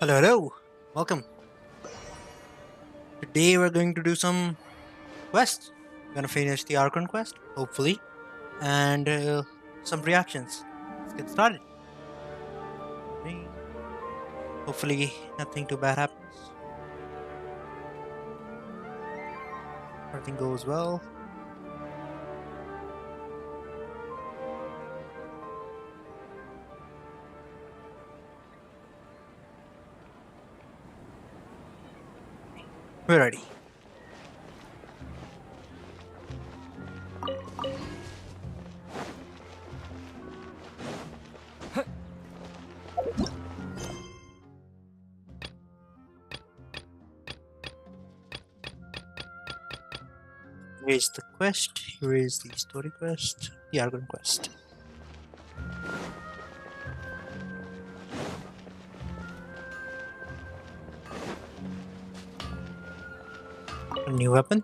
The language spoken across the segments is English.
Hello, hello. Welcome. Today we're going to do some quests. We're gonna finish the Archon quest, hopefully, and some reactions. Let's get started. Okay. Hopefully, nothing too bad happens. Everything goes well. We're ready. Here's the quest. Here is the story quest. The Archon quest. A new weapon.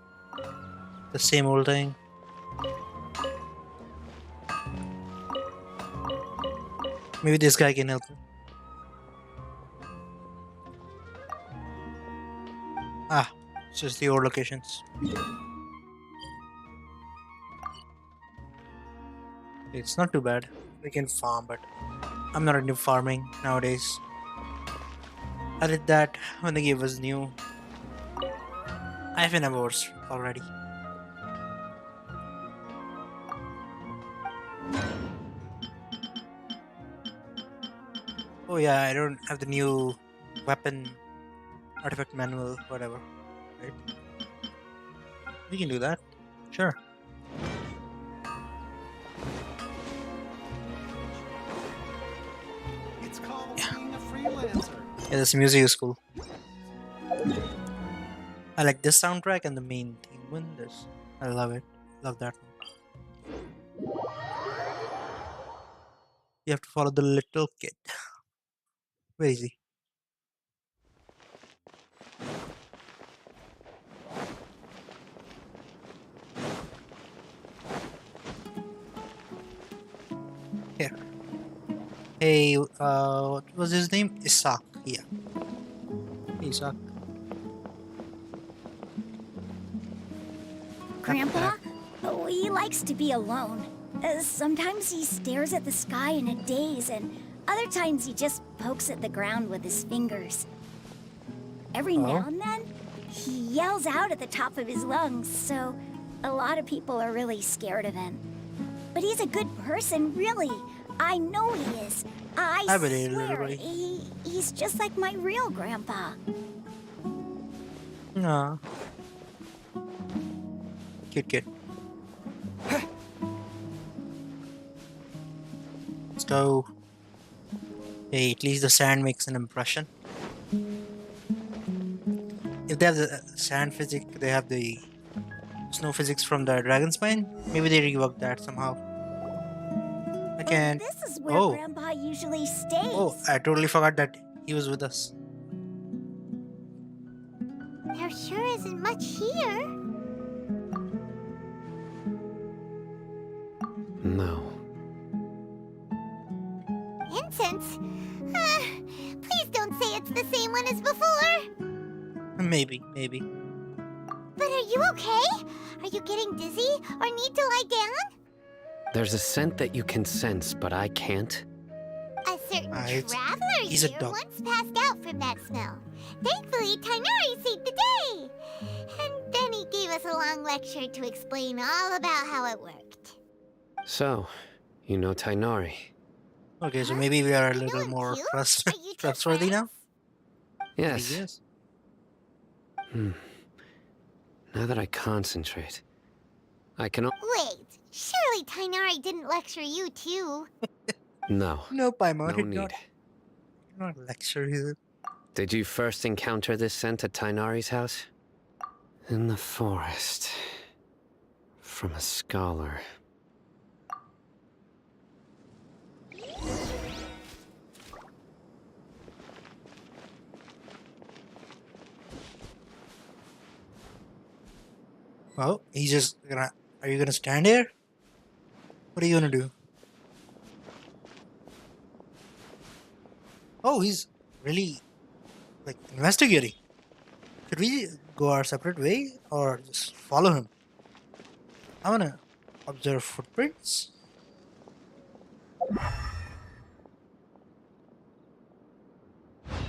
The same old thing. Maybe this guy can help me. Ah, it's just the old locations. It's not too bad. We can farm, but I'm not into farming nowadays. I did that when the game was new. I have enough hours already. Oh yeah, I don't have the new weapon artifact manual, whatever. Right? We can do that. Sure. It's called being a freelancer. Yeah, this music is cool. I like this soundtrack and the main theme one. This, I love it. Love that one. You have to follow the little kid. Where is he? Here. Hey, what was his name? Isaac. Yeah. Hey, Isaac. Grandpa? Oh, he likes to be alone. Sometimes he stares at the sky in a daze, and other times he just pokes at the ground with his fingers. Every now and then, he yells out at the top of his lungs, so a lot of people are really scared of him. But he's a good person, really. I know he is. I believe it, swear, everybody. he's just like my real grandpa. Aw. Cute kid. Let's go. Hey, at least the sand makes an impression. If they have the sand physics, they have the snow physics from the dragon spine. Maybe they reworked that somehow. I can't. This is where Oh. Grandpa usually stays. Oh, I totally forgot that he was with us. There sure isn't much here. No. Incense? Please don't say it's the same one as before. Maybe. But are you okay? Are you getting dizzy or need to lie down? There's a scent that you can sense, but I can't. A certain it's- traveler he's a here dog. once passed out from that smell. Thankfully, Tainari saved the day. And then he gave us a long lecture to explain all about how it worked. So, you know Tainari. Okay, so maybe we are a You know little him more too? Are you two trustworthy now. Yes. Yes. Now that I concentrate, I can. Wait, surely Tainari didn't lecture you too. No. No, Paimon. No did need. not lecture you. Did you first encounter this scent at Tainari's house? In the forest. From a scholar. Well, he's just gonna. Are you gonna stand here? What are you gonna do? Oh, he's really like investigating. Should we go our separate way or just follow him? I wanna observe footprints.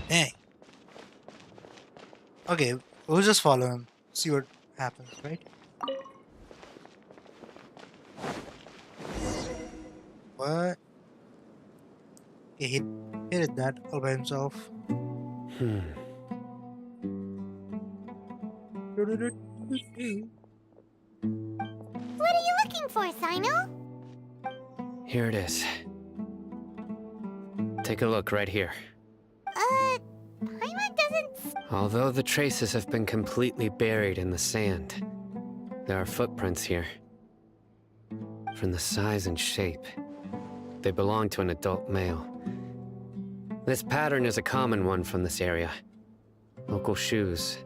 Dang. Okay, we'll just follow him. See what happens, right? What? He hit that all by himself. What are you looking for, Sino? Here it is. Take a look right here. Paimon doesn't... Although the traces have been completely buried in the sand, there are footprints here. From the size and shape, they belong to an adult male. This pattern is a common one from this area. Local shoes.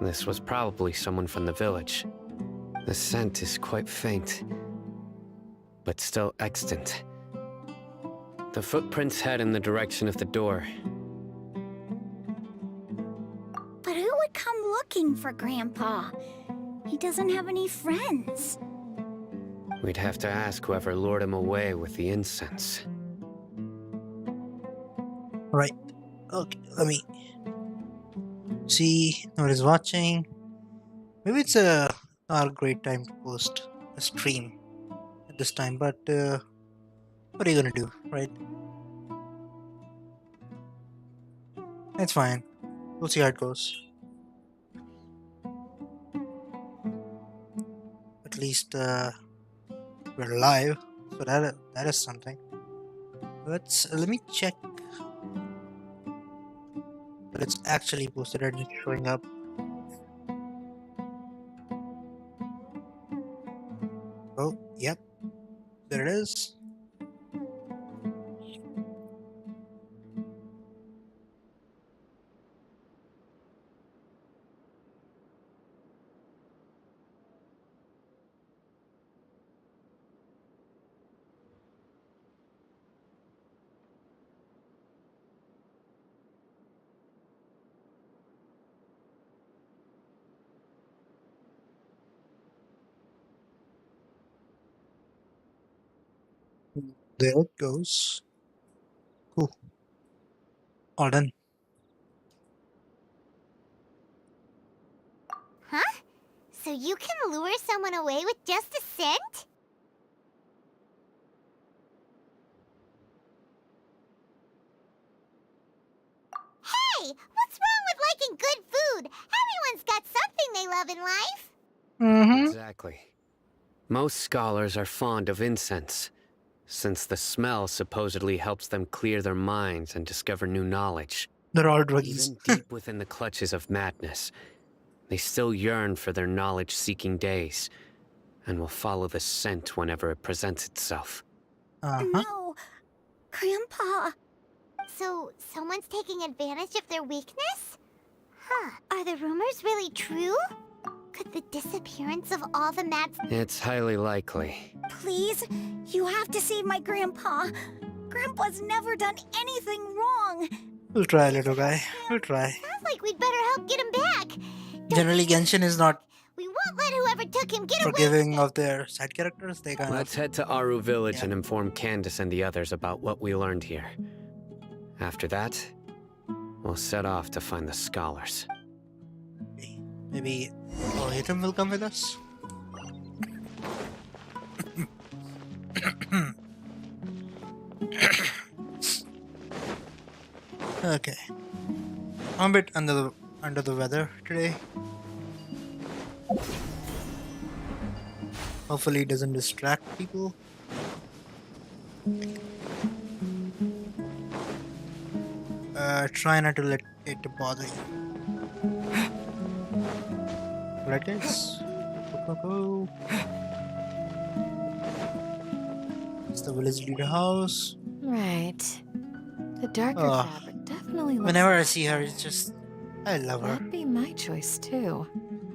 This was probably someone from the village. The scent is quite faint, but still extant. The footprints head in the direction of the door. But who would come looking for Grandpa? He doesn't have any friends. We'd have to ask whoever lured him away with the incense. Right. Okay, let me see. Nobody's watching. Maybe it's not a great time to post a stream at this time, but what are you gonna do, right? It's fine. We'll see how it goes. At least we're live, so that is something. Let me check. But it's actually posted and it's showing up. Oh, yep. There it is. There it goes. Cool. All done. Huh? So you can lure someone away with just a scent? Hey! What's wrong with liking good food? Everyone's got something they love in life. Mm-hmm. Exactly. Most scholars are fond of incense, since the smell supposedly helps them clear their minds and discover new knowledge. They're all druggies. Even deep within the clutches of madness, they still yearn for their knowledge-seeking days, and will follow the scent whenever it presents itself. No, Grandpa. So, someone's taking advantage of their weakness? Huh. Are the rumors really true? Could the disappearance of all the mad... It's highly likely. Please, you have to save my Grandpa. Grandpa's never done anything wrong. We'll try, little guy. We'll try. Sounds like we'd better help get him back. Generally, Genshin is not We won't let whoever took him get away. forgiving of their side characters. They kind Let's of... head to Aru Village Yeah. and inform Candace and the others about what we learned here. After that, we'll set off to find the scholars. Maybe Hitam will come with us? Okay. I'm a bit under the weather today. Hopefully it doesn't distract people. Try not to let it bother you. Right, guys? Go. It's the village leader house. Right. The darker Oh. fabric definitely looks... Whenever I see her, it's just... I love her. That'd be my choice, too.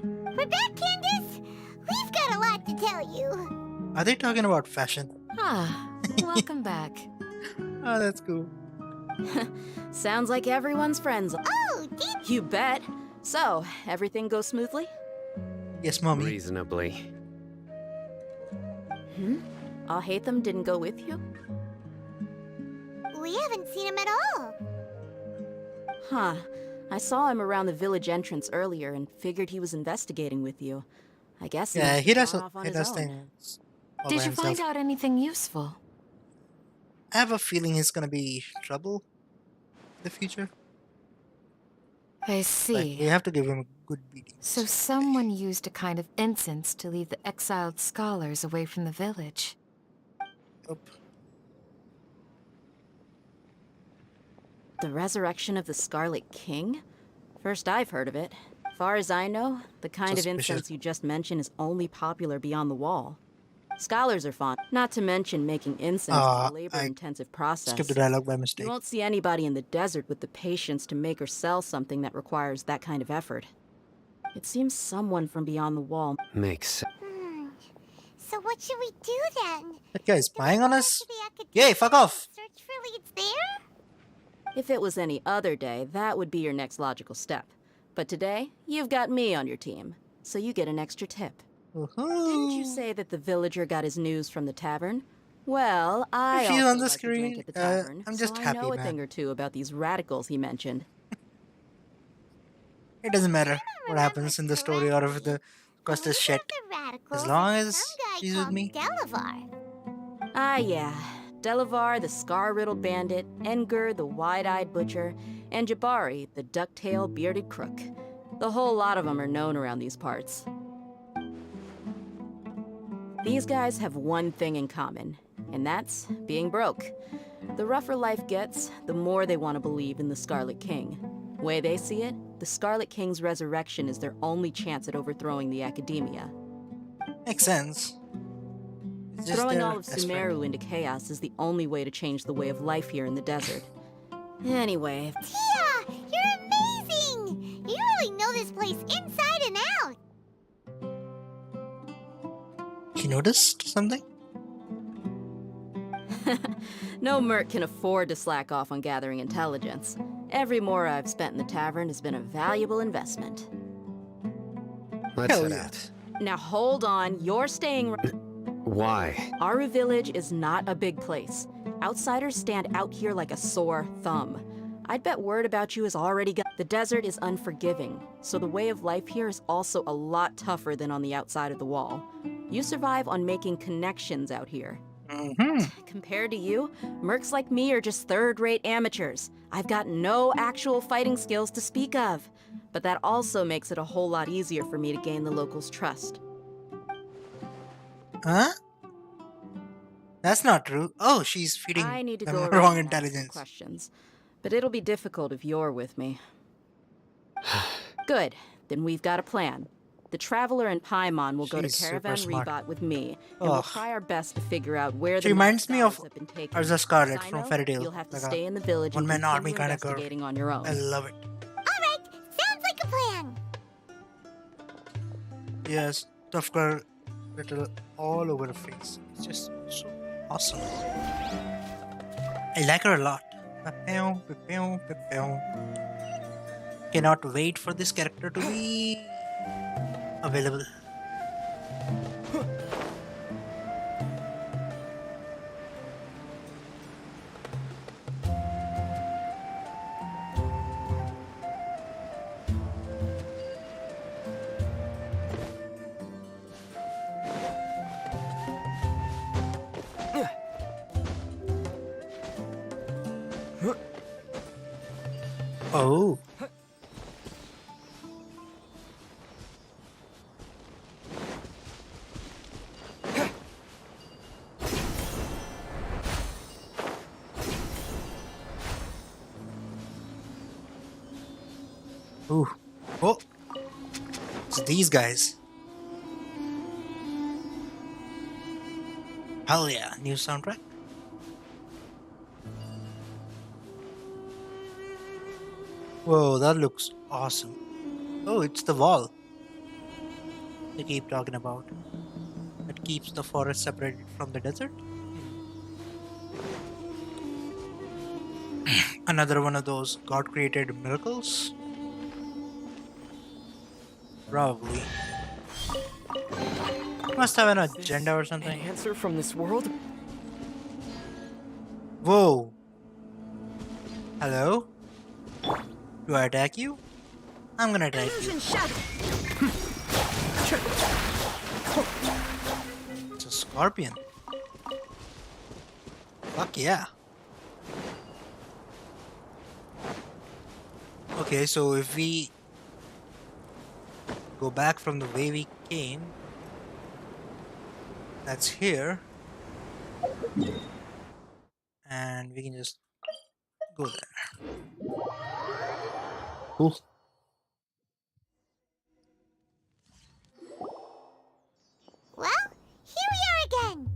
We're back, Candace. We've got a lot to tell you. Are they talking about fashion? Ah, welcome back. Oh, that's cool. Sounds like everyone's friends. Oh, did you bet? So, everything goes smoothly? Yes, mommy. Reasonably. Alhaitham didn't go with you? We haven't seen him at all. Huh. I saw him around the village entrance earlier and figured he was investigating with you. I guess Yeah, must he have does. gone off on He his does own. things all Did by you himself. find out anything useful? I have a feeling he's gonna be trouble in the future. I Like, see. we have to give him a good beating. So someone used a kind of incense to lead the exiled scholars away from the village. Yup. The resurrection of the Scarlet King? First I've heard of it. Far as I know, the kind of Suspicious. incense you just mentioned is only popular beyond the wall. Scholars are fond, not to mention making incense is a labor-intensive process. Skip the dialogue by You mistake. won't see anybody in the desert with the patience to make or sell something that requires that kind of effort. It seems someone from beyond the wall. Makes sense. So what should we do then? That guy's spying on us? To the academia Yay, fuck off! and search for leads there? If it was any other day, that would be your next logical step. But today, you've got me on your team, so you get an extra tip. Didn't you say that the villager got his news from the tavern? Well, I If he's also on the like to drink screen, at the tavern, I'm just so happy, I know a man. thing or two about these radicals he mentioned. It doesn't matter what happens in the story or if the quest is shit. As long as she's with me. Delavar. Ah, yeah. Delavar, the scar-riddled bandit, Engur, the wide-eyed butcher, and Jabari, the duck-tailed bearded crook. The whole lot of them are known around these parts. These guys have one thing in common, and that's being broke. The rougher life gets, the more they want to believe in the Scarlet King. Way they see it, the Scarlet King's resurrection is their only chance at overthrowing the academia. Makes sense. It's just Throwing their all of best friend. Sumeru into chaos is the only way to change the way of life here in the desert. Anyway, Tia, you're amazing! You really know this place inside and out. He noticed something? no merc can afford to slack off on gathering intelligence. Every more I've spent in the tavern has been a valuable investment. Let's Hell head yeah. out. Now hold on, you're staying. Why? Aru Village is not a big place. Outsiders stand out here like a sore thumb. I'd bet word about you is already got. The desert is unforgiving, so the way of life here is also a lot tougher than on the outside of the wall. You survive on making connections out here. Compared to you, mercs like me are just third-rate amateurs. I've got no actual fighting skills to speak of. But that also makes it a whole lot easier for me to gain the locals' trust. Huh? That's not true. Oh, she's feeding I need to them go wrong around and ask some intelligence. questions, but it'll be difficult if you're with me. Good. Then we've got a plan. The Traveler and Paimon will go to She's super Caravan smart. Rebat with me, and we'll Ugh. try our best to figure out where She the reminds me of scholars have been taken. Arza Scarlet Since I from know, Fairy Tail, You'll have to like a stay in the village and one-man army continue kinda girl. investigating on your own. I love it. Alright, sounds like a plan. Yes, tough girl, little all over her face. It's just so awesome. I like her a lot. Ba-pew, ba-pew, ba-pew. Cannot wait for this character to be available. Oh. Ooh. Oh. It's these guys. Hell yeah, new soundtrack. Whoa, that looks awesome. Oh, it's the wall they keep talking about. That keeps the forest separated from the desert. Another one of those God-created miracles. Probably. Must have an agenda or something. An answer from this world? Whoa. Hello? Do I attack you? I'm gonna attack you. It's a scorpion. Fuck yeah. Okay, so if we go back from the way we came, that's here, and we can just go there. Cool. Well, here we are again.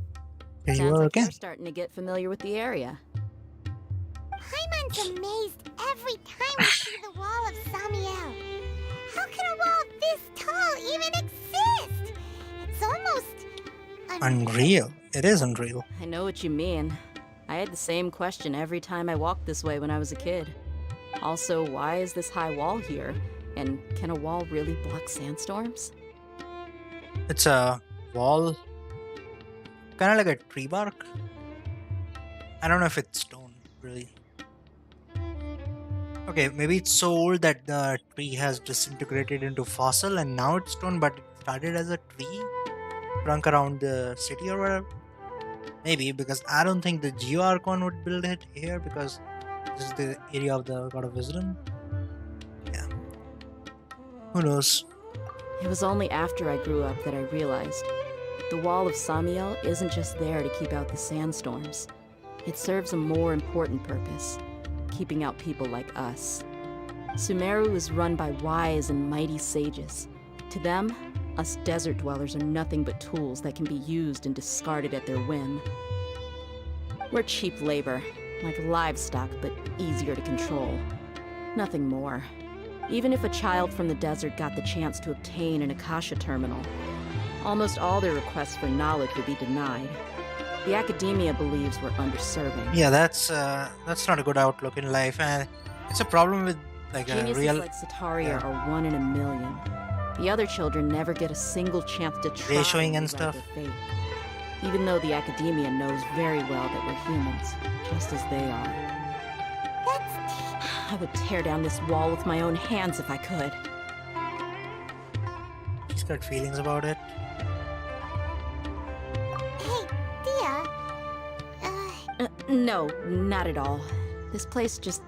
Here you Sounds are like again. you're starting to get familiar with the area. Paimon's amazed every time we see the wall of Samiel. How can a wall this tall even exist? It's almost Unreal. It is unreal. I know what you mean. I had the same question every time I walked this way when I was a kid. Also, why is this high wall here? And can a wall really block sandstorms? It's a wall, kind of like a tree bark. I don't know if it's stone, really. Okay, maybe it's so old that the tree has disintegrated into fossil and now it's stone, but it started as a tree trunk around the city or whatever. Maybe, because I don't think the Geo Archon would build it here because this is the area of the God of Wisdom. Yeah. Who knows? It was only after I grew up that I realized the Wall of Samiel isn't just there to keep out the sandstorms. It serves a more important purpose, keeping out people like us. Sumeru is run by wise and mighty sages. To them, us desert dwellers are nothing but tools that can be used and discarded at their whim. We're cheap labor, like livestock, but easier to control. Nothing more. Even if a child from the desert got the chance to obtain an Akasha terminal, almost all their requests for knowledge would be denied. The academia believes we're underserving. Yeah, that's not a good outlook in life, and it's a problem with like a Geniuses real like Sataria yeah. are 1 in a million. The other children never get a single chance to try ratioing and and rewrite stuff. their fate. Even though the academia knows very well that we're humans, just as they are. I would tear down this wall with my own hands if I could. He's got feelings about it. Hey, Dia. No, not at all. This place just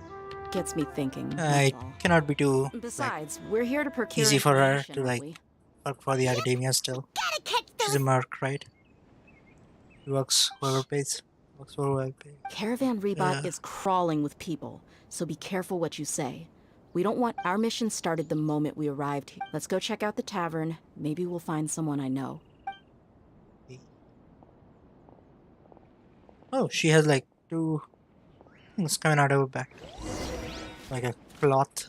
gets me thinking. It that's all. cannot be too Besides, we're here to procure easy for her information, to, aren't like, we? work for the academia still. Gotta catch She's those. a merc, right? He works whoever pays. Works for whoever pays. Caravan Rebot Yeah. is crawling with people, so be careful what you say. We don't want our mission started the moment we arrived here. Let's go check out the tavern. Maybe we'll find someone I know. Oh, she has like 2 things coming out of her back. Like a cloth.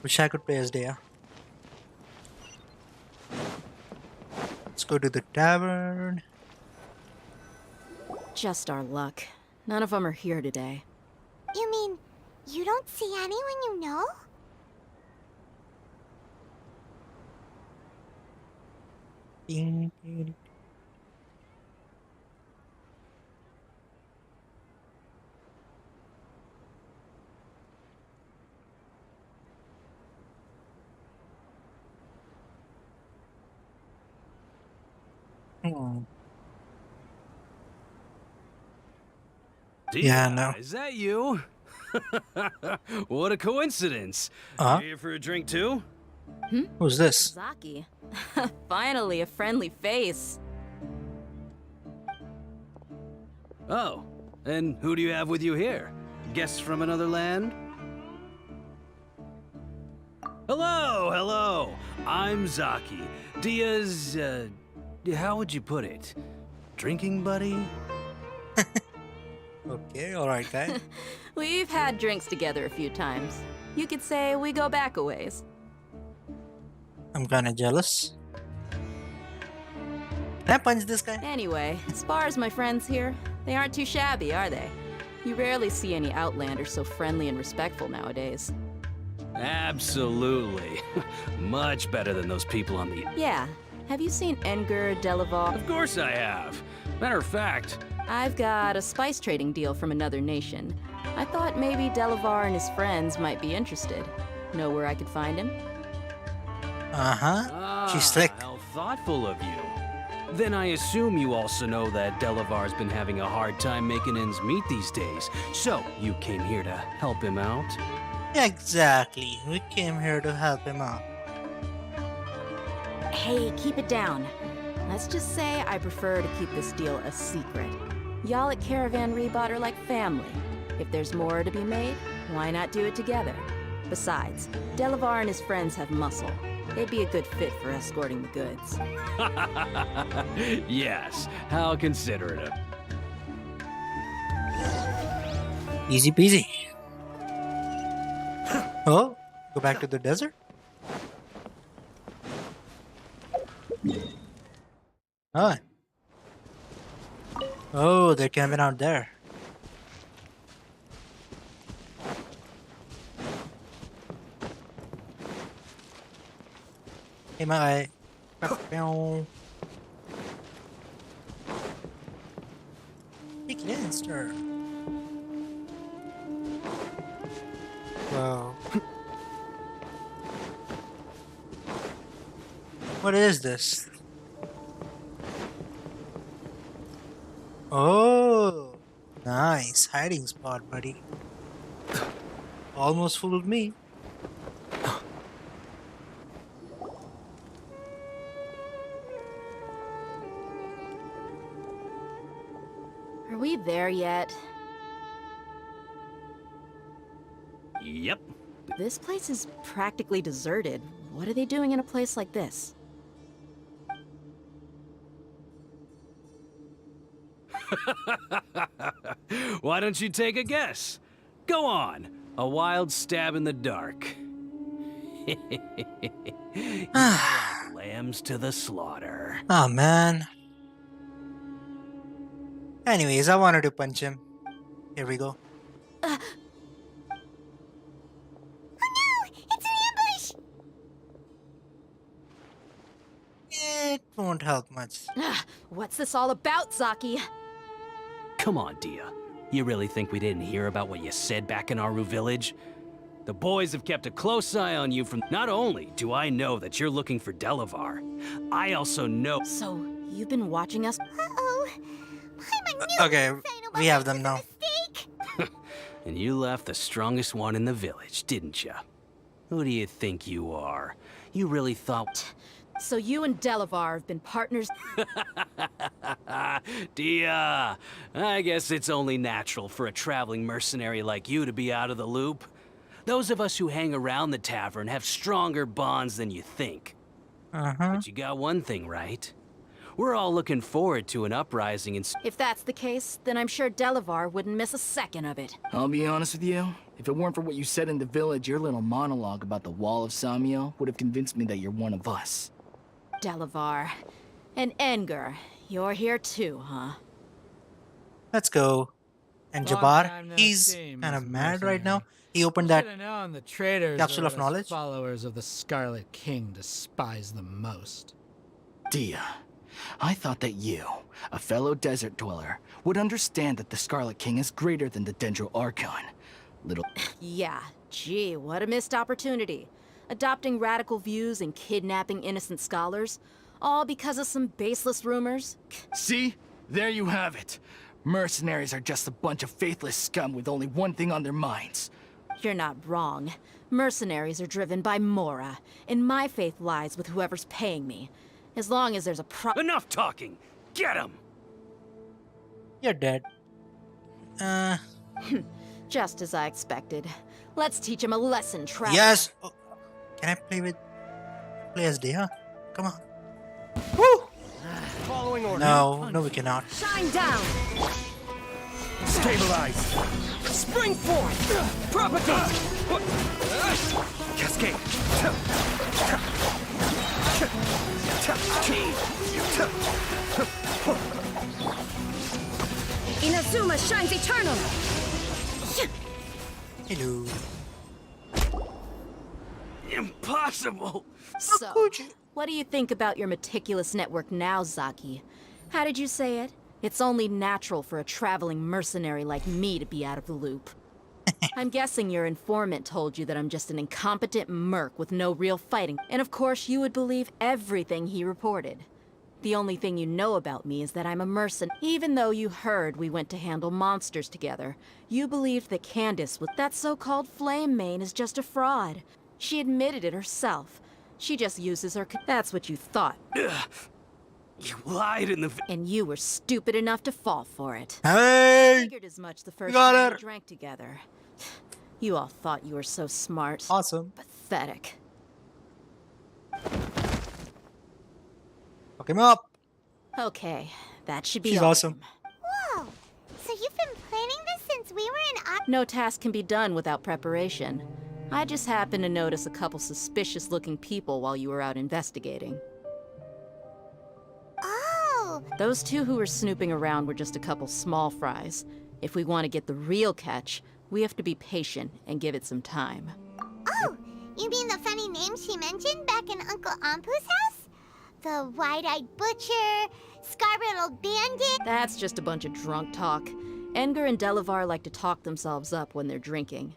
Wish I could play as Dea. Let's go to the tavern. Just our luck. None of them are here today. You mean you don't see anyone you know? Ding, ding. Hmm. Yeah, no. Is that you? What a coincidence. Uh-huh. You here for a drink too? Who's this? Zaki. Finally, a friendly face. Oh, and who do you have with you here? Guests from another land? Hello, hello. I'm Zaki. Dia's, how would you put it? Drinking buddy? Okay, alright, guy. We've had drinks together a few times. You could say we go back a ways. I'm kinda jealous. Can I punch this guy? Anyway, as far as my friends here, they aren't too shabby, are they? You rarely see any Outlanders so friendly and respectful nowadays. Absolutely. Much better than those people on the... Yeah. Have you seen Edgar, Delavar? Of course I have. Matter of fact, I've got a spice trading deal from another nation. I thought maybe Delavar and his friends might be interested. Know where I could find him? She's slick. How thoughtful of you. Then I assume you also know that Delavar's been having a hard time making ends meet these days. So, you came here to help him out? Exactly. We came here to help him out. Hey, keep it down. Let's just say I prefer to keep this deal a secret. Y'all at Caravan Rebot are like family. If there's more to be made, why not do it together? Besides, Delavar and his friends have muscle. They'd be a good fit for escorting the goods. Yes, how considerate. Easy peasy. Oh, go back to the desert? Oh. Oh, they're camping out there. Hey, my eye. Hey, Gangster. Wow. What is this? Oh, nice hiding spot, buddy. Almost fooled me. Are we there yet? Yep. This place is practically deserted. What are they doing in a place like this? Why don't you take a guess? Go on. A wild stab in the dark. Lambs to the slaughter. Oh, man. Anyways, I wanted to punch him. Here we go. Oh no! It's an ambush! It won't help much. What's this all about, Zaki? Come on, Dia. You really think we didn't hear about what you said back in Aru Village? The boys have kept a close eye on you from... Not only do I know that you're looking for Delavar, I also know... So, you've been watching us? Uh-oh. I'm a new Okay, we have them now. mistake. And you left the strongest one in the village, didn't you? Who do you think you are? You really thought... So you and Delavar have been partners? Dia, I guess it's only natural for a traveling mercenary like you to be out of the loop. Those of us who hang around the tavern have stronger bonds than you think. But you got one thing right. We're all looking forward to an uprising in... If that's the case, then I'm sure Delavar wouldn't miss a second of it. I'll be honest with you. If it weren't for what you said in the village, your little monologue about the Wall of Samiel would have convinced me that you're one of us. Delavar. And Edgar, you're here too, huh? Let's go. And Long Jabbar, time no he's see, kind of Miss mad right now. Mercenary. He opened that. Should've known the traitors capsule are of the knowledge? followers of the Scarlet King despise the most. Dia, I thought that you, a fellow desert dweller, would understand that the Scarlet King is greater than the Dendro Archon. Little... Yeah, gee, what a missed opportunity. Adopting radical views and kidnapping innocent scholars, all because of some baseless rumors. See? There you have it. Mercenaries are just a bunch of faithless scum with only one thing on their minds. You're not wrong. Mercenaries are driven by Mora, and my faith lies with whoever's paying me. As long as there's a Enough talking! Get him! You're dead. Just as I expected. Let's teach him a lesson, Travis. Yes. Oh, can I play as Deha? Come on. Woo! Following order. No, we cannot. Shine down! Stabilize. Spring forth! Propagate! Cascade. Inazuma shines eternal! Hello. possible? So, could you? what do you think about your meticulous network now, Zaki? How did you say it? It's only natural for a traveling mercenary like me to be out of the loop. I'm guessing your informant told you that I'm just an incompetent merc with no real fighting, and of course you would believe everything he reported. The only thing you know about me is that I'm a mercenary. Even though you heard we went to handle monsters together, you believed that Candace with that so-called flame mane is just a fraud. She admitted it herself. She just uses her... That's what you thought. Ugh. You lied in the... And you were stupid enough to fall for it. Hey! Figured as much the first got time it. we drank together. You all thought you were so smart. Awesome. Pathetic. Fuck him up. Okay, that should be She's all. awesome. Whoa! So you've been planning this since we were in No task can be done without preparation. I just happened to notice a couple suspicious-looking people while you were out investigating. Oh! Those two who were snooping around were just a couple small fries. If we want to get the real catch, we have to be patient and give it some time. Oh! You mean the funny name she mentioned back in Uncle Ampu's house? The wide-eyed butcher, scar-riddled bandit? That's just a bunch of drunk talk. Edgar and Delavar like to talk themselves up when they're drinking.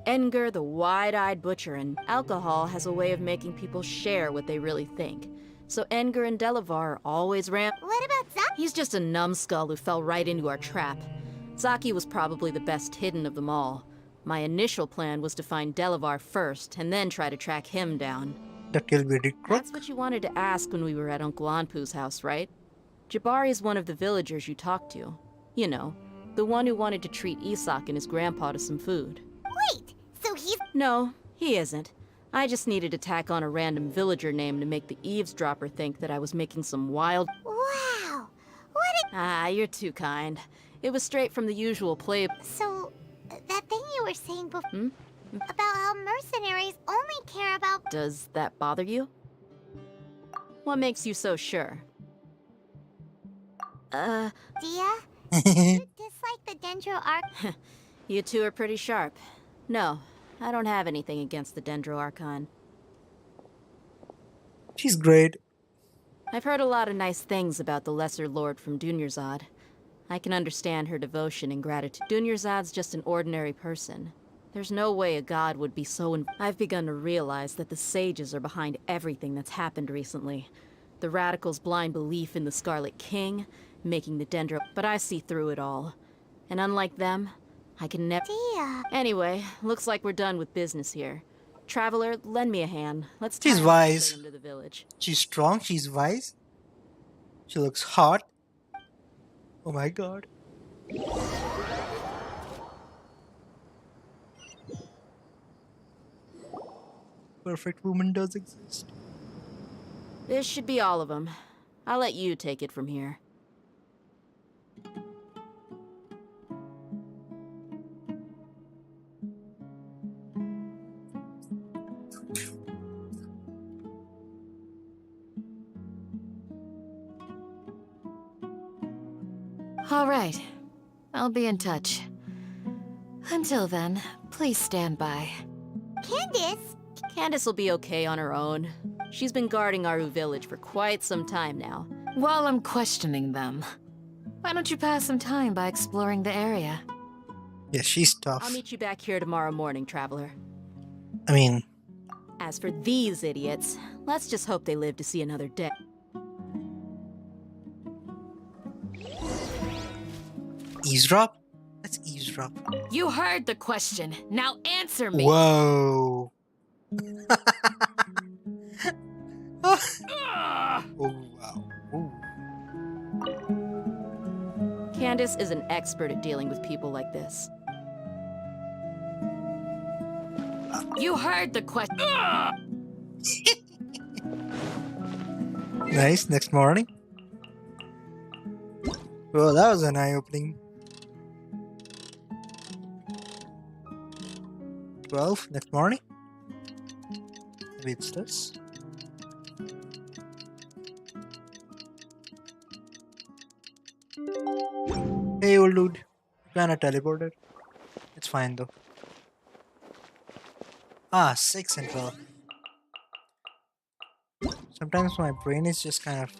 Edgar, the wide-eyed butcher, and alcohol has a way of making people share what they really think. So Edgar and Delavar are always What about Zaki? He's just a numbskull who fell right into our trap. Zaki was probably the best hidden of them all. My initial plan was to find Delavar first, and then try to track him down. That will be Rick Crook. That's what you wanted to ask when we were at Uncle Anpu's house, right? Jabari is one of the villagers you talked to. You know, the one who wanted to treat Isak and his grandpa to some food. Wait, so he's... No, he isn't. I just needed to tack on a random villager name to make the eavesdropper think that I was making some wild... Wow! What a... Ah, you're too kind. It was straight from the usual play... So, that thing you were saying before... Hmm? About how mercenaries only care about... Does that bother you? What makes you so sure? Dia? You dislike the Dendro Arc... You two are pretty sharp. No, I don't have anything against the Dendro Archon. She's great. I've heard a lot of nice things about the Lesser Lord from Dunyarzad. I can understand her devotion and gratitude. Dunyarzad's just an ordinary person. There's no way a god would be so I've begun to realize that the sages are behind everything that's happened recently. The radicals' blind belief in the Scarlet King, making the Dendro... But I see through it all. And unlike them, I can never... Dia... Anyway, looks like we're done with business here. Traveler, lend me a hand. Let's She's tie wise. them to the village. She's strong. She's wise. She looks hot. Oh my god. Perfect woman does exist. This should be all of them. I'll let you take it from here. All right. I'll be in touch. Until then, please stand by. Candace? Candace will be okay on her own. She's been guarding Aru village for quite some time now. While I'm questioning them, why don't you pass some time by exploring the area? Yeah, she's tough. I'll meet you back here tomorrow morning, Traveler. I mean, As for these idiots, let's just hope they live to see another day. eavesdrop? Let's eavesdrop. You heard the question. Now answer me. Whoa. Oh wow. Ooh. Candace is an expert at dealing with people like this. You heard the question. Nice. Next morning. Well, that was an eye-opening. 12 next morning. Maybe it's this. Hey, old dude. Kinda teleported. It's fine though. Ah, 6 and 12. sometimes my brain is just kind of.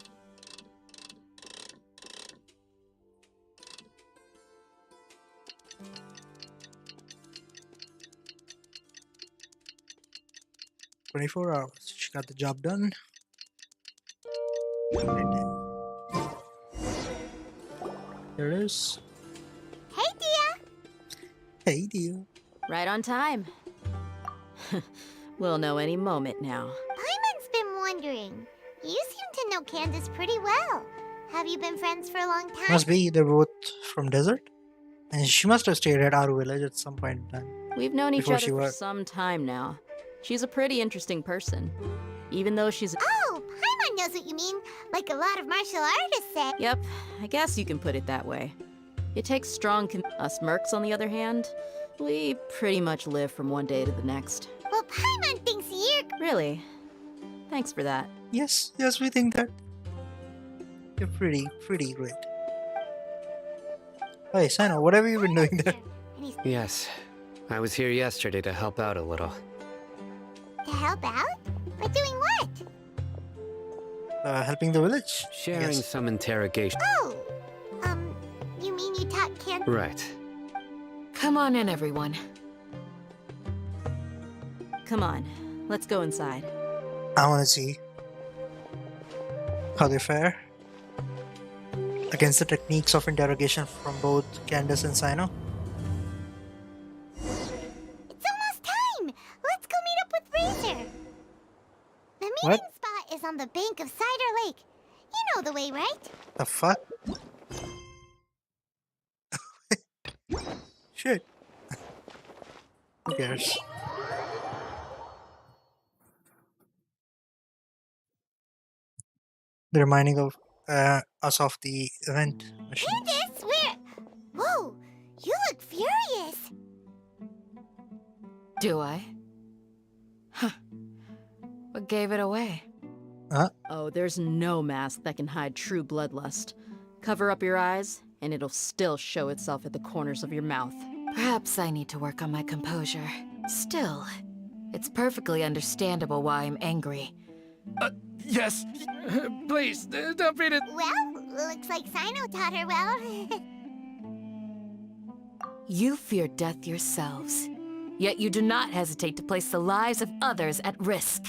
"24 hours." She got the job done. There it is. Hey, Dia! Hey, dear. Right on time. We'll know any moment now. Paimon's been wondering. You seem to know Candace pretty well. Have you been friends for a long time? Must be they're both from desert, and she must have stayed at our village at some point in time. We've known each Before other she for was- some time now. She's a pretty interesting person. Even though she's... Oh, Paimon knows what you mean. Like a lot of martial artists say. Yep, I guess you can put it that way. It takes strong us mercs, on the other hand, we pretty much live from one day to the next. Well, Paimon thinks you're... Really? Thanks for that. Yes, we think that. You're pretty great. Hey, Sino, what have you been doing there? And he's Yes, I was here yesterday to help out a little. to help out? By doing what? Helping the village. Sharing Yes. some interrogation. Oh, you mean you taught Candace? Right. Come on in, everyone. Come on, let's go inside. I want to see how they fare against the techniques of interrogation from both Candace and Sino. It's almost time! Let's go meet up with Razor! The meeting What? spot is on the bank of Cider Lake. You know the way, right? The fuck? Shit. Who cares? They're reminding of us of the event mission. Candace, where... Whoa, you look furious! Do I? Huh. What gave it away? Oh, there's no mask that can hide true bloodlust. Cover up your eyes, and it'll still show itself at the corners of your mouth. Perhaps I need to work on my composure. Still, it's perfectly understandable why I'm angry. Yes. Please, don't beat it. Well, looks like Sino taught her well. You fear death yourselves, yet you do not hesitate to place the lives of others at risk.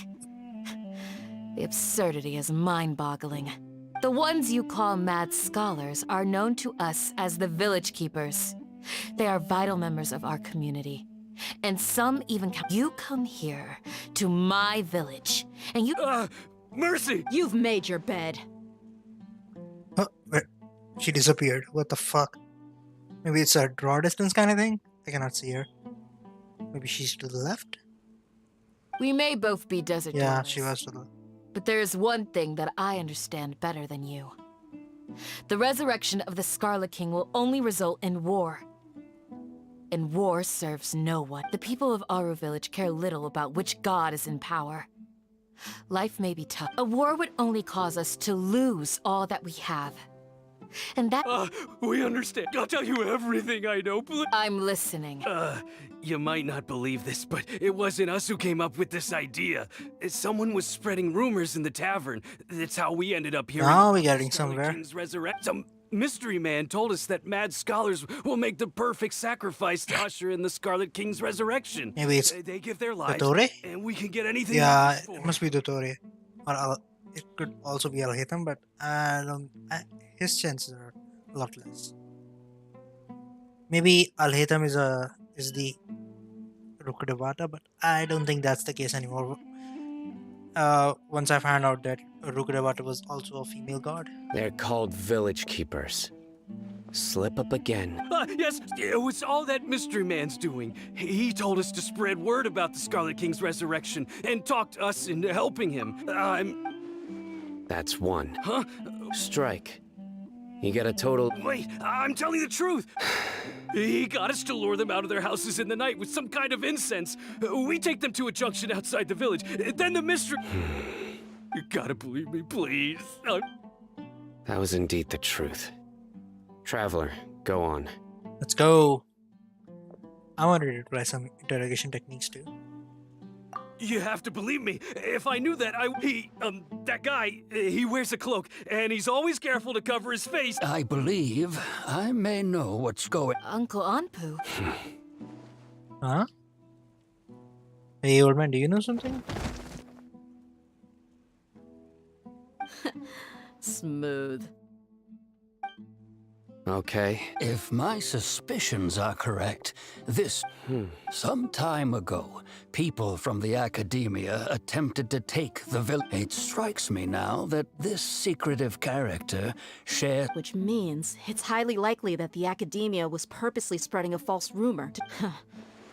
The absurdity is mind-boggling. The ones you call mad scholars are known to us as the Village Keepers. They are vital members of our community. And some even you come here to my village, and you Mercy! You've made your bed. Huh, where? She disappeared. What the fuck? Maybe it's a draw distance kind of thing? I cannot see her. Maybe she's to the left? We may both be desert Yeah, dwellers, she was to the... but there is one thing that I understand better than you. The resurrection of the Scarlet King will only result in war. And war serves no one. The people of Aru Village care little about which god is in power. Life may be tough. A war would only cause us to lose all that we have. And that... We understand. I'll tell you everything I know, please. I'm listening. You might not believe this, but it wasn't us who came up with this idea. Someone was spreading rumors in the tavern. That's how we ended up here. Now we're getting somewhere. Some mystery man told us that mad scholars will make the perfect sacrifice to usher in the Scarlet King's resurrection. Maybe it's They give their lives, Dottore? and we can get anything. Yeah, we ask it for. must be Dottore. Or it could also be Al-Haytham, but his chances are a lot less. Maybe Al-Haytham is the Rukadevata, but I don't think that's the case anymore. Once I found out that Rukadevata was also a female god. They're called village keepers. Slip up again. Yes, it was all that mystery man's doing. He told us to spread word about the Scarlet King's resurrection and talked us into helping him. That's one. Huh? Strike. You get a total... Wait, I'm telling the truth. He got us to lure them out of their houses in the night with some kind of incense. We take them to a junction outside the village. Then the mystery... You gotta believe me, please. That was indeed the truth. Traveler, go on. Let's go. I wanted to try some interrogation techniques too. You have to believe me. If I knew that, that guy, he wears a cloak, and he's always careful to cover his face. I believe I may know what's going. Uncle Anpu. Huh? Hey, old man, do you know something? Smooth. Okay. If my suspicions are correct, some time ago, people from the academia attempted to take the village. It strikes me now that this secretive character shared. Which means it's highly likely that the academia was purposely spreading a false rumor.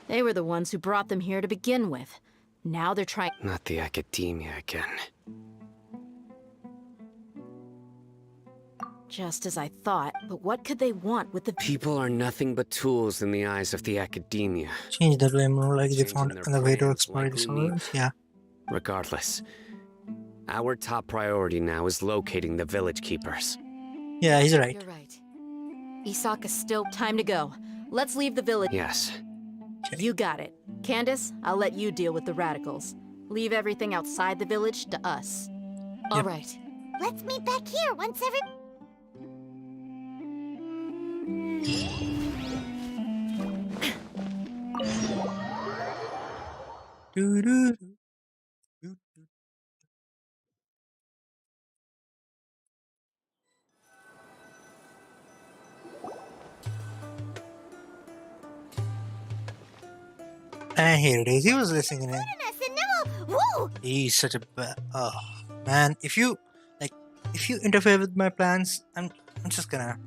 They were the ones who brought them here to begin with. Now they're trying. Not the academia again. Just as I thought, but what could they want with the People are nothing but tools in the eyes of the academia. Change that way more like they Changing found their another way to plans exploit like this we need. source. Yeah. Regardless, our top priority now is locating the village keepers. Yeah, he's right. You're right. Isaka's still time to go. Let's leave the village. Yes. You got it. Candace, I'll let you deal with the radicals. Leave everything outside the village to us. All right. Let's meet back here once every... Doo-doo. And here it is. He was listening in. Woo! He's such a oh man. If you interfere with my plans, I'm just gonna.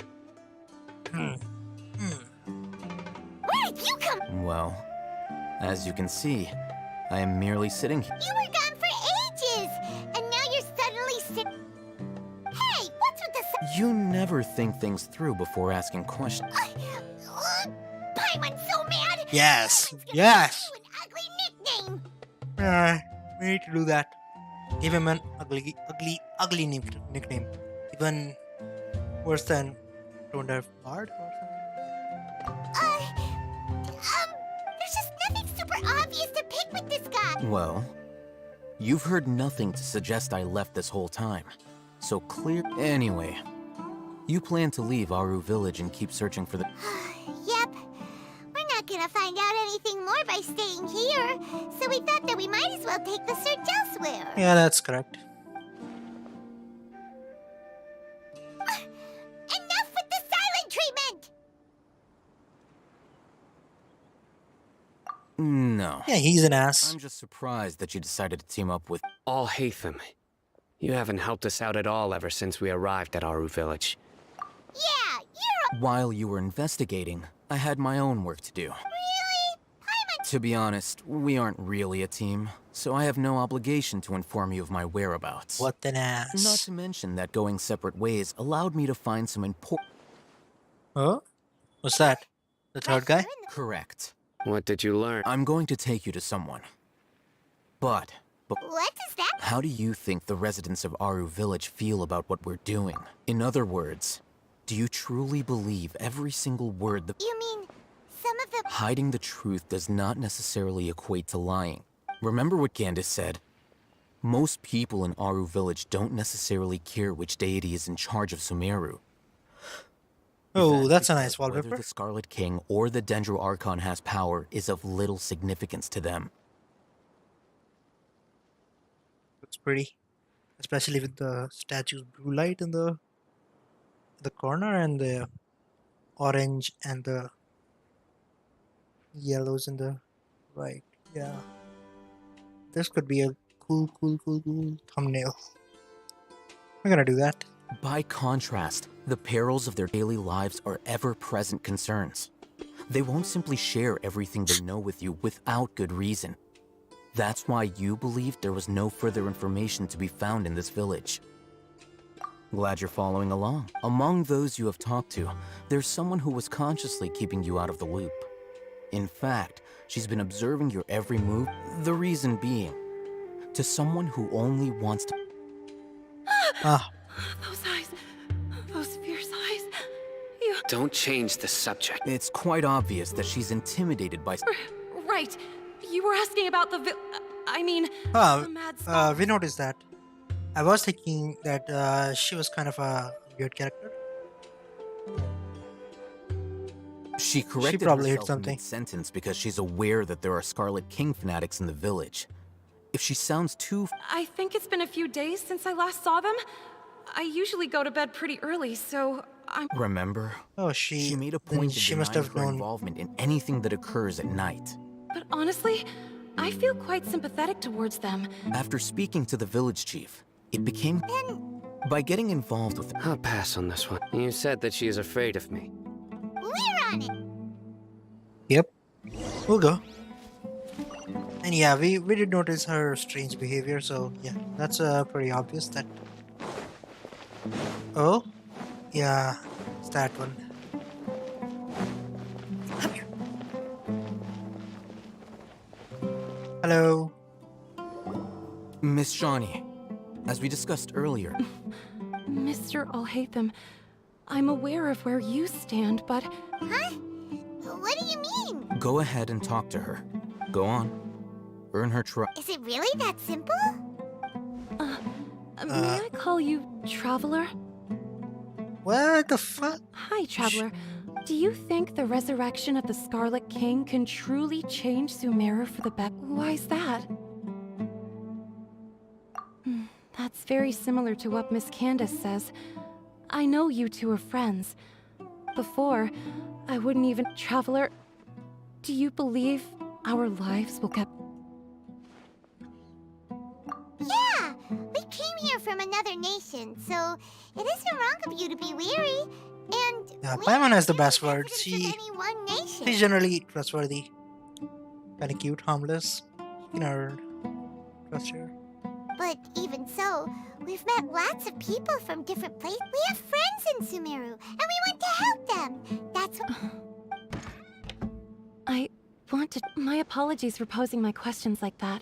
Where did you come? Well, as you can see, I am merely sitting here. You were gone for ages, and now you're suddenly sitting. Hey, what's with this? You never think things through before asking questions. Paimon's so mad. Yes, Paimon's gonna yes. give you an ugly nickname. We need to do that. Give him an ugly nickname. Even worse than Bard or something. There's just nothing super obvious to pick with this guy. Well, you've heard nothing to suggest I left this whole time. So clear. Anyway, you plan to leave Aru Village and keep searching for the. Yep. We're not gonna find out anything more by staying here, so we thought that we might as well take the search elsewhere. Yeah, that's correct. Enough with the silent treatment! No. Yeah, he's an ass. I'm just surprised that you decided to team up with. All Hatham. You haven't helped us out at all ever since we arrived at Aru Village. Yeah, you're While you were investigating, I had my own work to do. really? Paimon. To be honest, we aren't really a team, so I have no obligation to inform you of my whereabouts. What an ass. Not to mention that going separate ways allowed me to find some important. Huh? What's that? The third guy? Correct. What did you learn? I'm going to take you to someone. But What is that? how do you think the residents of Aru Village feel about what we're doing? In other words, do you truly believe every single word that... You mean some of the... Hiding the truth does not necessarily equate to lying. Remember what Candace said? Most people in Aru Village don't necessarily care which deity is in charge of Sumeru. Oh, that's a because nice wallpaper. Whether the Scarlet King or the Dendro Archon has power is of little significance to them. Looks pretty. Especially with the statue's blue light in the corner and the orange and the yellows in the right. Yeah. This could be a cool thumbnail. I'm gonna do that. By contrast, the perils of their daily lives are ever-present concerns. They won't simply share everything they know with you without good reason. That's why you believed there was no further information to be found in this village. Glad you're following along. Among those you have talked to, there's someone who was consciously keeping you out of the loop. In fact, she's been observing your every move, the reason being, to someone who only wants to... Ah, Those eyes. Those fierce eyes. Don't change the subject. It's quite obvious that she's intimidated by... Right. You were asking about the I mean, Oh, the mad stalkers. we noticed that. I was thinking that she was kind of a weird character. She corrected probably hit herself something. mid-sentence because she's aware that there are Scarlet King fanatics in the village. If she sounds too... I think it's been a few days since I last saw them. I usually go to bed pretty early, so I'm... Remember? Oh, She made a then point of she must denying have her known. involvement in anything that occurs at night. But honestly, I feel quite sympathetic towards them. After speaking to the village chief, it became... By getting involved with... I'll pass on this one. You said that she is afraid of me. We're on it. Yep, we'll go. And yeah, we did notice her strange behavior, so yeah, that's pretty obvious that. Oh, yeah, it's that one. Come here. Hello. Miss Shawnee, as we discussed earlier, Mr. Alhaitham, I'm aware of where you stand, but Huh? What do you mean? go ahead and talk to her. Go on. Earn her trust. Is it really that simple? may I call you Traveler? What the fuck? Hi, Traveler. Do you think the resurrection of the Scarlet King can truly change Sumeru for the better? Why's that? That's very similar to what Miss Candace says. I know you two are friends. Before, I wouldn't even... Traveler, do you believe our lives will get... Yeah, we came here from another nation, so it isn't wrong of you to be weary. And Yeah, we Paimon has the aren't best residents words. of any one nation. She's generally trustworthy. Kinda cute, harmless. You know, trust her. But even so, we've met lots of people from different places. We have friends in Sumeru, and we want to help them. That's what... I want to... My apologies for posing my questions like that.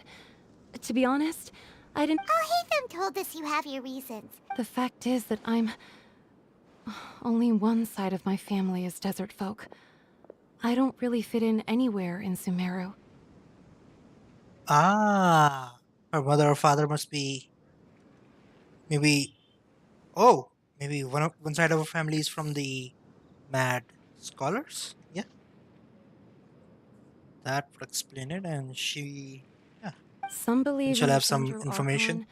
To be honest, I didn't... Alhaitham told us you have your reasons. The fact is that I'm... Only one side of my family is desert folk. I don't really fit in anywhere in Sumeru. Ah, her mother or father must be maybe. Oh, maybe one side of her family is from the mad scholars. Yeah, that would explain it. And she, yeah, Some believe she'll in the have some Central information. Archon,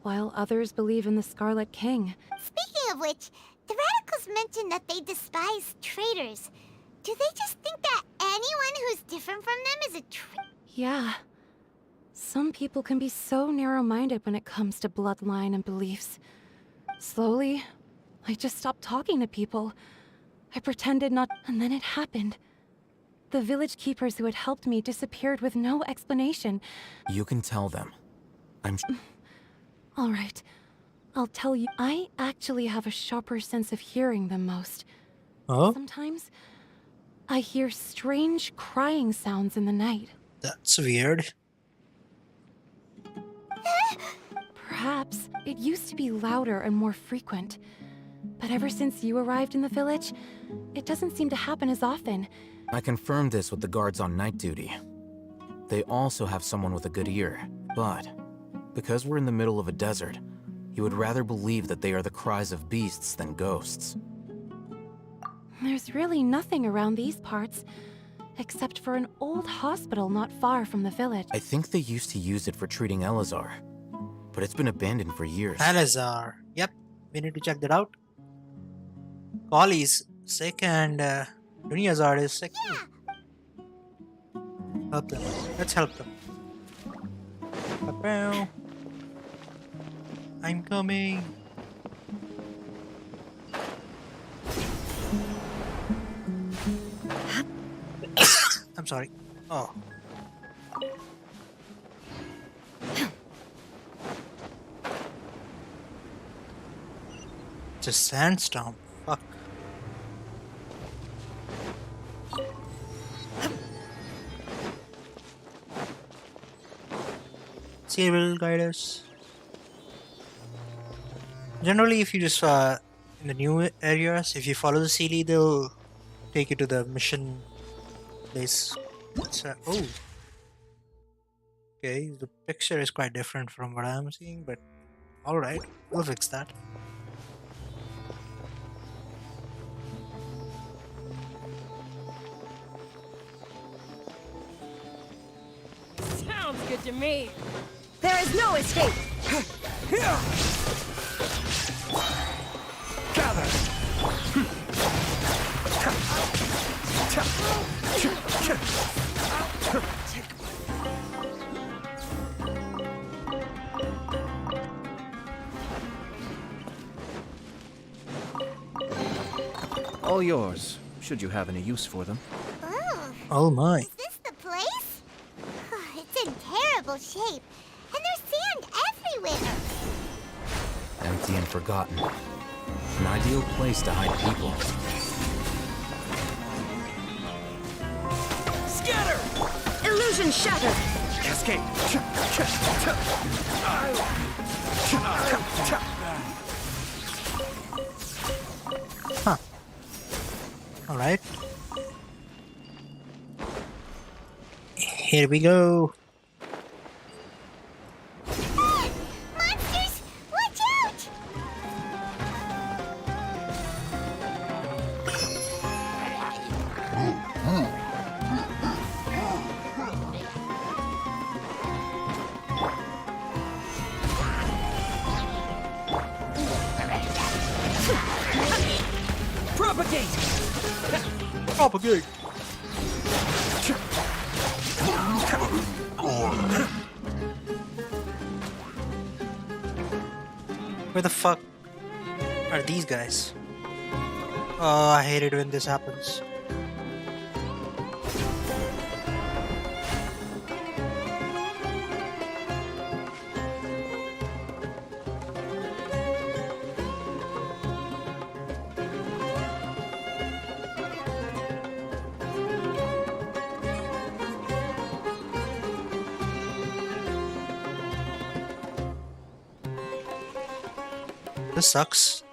while others believe in the Scarlet King. Speaking of which, the radicals mentioned that they despise traitors. Do they just think that anyone who's different from them is a traitor? Yeah. Some people can be so narrow-minded when it comes to bloodline and beliefs. Slowly, I just stopped talking to people. I pretended not, and then it happened. The village keepers who had helped me disappeared with no explanation. You can tell them. All right. I'll tell you, I actually have a sharper sense of hearing than most. Oh, Sometimes, I hear strange crying sounds in the night. that's weird. Perhaps it used to be louder and more frequent. But ever since you arrived in the village, it doesn't seem to happen as often. I confirmed this with the guards on night duty. They also have someone with a good ear, but because we're in the middle of a desert, you would rather believe that they are the cries of beasts than ghosts. There's really nothing around these parts, except for an old hospital not far from the village. I think they used to use it for treating Elazar, but it's been abandoned for years. Salazar. Yep, we need to check that out. Collie's sick and Duniyazar is sick too. Help them. Let's help them. Ba-bow. I'm coming. I'm sorry. Oh. It's a sandstorm. Fuck. See, will guide us. Generally, if you just in the new areas, if you follow the CD, they'll take you to the mission place. What's that? Oh. Okay, the picture is quite different from what I'm seeing, but alright, we'll fix that. Sounds good to me. There is no escape. All yours, should you have any use for them. Oh my. Is this the place? It's in terrible shape, and there's sand everywhere. Empty and forgotten. An ideal place to hide people. Scatter! Illusion shattered. Cascade! Huh. Alright. Here we go. Monsters! Watch out! Propagate! Propagate. Where the fuck are these guys? Oh, I hate it when this happens. This sucks.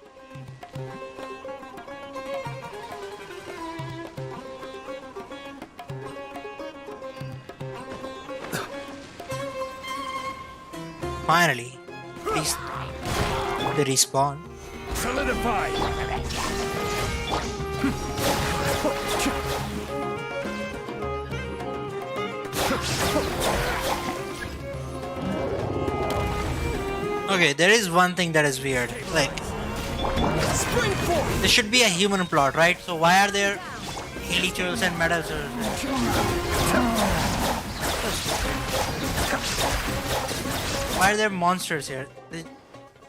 Finally, at least they respawn. Solidify! Okay, there is one thing that is weird. Like, there should be a human plot, right? So why are there creatures and metals? Why are there monsters here? They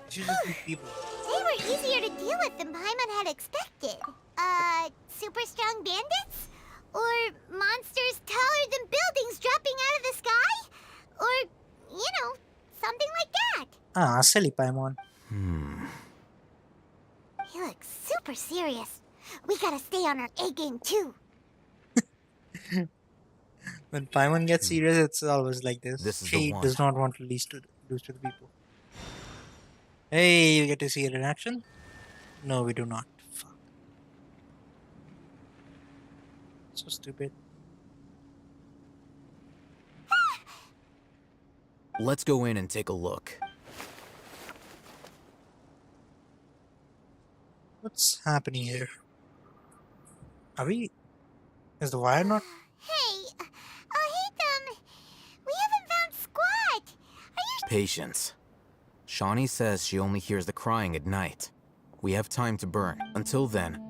should just be people. They were easier to deal with than Paimon had expected. Super strong bandits? Or monsters taller than buildings dropping out of the sky? Or, you know, something like that. Ah, silly Paimon. He looks super serious. We gotta stay on our A game too. When Paimon gets serious, it's always like this. This is the She one. does not want to lose to the people. Hey, you get to see it in action? No, we do not. Fuck. So stupid. Let's go in and take a look. What's happening here? Are we... Is the wire not... Hey, we haven't found squat. Are you Patience. Shawnee says she only hears the crying at night. We have time to burn. Until then,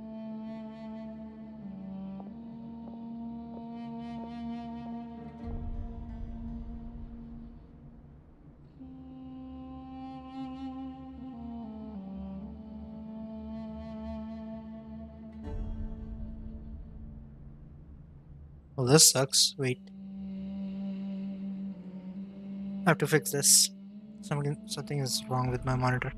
Oh, this sucks. Wait. I have to fix this. Something is wrong with my monitor.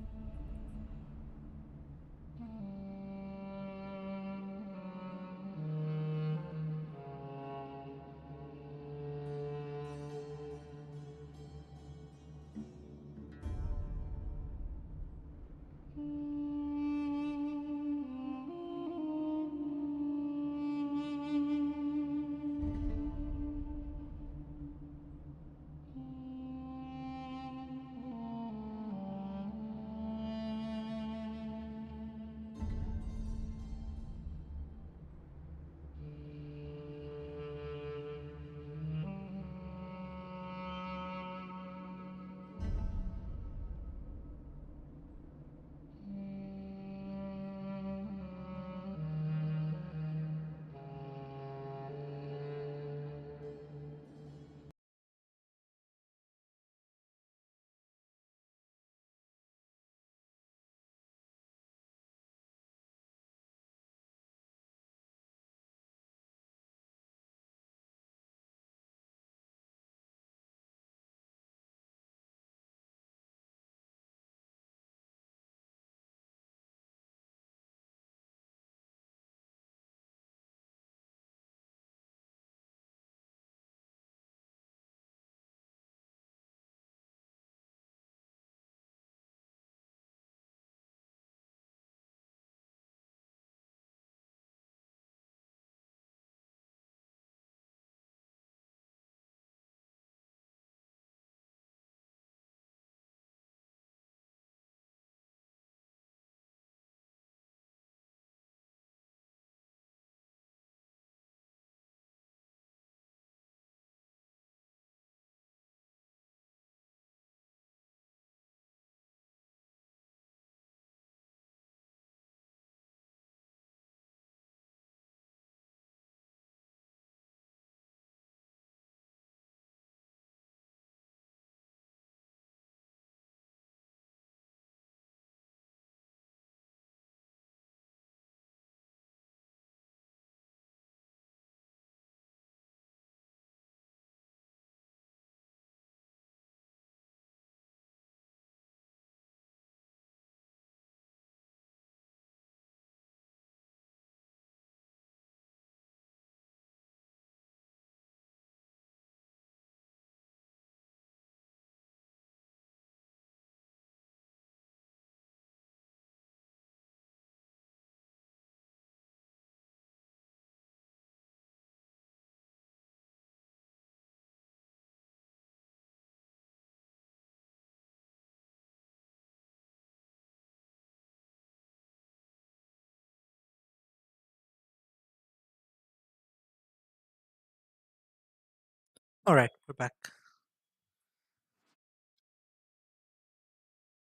Alright, we're back.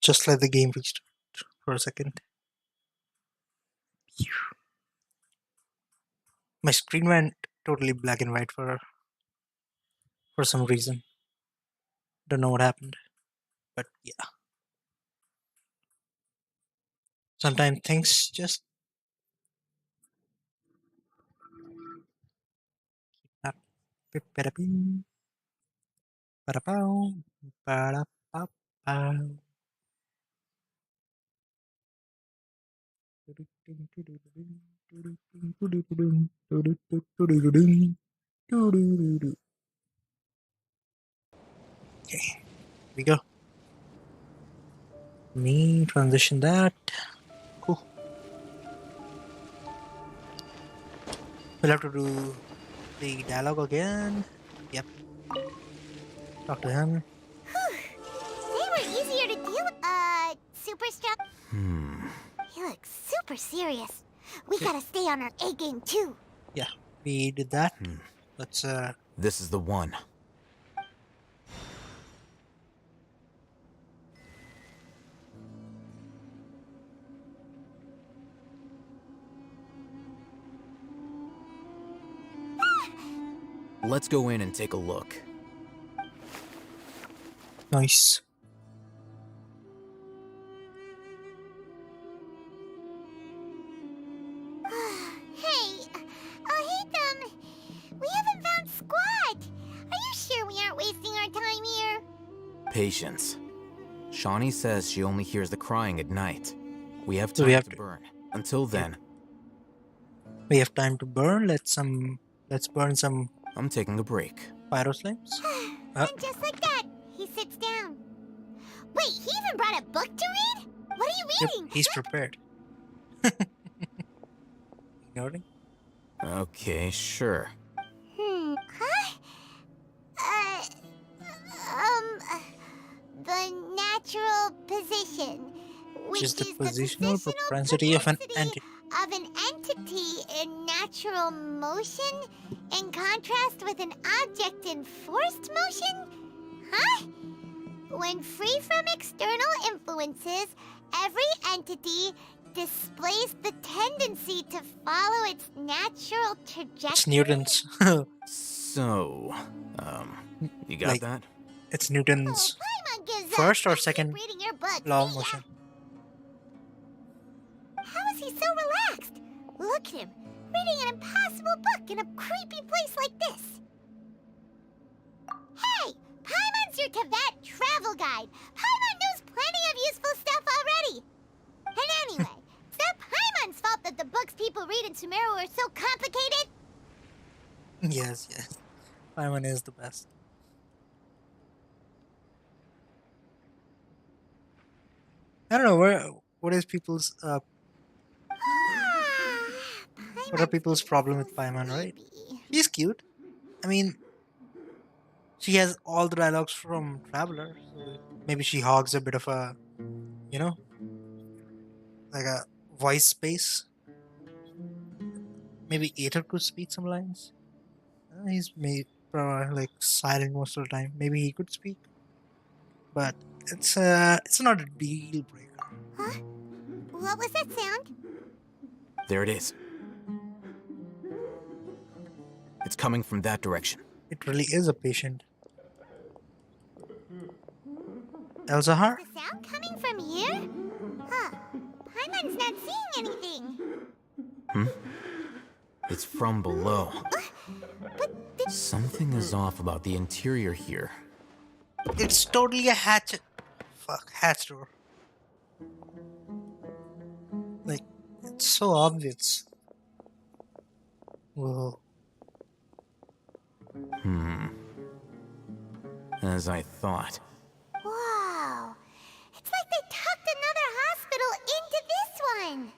Just let the game restart for a second. My screen went totally black and white for some reason. Don't know what happened. But yeah. Sometimes things just not. Okay, here we go. Me transition that. Cool. We'll have to do the dialogue again. Yep. Talk to him. They were easier to deal with. Super strong. He looks super serious. We gotta stay on our A game too. Yeah, we did that. Let's This is the one. Let's go in and take a look. Nice. Hey, we haven't found Squad. Are you sure we aren't wasting our time here? Patience. Shawnee says she only hears the crying at night. We have So time we have to to- burn. Until then, We have time to burn. Let's burn some I'm taking a break. pyro flames. And just like that, he sits down. Wait, he even brought a book to read? What are you Yep, reading? he's prepared. Ignoring? Okay, sure. Huh? The natural position, which Is the is positional propensity of an entity. of an entity in natural motion in contrast with an object in forced motion? Huh? When free from external influences, every entity displays the tendency to follow its natural trajectory. It's Newton's. So, you got Like- that? It's Newton's Paimon gives up. first or Let's keep second reading your book. law of See ya. motion. How is he so relaxed? Look at him, reading an impossible book in a creepy place like this. Hey, Paimon's your Tibet travel guide. Paimon knows plenty of useful stuff already. And anyway, it's not Paimon's fault that the books people read in Sumeru are so complicated. Yes. Paimon is the best. I don't know what is people's what are people's problem with Paimon, right? She's cute. I mean, she has all the dialogues from Traveler, so maybe she hogs a bit of a, like a voice space. Maybe Aether could speak some lines. He's like silent most of the time. Maybe he could speak, but it's not a deal breaker. Huh? What was that sound? There it is. It's coming from that direction. It really is a patient. Elzahar? The sound coming from here? Huh. Paimon's not seeing anything. It's from below. Something is off about the interior here. It's totally a hatchet door. Like, it's so obvious. Whoa. As I thought. Whoa. It's like they tucked another hospital into this one.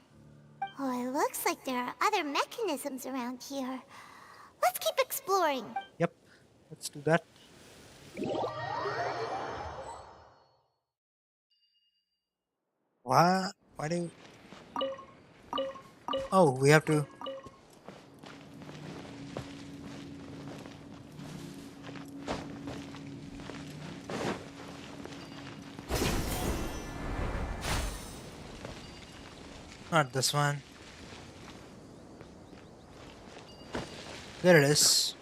Oh, it looks like there are other mechanisms around here. Let's keep exploring. Yep. Let's do that. Why do... Oh, we have to... Not this one. There it is.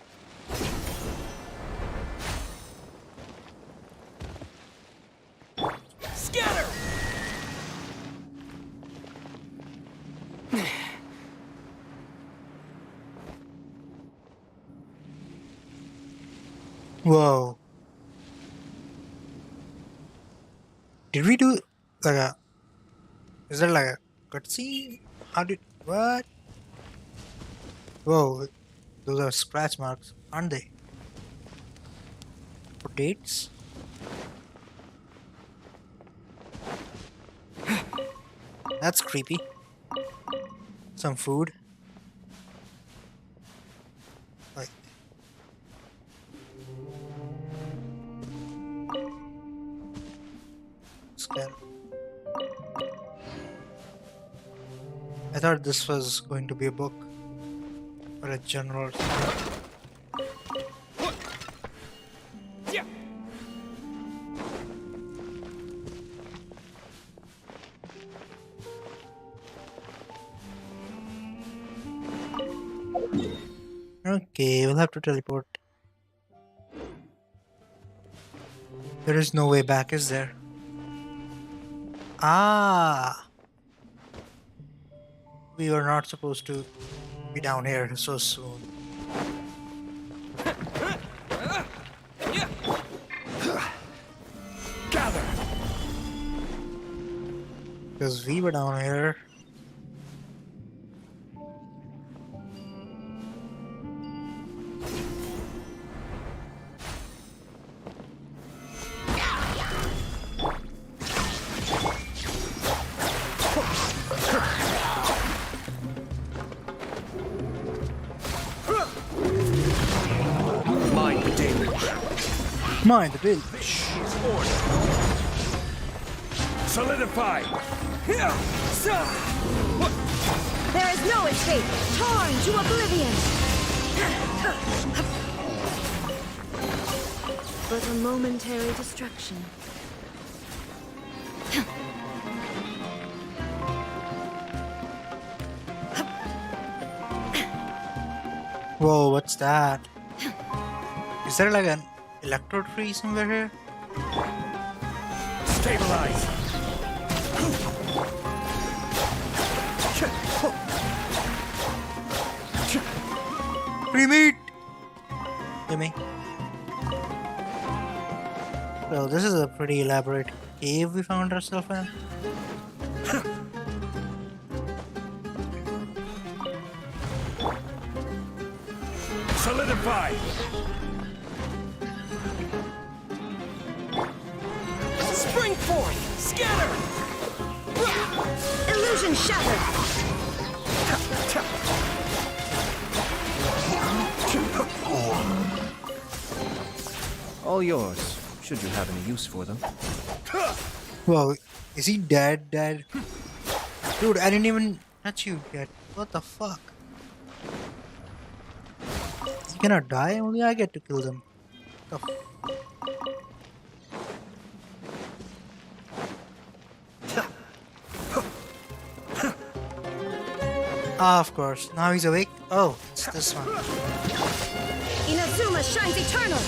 Scatter! Whoa. Did we do like a... Is there like a cutscene? How did... What? Whoa. Those are scratch marks, aren't they? For dates? That's creepy. Some food. Like... Scan. I thought this was going to be a book or a general. Okay, we'll have to teleport. There is no way back, is there? Ah! We were not supposed to be down here so soon. Gather! Because we were down here. Mind the village. Solidify! There is no escape! Torn to oblivion! But a momentary distraction. Whoa, what's that? Is there like an electrode tree somewhere here? Stabilize! Free meat! Gimme. Well, this is a pretty elaborate cave we found ourselves in. Solidify! Spring forth! Scatter! Illusion shattered! All yours, should you have any use for them. Whoa, is he dead? Dude, I didn't even touch you yet. What the fuck? He cannot die, only I get to kill them. What the Ah, of course. Now he's awake. Oh, it's this one. Inazuma shines eternal!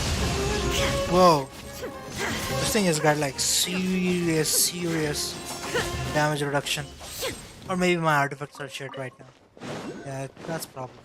Whoa. This thing has got like serious damage reduction. Or maybe my artifacts are shit right now. Yeah, that's a problem.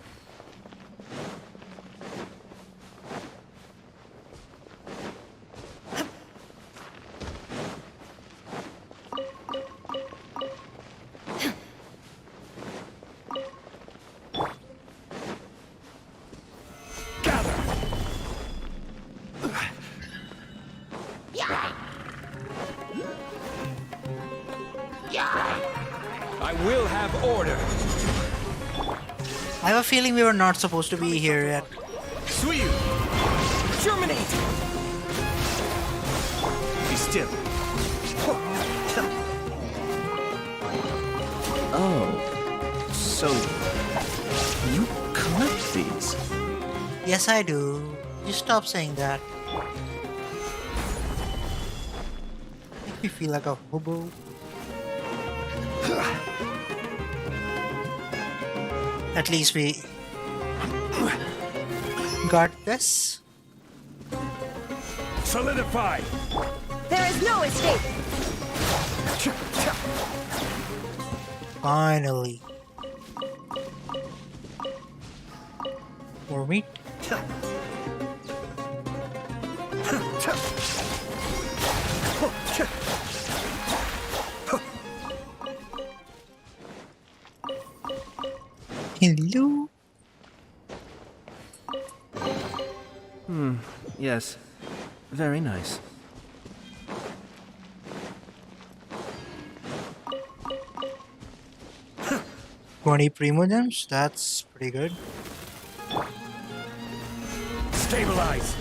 I will have order. I have a feeling we were not supposed to be here yet. Suyu! Germinate! Be still. Oh, so you collect these? Yes, I do. You stop saying that. Make me feel like a hobo. At least we got this. Solidify! There is no escape! Finally. More meat. Hello. Yes. Very nice. 20 primo gems, that's pretty good. Stabilize!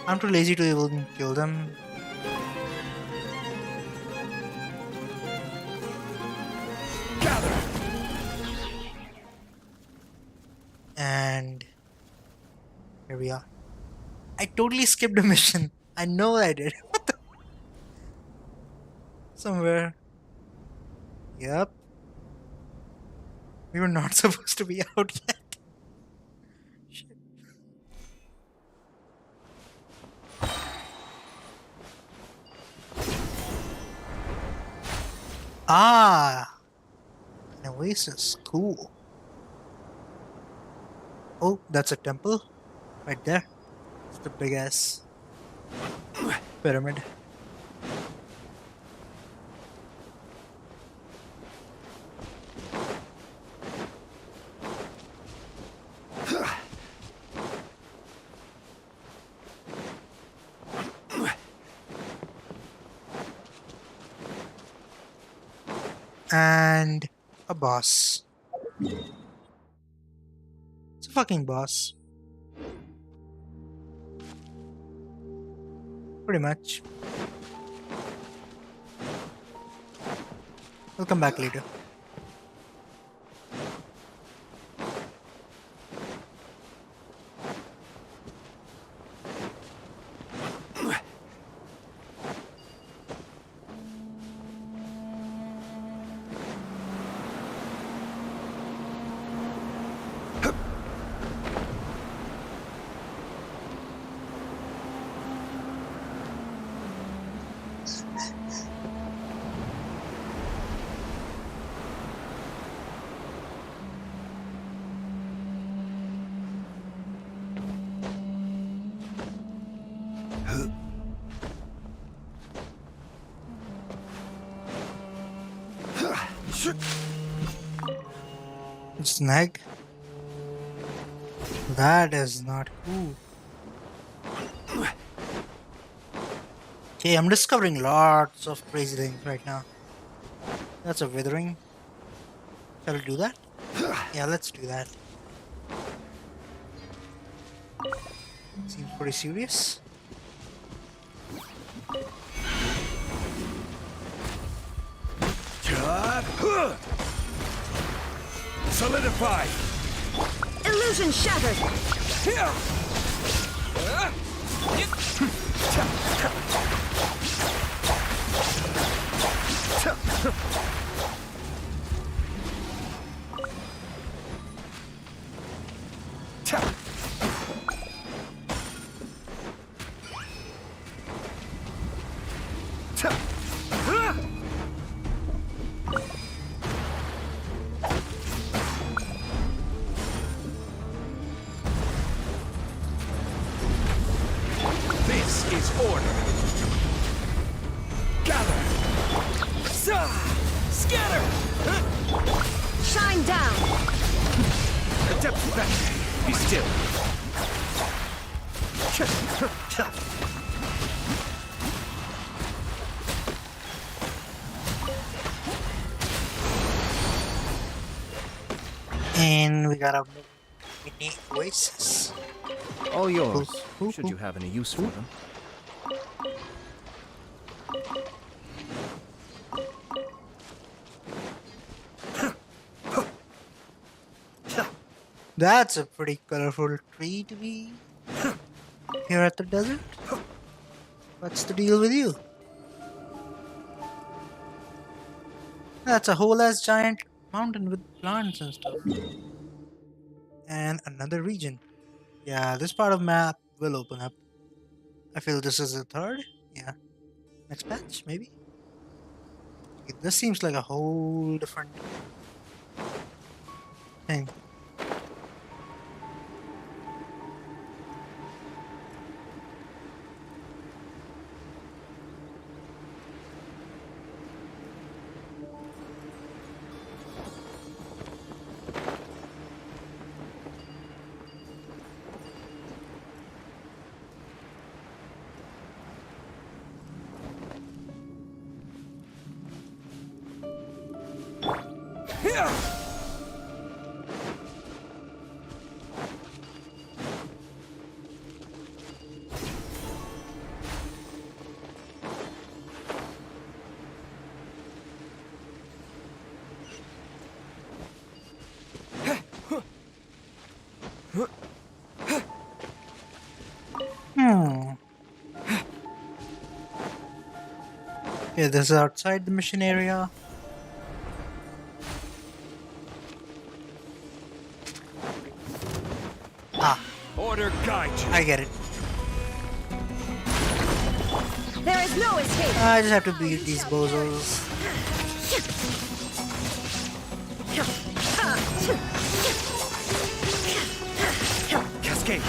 I'm too lazy to even kill them. Gather! And here we are. I totally skipped a mission. I know I did. What the? Somewhere. Yep. We were not supposed to be out yet. Shit. Ah! An oasis. Cool. Oh, that's a temple. Right there. It's the big ass pyramid. And a boss. It's a fucking boss. Pretty much. We'll come back later. Snag? That is not cool. Okay, I'm discovering lots of crazy things right now. That's a withering. Shall we do that? Yeah, let's do that. Seems pretty serious. Solidify! Illusion shattered! This is order! Gather! Scatter! Shine down! Adept back! Be still! And we got a mini oasis. All yours, Cool, should you have any use for them. That's a pretty colorful tree to be here at the desert. What's the deal with you? That's a whole ass giant mountain with plants and stuff. And another region. Yeah, this part of map will open up. I feel this is the third. Yeah. Next patch, maybe? This seems like a whole different thing. Yeah, this is outside the mission area. Ah. Order guide you. I get it. There is no escape. I just have to beat these bozos. Cascade.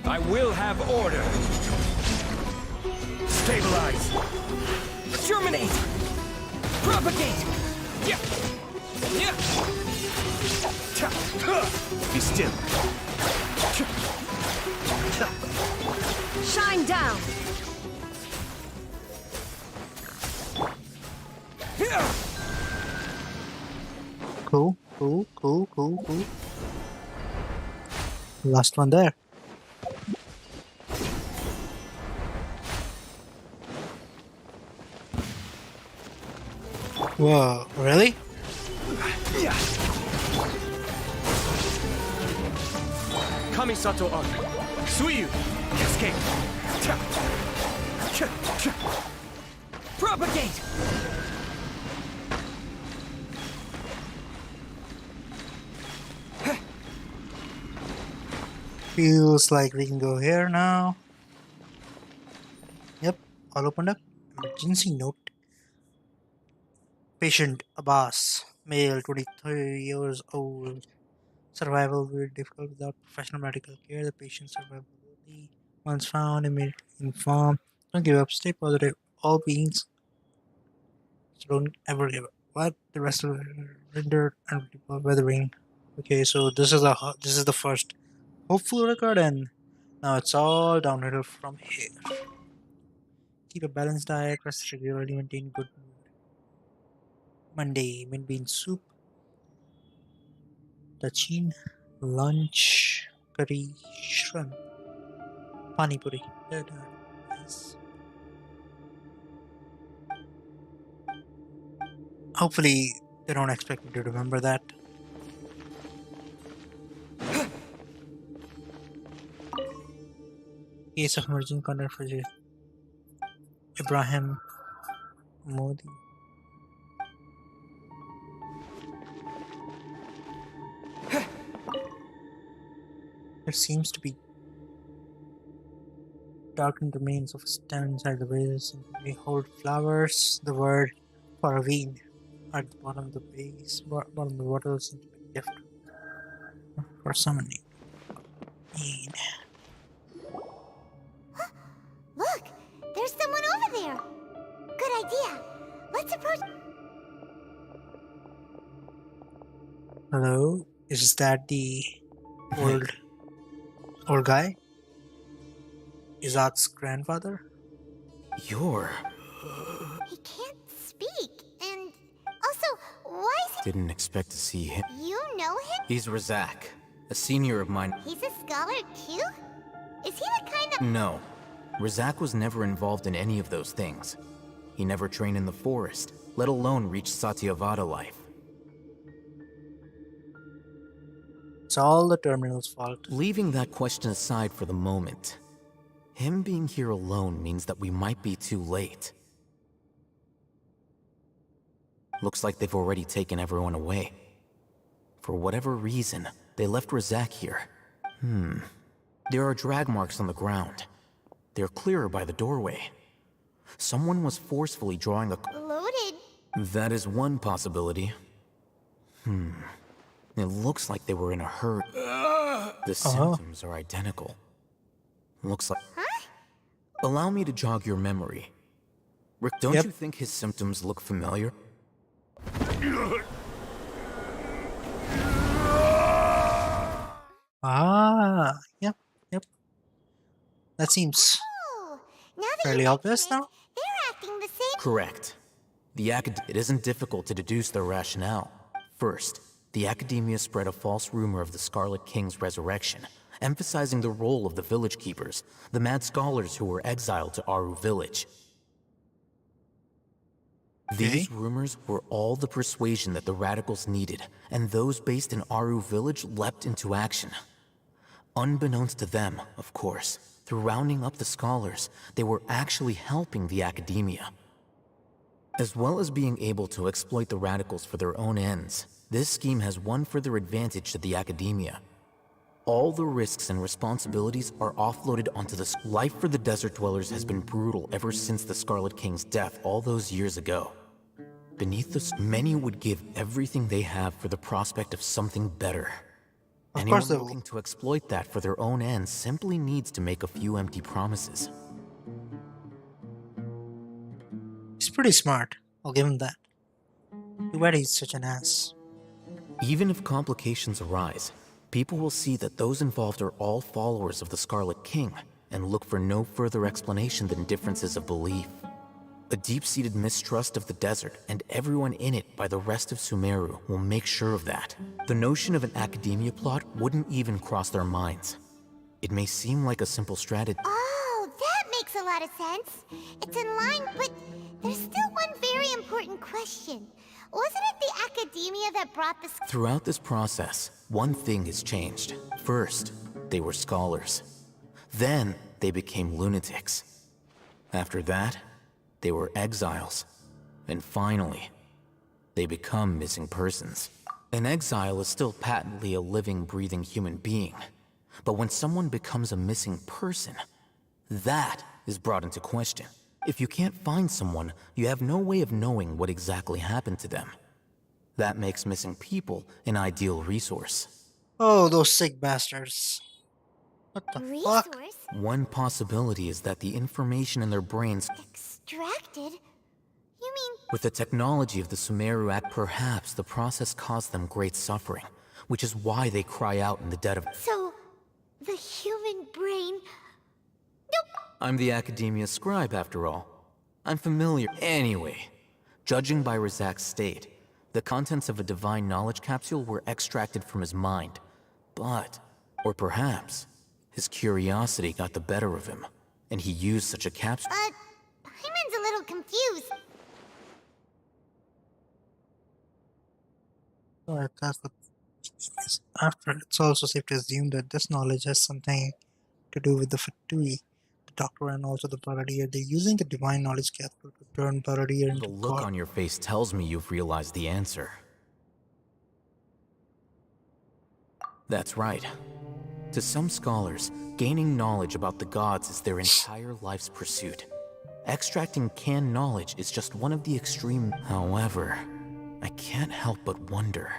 I will have order. Stabilize. Germinate! Propagate! Yeah. Yeah. Be still. Shine down. Cool. Last one there. Whoa, really? Kamisato on. Suiyu. Cascade. Propagate! Feels like we can go here now. Yep, all opened up. Emergency note. Patient Abbas, male, 23 years old. Survival very difficult without professional medical care. The patient's survivability, once found, immediately inform. Don't give up. Stay positive. All beings. So don't ever give up. What? The rest of it rendered unpredictable weathering. Okay, so this is the first hopeful record, and now it's all downhill from here. Keep a balanced diet. Rest regularly. Maintain good mood. Monday, mint bean soup. Tachin, lunch, curry, shrimp, pani puri. Nice. Hopefully, they don't expect me to remember that. Case of emerging content for Ibrahim Modi. There seems to be darkened remains of a stem inside the vase. They hold flowers. The word Paraveen at the bottom of the base, bottom of the bottle seems to be a gift for summoning. Look, there's someone over there. Good idea. Let's approach. Hello, is that the old guy? Izak's grandfather? You're... He can't speak, and also, why is he... Didn't expect to see him. You know him? He's Razak, a senior of mine. He's a scholar too? Is he the kind of... No. Razak was never involved in any of those things. He never trained in the forest, let alone reach Satyavada life. It's all the terminal's fault. Leaving that question aside for the moment, Him being here alone means that we might be too late. Looks like they've already taken everyone away. For whatever reason, they left Razak here. There are drag marks on the ground. They're clearer by the doorway. Someone was forcefully drawing a... Loaded. That is one possibility. It looks like they were in a hurry. The symptoms are identical. Looks like... Huh? Allow me to jog your memory. Rick, don't you think his symptoms look familiar? Yep. That seems Oh, now that fairly you obvious mention now. it, they're acting the same. Correct. It isn't difficult to deduce their rationale. First, the Academia spread a false rumor of the Scarlet King's resurrection, emphasizing the role of the village keepers, the mad scholars who were exiled to Aru village. These rumors were all the persuasion that the radicals needed, and those based in Aru village leapt into action. Unbeknownst to them, of course, through rounding up the scholars, they were actually helping the Academia. As well as being able to exploit the radicals for their own ends, this scheme has one further advantage to the Academia. All the risks and responsibilities are offloaded onto the... Life for the desert dwellers has been brutal ever since the Scarlet King's death all those years ago. Beneath this, many would give everything they have for the prospect of something better. Of course they Anyone will. looking to exploit that for their own ends simply needs to make a few empty promises. He's pretty smart. I'll give him that. Too bad he's such an ass. Even if complications arise, people will see that those involved are all followers of the Scarlet King and look for no further explanation than differences of belief. A deep-seated mistrust of the desert and everyone in it by the rest of Sumeru will make sure of that. The notion of an academia plot wouldn't even cross their minds. It may seem like a simple strategy. Oh, that makes a lot of sense. It's in line, but there's still one very important question. Wasn't it the Academia that brought the... Throughout this process, one thing has changed. First, they were scholars. Then, they became lunatics. After that, they were exiles. And finally, they become missing persons. An exile is still patently a living, breathing human being. But when someone becomes a missing person, that is brought into question. If you can't find someone, you have no way of knowing what exactly happened to them. That makes missing people an ideal resource. Oh, those sick bastards. What the fuck? Resource? One possibility is that the information in their brains... Extracted? You mean... With the technology of the Sumeru Act, perhaps the process caused them great suffering, which is why they cry out in the dead of... So, the human brain... Nope. I'm the Academia scribe, after all. I'm familiar. Anyway, judging by Razak's state, the contents of a divine knowledge capsule were extracted from his mind. But, or perhaps, his curiosity got the better of him, and he used such a capsule. Hyman's a little confused. Alright, that's the... After, it's also safe to assume that this knowledge has something to do with the Fatui, the Doctor, and also the Baradier. They're using the divine knowledge capsule to turn Baradier into The look God. on your face tells me you've realized the answer. That's right. To some scholars, gaining knowledge about the gods is their entire life's pursuit. Extracting canned knowledge is just one of the extreme... However, I can't help but wonder.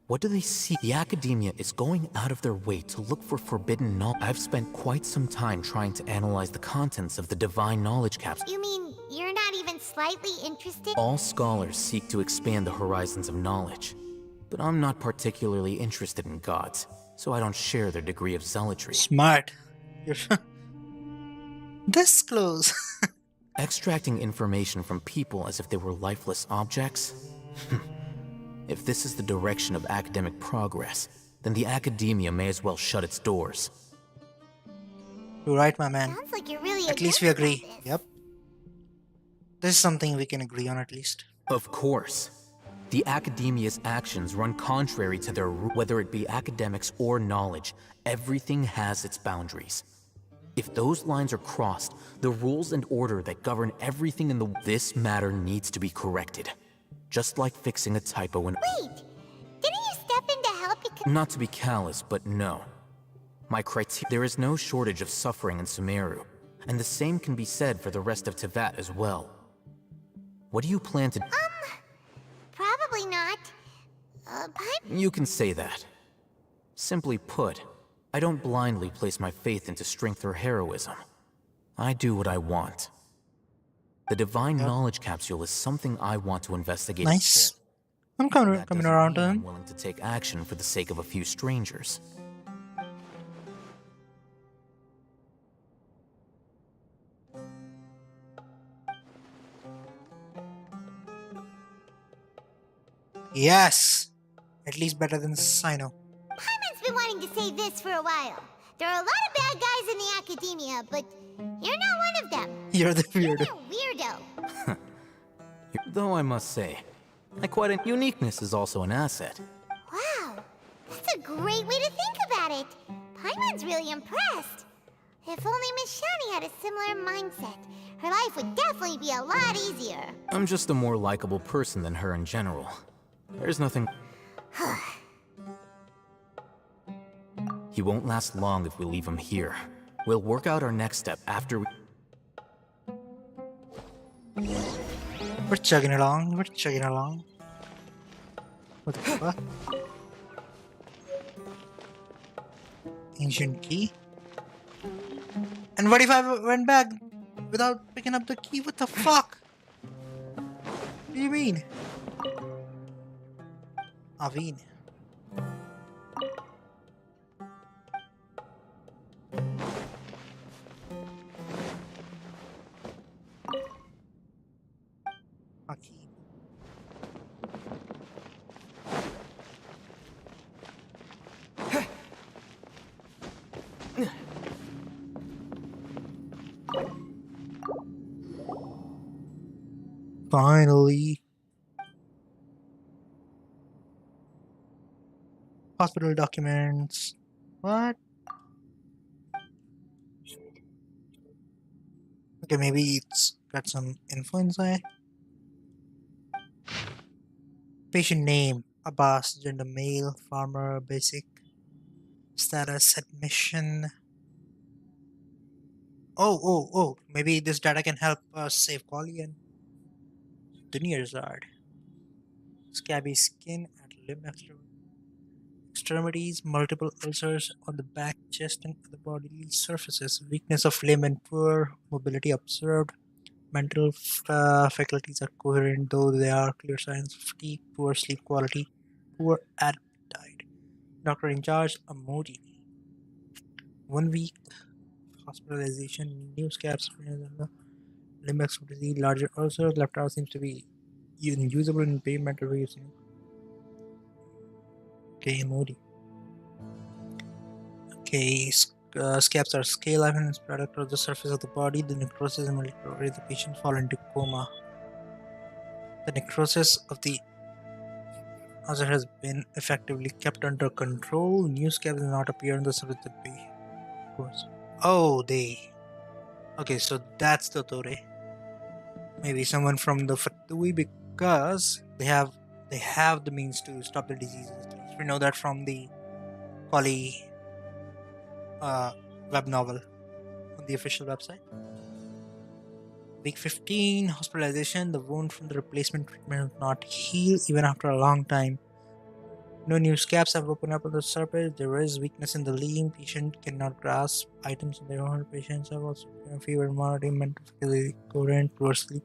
What do they see? The Academia is going out of their way to look for forbidden knowledge. I've spent quite some time trying to analyze the contents of the divine knowledge capsule. You mean you're not even slightly interested? All scholars seek to expand the horizons of knowledge. But I'm not particularly interested in gods, so I don't share their degree of zealotry. Smart. You're this close. Extracting information from people as if they were lifeless objects? If this is the direction of academic progress, then the Academia may as well shut its doors. You're right, my man. Sounds like you're really At least we against agree. all this. Yep. This is something we can agree on at least. Of course. The Academia's actions run contrary to their whether it be academics or knowledge. Everything has its boundaries. If those lines are crossed, the rules and order that govern everything in this matter needs to be corrected. Just like fixing a typo in— Wait! Didn't you step in to help because— Not to be callous, but no. There is no shortage of suffering in Sumeru, and the same can be said for the rest of Teyvat as well. What do you plan to— Probably not. You can say that. Simply put, I don't blindly place my faith into strength or heroism. I do what I want. The Divine Knowledge Capsule is something I want to investigate. Nice. I'm coming around to I'm him. willing to take action for the sake of a few strangers. Yes! At least better than Sino. Paimon's been wanting to say this for a while. There are a lot of bad guys in the academia, but you're not one of them. You're the You're weirdo. a weirdo. Though I must say, uniqueness is also an asset. Wow, that's a great way to think about it. Paimon's really impressed. If only Miss Shani had a similar mindset, her life would definitely be a lot easier. I'm just a more likable person than her in general. There's nothing... He won't last long if we leave him here. We'll work out our next step after we... We're chugging along. We're chugging along. What the fuck? Ancient key. And what if I went back without picking up the key? What the fuck? What do you mean? Aveen. Okay. Finally. Hospital documents. What? Okay, maybe it's got some info inside. Patient name: Abbas, gender male, farmer, basic. Status: admission. Oh, maybe this data can help us save Collie and Dunyarzad. Scabby skin at limb extremities, multiple ulcers on the back, chest, and other bodily surfaces. Weakness of limb and poor mobility observed. Mental faculties are coherent, though there are clear signs of fatigue, poor sleep quality, poor appetite. Doctor in charge: Emoji. 1 week hospitalization, new scabs, limb extremity, larger ulcers, left arm seems to be unusable in pain, mental waves. Okay, emoji. Okay, scabs are scale life and spread across the surface of the body. The necrosis and recovery, the patient fall into coma. The necrosis of the ulcer has been effectively kept under control. New scabs do not appear on the surface of the patient. Of course. Oh, okay, so that's the Totore. Maybe someone from the Fatui, because they have the means to stop the disease. We know that from the Collie web novel on the official website. Week 15, hospitalization. The wound from the replacement treatment will not heal even after a long time. No new scabs have opened up on the surface. There is weakness in the limb. Patient cannot grasp items on their own. Patients have also fever, monitoring, mental faculty, coherent, poor sleep.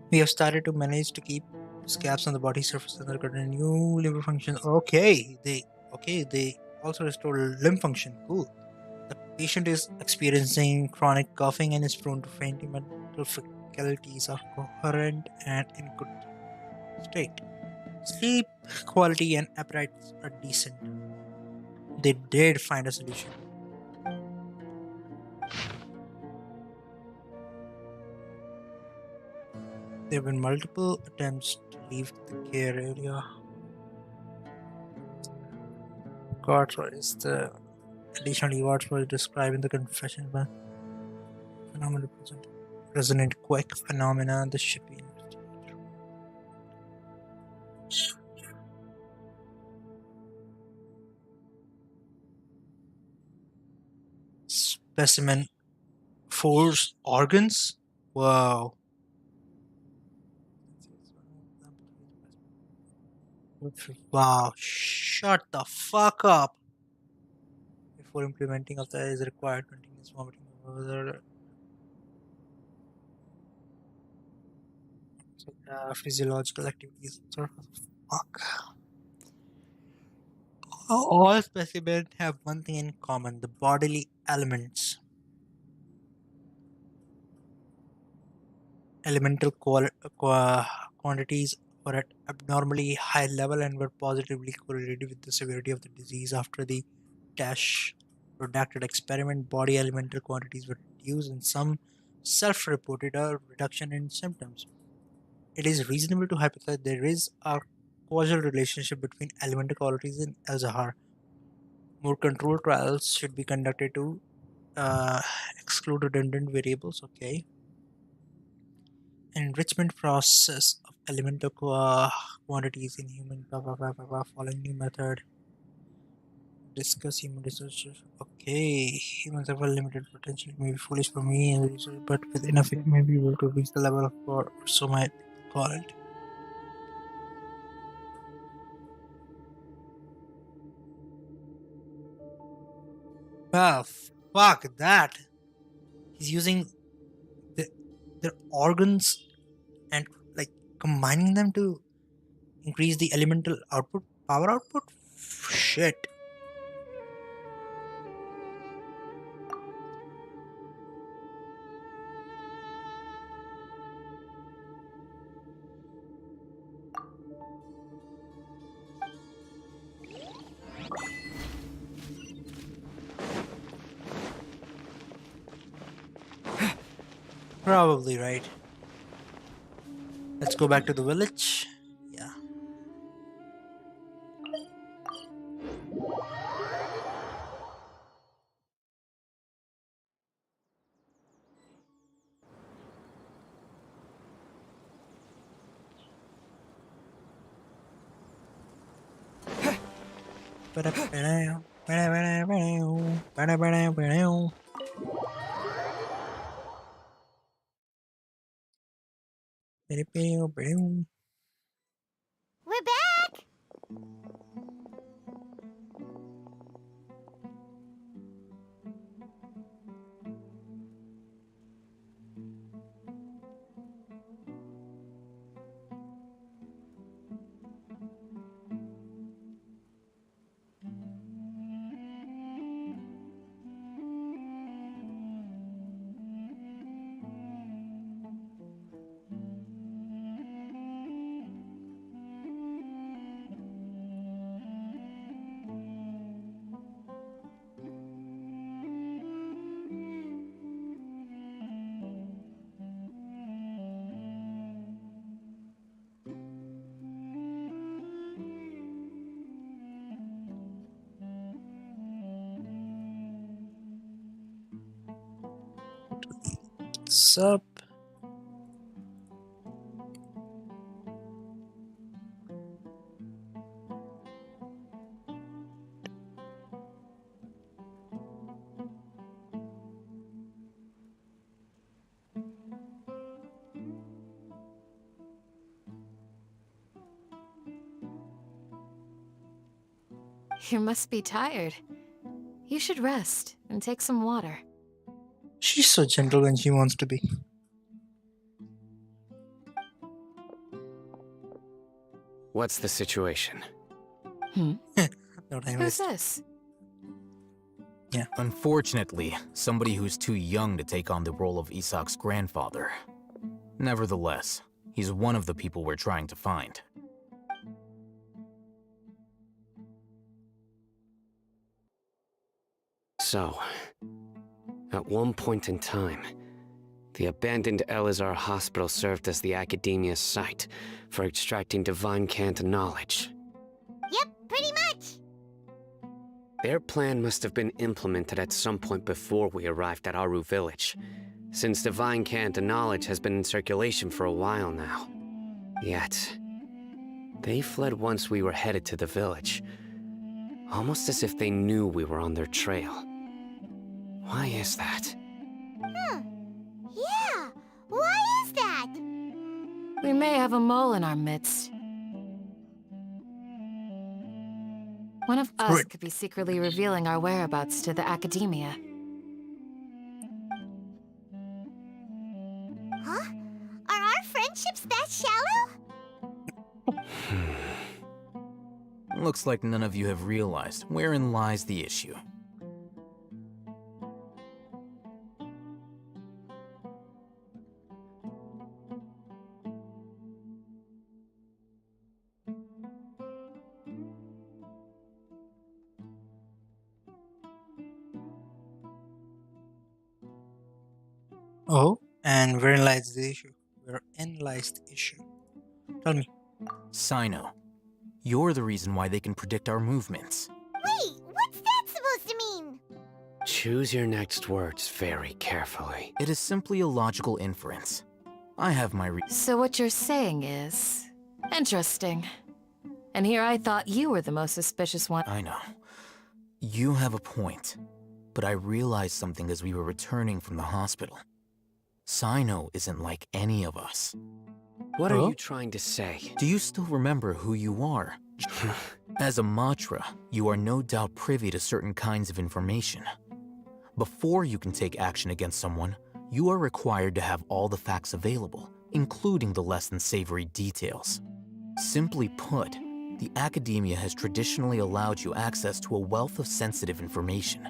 We have started to manage to keep scabs on the body surface under control. New liver function. Okay, they also restore limb function. Cool. The patient is experiencing chronic coughing and is prone to fainting. Mental faculties are coherent and in good state. Sleep quality and appetites are decent. They did find a solution. There have been multiple attempts to leave the care area. God, what is the Additionally, what was described in the confession by phenomenon resonant quake phenomena. This should be investigated. Specimen 4's organs? Wow. Wow, shut the fuck up. Before implementing of that is required continuous vomiting over physiological activities. Fuck. All specimens have one thing in common: the bodily elements. Elemental quantities were at abnormally high level and were positively correlated with the severity of the disease. After the Dash redacted experiment, body elemental quantities were reduced and some self-reported a reduction in symptoms. It is reasonable to hypothesize there is a causal relationship between elemental qualities and Alzheimer. More controlled trials should be conducted to exclude redundant variables. Okay. Enrichment process of elemental quantities in human following new method. Discuss human research. Okay, humans have a limited potential. It may be foolish for me and research, but with enough it may be able to reach the level of God, or so might call it. Ah, fuck that. He's using their organs and like combining them to increase the elemental output, power output. Shit. Probably right. Let's go back to the village. Yeah. We're back! What's up? You must be tired. You should rest and take some water. She's so gentle when she wants to be. What's the situation? Who's this? Yeah. Unfortunately, somebody who's too young to take on the role of Isak's grandfather. Nevertheless, he's one of the people we're trying to find. So, at one point in time, the abandoned Elazar Hospital served as the Academia's site for extracting divine cant knowledge. Yep, pretty much. Their plan must have been implemented at some point before we arrived at Aru village, since Divine Cant knowledge has been in circulation for a while now. Yet, they fled once we were headed to the village, almost as if they knew we were on their trail. Why is that? Yeah, why is that? We may have a mole in our midst. One of us could be secretly revealing our whereabouts to the academia. Huh? Are our friendships that shallow? Looks like none of you have realized wherein lies the issue. Oh, and wherein lies the issue? Wherein lies the issue? Tell me. Sino, you're the reason why they can predict our movements. Wait, what's that supposed to mean? Choose your next words very carefully. It is simply a logical inference. I have my So what you're saying is... interesting. And here I thought you were the most suspicious one. I know. You have a point. But I realized something as we were returning from the hospital. Sino isn't like any of us. What are you trying to say? Do you still remember who you are? As a Matra, you are no doubt privy to certain kinds of information. Before you can take action against someone, you are required to have all the facts available, including the less than savory details. Simply put, the academia has traditionally allowed you access to a wealth of sensitive information.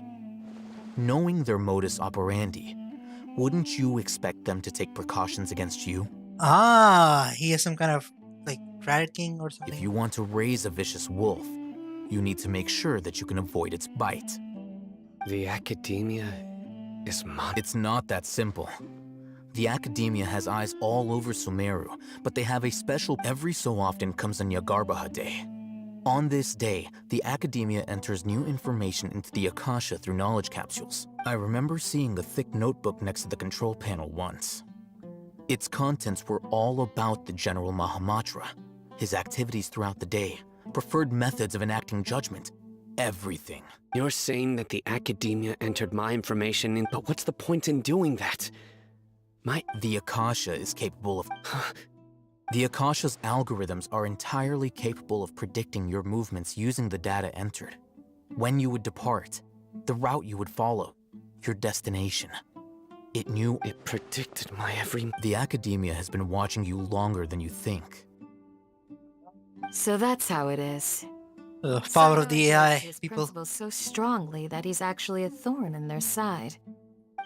Knowing their modus operandi, wouldn't you expect them to take precautions against you? Ah, he has some kind of, like, tracking or something? If you want to raise a vicious wolf, you need to make sure that you can avoid its bite. The academia is It's not that simple. The academia has eyes all over Sumeru, but they have a special every so often comes on Yagarbaha Day. On this day, the academia enters new information into the Akasha through knowledge capsules. I remember seeing a thick notebook next to the control panel once. Its contents were all about the General Mahamatra, his activities throughout the day, preferred methods of enacting judgment, everything. You're saying that the academia entered my information in, but what's the point in doing that? The Akasha is capable of... The Akasha's algorithms are entirely capable of predicting your movements using the data entered. When you would depart, the route you would follow, your destination. It knew... It predicted my every... The academia has been watching you longer than you think. So that's how it is. The power of the AI, his people. principles so strongly that he's actually a thorn in their side.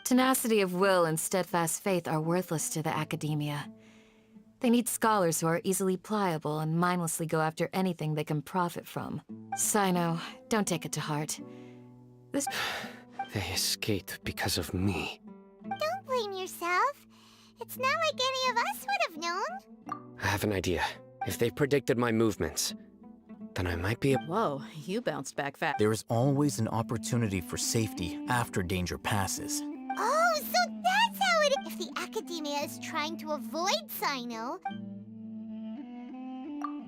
Tenacity of will and steadfast faith are worthless to the academia. They need scholars who are easily pliable and mindlessly go after anything they can profit from. Sino, don't take it to heart. This... They escaped because of me. Don't blame yourself. It's not like any of us would have known. I have an idea. If they predicted my movements, then I might be... Whoa, you bounced back fast. There is always an opportunity for safety after danger passes. Oh, so that's how it is. If the academia is trying to avoid Sino...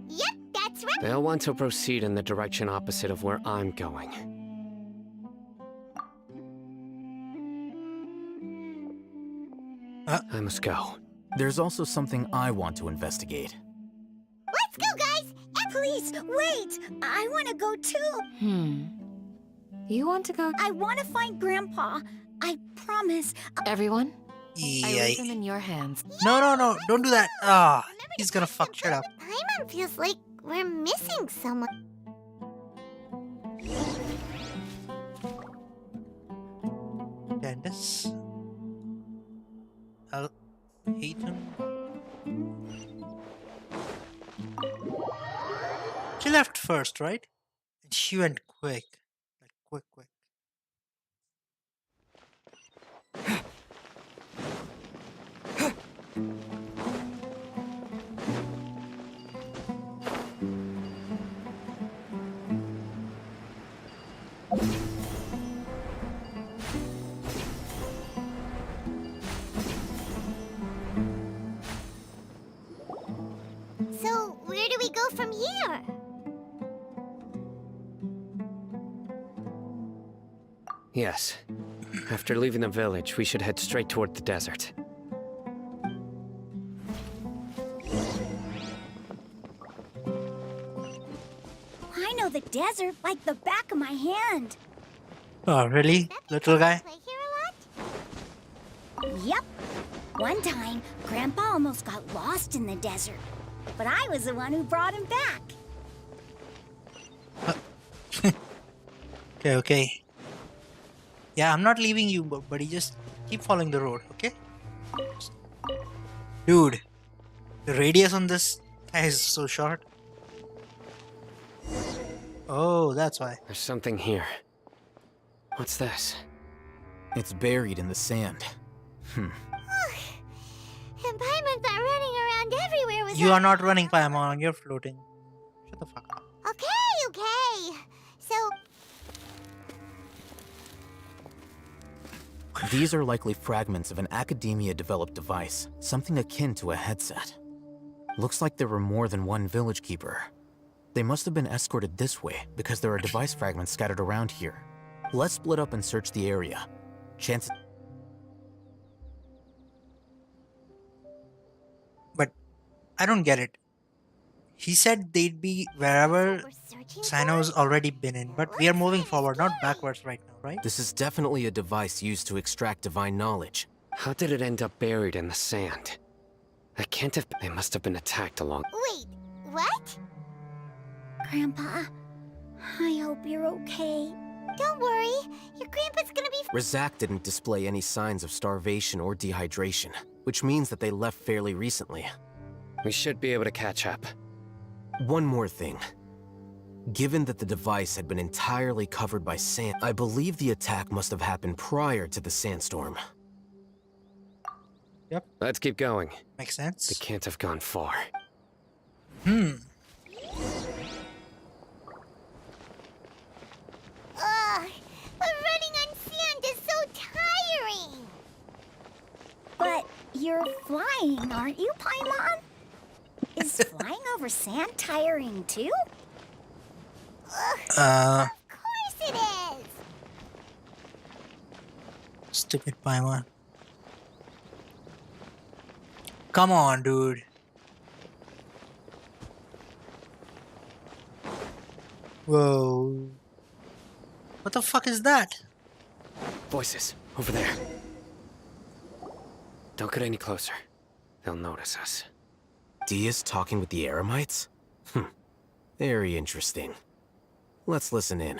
Yep, that's right. They'll want to proceed in the direction opposite of where I'm going. I must go. There's also something I want to investigate. Let's go, guys! And please, wait! I want to go too! You want to go? I want to find Grandpa. I promise. Everyone? Yeah. I leave him in your hands. No, don't do that. Ah, he's gonna fuck shit up. Paimon feels like we're missing someone. Candace. I'll hate him. She left first, right? And she went quick. Like, quick. Yes. After leaving the village, we should head straight toward the desert. I know the desert like the back of my hand. Oh, really? Little guy? Play here a lot? Yep. One time, Grandpa almost got lost in the desert. But I was the one who brought him back. Okay. Yeah, I'm not leaving you, buddy. Just keep following the road, okay? Dude, the radius on this guy is so short. Oh, that's why. There's something here. What's this? It's buried in the sand. And Paimon's not running around everywhere with You are not running, Paimon. You're floating. Shut the fuck up. Okay. So, These are likely fragments of an Academia-developed device, something akin to a headset. Looks like there were more than one village keeper. They must have been escorted this way because there are device fragments scattered around here. Let's split up and search the area. Chances... But I don't get it. He said they'd be wherever Sino's already been in, but we are moving forward, not backwards right now, right? This is definitely a device used to extract divine knowledge. How did it end up buried in the sand? That can't have... They must have been attacked along... wait, what? Grandpa, I hope you're okay. Don't worry, your grandpa's gonna be... Razak didn't display any signs of starvation or dehydration, which means that they left fairly recently. We should be able to catch up. One more thing. Given that the device had been entirely covered by sand, I believe the attack must have happened prior to the sandstorm. Yep. Let's keep going. Makes sense. They can't have gone far. But running on sand is so tiring! But you're flying, aren't you, Paimon? Is flying over sand tiring too? Of course it is! Stupid Paimon. Come on, dude. Whoa. What the fuck is that? Voices, over there. Don't get any closer. They'll notice us. Dia's talking with the Eremites? Very interesting. Let's listen in.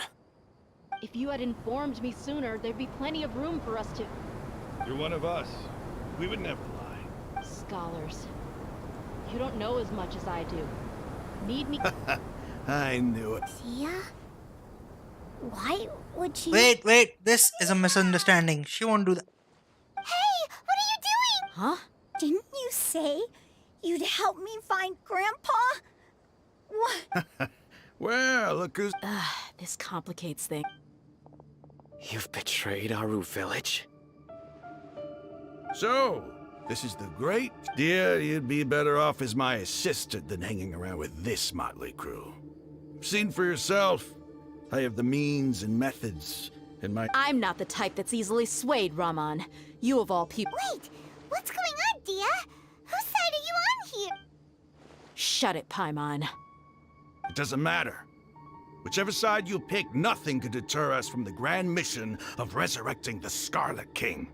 If you had informed me sooner, there'd be plenty of room for us to... You're one of us. We would never lie. Scholars. You don't know as much as I do. Need me... I knew it. Tia? Why would she... Wait. This is a misunderstanding. She won't do that. Hey, what are you doing? Huh? Didn't you say you'd help me find Grandpa? What? Well, look who's... This complicates things. You've betrayed Aru village? So, this is the great... Dear, you'd be better off as my assistant than hanging around with this motley crew. Seen for yourself. I have the means and methods, and my... I'm not the type that's easily swayed, Raman. You of all people... Wait, what's going on, Dia? Whose side are you on here? Shut it, Paimon. It doesn't matter. Whichever side you pick, nothing could deter us from the grand mission of resurrecting the Scarlet King.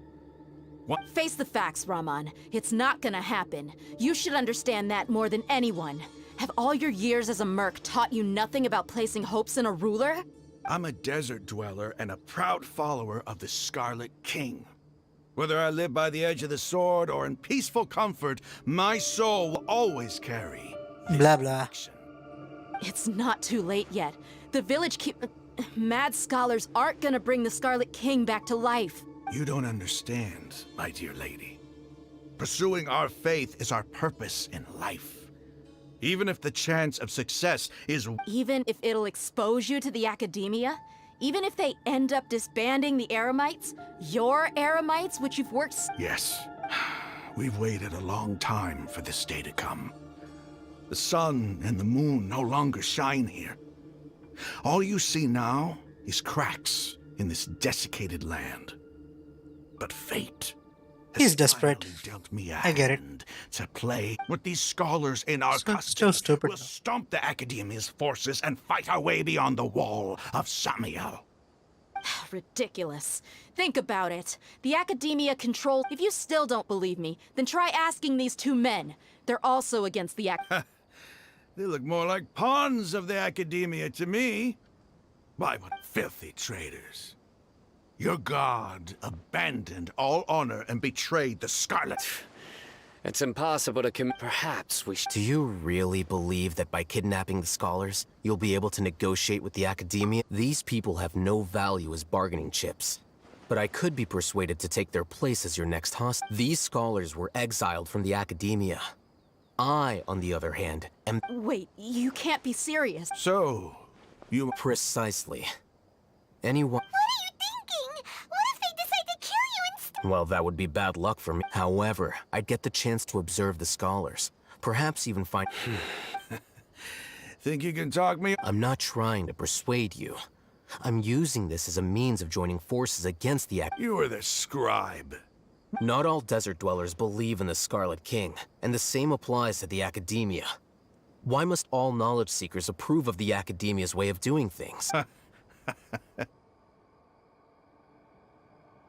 What? Face the facts, Raman. It's not gonna happen. You should understand that more than anyone. Have all your years as a merc taught you nothing about placing hopes in a ruler? I'm a desert dweller and a proud follower of the Scarlet King. Whether I live by the edge of the sword or in peaceful comfort, my soul will always carry this Blah, blah. action. It's not too late yet. The village mad scholars aren't gonna bring the Scarlet King back to life. You don't understand, my dear lady. Pursuing our faith is our purpose in life. Even if the chance of success is... Even if it'll expose you to the Academia? Even if they end up disbanding the Eremites? Your Eremites, which you've worked... Yes. We've waited a long time for this day to come. The sun and the moon no longer shine here. All you see now is cracks in this desiccated land. But fate He's desperate. finally dealt me a I get it. hand to play with these scholars in our So customs. stupid. We'll stomp the Academia's forces and fight our way beyond the wall of Samiel. Ridiculous. Think about it. The Academia controls... If you still don't believe me, then try asking these two men. They're also against the They look more like pawns of the Academia to me. Why, what filthy traitors. Your god abandoned all honor and betrayed the Scarlet. It's impossible to Perhaps we should... Do you really believe that by kidnapping the scholars, you'll be able to negotiate with the Academia? These people have no value as bargaining chips. But I could be persuaded to take their place as your next hostage. These scholars were exiled from the Academia. I, on the other hand, am... Wait, you can't be serious. So, you... Precisely. Anyone... What if they decide to kill you instead? Well, that would be bad luck for me. However, I'd get the chance to observe the scholars. Perhaps even find... Think you can talk me? I'm not trying to persuade you. I'm using this as a means of joining forces against the... You were the scribe. Not all desert dwellers believe in the Scarlet King, and the same applies to the Academia. Why must all knowledge seekers approve of the Academia's way of doing things?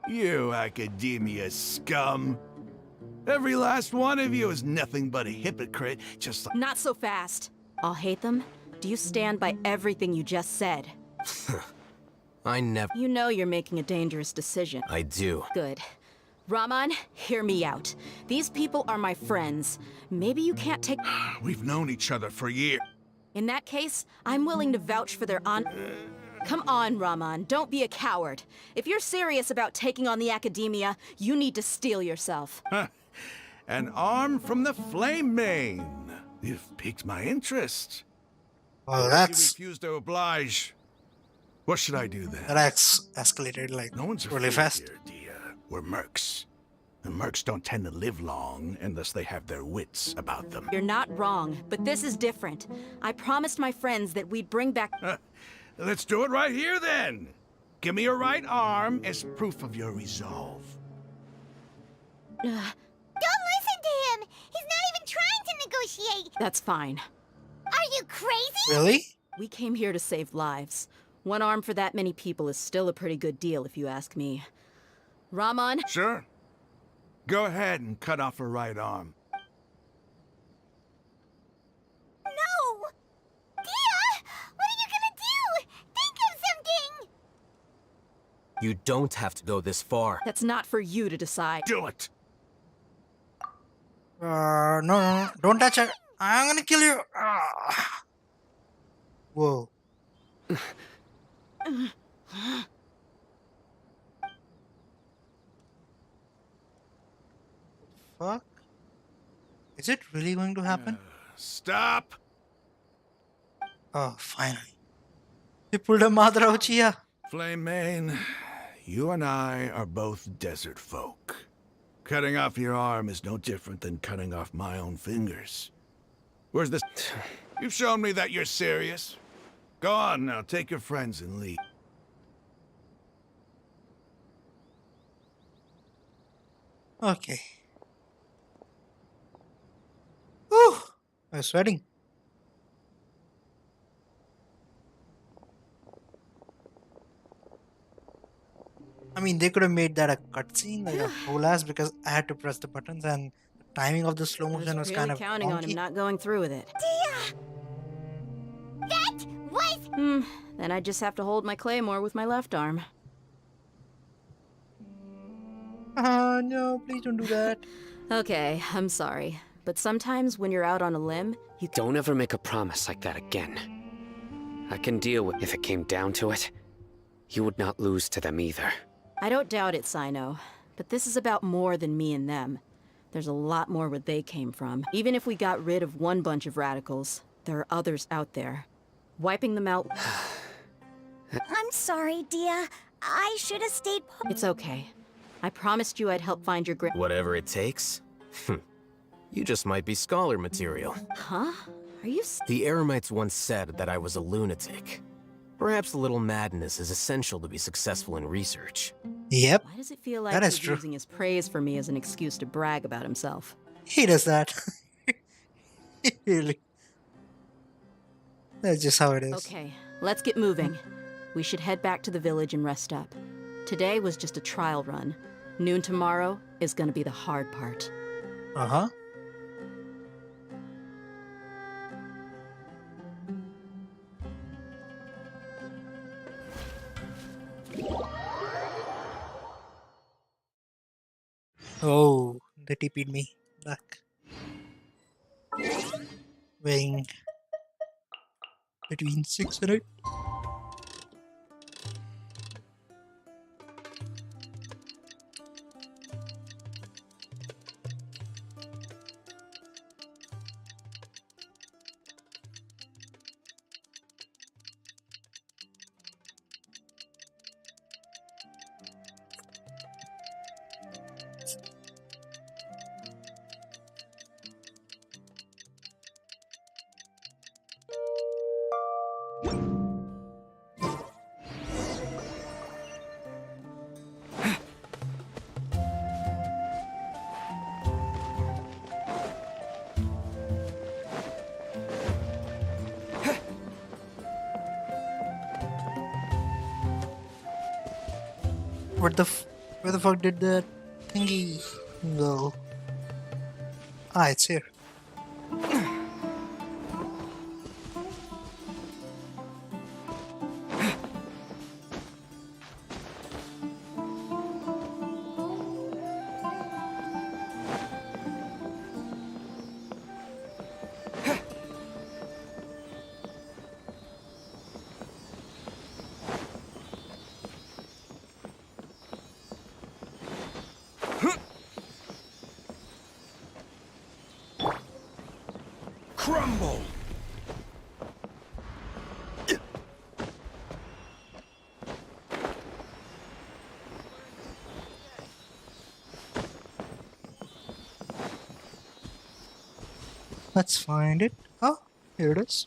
You Academia scum. Every last one of you is nothing but a hypocrite, just like... Not so fast. I'll hate them. Do you stand by everything you just said? I never... You know you're making a dangerous decision. I do. Good. Raman, hear me out. These people are my friends. Maybe you can't take... We've known each other for years. In that case, I'm willing to vouch for their Come on, Raman, don't be a coward. If you're serious about taking on the Academia, you need to steel yourself. An arm from the Flame Mane. You've piqued my interest. Well, If that's... you refuse to oblige, what should I do then? That escalated like No one's really afraid fast. here, dear. We're mercs. And mercs don't tend to live long unless they have their wits about them. You're not wrong, but this is different. I promised my friends that we'd bring back... Let's do it right here, then. Give me your right arm as proof of your resolve. Don't listen to him! He's not even trying to negotiate! That's fine. Are you crazy? Really? We came here to save lives. One arm for that many people is still a pretty good deal, if you ask me. Raman? Sure. Go ahead and cut off her right arm. No! Dia! What are you gonna do? Think of something! You don't have to go this far. That's not for you to decide. Do it! No, don't touch her. I'm gonna kill you. Ah. Whoa. Fuck? Is it really going to happen? Stop! Oh, finally. They pulled a mother out here. Flame Mane, you and I are both desert folk. Cutting off your arm is no different than cutting off my own fingers. Where's this? You've shown me that you're serious. Go on now, take your friends and leave. Okay. Whew. I'm sweating. I mean, they could have made that a cutscene, like a whole ass, because I had to press the buttons and the timing of the slow motion was really kind of counting on him wonky. not going through with it. That was... Then I just have to hold my claymore with my left arm. No, please don't do that. Okay, I'm sorry. But sometimes when you're out on a limb, you Don't ever make a promise like that again. I can deal with if it came down to it. You would not lose to them either. I don't doubt it, Sino. But this is about more than me and them. There's a lot more where they came from. Even if we got rid of one bunch of radicals, there are others out there. Wiping them out... I'm sorry, Dia. I should have stayed put. It's okay. I promised you I'd help find your Whatever it takes? You just might be scholar material. Huh? Are you The Eremites once said that I was a lunatic. Perhaps a little madness is essential to be successful in research. Yep. Why does it feel like That is he's true. using his praise for me as an excuse to brag about himself? He does that. Really. That's just how it is. Okay, let's get moving. We should head back to the village and rest up. Today was just a trial run. Noon tomorrow is gonna be the hard part. Uh-huh. Oh, they TP'd me back. Weighing between 6 and 8. Where the fuck did that thingy go? Ah, it's here. Crumble! Let's find it. Oh, here it is.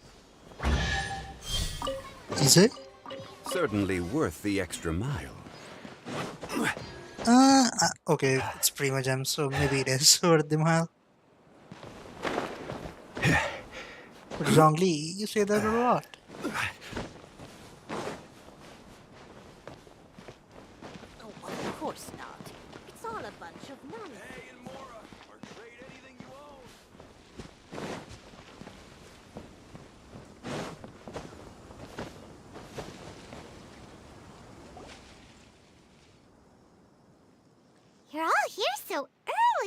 Is it? Certainly worth the extra mile. Okay, it's Prima Gem, so maybe it is worth the mile. But Zhongli, you say that a lot. Oh, of course not. It's all a bunch of nonsense. Hey, and Mora, or trade anything you own. You're all here so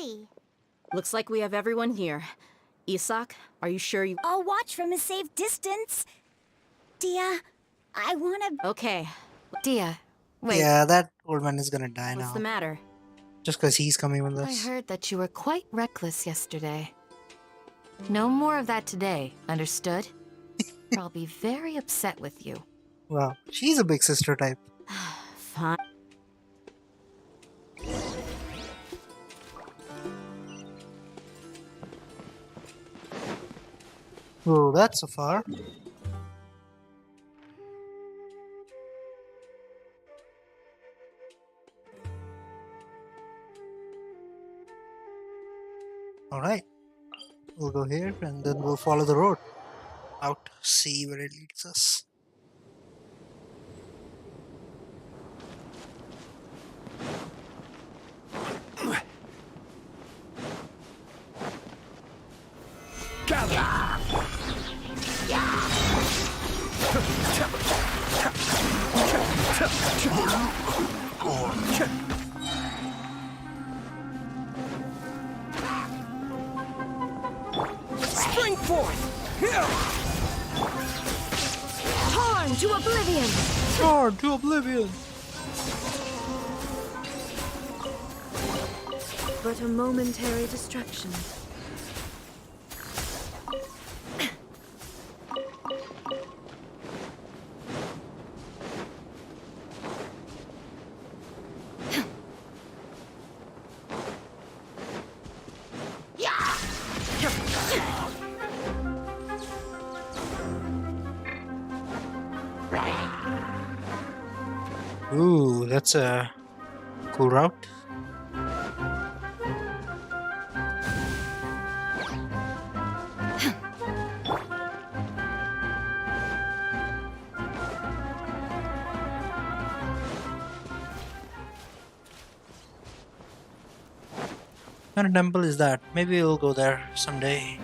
early. Looks like we have everyone here. Isak, are you sure you... I'll watch from a safe distance. Dia, I wanna... Okay. Dia, wait. Yeah, that old man is gonna die What's now. the matter? Just because he's coming with I us. heard that you were quite reckless yesterday. No more of that today, understood? Or I'll be very upset with you. Wow, she's a big sister type. Fine. Oh, that's so far. Alright. We'll go here and then we'll follow the road out, see where it leads us. Spring forth! Torn to oblivion! Torn to oblivion! But a momentary distraction. that's a cool route. What kind of temple is that? Maybe we'll go there someday.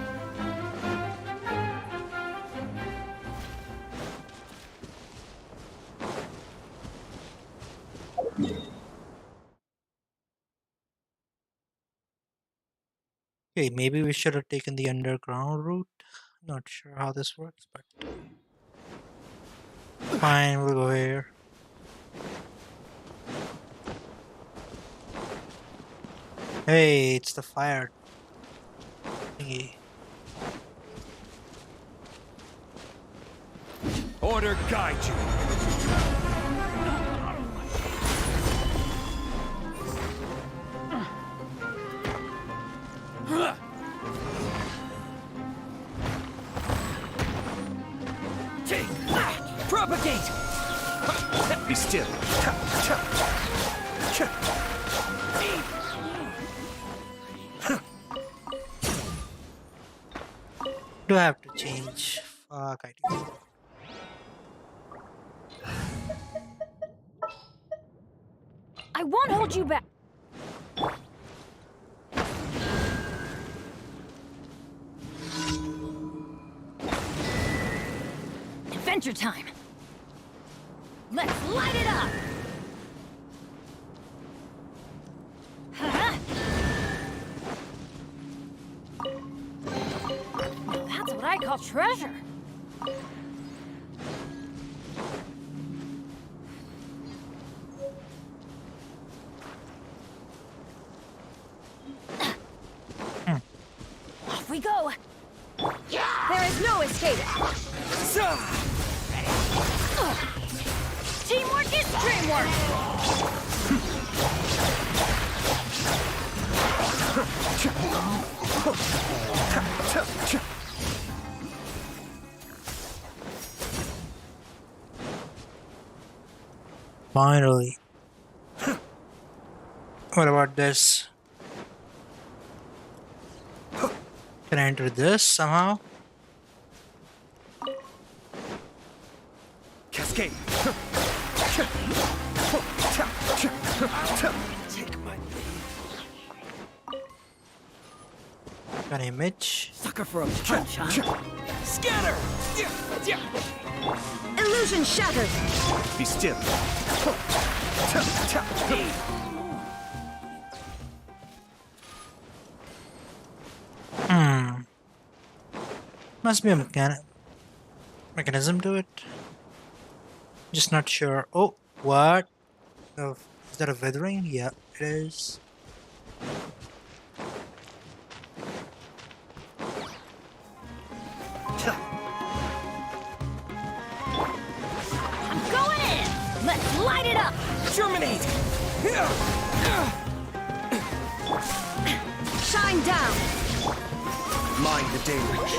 Okay, maybe we should have taken the underground route. Not sure how this works, but fine, we'll go here. Hey, it's the fire thingy. Order guide you. Take that! Propagate! Be still. Do I have to change? Fuck, I do. I won't hold you back. Adventure time. Let's light it up. Now that's what I call treasure. Off we go. There is no escape. Teamwork is dreamwork. Finally. What about this? Can I enter this somehow? Cascade. Take my Got an image. Sucker for a punch, huh? scatter. Illusion shattered. Be still. Must be a mechanism to it. Just not sure. Oh, what? Oh, is that a withering? Yeah, it is. I'm going in. Let's light it up. Terminate. Shine down. Mind the deluge.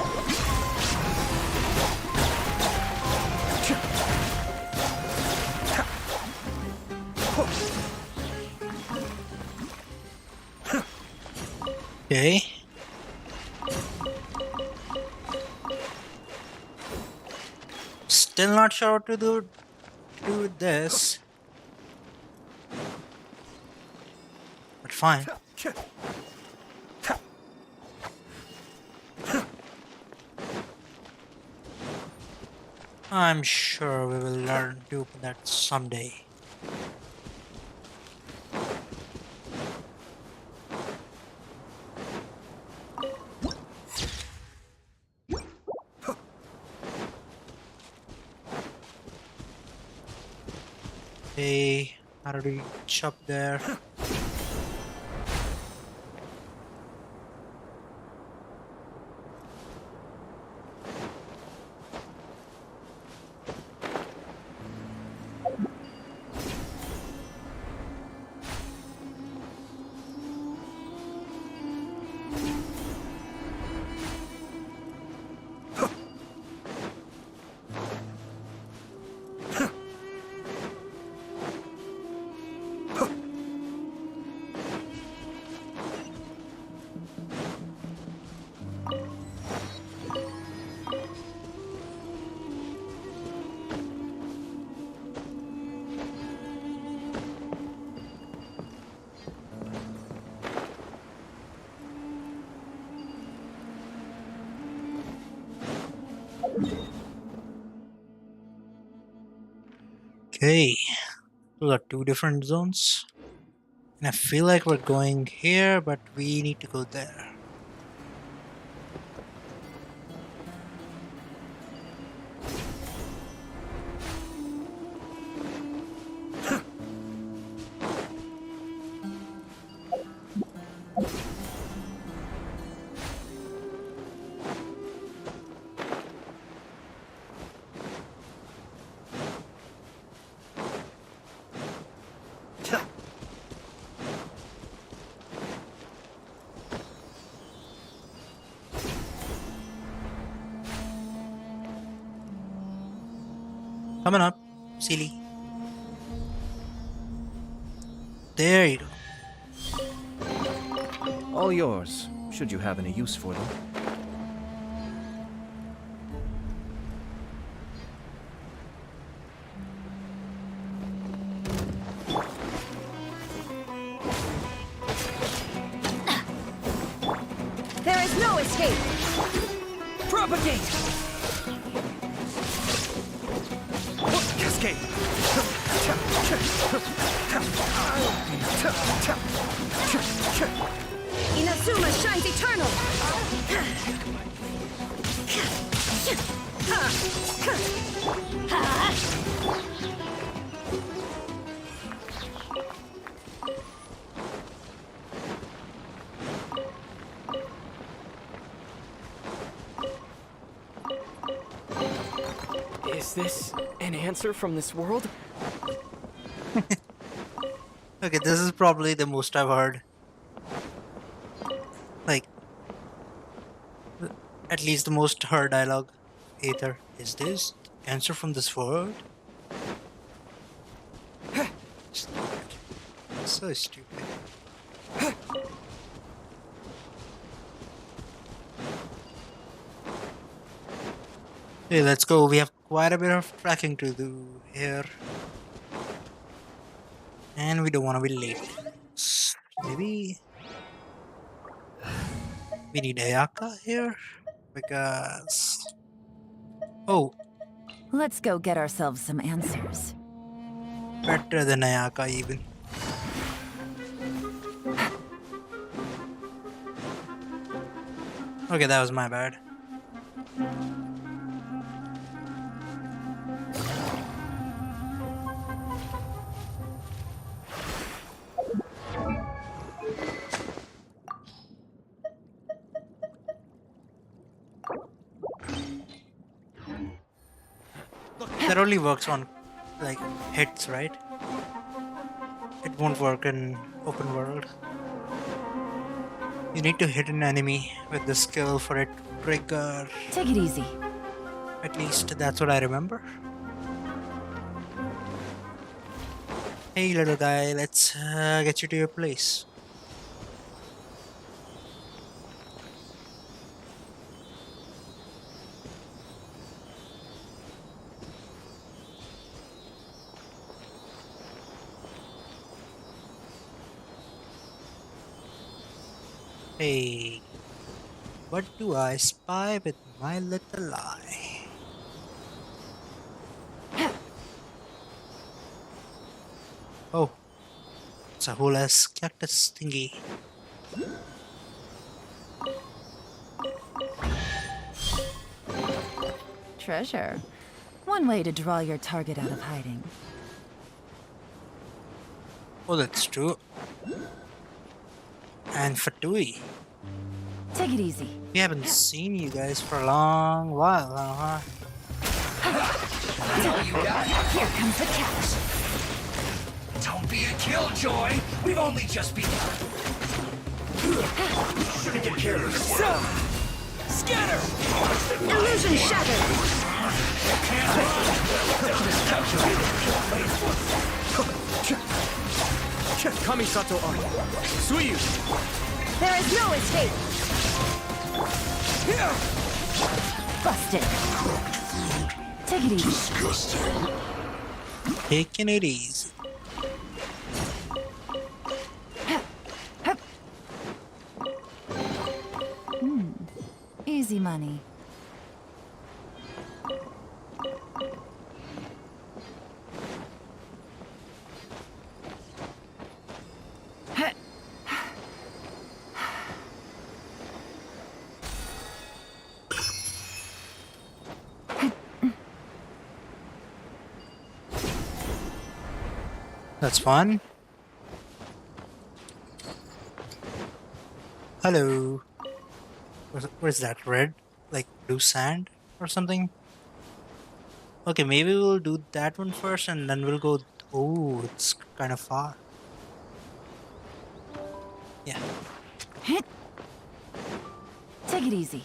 Okay. Still not sure what to do with this. But fine. I'm sure we will learn to do that someday. Hey, how do we chop there? Okay, we got two different zones. And I feel like we're going here, but we need to go there. Coming up, silly. There you go. All yours, should you have any use for them. There is no escape! Propagate! Cascade! Inazuma shines eternal! Is this an answer from this world? Okay, this is probably the most I've heard. Like, at least the most heard dialogue. Aether, is this answer from this world? Stupid. So stupid. Okay, let's go. We have quite a bit of tracking to do here. And we don't want to be late. Maybe we need Ayaka here because... Oh, Let's go get ourselves some answers. better than Ayaka even. Okay, that was my bad. That only works on like hits, right? It won't work in open world. You need to hit an enemy with the skill for it to trigger. Take it easy. At least that's what I remember. Hey little guy, let's get you to your place. Hey, what do I spy with my little eye? Oh, it's a whole ass cactus thingy. Treasure. One way to draw your target out of hiding. Oh, that's true. And Fatui. Take it easy. We haven't seen you guys for a long while now, huh? Here comes the catch! Don't be a killjoy! We've only just begun! Shouldn't get careless. Scatter! Illusion shattered! Kamisato on. Suyu! There is no escape! Busted. Take it easy. Disgusting. Taking it easy. Easy money. That's fun. Hello. Where's that? Red? Like blue sand or something? Okay, maybe we'll do that one first and then we'll go. Oh, it's kind of far. Yeah. Take it easy.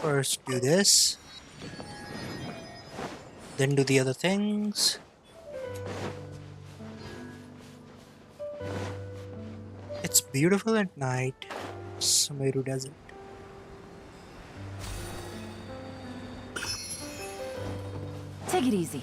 First do this. Then do the other things. It's beautiful at night. Sumeru Desert. Take it easy.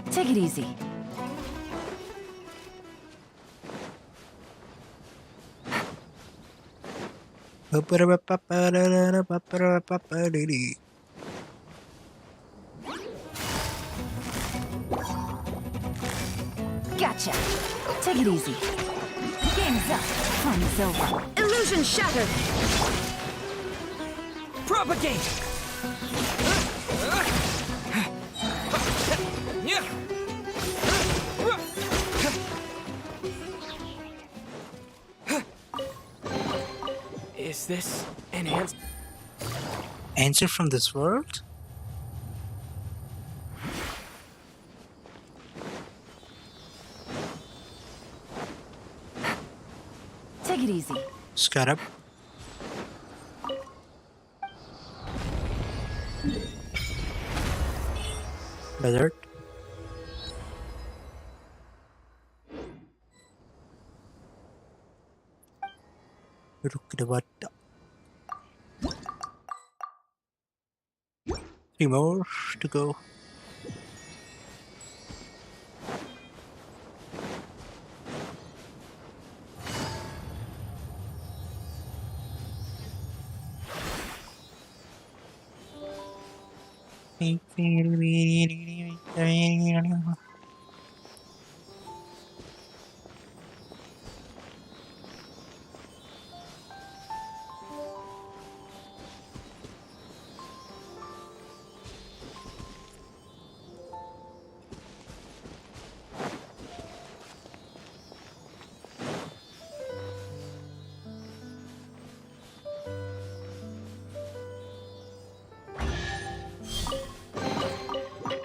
Take it easy. Gotcha. Take it easy. Game's up. Fun's over. Illusion shattered. Propagate! Is this an answer? Answer from this world? Take it easy. Scarlet. Desert. Three more to go.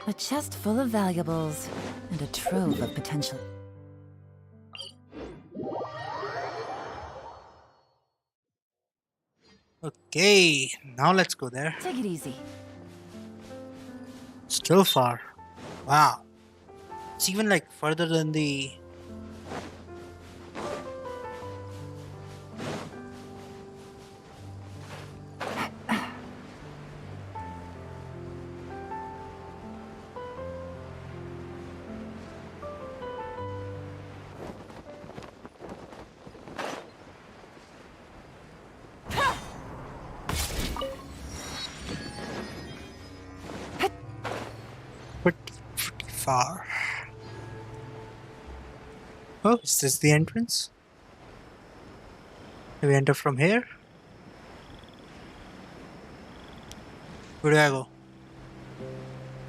A chest full of valuables and a trove of potential. Okay, now let's go there. Take it easy. Still far. Wow. It's even like further than the... pretty far. Oh, is this the entrance? Do we enter from here? Where do I go?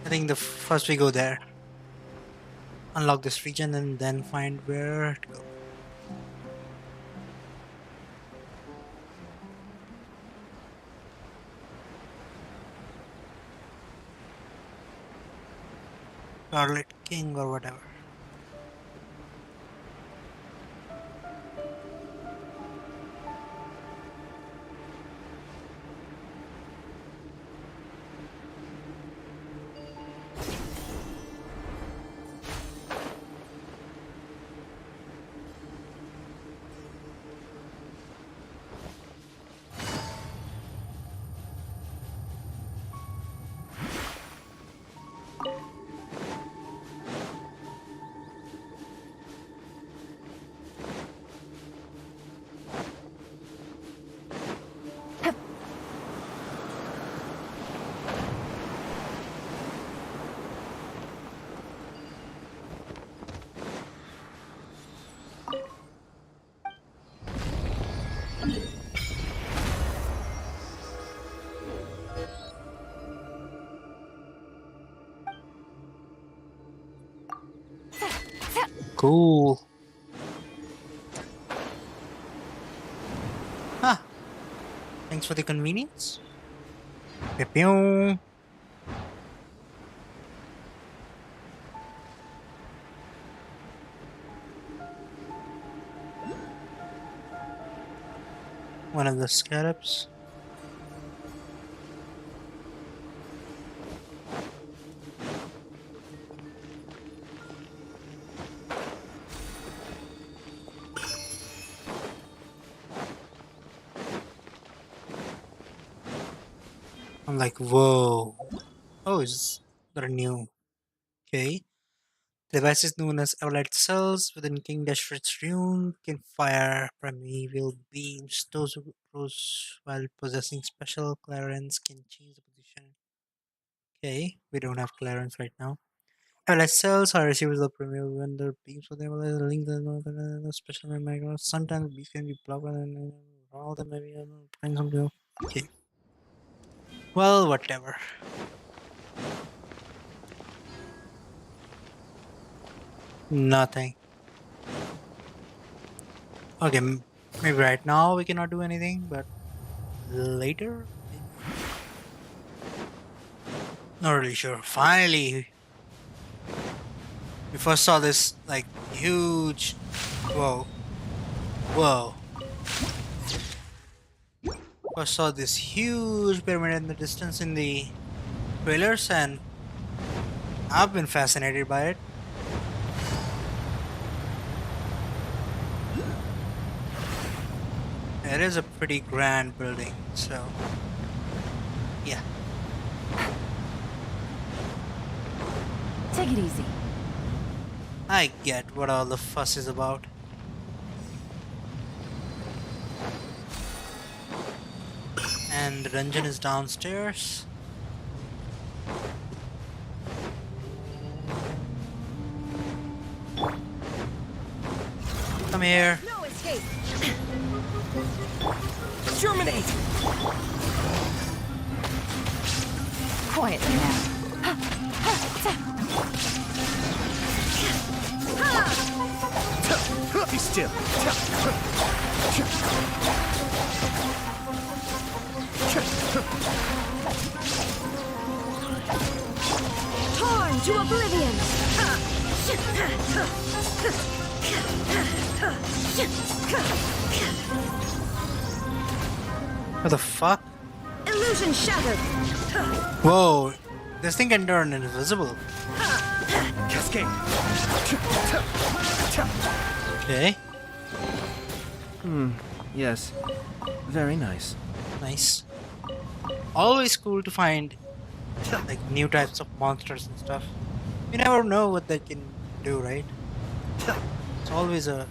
I think first we go there. Unlock this region and then find where to go. Scarlet King or whatever. Cool. Huh. Thanks for the convenience. Pew-pew. One of the scarabs. I'm like, whoa. Oh, is that a new? Okay. The device is known as Everlight cells within King Dashret's rune can fire primeval beams. Those while possessing special clearance can change the position. Okay, we don't have clearance right now. Everlight cells are receivers of primeval when their beams with them link the special micro. Sometimes beams can be blocked and all them maybe playing something. Okay. Well, whatever. Nothing. Okay, maybe right now we cannot do anything, but later? Not really sure. Finally! We first saw this, like, huge... Whoa. Whoa. First saw this huge pyramid in the distance in the trailers, and I've been fascinated by it. It is a pretty grand building, so yeah. Take it easy. I get what all the fuss is about. And the dungeon is downstairs. Come here. No escape. Terminate. Quietly now. Be still. Torn to oblivion. What the fuck? Illusion shattered. Whoa, this thing can turn invisible. Cascade. Okay. Yes. Very nice. Nice. Always cool to find like new types of monsters and stuff. You never know what they can do, right? It's always a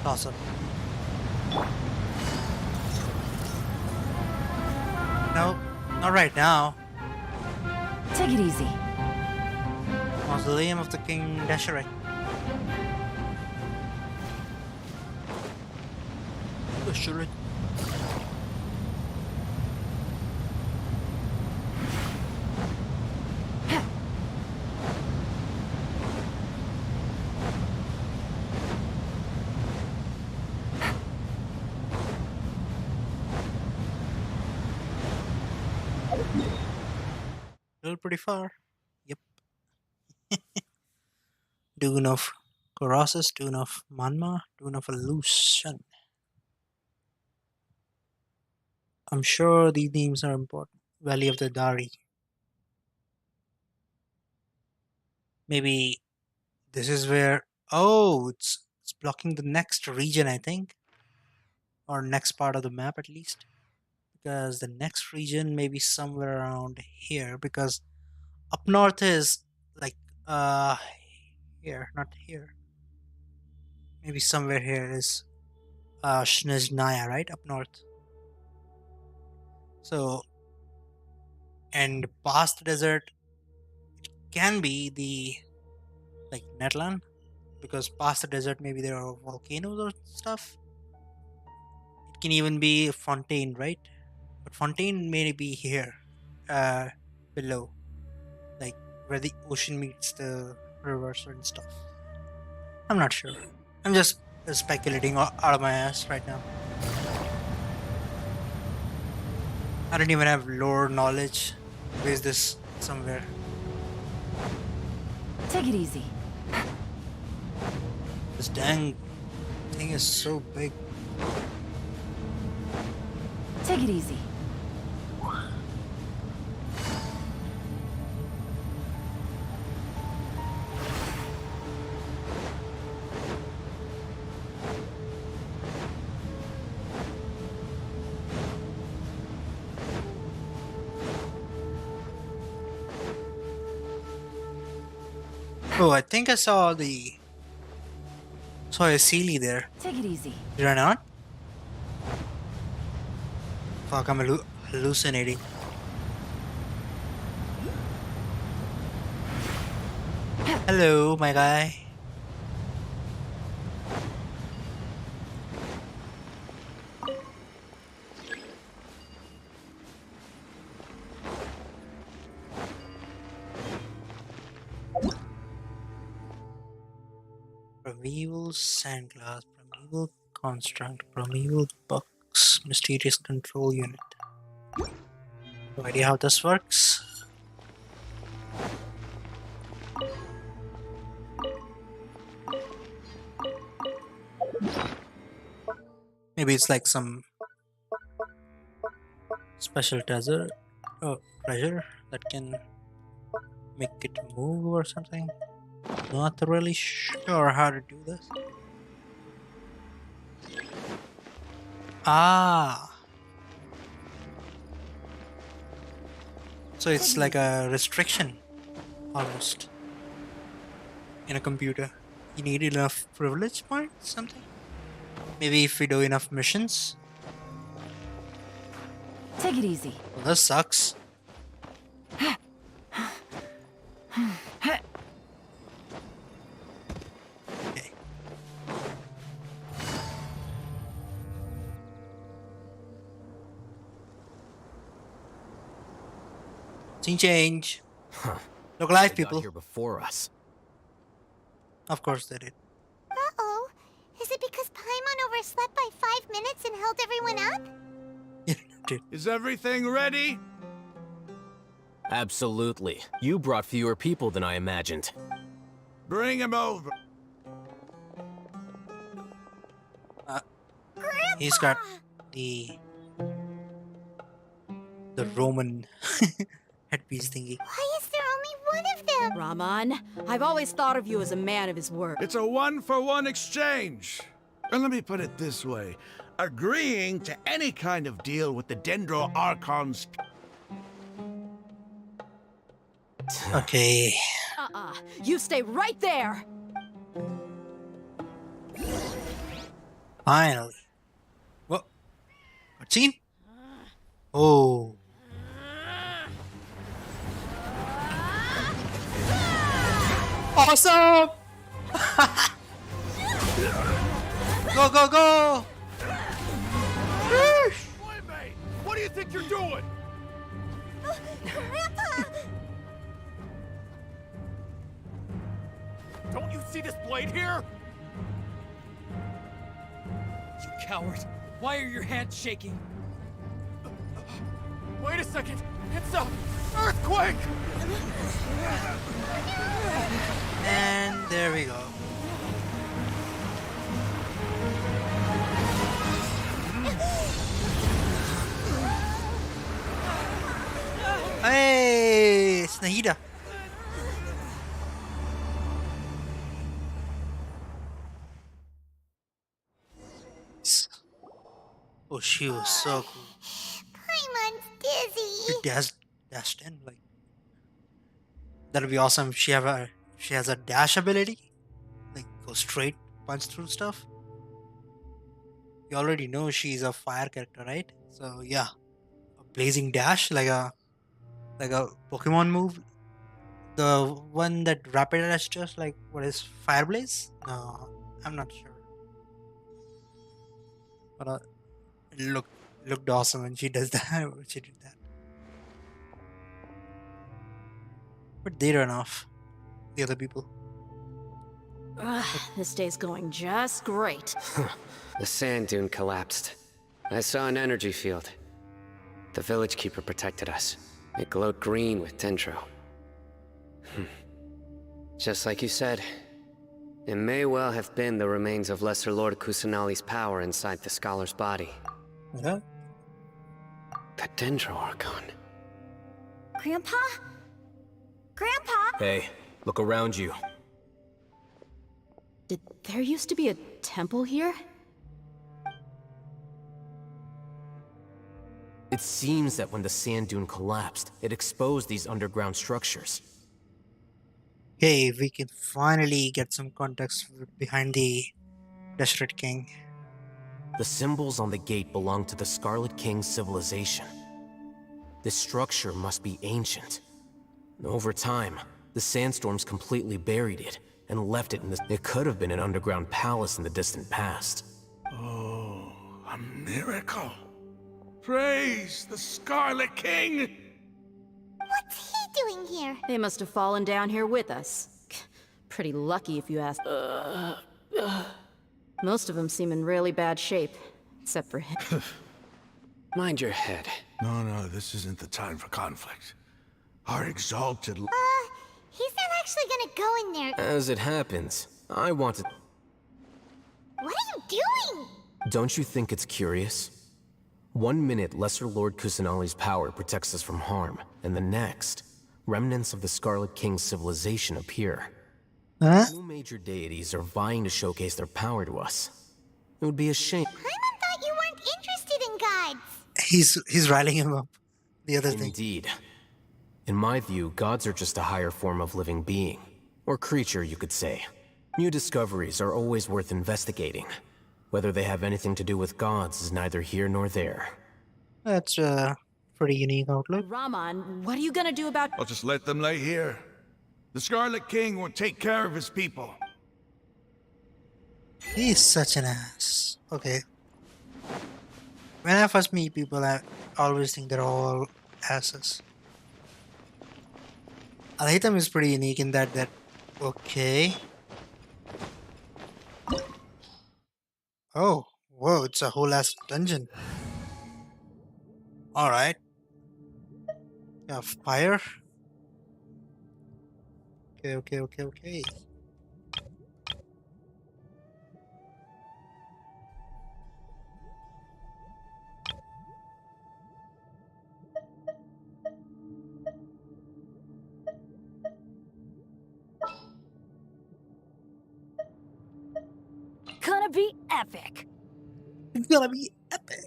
toss-up. No, not right now. Take it easy. Mausoleum of the King Dashret. Dashret. Still pretty far. Yep. Dune of Colossus, Dune of Manma, Dune of Illusion. I'm sure these names are important. Valley of the Dari. Maybe this is where... Oh, it's blocking the next region, I think. Or next part of the map, at least. Because the next region may be somewhere around here. Because up north is like... here, not here. Maybe somewhere here is... Snezhnaya, right? Up north. So... And past the desert... It can be the... like Netland, because past the desert maybe there are volcanoes or stuff. It can even be Fontaine, right? But Fontaine may be here, below, like where the ocean meets the rivers and stuff. I'm not sure. I'm just speculating out of my ass right now. I don't even have lore knowledge. Where is this somewhere? Take it easy. This dang thing is so big. Take it easy. Oh, I think I saw a Sealy there. Take it easy. Did I not? Fuck, I'm hallucinating. Hello, my guy. Primeval Sandglass, Primeval Construct, Primeval Box, Mysterious Control Unit. No idea how this works. Maybe it's like some special treasure that can make it move or something. Not really sure how to do this. Ah. So it's like a restriction almost in a computer. You need enough privilege points, something? Maybe if we do enough missions. Take it easy. Well, this sucks. Scene change. Look alive, They got people. here before us. Of course they did. Uh-oh. Is it because Paimon overslept by 5 minutes and held everyone up? Is everything ready? Absolutely. You brought fewer people than I imagined. Bring him over. He's got the Roman headpiece thingy. Why is there only one of them? Rahman, I've always thought of you as a man of his word. It's a 1-for-1 exchange. And let me put it this way. Agreeing to any kind of deal with the Dendro Archon's... Okay. You stay right there! Finally. What? Cutscene? Oh. Awesome! Go, go, go! Mate, what do you think you're doing? Grandpa! Don't you see this blade here? You coward. Why are your hands shaking? Wait a second. It's a earthquake! And there we go. Hey, it's Nahida. Oh, she was so cool. Paimon's dizzy. It dashed in like that'll be awesome. If she has a dash ability, like go straight punch through stuff. You already know she's a fire character, right? So yeah, a blazing dash like a Pokemon move. The one that rapid dash just like what is Fire Blaze? No, I'm not sure. But it looked awesome when she does that. When she did that. But they run off. The other people. This day's going just great. The sand dune collapsed. I saw an energy field. The village keeper protected us. It glowed green with dendro. Just like you said, it may well have been the remains of Lesser Lord Kusanali's power inside the scholar's body. Yeah. The dendro Archon. Grandpa? Grandpa? Hey, look around you. Did there used to be a temple here? It seems that when the sand dune collapsed, it exposed these underground structures. Okay, we can finally get some context behind the Desert King. The symbols on the gate belong to the Scarlet King's civilization. This structure must be ancient. Over time, the sandstorms completely buried it and left it in the... It could have been an underground palace in the distant past. Oh, a miracle. Praise the Scarlet King! What's he doing here? They must have fallen down here with us. Pretty lucky if you ask. Most of them seem in really bad shape, except for him. Mind your head. No, this isn't the time for conflict. Our exalted... He's not actually gonna go in there. As it happens, I wanted... What are you doing? Don't you think it's curious? 1 minute, Lesser Lord Kusanali's power protects us from harm, and the next, remnants of the Scarlet King's civilization appear. Huh? 2 major deities are vying to showcase their power to us. It would be a shame. Paimon thought you weren't interested in gods. He's riling him up. The other thing. Indeed. In my view, gods are just a higher form of living being. Or creature, you could say. New discoveries are always worth investigating. Whether they have anything to do with gods is neither here nor there. That's a pretty unique outlook. Raman, what are you gonna do about... I'll just let them lay here. The Scarlet King will take care of his people. He's such an ass. Okay. When I first meet people, I always think they're all asses. Alhaitham is pretty unique in that okay. Oh, whoa, it's a whole ass dungeon. Alright. Fire. Okay. Gonna be epic. It's gonna be epic.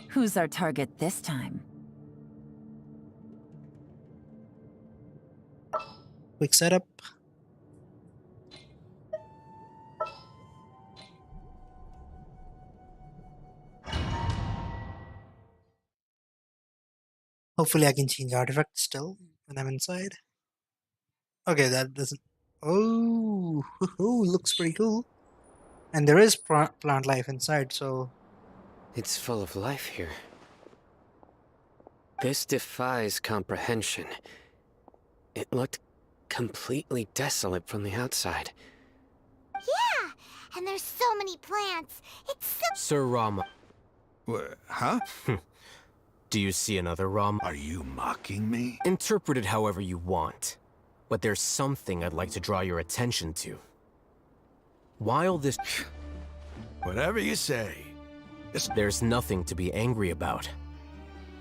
Who's our target this time? Quick setup. Hopefully I can change artifacts still when I'm inside. Okay, that doesn't... Oh, looks pretty cool. And there is plant life inside, so... It's full of life here. This defies comprehension. It looked completely desolate from the outside. Yeah, and there's so many plants. It's so... Sir Rama. Huh? Do you see another Rama? Are you mocking me? Interpret it however you want. But there's something I'd like to draw your attention to. While this... Whatever you say. There's nothing to be angry about.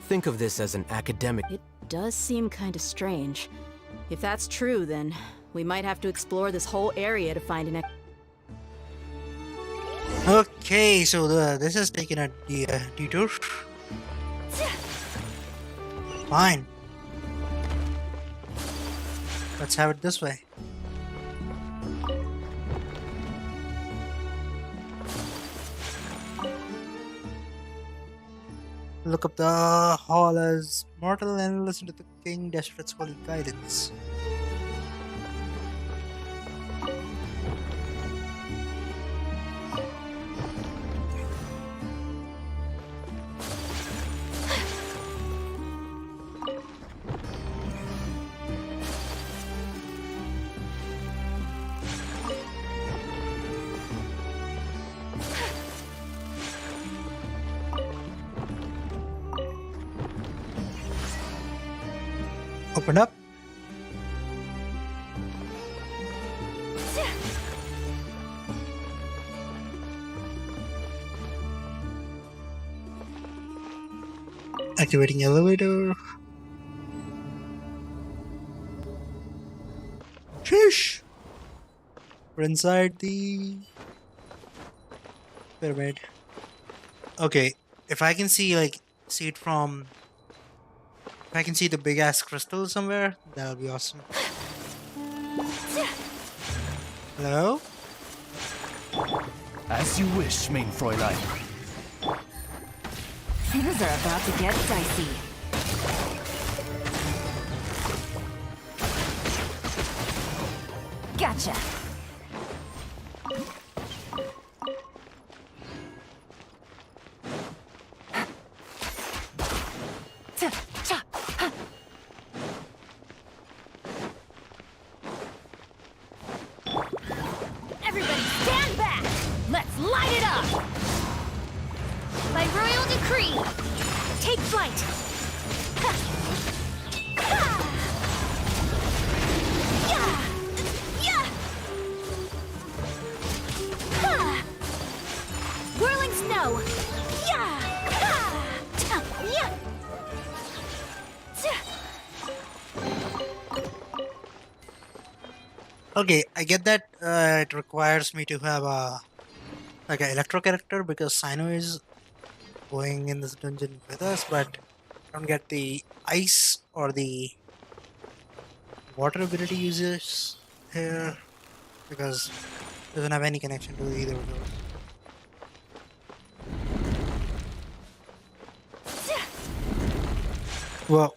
Think of this as an academic... It does seem kind of strange. If that's true, then we might have to explore this whole area to find an... Okay, so this is taking a detour. Fine. Let's have it this way. Look up the hall as mortal and listen to the King Desperat's holy guidance. Open up. Activating elevator. Sheesh! We're inside the pyramid. Okay, if I can see it from, if I can see the big ass crystal somewhere, that would be awesome. Hello? As you wish, main Fräulein. Things are about to get dicey. Gotcha. Everybody stand back! Let's light it up! By royal decree, take flight! Ha! Ha! Yeah! Yeah! Ha! Whirling snow! Yeah! Ha! Ta! Yeah! Okay, I get that it requires me to have a an electro character because Sino is going in this dungeon with us, but I don't get the ice or the water ability uses here because it doesn't have any connection to either of those. Well,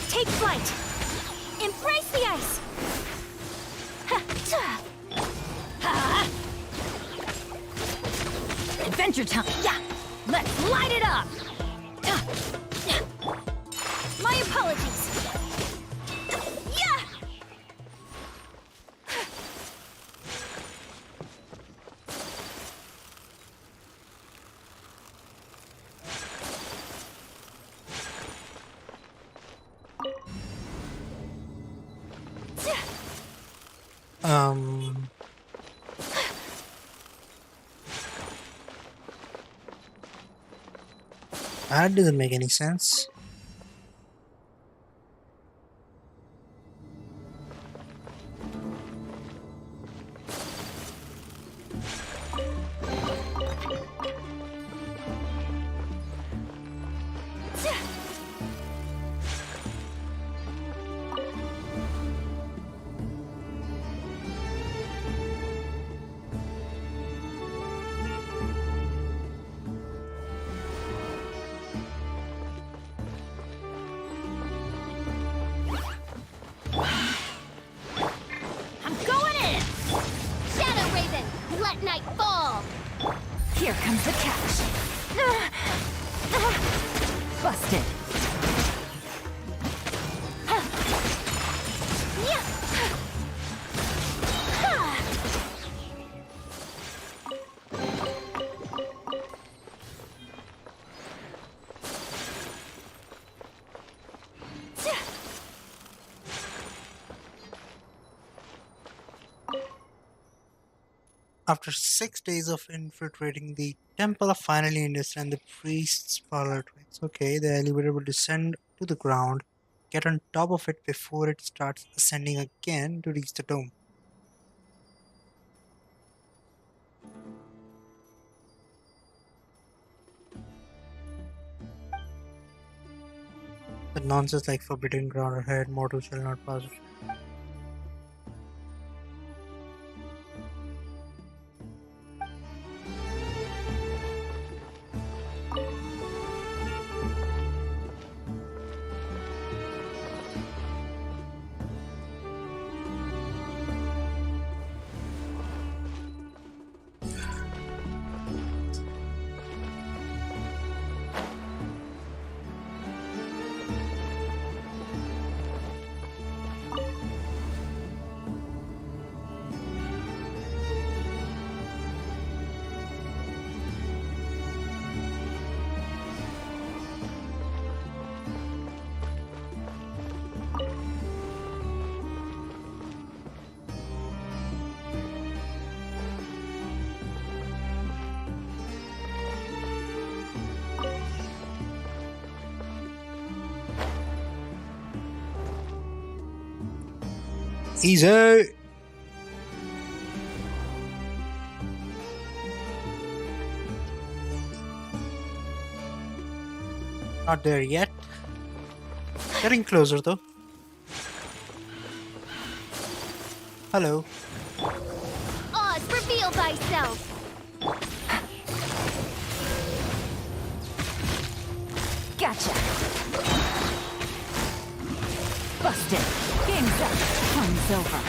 take flight! Embrace the ice! Ha! Ta! Ha! Adventure time! Yeah! Let's light it up! My apologies! Yeah! that doesn't make any sense. I'm going in! Shadow Raven, let night fall! Here comes the catch. Busted. Yeah! Ha! After 6 days of infiltrating the temple, I finally understand the priest's parlor tricks. Okay, the elevator will descend to the ground, get on top of it before it starts ascending again to reach the dome. The nonsense like forbidden ground ahead, mortal shall not pass. Easy. Not there yet. Getting closer though. Hello. Oz, reveal thyself! Gotcha. Busted. Game's up. Fun's over.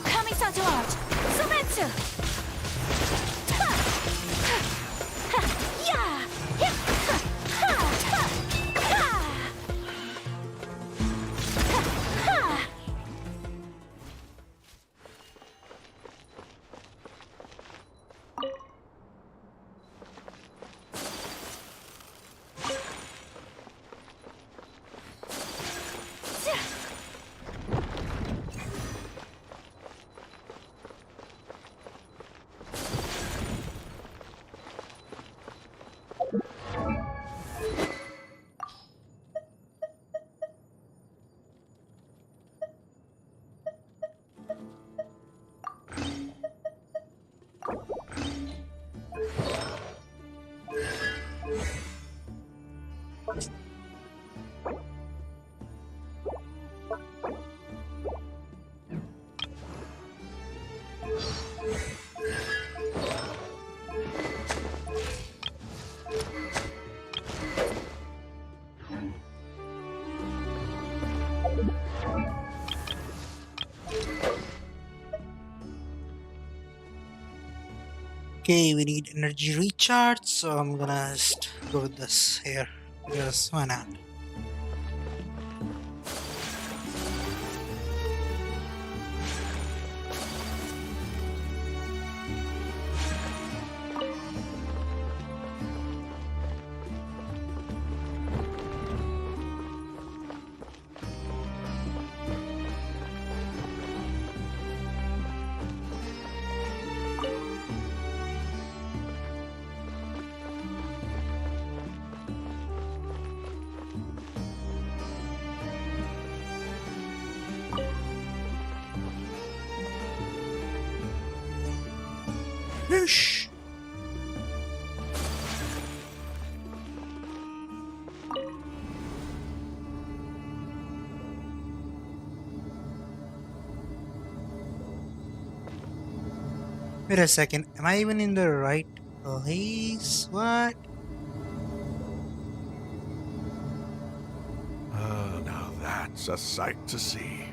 Kamisato out. Sumetsu. Yeah. Okay, we need energy recharge, so I'm gonna just go with this here because why not? Whoosh. Wait a second, am I even in the right place? What? Now that's a sight to see.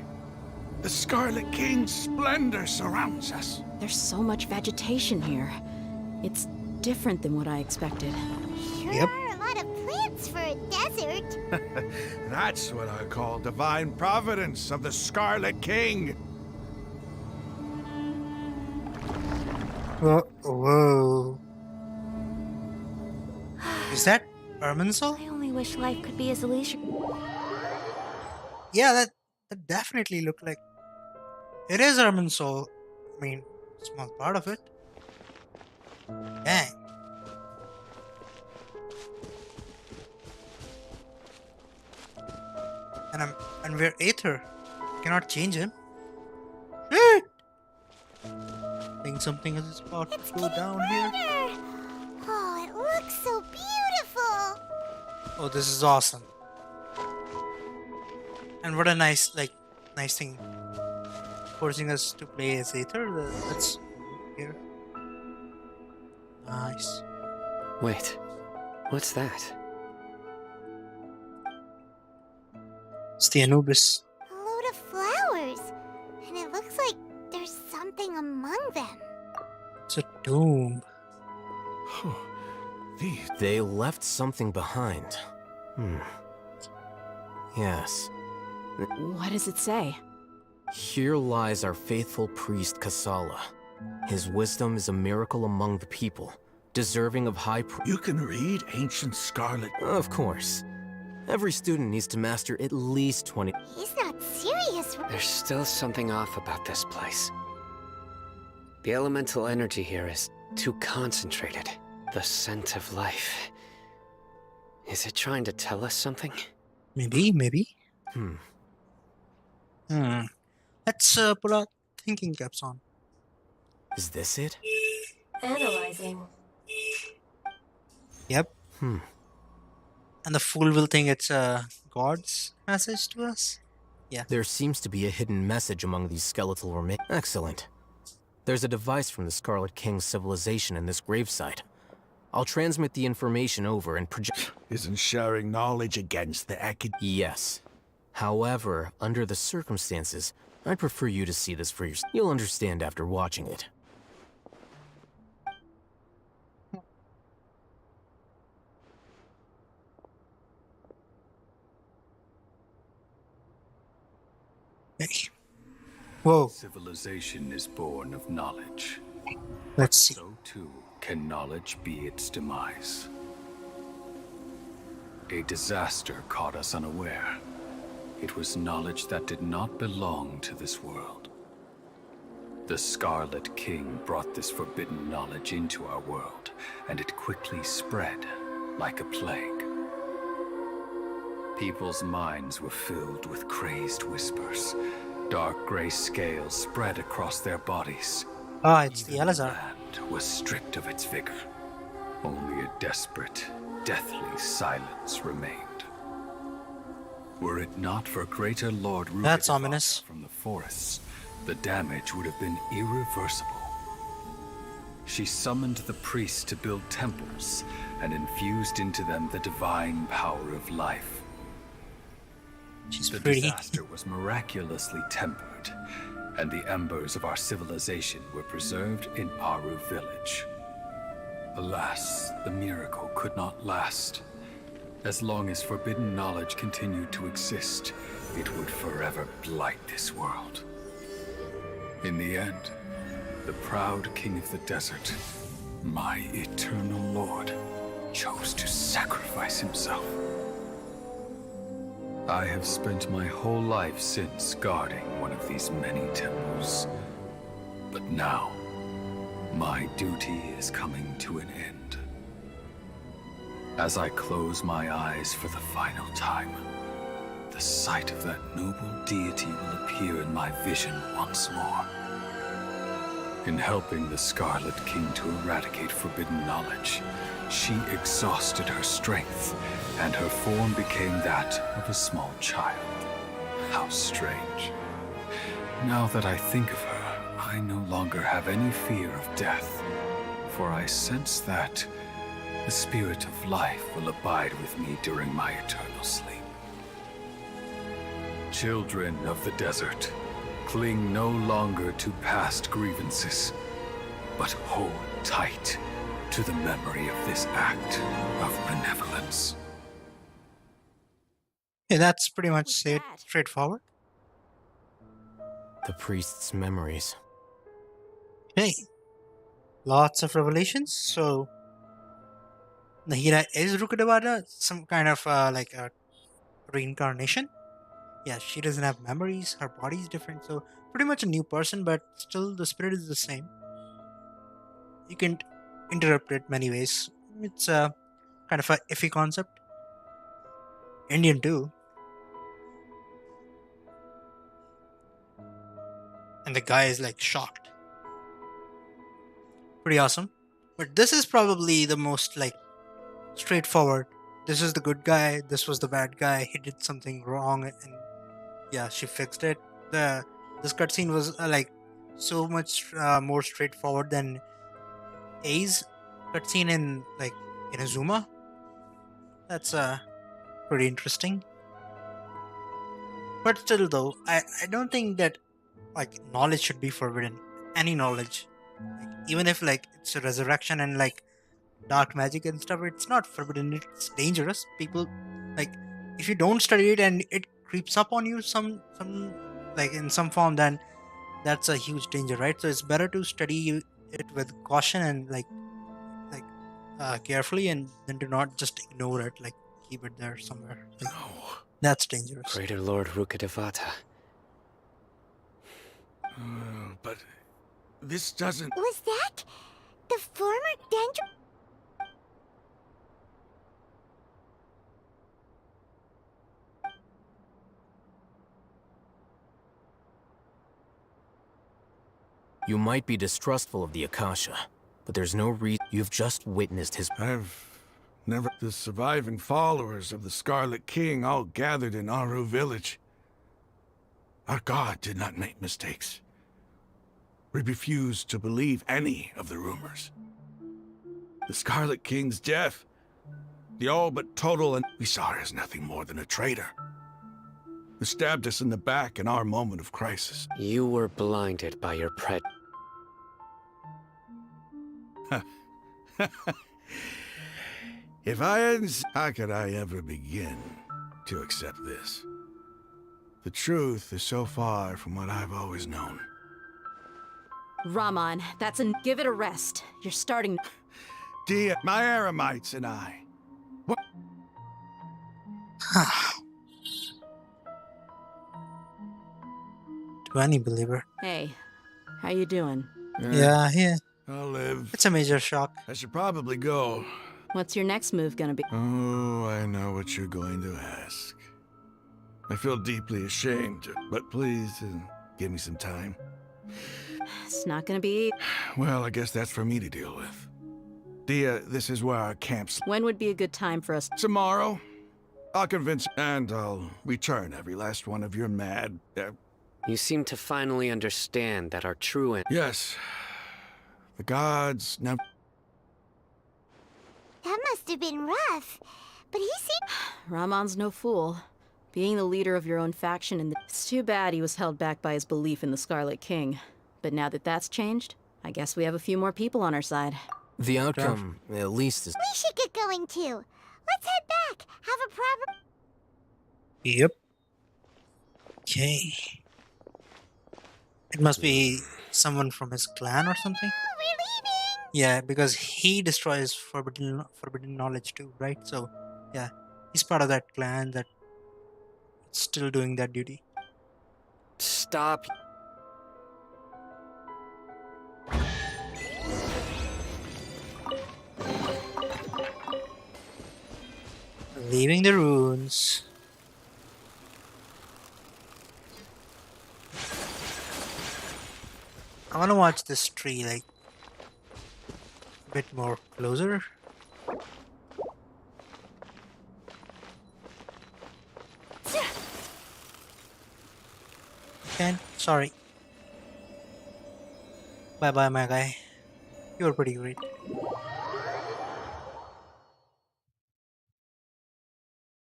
The Scarlet King's splendor surrounds us. There's so much vegetation here. It's different than what I expected. Sure Yep. are a lot of plants for a desert. That's what I call divine providence of the Scarlet King. Whoa. Is that Irminsul? I only wish life could be as leisure. Yeah, that definitely looked like it is Irminsul. I mean, small part of it. Dang. And we're Aether. Cannot change him. Shit! I think something is about to go down here. Oh, it looks so beautiful. Oh, this is awesome. And what a nice thing. Forcing us to play as Aether. That's here. Nice. Wait, what's that? It's the Anubis. A load of flowers. And it looks like there's something among them. It's a tomb. They left something behind. Yes. What does it say? Here lies our faithful priest Kasala. His wisdom is a miracle among the people, deserving of high You can read ancient Scarlet. Of course. Every student needs to master at least 20. He's not serious. There's still something off about this place. The elemental energy here is too concentrated. The scent of life. Is it trying to tell us something? Maybe. Hmm. Let's put our thinking caps on. Is this it? Analyzing. Yep. Hmm. And the fool will think it's a God's message to us. Yeah. There seems to be a hidden message among these skeletal remains. Excellent. There's a device from the Scarlet King's civilization in this gravesite. I'll transmit the information over and project. Isn't sharing knowledge against the Yes. However, under the circumstances, I'd prefer you to see this for yourself. You'll understand after watching it. Hey. Whoa. Civilization is born of knowledge. Let's see. So too can knowledge be its demise. A disaster caught us unaware. It was knowledge that did not belong to this world. The Scarlet King brought this forbidden knowledge into our world, and it quickly spread like a plague. People's minds were filled with crazed whispers. Dark gray scales spread across their bodies. Ah, it's the Elazar. Land was stripped of its vigor. Only a desperate, deathly silence remained. Were it not for greater Lord Rukadevata That's ominous. from the forests, the damage would have been irreversible. She summoned the priests to build temples and infused into them the divine power of life. She's the pretty. disaster was miraculously tempered, and the embers of our civilization were preserved in Aru village. Alas, the miracle could not last. As long as forbidden knowledge continued to exist, it would forever blight this world. In the end, the proud king of the desert, my eternal lord, chose to sacrifice himself. I have spent my whole life since guarding one of these many temples. But now, my duty is coming to an end. As I close my eyes for the final time, the sight of that noble deity will appear in my vision once more. In helping the Scarlet King to eradicate forbidden knowledge, she exhausted her strength, and her form became that of a small child. How strange. Now that I think of her, I no longer have any fear of death, for I sense that the spirit of life will abide with me during my eternal sleep. Children of the desert, cling no longer to past grievances, but hold tight to the memory of this act of benevolence. Yeah, that's pretty much straightforward. The priest's memories. Hey, lots of revelations. So, Nahira is Rukadevata, some kind of like a reincarnation. Yeah, she doesn't have memories. Her body is different, so pretty much a new person, but still the spirit is the same. You can interpret it many ways. It's a kind of a iffy concept. Indian too. And the guy is like shocked. Pretty awesome. But this is probably the most like straightforward. This is the good guy, this was the bad guy, he did something wrong, and yeah, she fixed it. This cutscene was like so much more straightforward than A's cutscene in like Inazuma. That's pretty interesting. But still though, I don't think that like knowledge should be forbidden. Any knowledge. Like, even if like it's a resurrection and like dark magic and stuff, it's not forbidden, it's dangerous. People like if you don't study it and it creeps up on you some like in some form, then that's a huge danger, right? So it's better to study it with caution and like carefully, and then to not just ignore it, like keep it there somewhere. Like, that's dangerous. Greater Lord Rukadevata. But this doesn't... Was that the former Dendro? You might be distrustful of the Akasha, but there's no reason. You've just witnessed his. I've never. The surviving followers of the Scarlet King all gathered in Aru village. Our god did not make mistakes. We refused to believe any of the rumors. The Scarlet King's death, the all but total, and we saw her as nothing more than a traitor who stabbed us in the back in our moment of crisis. You were blinded by your If I hadn't, how could I ever begin to accept this? The truth is so far from what I've always known. Raman, that's an. Give it a rest. You're starting. Dia, my Aramites and I. What? To any believer. Hey, how you doing? Yeah. I'll live. It's a major shock. I should probably go. What's your next move gonna be? Oh, I know what you're going to ask. I feel deeply ashamed, but please, give me some time. It's not gonna be. Well, I guess that's for me to deal with. Dia, this is where our camp's. When would be a good time for us? Tomorrow. I'll convince, and I'll return every last one of your mad. You seem to finally understand that our true end. Yes. The gods never. That must have been rough, but he seemed. Ramon's no fool. Being the leader of your own faction, and it's too bad he was held back by his belief in the Scarlet King. But now that that's changed, I guess we have a few more people on our side. The outcome, at least, is. We should get going too. Let's head back. Have a proper. Yep. Okay. It must be someone from his clan or something. Oh, we're leaving. Yeah, because he destroys forbidden knowledge too, right? So, yeah, he's part of that clan that's still doing that duty. Stop. Leaving the ruins. I want to watch this tree like a bit more closer. Ken, sorry. Bye bye, my guy. You were pretty great.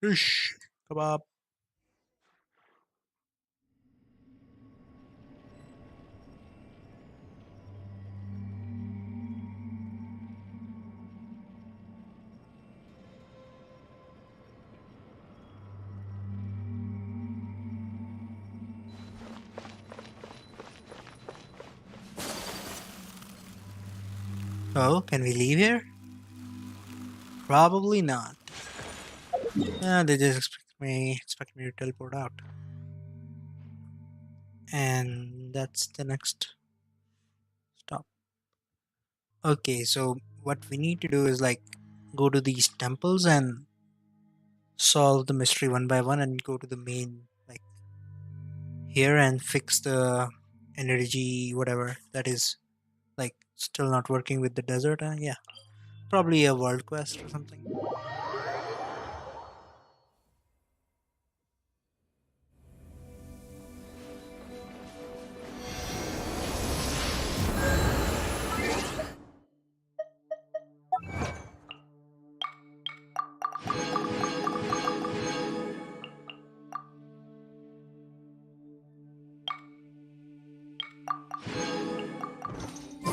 Ish, kebab. Oh, can we leave here? Probably not. They just expect me to teleport out. And that's the next stop. Okay, so what we need to do is like go to these temples and solve the mystery one by one and go to the main like here and fix the energy whatever that is like still not working with the desert. Yeah, probably a world quest or something.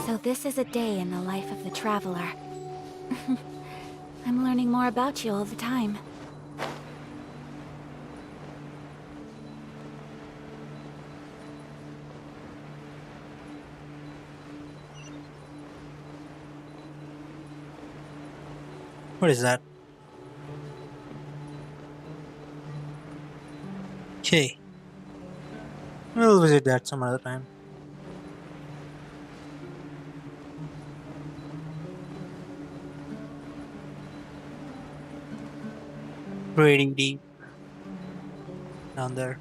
So this is a day in the life of the traveler. I'm learning more about you all the time. What is that? Okay. We'll visit that some other time. Breathing deep down there.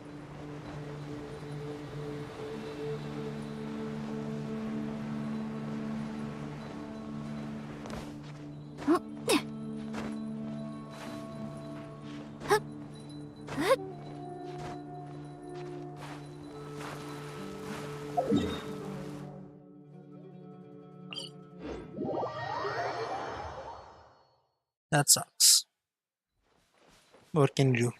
That sucks. What can you do?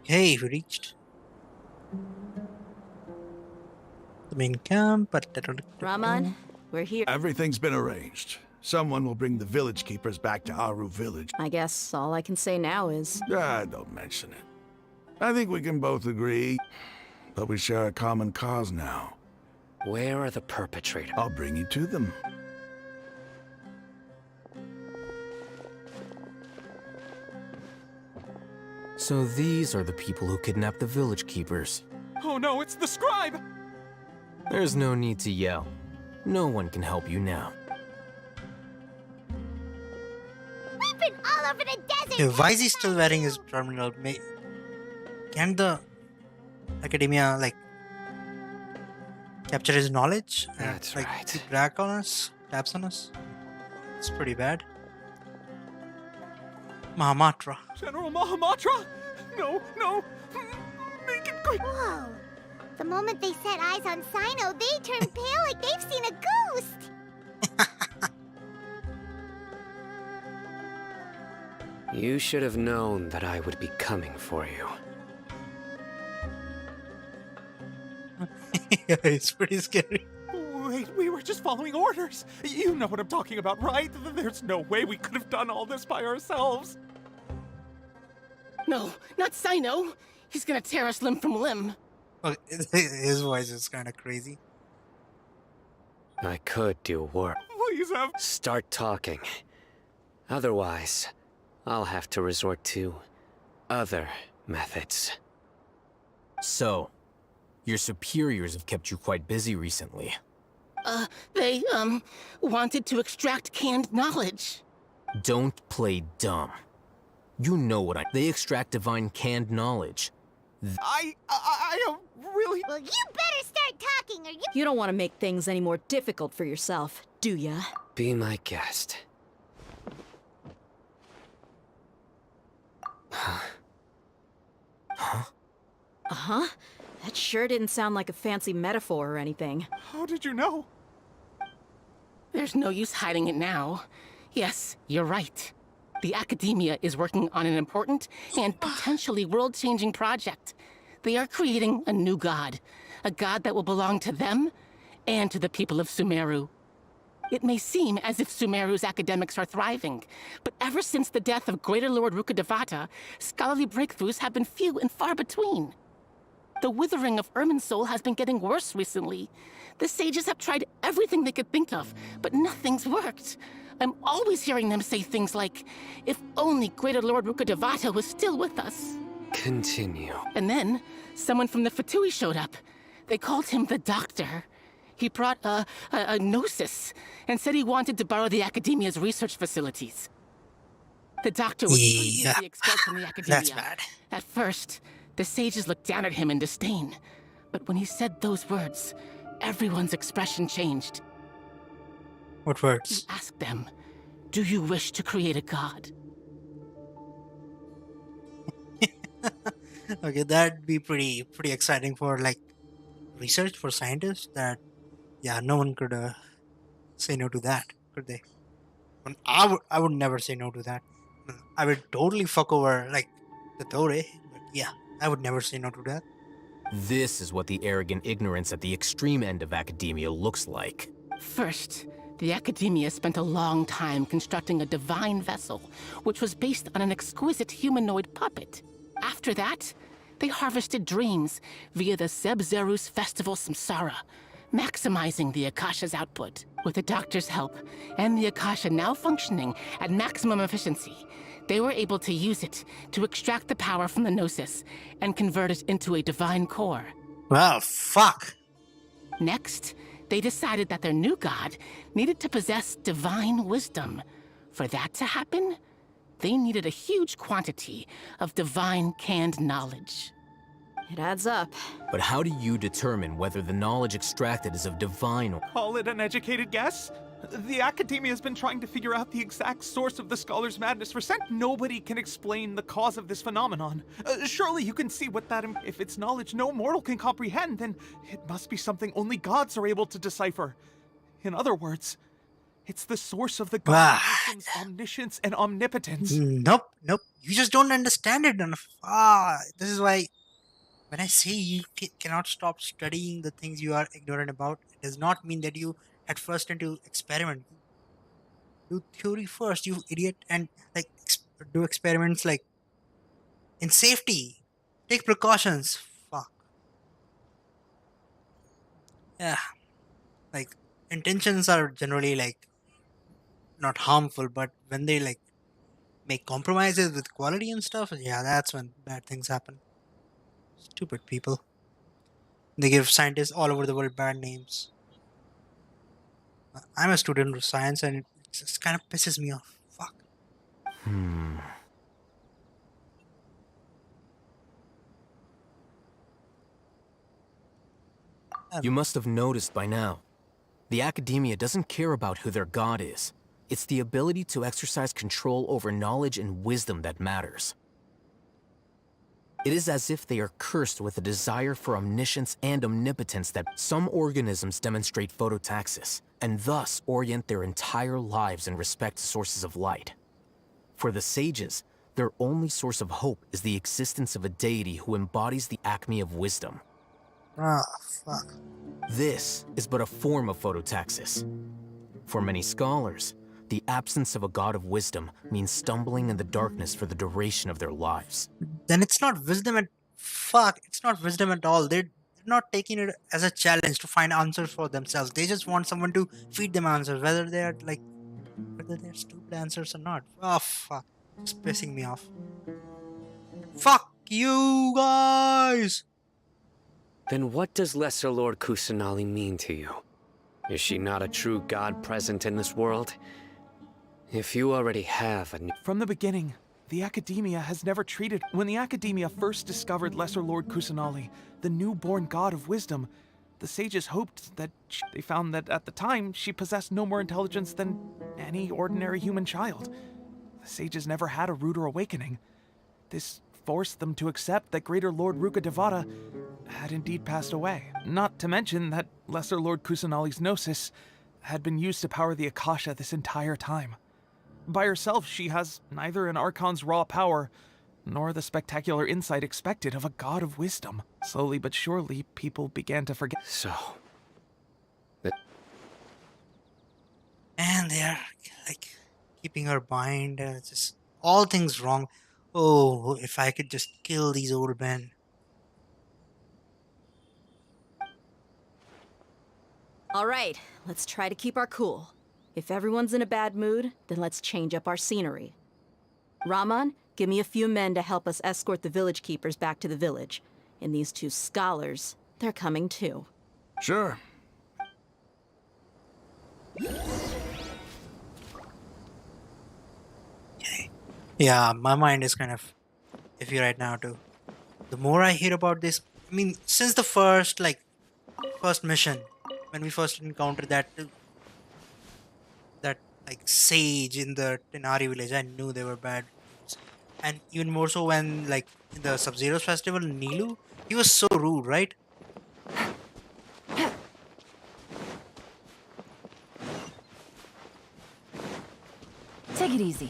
Hey, we reached the main camp, but Raman, we're here. Everything's been arranged. Someone will bring the village keepers back to Aru village. I guess all I can say now is... Don't mention it. I think we can both agree, but we share a common cause now. Where are the perpetrators? I'll bring you to them. So these are the people who kidnapped the village keepers. Oh no, it's the scribe! There's no need to yell. No one can help you now. We've been all over the desert! Okay, why is he still wearing his terminal? Can the academia, like, capture his knowledge? That's like, right. keep track on us? Taps on us? It's pretty bad. Mahamatra. General Mahamatra? No, no! Make it quick! Whoa! The moment they set eyes on Sino, they turn pale like they've seen a ghost! You should have known that I would be coming for you. Yeah, it's pretty scary. Wait, we were just following orders. You know what I'm talking about, right? There's no way we could have done all this by ourselves. No, not Sino. He's gonna tear us limb from limb. Oh, his voice is kind of crazy. I could do work. Please have... Start talking. Otherwise, I'll have to resort to other methods. So, your superiors have kept you quite busy recently. They, wanted to extract canned knowledge. Don't play dumb. You know what They extract divine canned knowledge. I don't really... Well, you better start talking or you... You don't want to make things any more difficult for yourself, do ya? Be my guest. Huh? Uh-huh. That sure didn't sound like a fancy metaphor or anything. How did you know? There's no use hiding it now. Yes, you're right. The Academia is working on an important and potentially world-changing project. They are creating a new god. A god that will belong to them and to the people of Sumeru. It may seem as if Sumeru's academics are thriving, but ever since the death of Greater Lord Rukkhadevata, scholarly breakthroughs have been few and far between. The withering of Irminsul has been getting worse recently. The sages have tried everything they could think of, but nothing's worked. I'm always hearing them say things like, if only Greater Lord Rukkhadevata was still with us. Continue. And then, someone from the Fatui showed up. They called him the Doctor. He brought a gnosis and said he wanted to borrow the Academia's research facilities. The Doctor was previously expelled from the Academia. That's bad. At first, the sages looked down at him in disdain. But when he said those words, everyone's expression changed. What words? He asked them, do you wish to create a god? Okay, that'd be pretty exciting for, like, research for scientists. That, yeah, no one could say no to that, could they? I would never say no to that. I would totally fuck over, like, the Tore, but yeah, I would never say no to that. This is what the arrogant ignorance at the extreme end of academia looks like. First, the Academia spent a long time constructing a divine vessel, which was based on an exquisite humanoid puppet. After that, they harvested dreams via the Zeb Zerus Festival Samsara. maximizing the Akasha's output. With the doctor's help, and the Akasha now functioning at maximum efficiency, they were able to use it to extract the power from the Gnosis and convert it into a divine core. Well, fuck. Next, they decided that their new god needed to possess divine wisdom. For that to happen, they needed a huge quantity of divine canned knowledge. It adds up. But how do you determine whether the knowledge extracted is of divine or... Call it an educated guess? The Academia has been trying to figure out the exact source of the Scholar's madness for centuries. Nobody can explain the cause of this phenomenon. Surely you can see what that... If it's knowledge no mortal can comprehend, then it must be something only gods are able to decipher. In other words, it's the source of the god's omniscience and omnipotence. Nope. You just don't understand it enough. This is why when I say you cannot stop studying the things you are ignorant about, it does not mean that you head first into experiment. Do theory first, you idiot, and do experiments in safety. Take precautions. Fuck. Yeah. Intentions are generally not harmful, but when they make compromises with quality and stuff, yeah, that's when bad things happen. Stupid people. They give scientists all over the world bad names. I'm a student of science and it just kind of pisses me off. Fuck. You must have noticed by now. The Academia doesn't care about who their god is. It's the ability to exercise control over knowledge and wisdom that matters. It is as if they are cursed with a desire for omniscience and omnipotence that some organisms demonstrate phototaxis, and thus orient their entire lives in respect to sources of light. For the sages, their only source of hope is the existence of a deity who embodies the acme of wisdom. Fuck. This is but a form of phototaxis. For many scholars, the absence of a god of wisdom means stumbling in the darkness for the duration of their lives. Then it's not wisdom it's not wisdom at all. They're not taking it as a challenge to find answers for themselves. They just want someone to feed them answers, whether they're stupid answers or not. Oh fuck. It's pissing me off. Fuck you guys! Then what does Lesser Lord Kusanali mean to you? Is she not a true god present in this world? If you already have From the beginning, the Academia has never treated... When the Academia first discovered Lesser Lord Kusanali, the newborn god of wisdom, the sages hoped that... They found that at the time, she possessed no more intelligence than any ordinary human child. The sages never had a ruder awakening. This forced them to accept that Greater Lord Ruka Devata had indeed passed away. Not to mention that Lesser Lord Kusanali's Gnosis had been used to power the Akasha this entire time. By herself, she has neither an Archon's raw power, nor the spectacular insight expected of a god of wisdom. Slowly but surely, people began to forget. And they're keeping her bind, just all things wrong. Oh, if I could just kill these old men. All right, let's try to keep our cool. If everyone's in a bad mood, then let's change up our scenery. Rahman, give me a few men to help us escort the village keepers back to the village. And these two scholars, they're coming too. Sure. Yeah, my mind is kind of iffy right now too. The more I hear about this, I mean, since the first mission, when we first encountered that sage in the Tenari village, I knew they were bad. And even more so when in the Sub-Zero's festival, Nilu, he was so rude, right? Take it easy.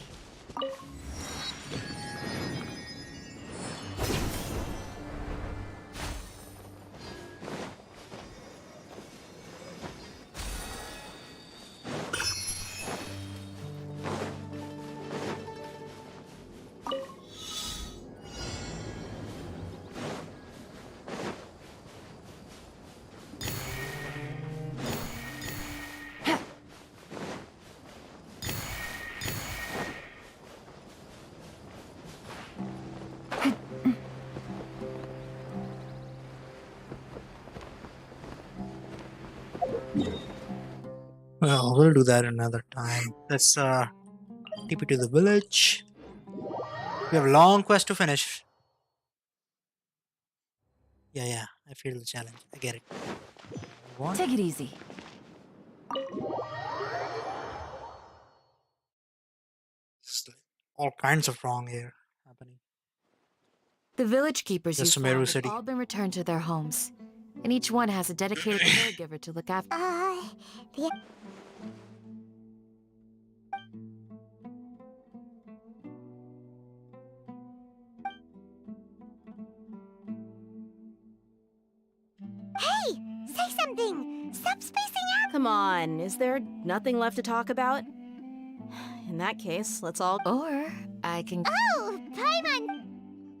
Well, we'll do that another time. Let's TP to the village. We have a long quest to finish. Yeah, I feel the challenge. I get it. Take it easy. All kinds of wrong here happening. The village keepers you Just found Sumeru have City. all been returned to their homes, and each one has a dedicated caregiver to look after. Hey! Say something! Stop spacing out! Come on, is there nothing left to talk about? In that case, let's all. Or I can. Oh, Paimon!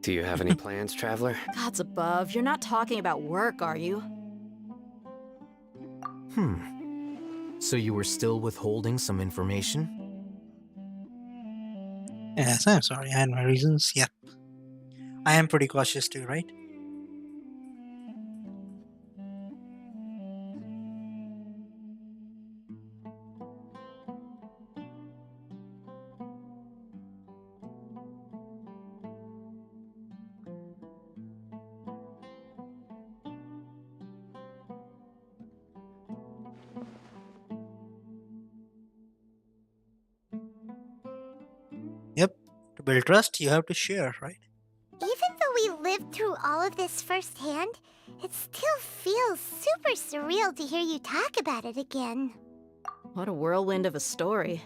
Do you have any plans, traveler? Gods above, you're not talking about work, are you? So you were still withholding some information? Yes, I'm sorry. I had my reasons. Yep. I am pretty cautious too, right? Yep. To build trust, you have to share, right? Even though we lived through all of this firsthand, it still feels super surreal to hear you talk about it again. What a whirlwind of a story.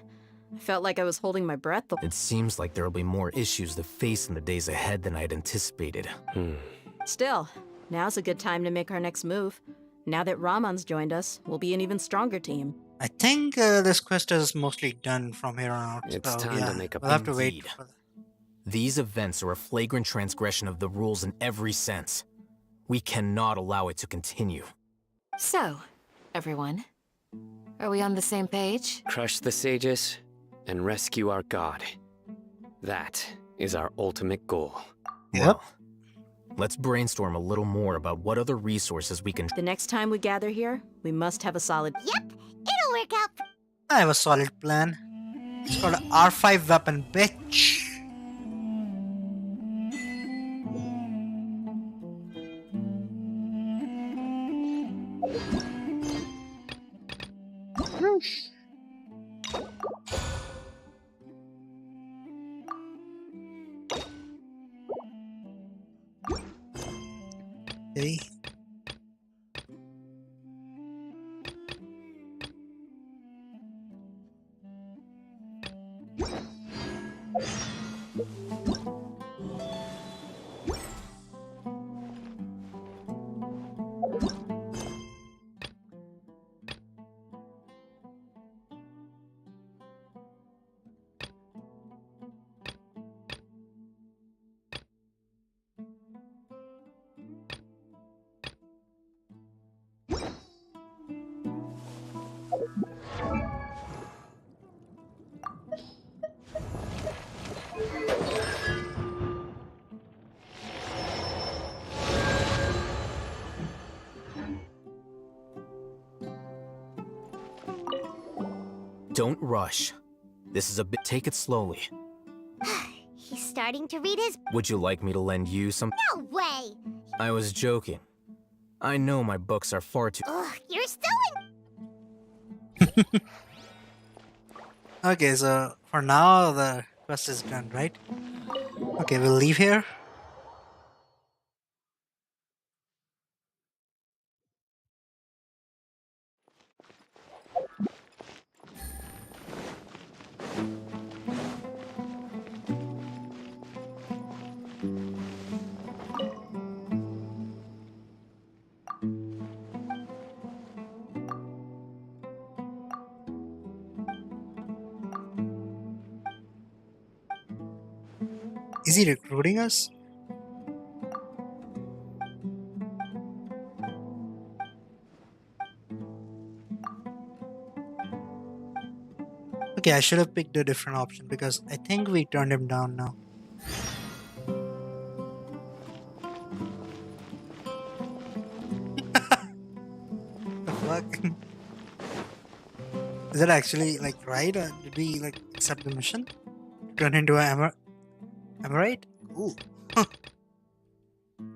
I felt like I was holding my breath. It seems like there'll be more issues to face in the days ahead than I'd anticipated. Still, now's a good time to make our next move. Now that Ramon's joined us, we'll be an even stronger team. I think this quest is mostly done from here on out. It's so, time yeah, to make a we'll have to wait Indeed. for that. These events are a flagrant transgression of the rules in every sense. We cannot allow it to continue. So, everyone, are we on the same page? Crush the sages and rescue our god. That is our ultimate goal. Well, let's brainstorm a little more about what other resources we can. The next time we gather here, we must have a solid. Yep, it'll work out. I have a solid plan. It's called an R5 weapon, bitch. Okay. Don't rush. This is a bit. Take it slowly. He's starting to read his. Would you like me to lend you some? No way! I was joking. I know my books are far too. Ugh, you're still in. Okay, so for now the quest is done, right? Okay, we'll leave here. Is he recruiting us? Okay, I should have picked a different option because I think we turned him down now. The fuck? Is that actually like right? Or did we like accept the mission? Turn into an Emerite? Ooh.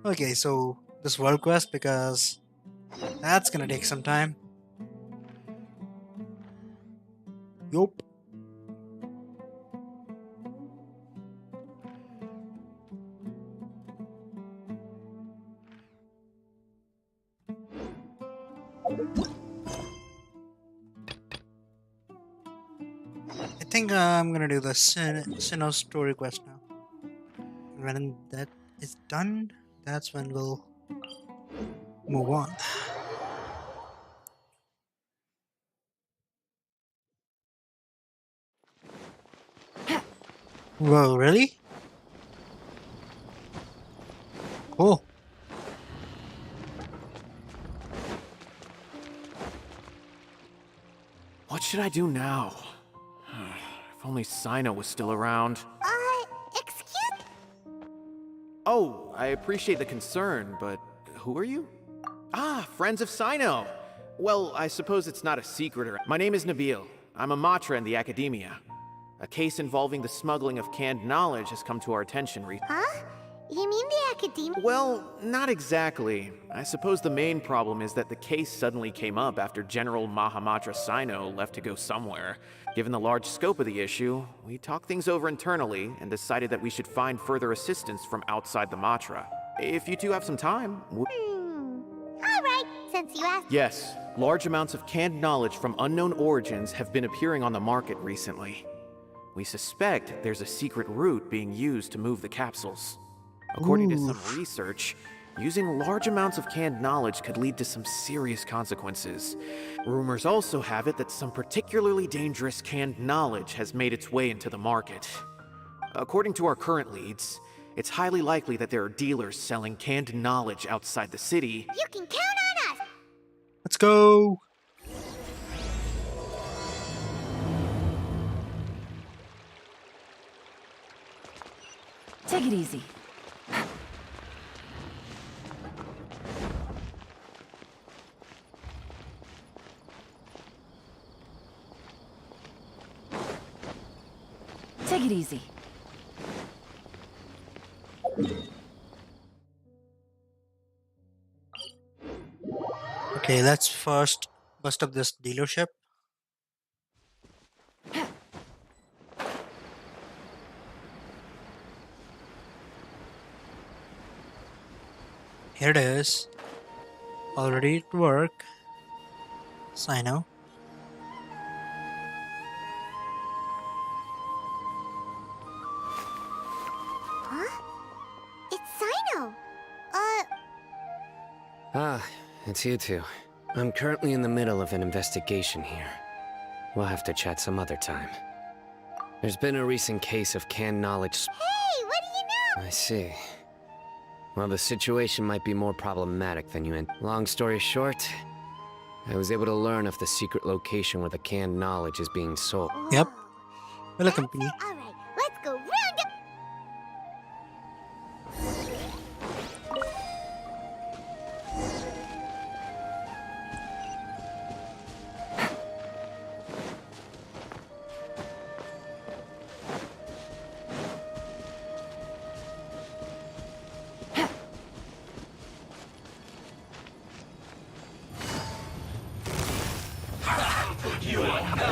Okay, so this world quest, because that's gonna take some time. Yup. I think I'm gonna do the Sinnoh story quest now. When that is done, that's when we'll move on. Whoa, really? Cool. What should I do now? If only Sinnoh was still around. Excuse? Oh, I appreciate the concern, but who are you? Ah, friends of Sinnoh. Well, I suppose it's not a secret or... My name is Nabil. I'm a Matra in the Academia. A case involving the smuggling of canned knowledge has come to our attention recently. Huh? You mean the Academia? Well, not exactly. I suppose the main problem is that the case suddenly came up after General Mahamatra Sinnoh left to go somewhere. Given the large scope of the issue, we talked things over internally and decided that we should find further assistance from outside the Matra. If you two have some time... Alright, since you asked... Yes, large amounts of canned knowledge from unknown origins have been appearing on the market recently. We suspect there's a secret route being used to move the capsules. According to some research, using large amounts of canned knowledge could lead to some serious consequences. Rumors also have it that some particularly dangerous canned knowledge has made its way into the market. According to our current leads, it's highly likely that there are dealers selling canned knowledge outside the city. You can count on us! Let's go! Take it easy. Take it easy. Okay, let's first bust up this dealership. Here it is. Already at work. Sinnoh. Huh? It's Sinnoh! Ah, it's you two. I'm currently in the middle of an investigation here. We'll have to chat some other time. There's been a recent case of canned knowledge. Hey, what do you know? I see. Well, the situation might be more problematic than you meant. Long story short, I was able to learn of the secret location where the canned knowledge is being sold. Yep. Well, a company. Alright, let's go round up!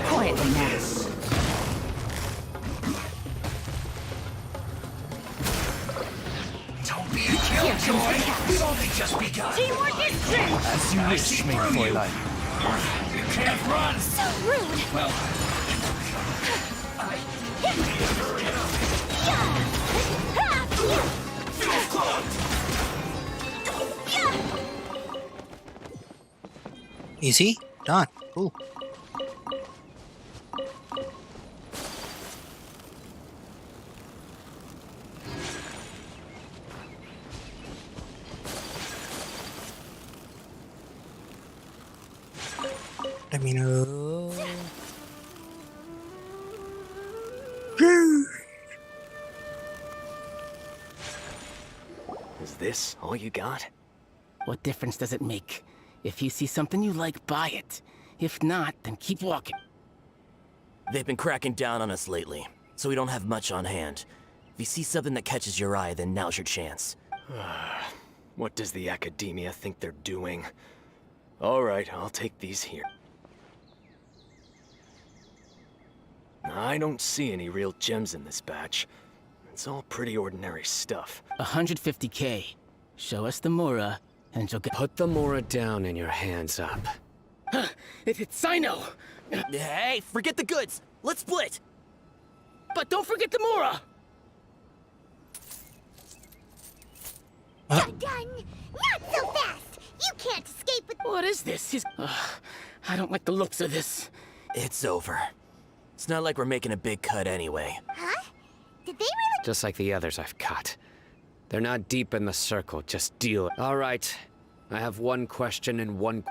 Quietly now. Don't be a killjoy. We've only just begun. Teamwork is strength! As you wish, mein Fräulein. You can't run. So rude! Well, Easy. Done. Cool. Let me know. Is this all you got? What difference does it make? If you see something you like, buy it. If not, then keep walking. They've been cracking down on us lately, so we don't have much on hand. If you see something that catches your eye, then now's your chance. What does the Academia think they're doing? Alright, I'll take these here. I don't see any real gems in this batch. It's all pretty ordinary stuff. 150K. Show us the Mora, and you'll get— Put the Mora down and your hands up. It's Sino! Hey, forget the goods! Let's split! But don't forget the Mora! Done! Not so fast! You can't escape with— What is this? I don't like the looks of this. It's over. It's not like we're making a big cut anyway. Huh? Did they really— Just like the others I've cut. They're not deep in the circle, just deal it. Alright, I have one question and one—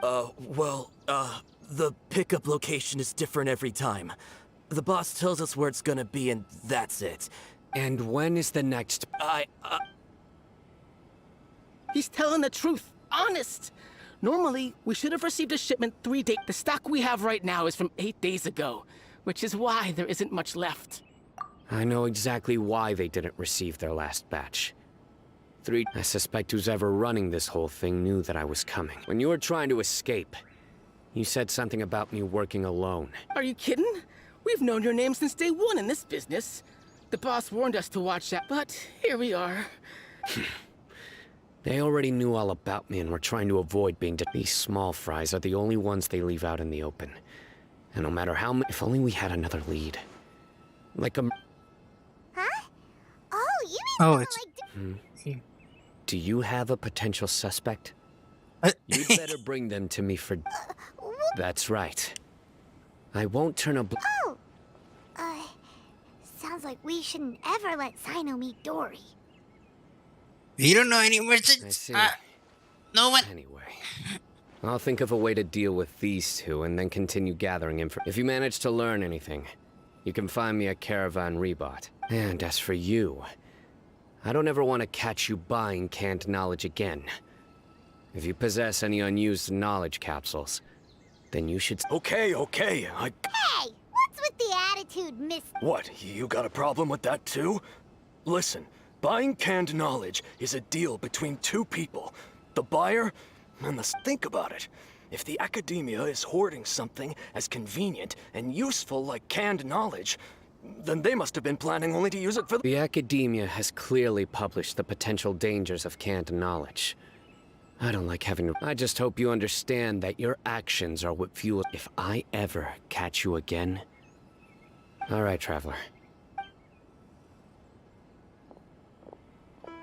the pickup location is different every time. The boss tells us where it's gonna be and that's it. And when is the next— He's telling the truth. Honest. Normally, we should have received a shipment 3 days. The stock we have right now is from 8 days ago, which is why there isn't much left. I know exactly why they didn't receive their last batch. I suspect who's ever running this whole thing knew that I was coming. When you were trying to escape, you said something about me working alone. Are you kidding? We've known your name since day one in this business. The boss warned us to watch out, but here we are. They already knew all about me and were trying to avoid being— These small fries are the only ones they leave out in the open. And no matter how if only we had another lead. Like a— Huh? Oh, you mean— Oh, it's— Do you have a potential suspect? You'd better bring them to me for— That's right. I won't turn a— Oh! Sounds like we shouldn't ever let Sino meet Dory. You don't know any I merchants? see. No one? Anyway, I'll think of a way to deal with these two and then continue gathering info. If you manage to learn anything, you can find me at Caravan Rebot. And as for you, I don't ever want to catch you buying canned knowledge again. If you possess any unused knowledge capsules, then you should— Okay. Hey! What's with the attitude, miss— What, you got a problem with that too? Listen, buying canned knowledge is a deal between two people. The buyer and the— Think about it. If the Academia is hoarding something as convenient and useful like canned knowledge, then they must have been planning only to use it for— The Academia has clearly published the potential dangers of canned knowledge. I don't like having to— I just hope you understand that your actions are what fuel— If I ever catch you again— Alright, Traveler.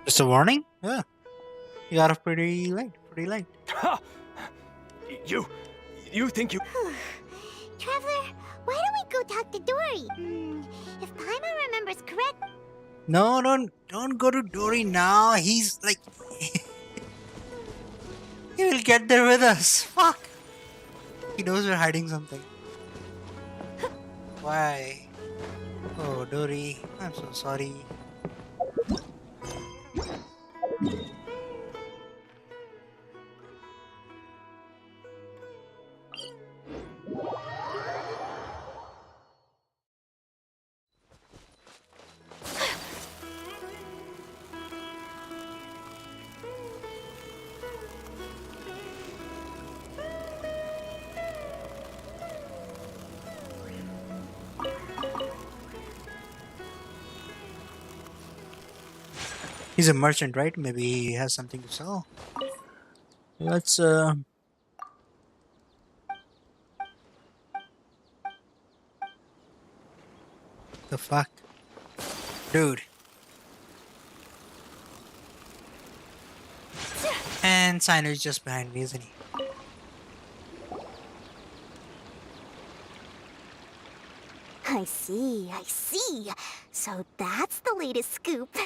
Just a warning? Yeah. You got off pretty late. Ha! You think you— Traveler, why don't we go talk to Dory? If Paimon remembers correct— No, don't go to Dory now. He's like... He will get there with us. Fuck. He knows we're hiding something. Why? Oh, Dory. I'm so sorry. He's a merchant, right? Maybe he has something to sell. Let's The fuck? Dude. And Sino is just behind me, isn't he? I see. So that's the latest scoop.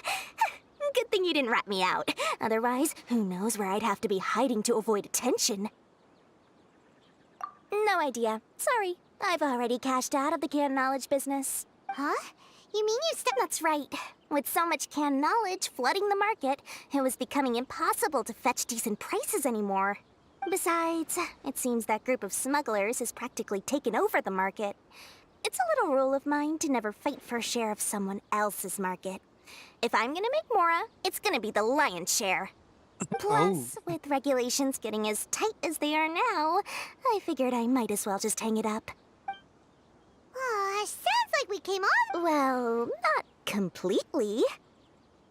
Good thing you didn't rat me out. Otherwise, who knows where I'd have to be hiding to avoid attention. No idea. Sorry. I've already cashed out of the canned knowledge business. Huh? You mean you That's right. With so much canned knowledge flooding the market, it was becoming impossible to fetch decent prices anymore. Besides, it seems that group of smugglers has practically taken over the market. It's a little rule of mine to never fight for a share of someone else's market. If I'm gonna make Mora, it's gonna be the lion's share. Plus, with regulations getting as tight as they are now, I figured I might as well just hang it up. Sounds like we came off. Well, not completely.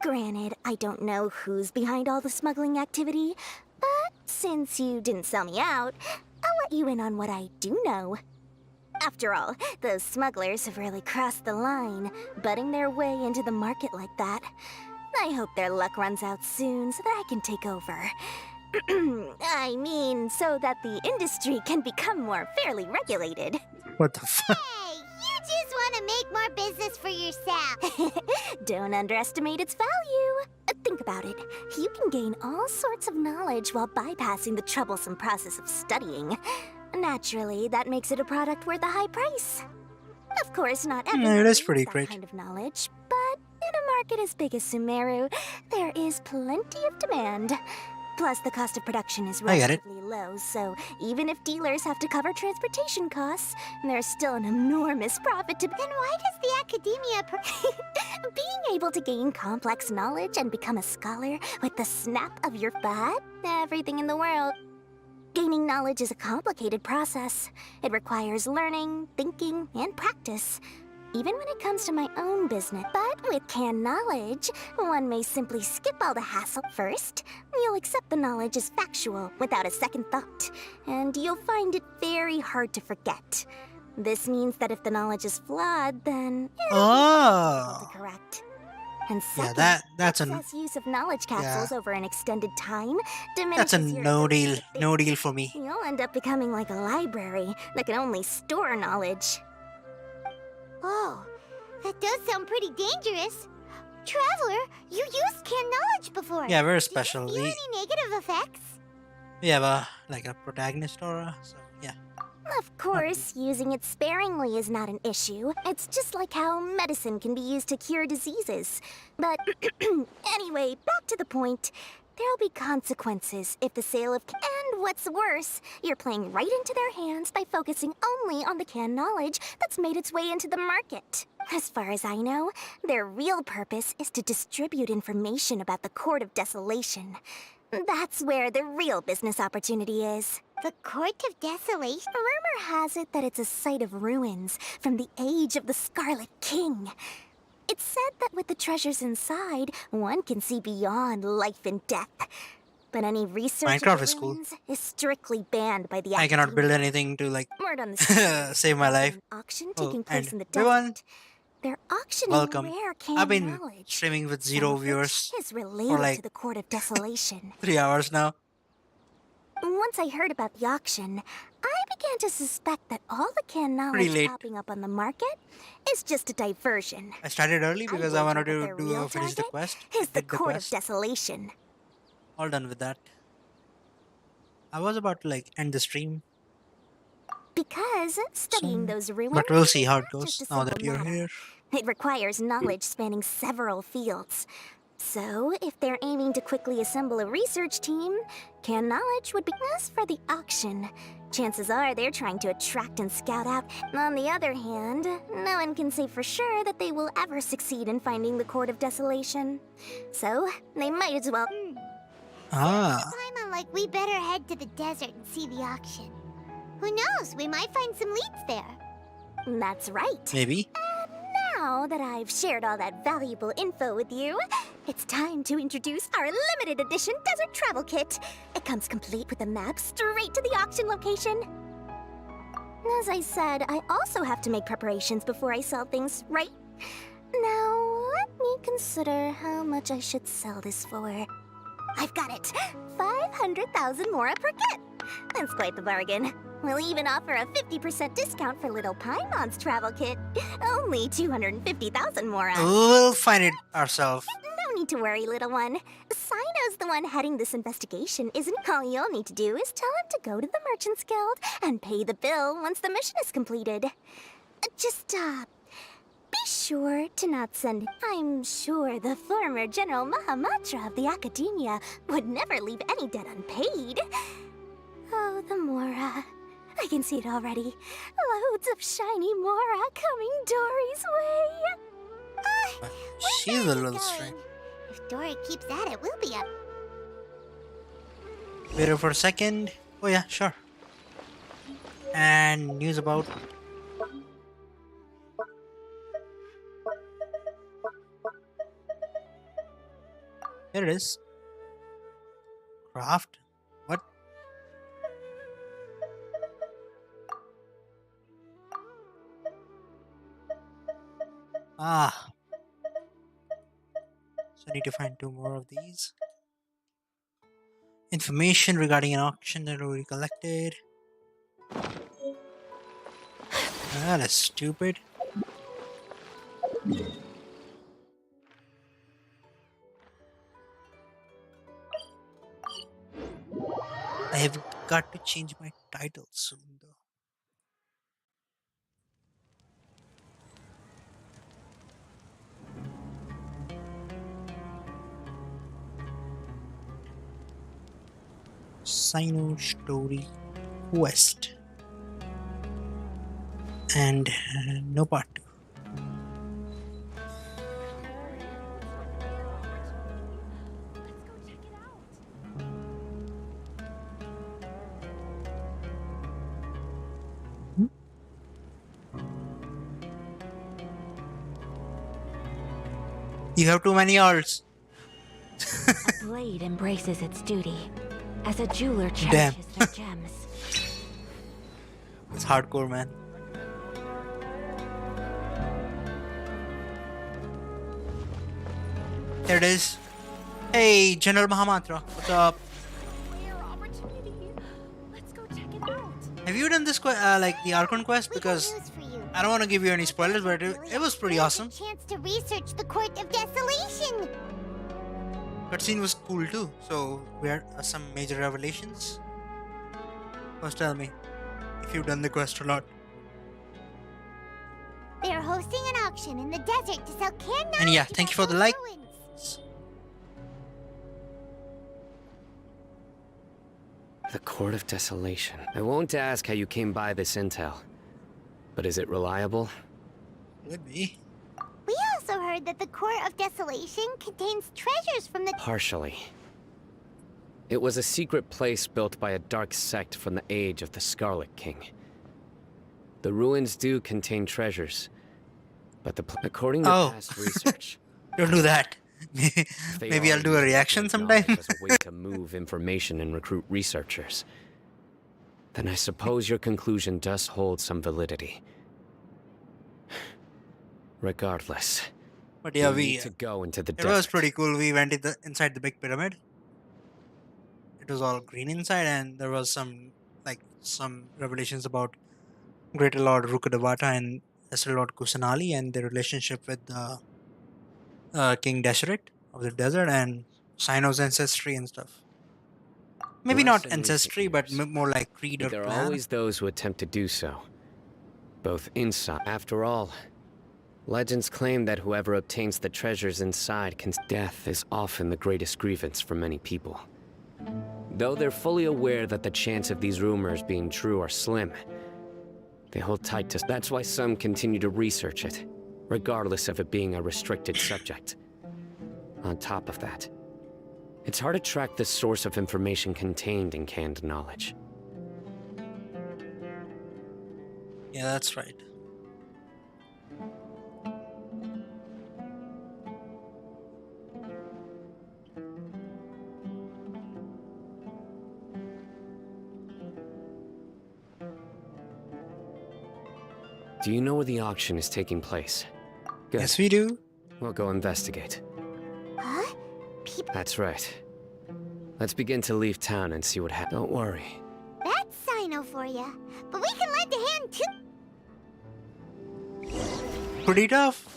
Granted, I don't know who's behind all the smuggling activity, but since you didn't sell me out, I'll let you in on what I do know. After all, those smugglers have really crossed the line, butting their way into the market like that. I hope their luck runs out soon so that I can take over. I mean, so that the industry can become more fairly regulated. What the fuck? Hey, you just want to make more business for yourself. Don't underestimate its value. Think about it. You can gain all sorts of knowledge while bypassing the troublesome process of studying. Naturally, that makes it a product worth a high price. Of course, not everyone it is needs pretty that great. kind of knowledge, but in a market as big as Sumeru, there is plenty of demand. Plus, the cost of production is I get it. relatively low, so even if dealers have to cover transportation costs, there's still an enormous profit to... Then why does the academia... Being able to gain complex knowledge and become a scholar with the snap of your butt? Everything in the world. Gaining knowledge is a complicated process. It requires learning, thinking, and practice. Even when it comes to my own business. But with canned knowledge, one may simply skip all the hassle. First, you'll accept the knowledge as factual without a second thought, and you'll find it very hard to forget. This means that if the knowledge is flawed, then it'll be difficult to correct. And second, that's an excess use of knowledge capsules over an extended time diminishes that's a your no ability deal, to think. no deal for me. You'll end up becoming like a library that can only store knowledge. Oh, that does sound pretty dangerous. Traveler, you used canned knowledge before. Yeah, very Do you special. feel any negative effects? We have a protagonist aura, so yeah. Of course, using it sparingly is not an issue. It's just like how medicine can be used to cure diseases. But anyway, back to the point. There'll be consequences if the sale of... And what's worse, you're playing right into their hands by focusing only on the canned knowledge that's made its way into the market. As far as I know, their real purpose is to distribute information about the Court of Desolation. That's where the real business opportunity is. The Court of Desolation? Rumor has it that it's a site of ruins from the age of the Scarlet King. It's said that with the treasures inside, one can see beyond life and death. But any research Minecraft of is cool. ruins is strictly banned by the I cannot build academia. anything to like Word on the street, save my life. an auction Oh, taking place and in the everyone, desert. They're auctioning welcome. rare canned I've been knowledge. streaming with Some 0 of which viewers is related for like to the Court of Desolation. 3 hours now. Once I heard about the auction, I began to suspect that all the canned Pretty knowledge late. popping up on the market is just a diversion. I started early because I wanted wager to that the real finish the target quest. is the Did the Court of quest. Desolation. All done with that. I was about to like end the stream, Because studying those ruins but we'll see how it is goes just a now that simple you're matter. here. It requires knowledge spanning several fields. So, if they're aiming to quickly assemble a research team, canned knowledge would be... As for the auction, chances are they're trying to attract and scout out. On the other hand, no one can say for sure that they will ever succeed in finding the Court of Desolation. So, they might as well... Ah, I'm like, we better head to the desert and see the auction. Who knows, we might find some leads there. That's right. maybe. Now that I've shared all that valuable info with you, it's time to introduce our limited edition desert travel kit. It comes complete with a map straight to the auction location. As I said, I also have to make preparations before I sell things, right? Now, let me consider how much I should sell this for. I've got it! 500,000 mora per kit! That's quite the bargain. We'll even offer a 50% discount for Little Paimon's travel kit. Only 250,000 mora. We'll find it ourselves. No need to worry, little one. Sino's the one heading this investigation, isn't it? All you'll need to do is tell him to go to the Merchants Guild and pay the bill once the mission is completed. Just, be sure to not send... I'm sure the former General Mahamatra of the Academia would never leave any debt unpaid. Oh, the Mora. I can see it already. Loads of shiny Mora coming Dory's way. She's a little strange. If Dory keeps at it, we'll be up. Wait for a second. Oh yeah, sure. And news about here it is. Craft. What? Ah. So I need to find 2 more of these. Information regarding an auction that already collected. That is stupid. I have got to change my title soon though. Sino Story Quest. And no part 2. You have too many alts. A blade embraces its duty, as a jeweler cherishes their gems. It's hardcore, man. There it is. Hey, General Mahamatra. What's up? Have you done this like the Archon quest? Because I don't want to give you any spoilers, but it was pretty awesome. Chance to research the Court of Desolation. Cutscene was cool too. So we had some major revelations. First, tell me if you've done the quest or not. They are hosting an auction in the desert to sell canned And yeah, thank you for the like. The Court of Desolation. I won't ask how you came by this intel, but is it reliable? Would be. We also heard that the Court of Desolation contains treasures from the... Partially. It was a secret place built by a dark sect from the age of the Scarlet King. The ruins do contain treasures, but according to past research... Don't do that. Maybe I'll do a reaction sometime. As a way to move information and recruit researchers. Then I suppose your conclusion does hold some validity. Regardless, but yeah, we need to go into the desert. It was pretty cool. We went inside the big pyramid. It was all green inside, and there was some revelations about Greater Lord Rukkhadevata and Lesser Lord Kusanali and their relationship with the King Deseret of the desert and Sino's ancestry and stuff. Maybe not ancestry, but more like creed or there clan. are always those who attempt to do so. Both inside. After all, legends claim that whoever obtains the treasures inside can... Death is often the greatest grievance for many people. Though they're fully aware that the chance of these rumors being true are slim, they hold tight to... That's why some continue to research it, regardless of it being a restricted subject. On top of that, it's hard to track the source of information contained in canned knowledge. Yeah, that's right. Do you know where the auction is taking place? Good. Yes, we do. We'll go investigate. Huh? That's right. Let's begin to leave town and see what happens. Don't worry. That's Sino for ya. But we can lend a hand too. Pretty tough.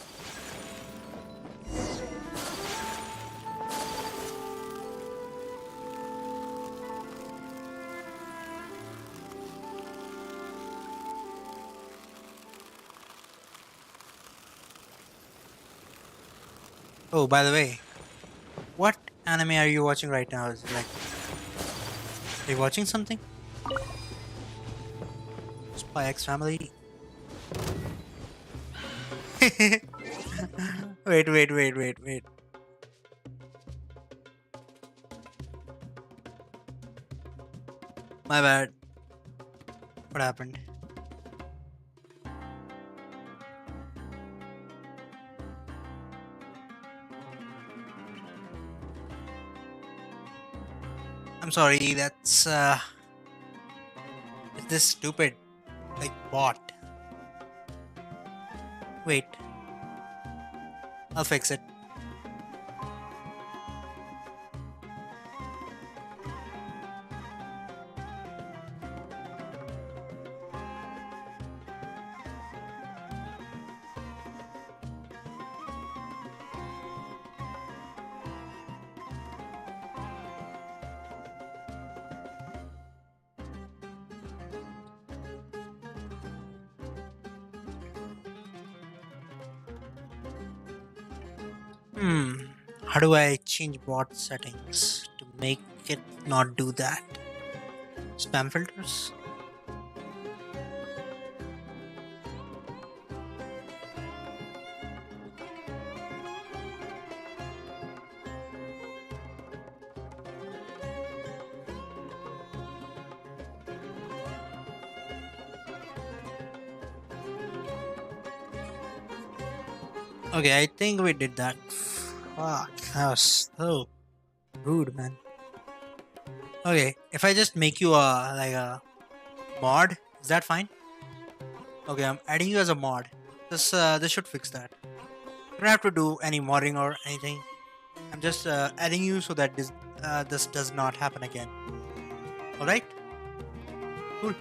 Oh, by the way, what anime are you watching right now? Is it like, are you watching something? by X family. Wait. My bad. What happened? I'm sorry, that's is this stupid like bot? Wait. I'll fix it. How do I change bot settings to make it not do that? Spam filters? Okay, I think we did that. Fuck, that was so rude, man. Okay, if I just make you a mod, is that fine? Okay, I'm adding you as a mod. This should fix that. You don't have to do any modding or anything. I'm just adding you so that this does not happen again. All right? Cool.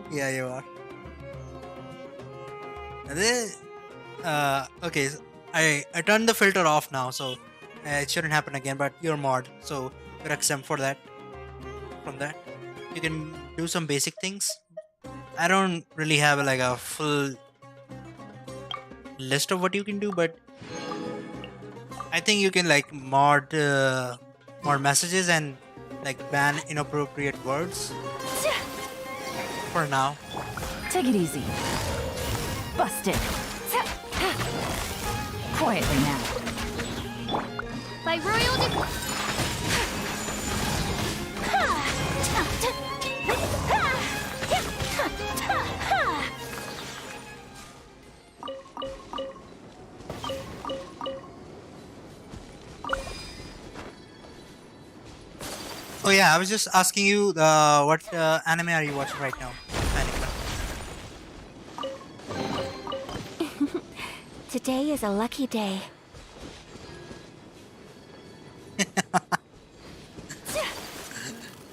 Yeah, you are. And then, okay, I turned the filter off now, so it shouldn't happen again. But you're mod, so you're exempt for that. From that, you can do some basic things. I don't really have like a full list of what you can do, but I think you can like mod messages and like ban inappropriate words. For now. Take it easy. Busted. Quietly now. By royal Oh yeah, I was just asking you what anime are you watching right now? Today is a lucky day.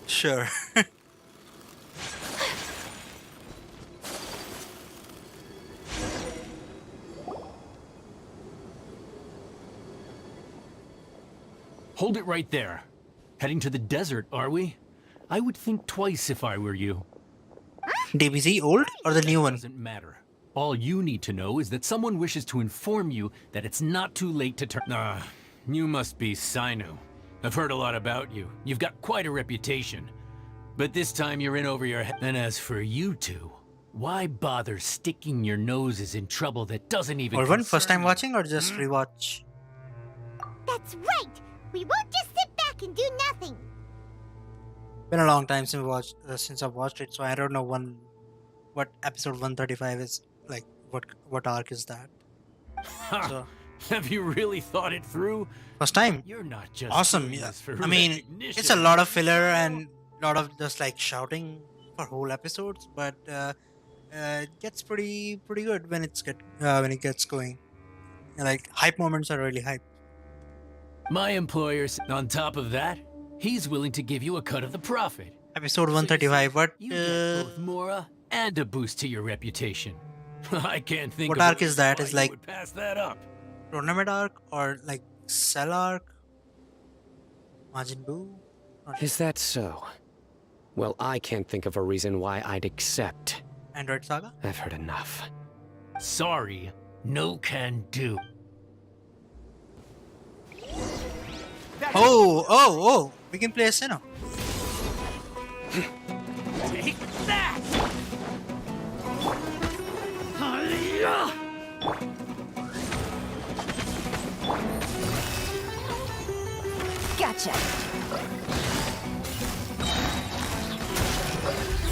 Sure. Hold it right there. Heading to the desert, are we? I would think twice if I were you. DBZ old or the new one? Doesn't matter. All you need to know is that someone wishes to inform you that it's not too late to turn. You must be Sinu. I've heard a lot about you. You've got quite a reputation. But this time you're in over your head. And as for you two, why bother sticking your noses in trouble that doesn't even Or one first time watching or just rewatch? That's right! We won't just sit back and do nothing! Been a long time since I've watched it, so I don't know what episode 135 is. Like, what arc is that? So, have you really thought it through? First time. You're not just awesome. Yeah. I mean, it's a lot of filler and a lot of just like shouting for whole episodes, but it gets pretty good when it gets going. And, like, hype moments are really hype. My employer's on top of that. He's willing to give you a cut of the profit. Episode 135. What? You get both Mora and a boost to your reputation. I can't think. What of arc is that? Is like would pass that up. Tournament arc or like Cell arc? Majin Buu? Is that so? Well, I can't think of a reason why I'd accept. Android Saga? I've heard enough. Sorry, no can do. Oh! We can play a Sinnoh. Take that! Gotcha.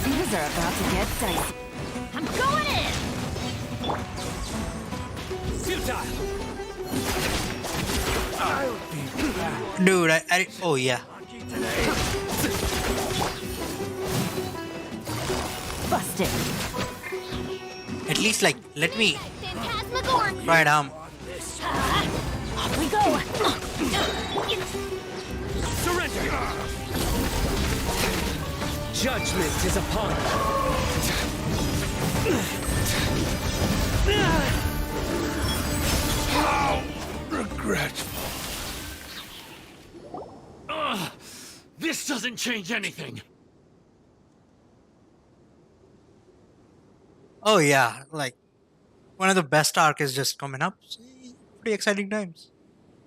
Things are about to get dicey. I'm going in! ZOTAC! Dude, I oh yeah. Busted. At least like let me Phantasmagoric! try it Off we go! Surrender! Judgment is upon us. How regretful. This doesn't change anything. Oh yeah, like one of the best arc is just coming up. Pretty exciting times.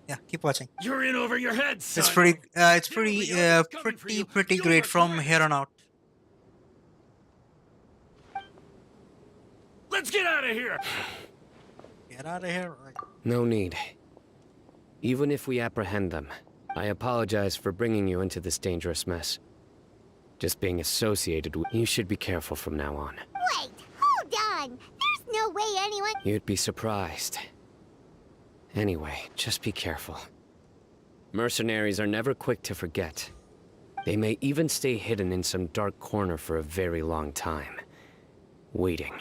Yeah, keep watching. You're in over your head, son. It's pretty great from here on out. Let's get out of here. Get out of here. No need. Even if we apprehend them, I apologize for bringing you into this dangerous mess. Just being associated with you should be careful from now on. Wait, hold on! There's no way anyone— You'd be surprised. Anyway, just be careful. Mercenaries are never quick to forget. They may even stay hidden in some dark corner for a very long time. Waiting.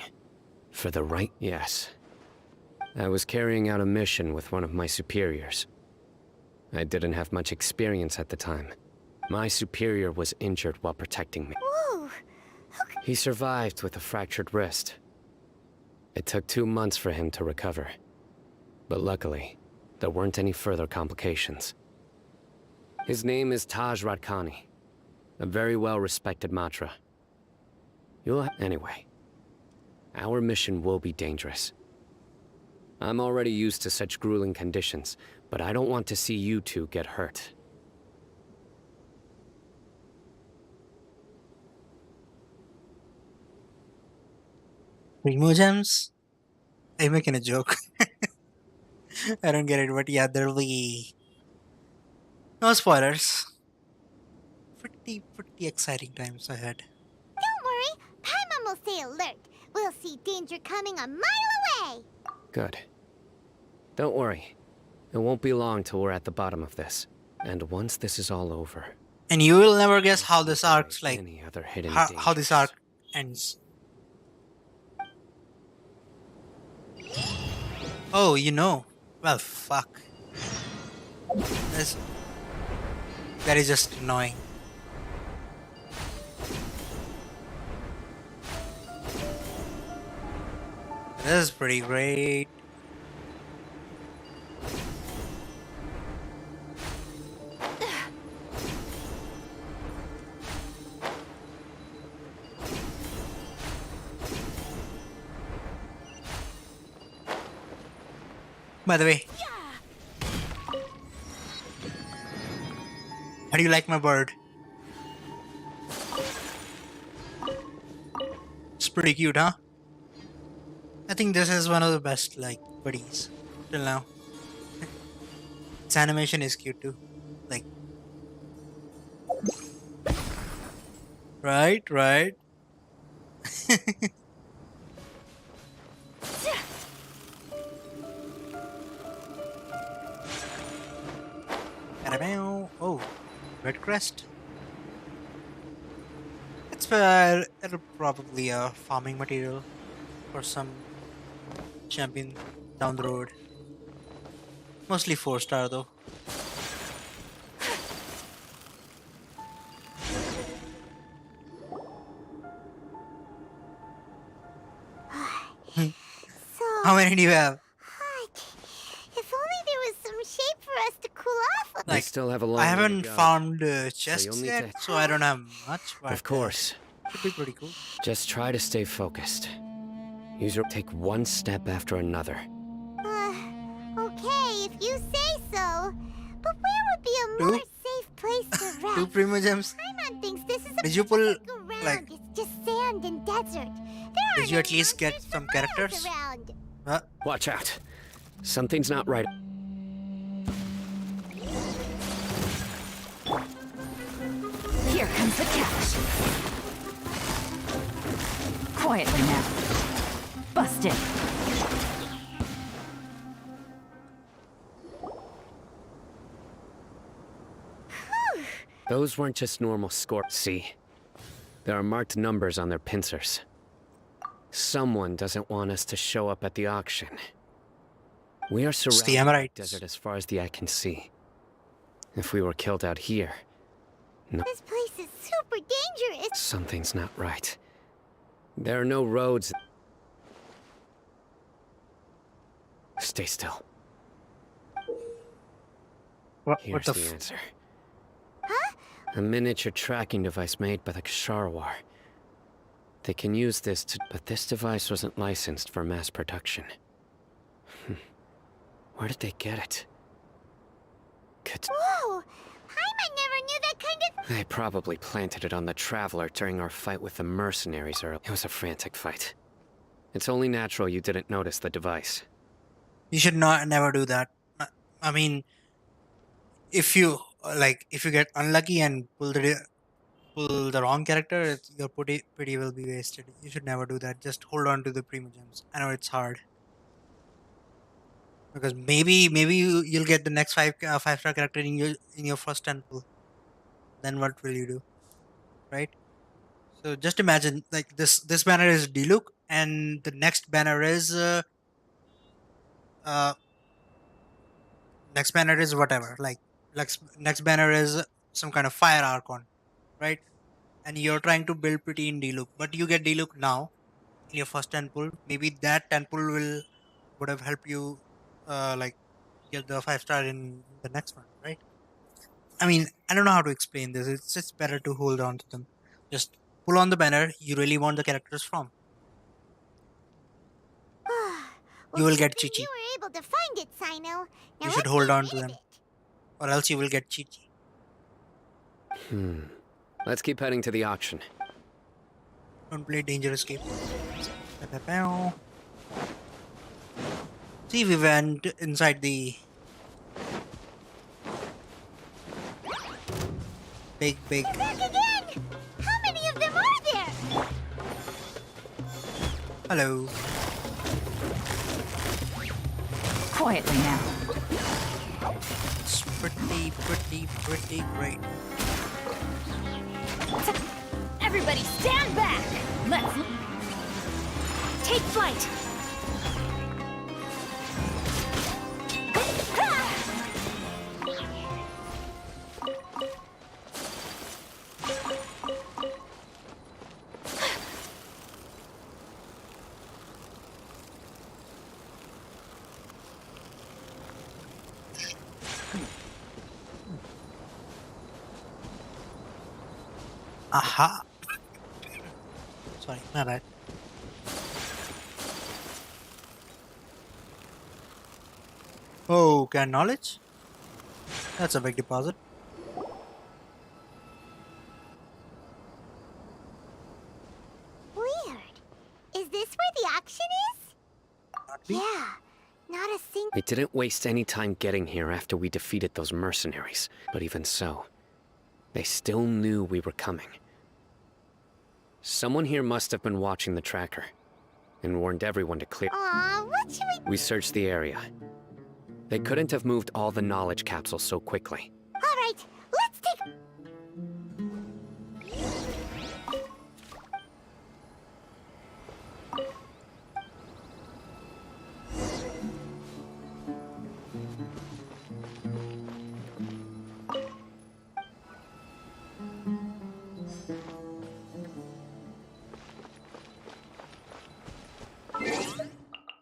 For the right— Yes. I was carrying out a mission with one of my superiors. I didn't have much experience at the time. My superior was injured while protecting me. Whoa. He survived with a fractured wrist. It took 2 months for him to recover. But luckily, there weren't any further complications. His name is Taj Radkani, a very well-respected Matra. Anyway, our mission will be dangerous. I'm already used to such grueling conditions, but I don't want to see you two get hurt. Remove gems? I'm making a joke. I don't get it, but yeah, there'll be no spoilers. Pretty exciting times ahead. Don't worry, Paimon will stay alert. We'll see danger coming a mile away. Good. Don't worry. It won't be long till we're at the bottom of this. And once this is all over... And you will never guess how this arc's like... Any other hidden how this arc ends. Oh, you know. Well, fuck. That is just annoying. This is pretty great. By the way, how do you like my bird? It's pretty cute, huh? I think this is one of the best, like, buddies till now. Its animation is cute too. Like, right. Oh, red crest. It's it'll probably a farming material for some champion down the road. Mostly 4-star though. How many do you have? If only there was some shape for us to cool off. Like, still have a long I way to haven't go. farmed So chests you'll need yet, to- so I don't have much. But Of course. Should be pretty cool. Just try to stay focused. Use your take one step after another. Okay, if you say so. But where would be a more Two? safe place to rest. Two Primo Gems? Paimon thinks this is a Did you pull, around. like, It's just sand and desert. did you at least get some characters? Around. Watch out. Something's not right. Here comes the catch. Quietly now. Busted. Those weren't just normal scores. See? There are marked numbers on their pincers. Someone doesn't want us to show up at the auction. We are surrounded by the desert as far as the eye can see. If we were killed out here... No, This place is super dangerous. something's not right. There are no roads. Stay still. Here's the answer. A miniature tracking device made by the Ksharawar. They can use this to... But this device wasn't licensed for mass production. Where did they get it? Whoa! Paimon never knew that kind of... They probably planted it on the Traveler during our fight with the mercenaries earlier. It was a frantic fight. It's only natural you didn't notice the device. You should never do that. I mean, if you get unlucky and pull the wrong character, your pity will be wasted. You should never do that. Just hold on to the Primo Gems. I know it's hard. Because maybe you'll get the next five-star character in your first 10 pull. Then what will you do, right? So just imagine, like, this banner is Diluc, and the next banner is whatever. Like next banner is some kind of fire Archon, right? And you're trying to build pretty in Diluc, but you get Diluc now in your first 10 pull. Maybe that 10 pull would have helped you like get the 5-star in the next one, right? I mean, I don't know how to explain this. It's just better to hold on to them. Just pull on the banner you really want the characters from. You will get Chi-Chi. You were able to find it, Sino. Now You should hold on to them, or else you will get Chi-Chi. Let's keep heading to the auction. Don't play Dangerous Game. See, we went inside the big. Back again! How many of them are there? Hello. Quietly now. It's pretty great. Everybody stand back! Let's take flight! Aha! Sorry, my bad. Oh, can knowledge? That's a big deposit. Weird. Is this where the auction is? Yeah. Not a single... We didn't waste any time getting here after we defeated those mercenaries. But even so, they still knew we were coming. Someone here must have been watching the tracker and warned everyone to clear. What should We searched the area. They couldn't have moved all the knowledge capsules so quickly. All right, let's take...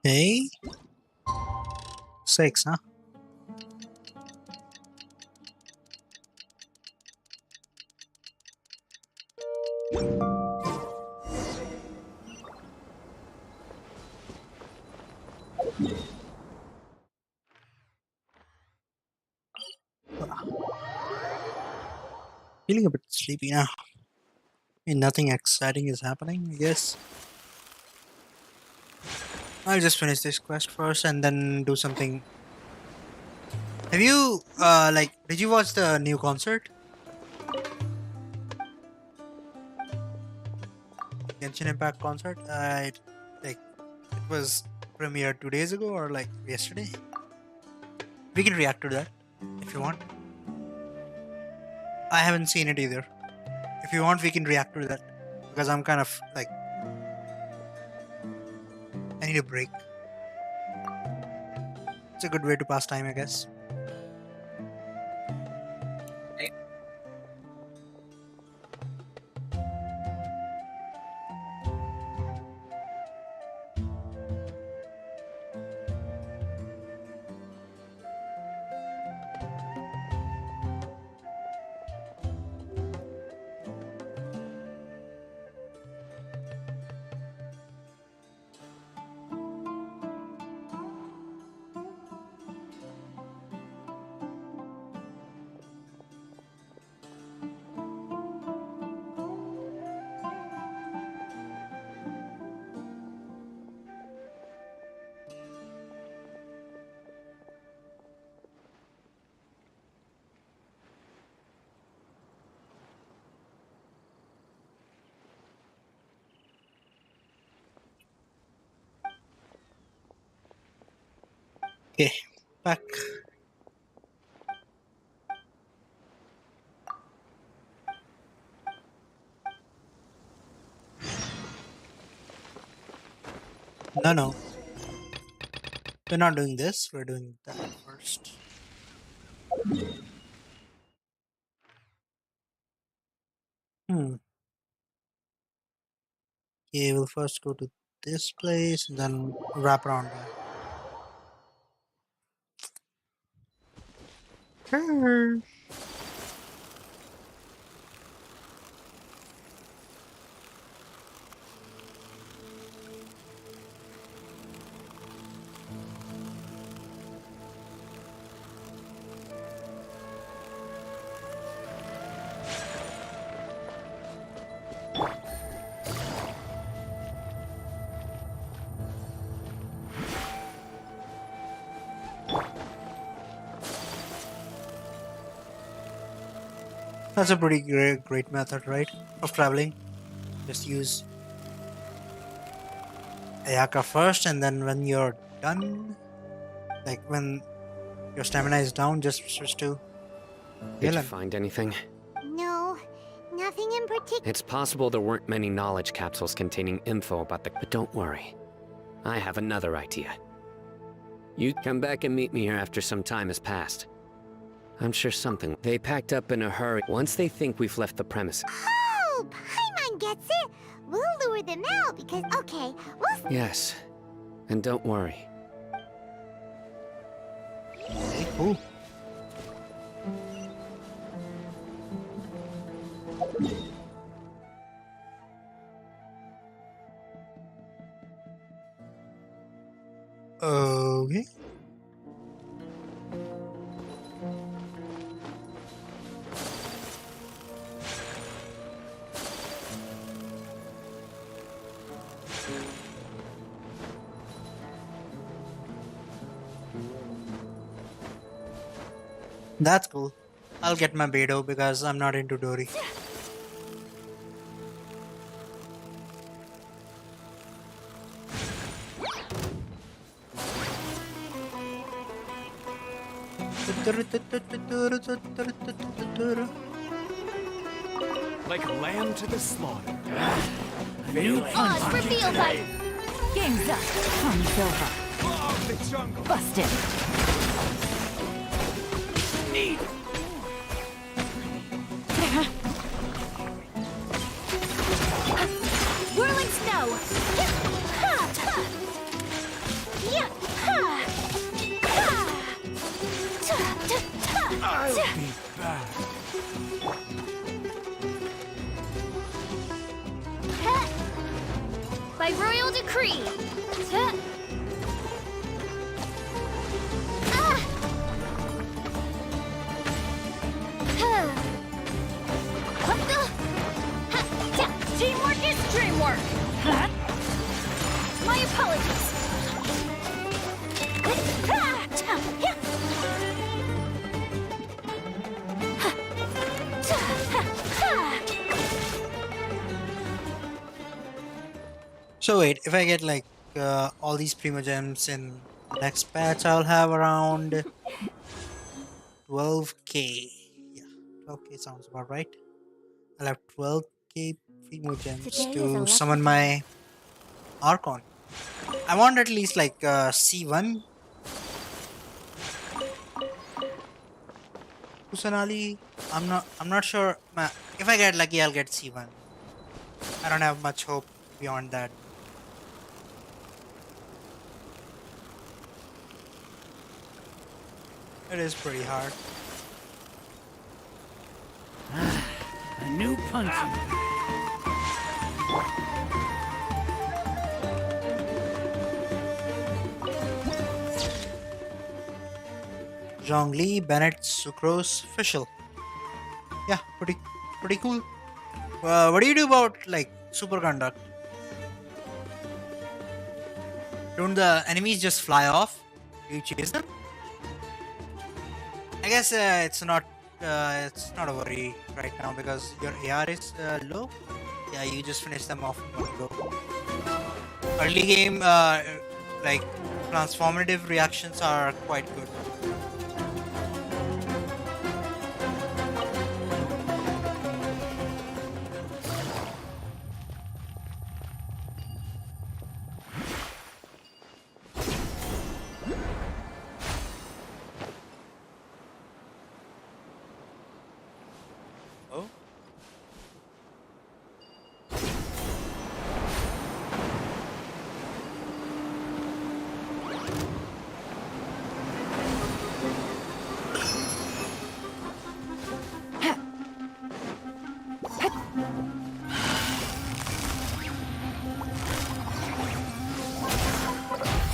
Hey? 6, huh? feeling a bit sleepy now. Nothing exciting is happening, I guess. I'll just finish this quest first and then do something. Have you, did you watch the new concert? Genshin Impact concert? It was premiered 2 days ago or like yesterday. We can react to that if you want. I haven't seen it either. If you want, we can react to that because I'm kind of like, I need a break. It's a good way to pass time, I guess. Okay, back. No. We're not doing this, we're doing that first. Okay, we'll first go to this place and then wrap around that. That's a pretty great method, right? Of traveling. Just use Ayaka first, and then when you're done, like when your stamina is down, just switch to Did you find anything? No, nothing in particular. It's possible there weren't many knowledge capsules containing info about the... But don't worry. I have another idea. You come back and meet me here after some time has passed. I'm sure something... They packed up in a hurry once they think we've left the premises. Oh, Paimon gets it. We'll lure them out because, okay, we'll... Yes. And don't worry. Okay, cool. Okay. That's cool. I'll get my Beidou because I'm not into Dory. Like lamb to the slaughter. Oz reveal by Game's up. Time's over. Oh, the jungle. Busted. Need. Whirling snow. I'll be back. By royal decree. Nice dream work! Huh? My apologies. So wait, if I get like all these primo gems in the next patch, I'll have around 12k. Yeah, 12k sounds about right. I'll have 12k primo gems Today is a to lucky summon day. my Archon. I want at least like C1 Kusanali. I'm not sure. If I get lucky, I'll get C1. I don't have much hope beyond that. It is pretty hard. A new punching. Zhongli, Bennett, Sucrose, Fischl. Yeah, pretty cool. What do you do about like superconduct? Don't the enemies just fly off? Do you chase them? I guess it's not a worry right now because your AR is low. Yeah, you just finish them off in one go. Early game, like transformative reactions are quite good. Oh.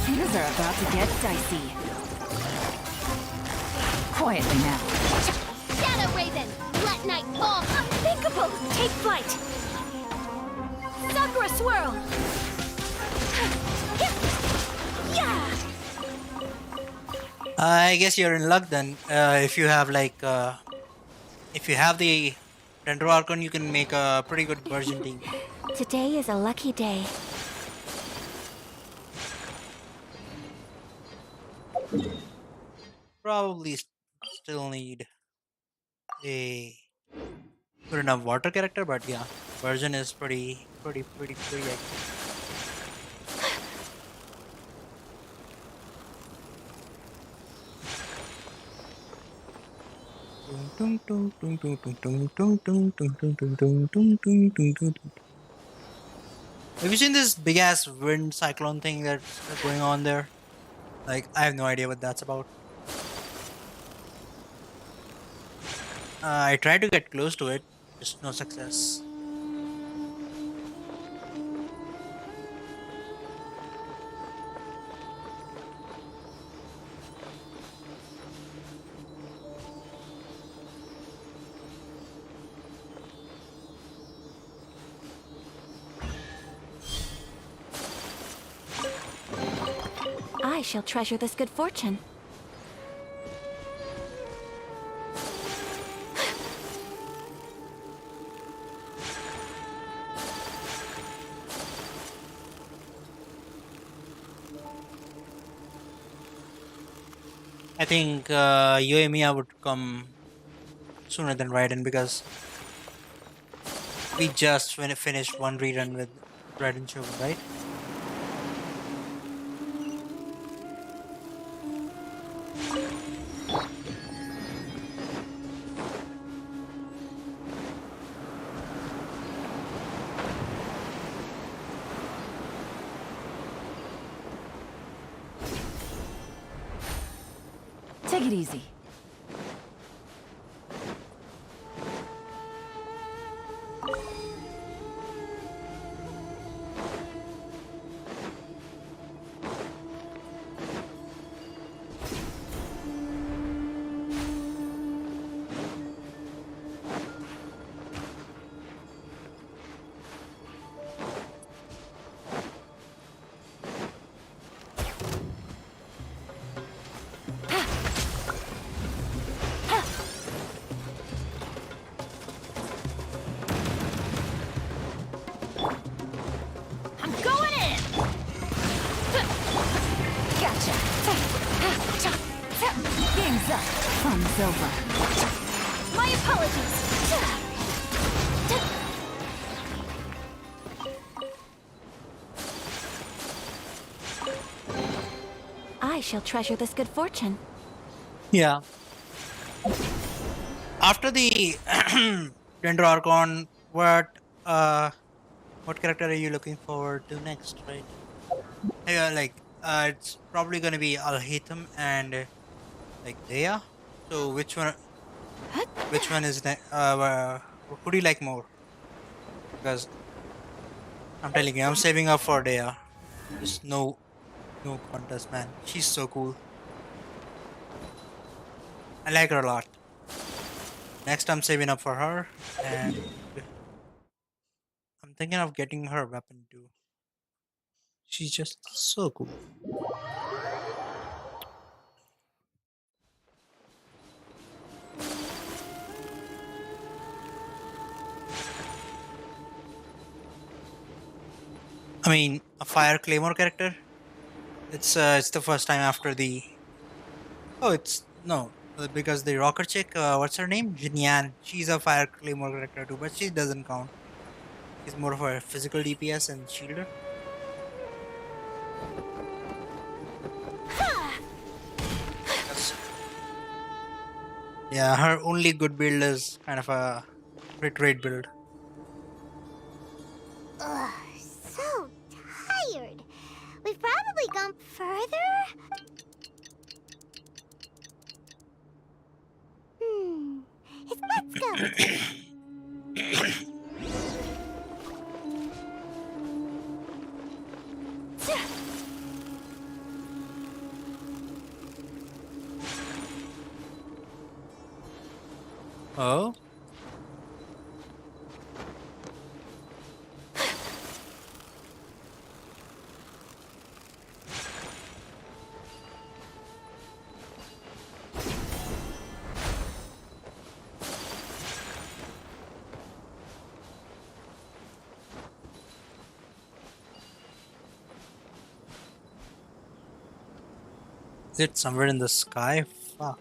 Things are about to get dicey. Quietly now. Shadow Raven! Let night fall! Unthinkable! Take flight! Sakura Swirl! Yeah! I guess you're in luck then. If you have like, if you have the Dendro Archon, you can make a pretty good version team. Today is a lucky day. Probably still need a good enough water character, but yeah, version is pretty. I guess. Have you seen this big ass wind cyclone thing that's going on there? Like, I have no idea what that's about. I tried to get close to it, just no success. I shall treasure this good fortune. I think Yoimiya would come sooner than Raiden because we just finished one rerun with Raiden Shogun, right? Take it easy. over. My apologies. I shall treasure this good fortune. Yeah. After the Dendro Archon, what character are you looking forward to next, right? Yeah, like it's probably gonna be Alhaitham and like Dea. So which one is who do you like more? Because I'm telling you, I'm saving up for Dea. Just no contest, man. She's so cool. I like her a lot. Next, I'm saving up for her, and I'm thinking of getting her weapon too. She's just so cool. I mean, a Fire Claymore character. It's the first time after the. Oh, it's no, because the rocker chick. What's her name? Jinyan. She's a Fire Claymore character too, but she doesn't count. She's more of a physical DPS and shielder. Yes. Yeah, her only good build is kind of a crit rate build. Ugh, so tired. We've probably gone further? Let's go. Oh? Is it somewhere in the sky? Fuck.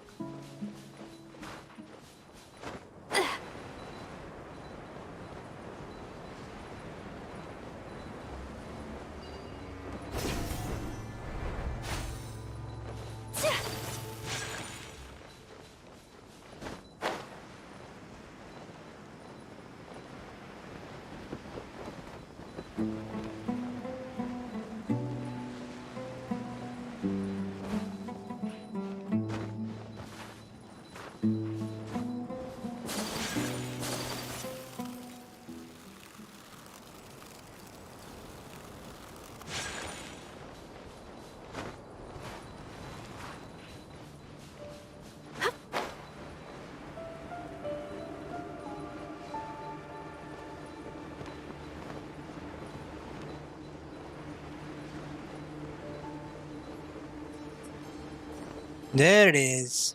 There it is.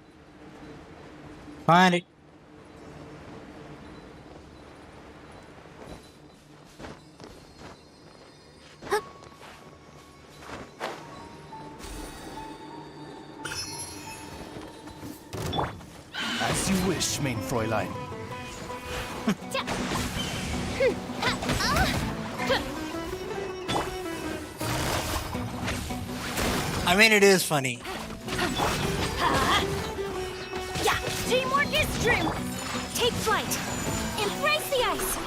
Find it. As you wish, mein Fräulein. I mean, it is funny. Yeah, teamwork is true. Take flight. Embrace the ice.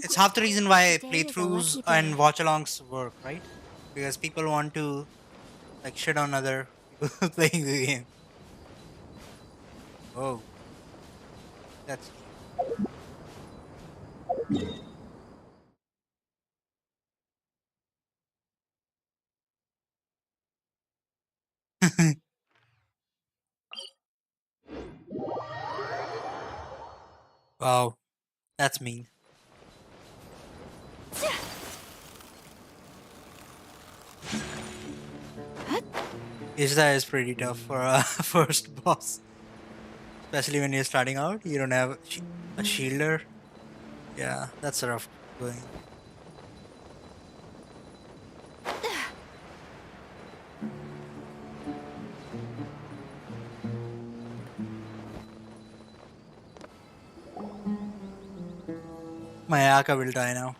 It's half the reason why playthroughs and watch-alongs work, right? Because people want to like shit on other people playing the game. Oh, that's wow, that's mean. Ishida is pretty tough for a first boss. Especially when you're starting out, you don't have a shielder. Yeah, that's rough going. My Aka will die now.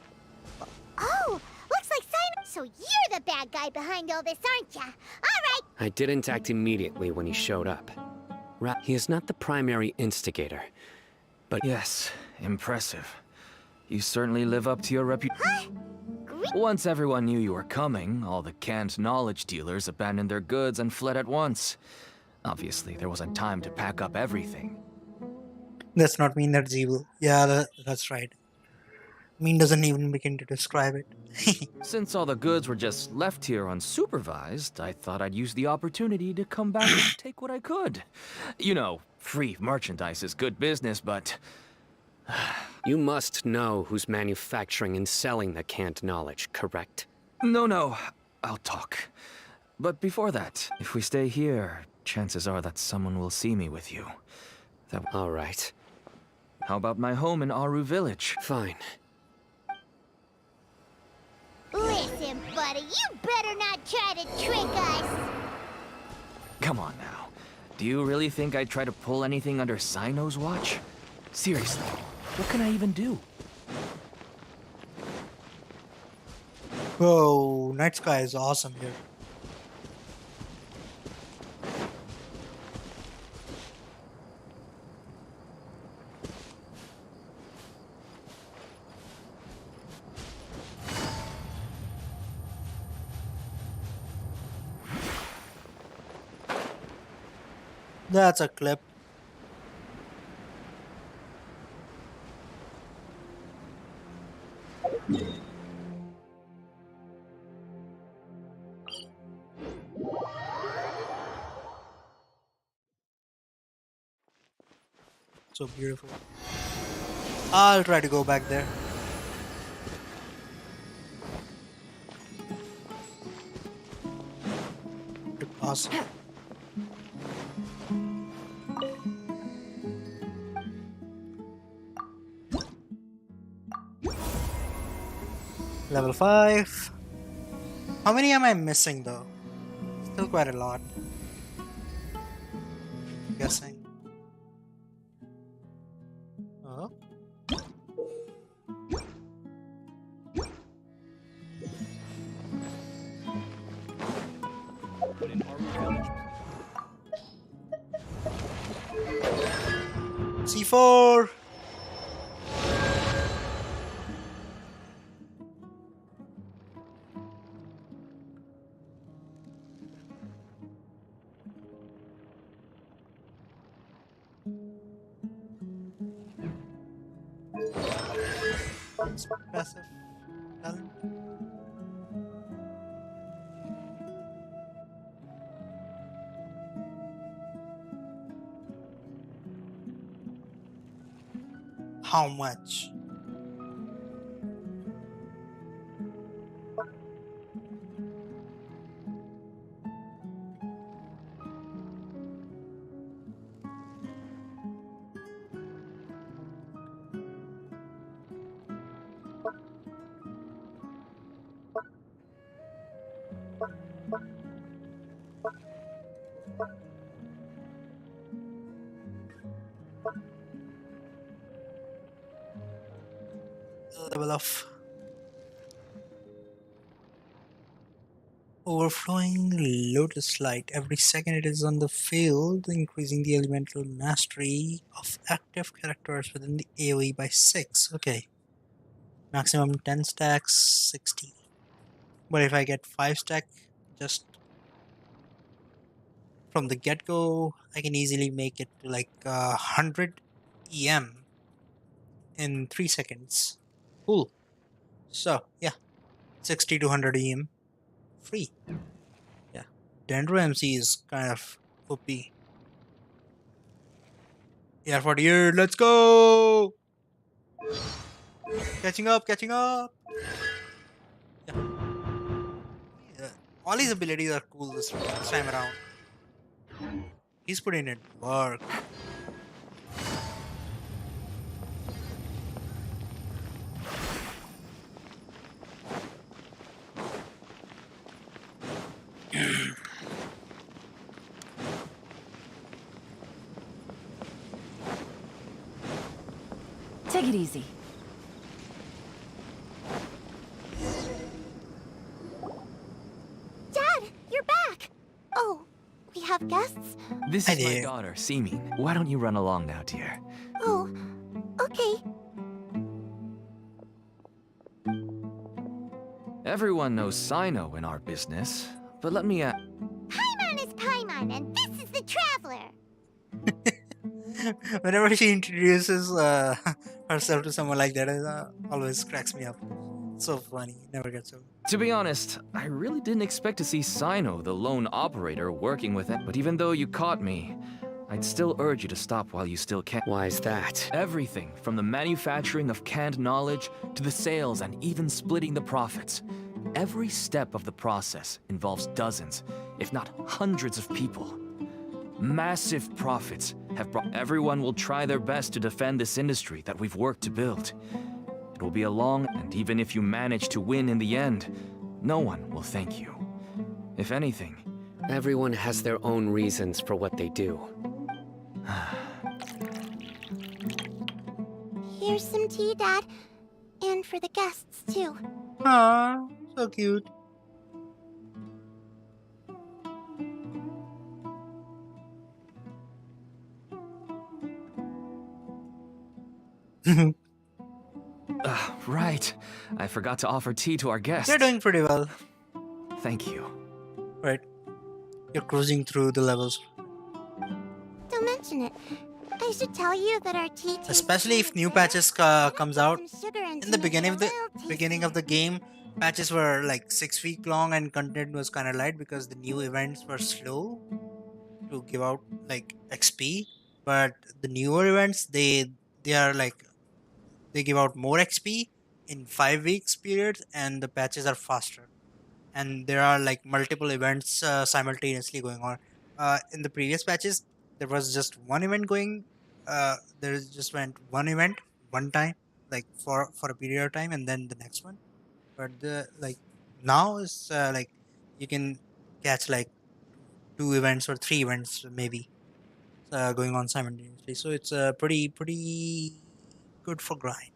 Oh, looks like Simon. So you're the bad guy behind all this, aren't ya? All right. I didn't act immediately when he showed up. He is not the primary instigator, but yes, impressive. You certainly live up to your reputation. Once everyone knew you were coming, all the canned knowledge dealers abandoned their goods and fled at once. Obviously, there wasn't time to pack up everything. That's not mean, that's evil. Yeah, that's right. Mean doesn't even begin to describe it. Since all the goods were just left here unsupervised, I thought I'd use the opportunity to come back and take what I could. You know, free merchandise is good business, but... You must know who's manufacturing and selling the canned knowledge, correct? No, I'll talk. But before that, if we stay here, chances are that someone will see me with you. All right. How about my home in Aru Village? Fine. Listen, buddy, you better not try to trick us. Come on now. Do you really think I'd try to pull anything under Sino's watch? Seriously, what can I even do? Whoa, Night Sky is awesome here. That's a clip. So beautiful. I'll try to go back there. Awesome. Level 5. How many am I missing though? Still quite a lot. I'm guessing. Oh. C4. Passive talent. How much? Level of overflowing lotus light. Every second it is on the field, increasing the elemental mastery of active characters within the AoE by 6. Okay. Maximum 10 stacks, 60. But if I get 5 stack just from the get-go, I can easily make it to like 100 EM in 3 seconds. Cool. So, yeah. 60 to 100 EM. Free. Yeah. Dendro MC is kind of OP. Yeah, for the year. Let's go! Catching up, catching up! Yeah. All his abilities are cool this time around. He's putting in work. Take it easy. Dad, you're back! Oh, we have guests? This is my daughter, Seamin. Why don't you run along now, dear? Oh, okay. Everyone knows Sino in our business, but let me Paimon is Paimon, and this is the Traveler! Whenever she introduces herself to someone like that, it always cracks me up. So funny, never gets old. To be honest, I really didn't expect to see Sino, the lone operator, working with it. But even though you caught me, I'd still urge you to stop while you still can. Why is that? Everything, from the manufacturing of canned knowledge, to the sales and even splitting the profits. Every step of the process involves dozens, if not hundreds of people. Massive profits have brought... Everyone will try their best to defend this industry that we've worked to build. It will be a long, and even if you manage to win in the end, no one will thank you. If anything... Everyone has their own reasons for what they do. Here's some tea, Dad. And for the guests, too. Aww, so cute. Right. I forgot to offer tea to our guests. You're doing pretty well. Thank you. Right. You're cruising through the levels. Don't mention it. I should tell you that our tea tastes... Especially if new patches comes out. In the beginning of the game, patches were like 6 week long and content was kind of light because the new events were slow to give out like XP. But the newer events, they are like, they give out more XP in 5 weeks periods, and the patches are faster. And there are like multiple events simultaneously going on. In the previous patches, there was just one event going. There just went one event one time, like for a period of time, and then the next one. But the like now is like you can catch like 2 events or 3 events maybe going on simultaneously. So it's pretty good for grind.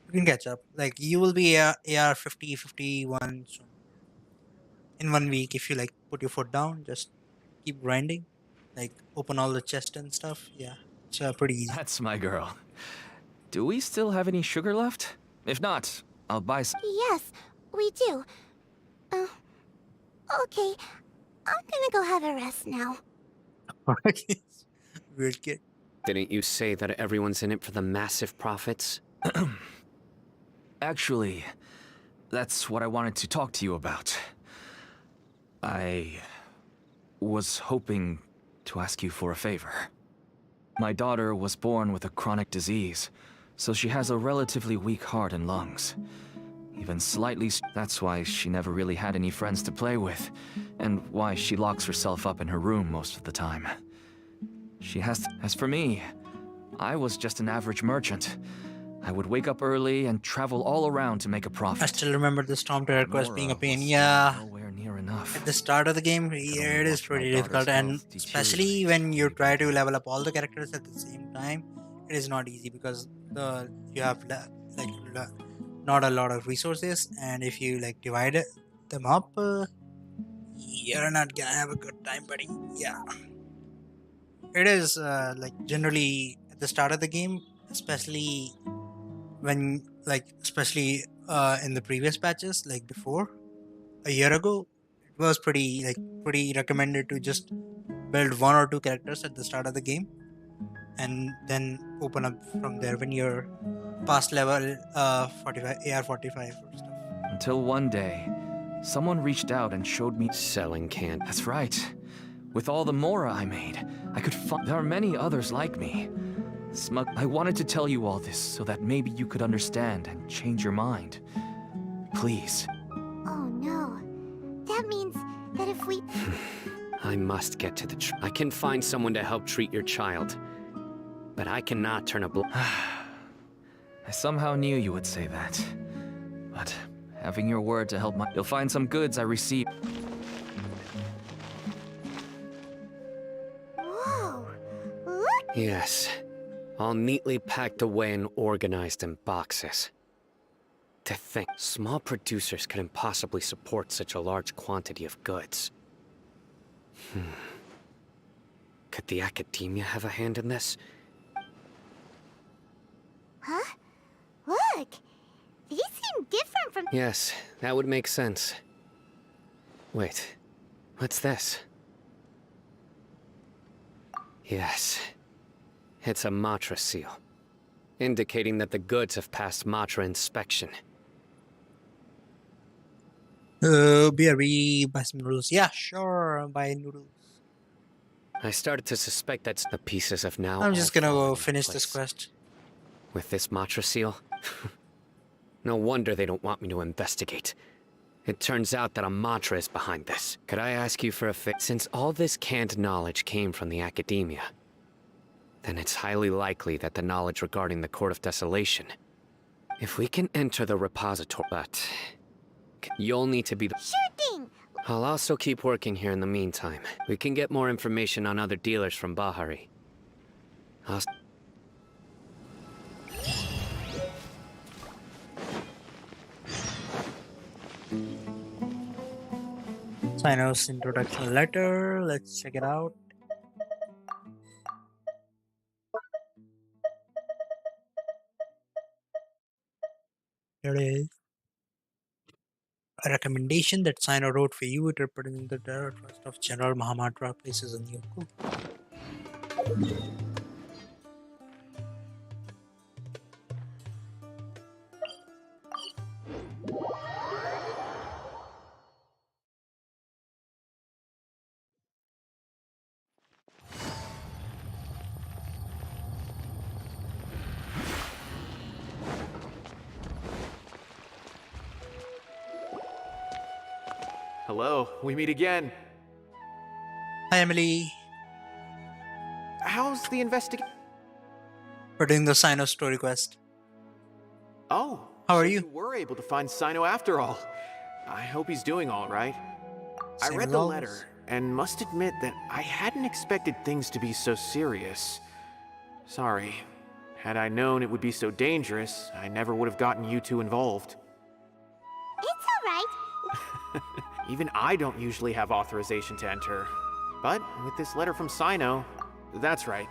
You can catch up. Like you will be AR 50, 51 soon. In 1 week, if you like put your foot down, just keep grinding, like open all the chests and stuff. Yeah, it's pretty easy. That's my girl. Do we still have any sugar left? If not, I'll buy some. Yes, we do. Okay. I'm gonna go have a rest now. Weird kid. Didn't you say that everyone's in it for the massive profits? Actually, that's what I wanted to talk to you about. I was hoping to ask you for a favor. My daughter was born with a chronic disease, so she has a relatively weak heart and lungs. Even slightly... That's why she never really had any friends to play with, and why she locks herself up in her room most of the time. She has to... As for me, I was just an average merchant. I would wake up early and travel all around to make a profit. I still remember the Storm Terror quest being a pain. Yeah. Nowhere near enough. At the start of the game, yeah, it is pretty difficult, and especially when you try to level up all the characters at the same time, it is not easy because you have like not a lot of resources, and if you like divide them up, you're not gonna have a good time, buddy. Yeah, it is like generally at the start of the game, especially when especially in the previous patches, like before a year ago, it was pretty recommended to just build 1 or 2 characters at the start of the game and then open up from there when you're past level 45 AR-45 or stuff. Until one day, someone reached out and showed me... Selling can't. That's right. With all the Mora I made, I could find... There are many others like me. I wanted to tell you all this so that maybe you could understand and change your mind. Please. Oh no. That means that if we... I must get to the... I can find someone to help treat your child. But I cannot turn a I somehow knew you would say that. But having your word to help my... You'll find some goods I received. Whoa. Look! Yes. all neatly packed away and organized in boxes. To think, small producers couldn't possibly support such a large quantity of goods. Could the academia have a hand in this? Huh? Look! These seem different from... Yes, that would make sense. Wait, what's this? Yes, it's a Matra seal, indicating that the goods have passed Matra inspection. BRB, buy some noodles. Yeah, sure, I'll buy noodles. I started to suspect that the pieces have now. I'm just gonna all go fallen finish into this place. quest. With this Matra seal? No wonder they don't want me to investigate. It turns out that a Matra is behind this. Could I ask you for a favor? Since all this canned knowledge came from the academia, then it's highly likely that the knowledge regarding the Court of Desolation. If we can enter the repository, but you'll need to be the— Sure thing! I'll also keep working here in the meantime. We can get more information on other dealers from Bahari. Sino's introduction letter. Let's check it out. Here it is. A recommendation that Sino wrote for you, interpreting the trust of General Mahamatra places on you. Cool. Hello, we meet again. Hi, Emily. How's the investigation? We're doing the Sino story quest. Oh, how are so you? You were able to find Sino after all. I hope he's doing all right. I read the letter and must admit that I hadn't expected things to be so serious. Sorry. Had I known it would be so dangerous, I never would have gotten you two involved. It's alright. Even I don't usually have authorization to enter. But with this letter from Sino, that's right.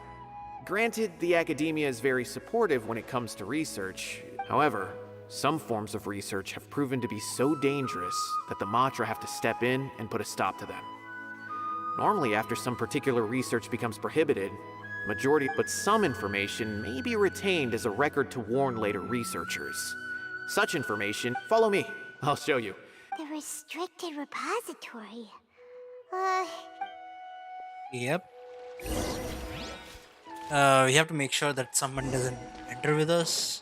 Granted, the academia is very supportive when it comes to research. However, some forms of research have proven to be so dangerous that the Matra have to step in and put a stop to them. Normally, after some particular research becomes prohibited, but some information may be retained as a record to warn later researchers. Such information, follow me, I'll show you. The restricted repository. Yep. We have to make sure that someone doesn't enter with us,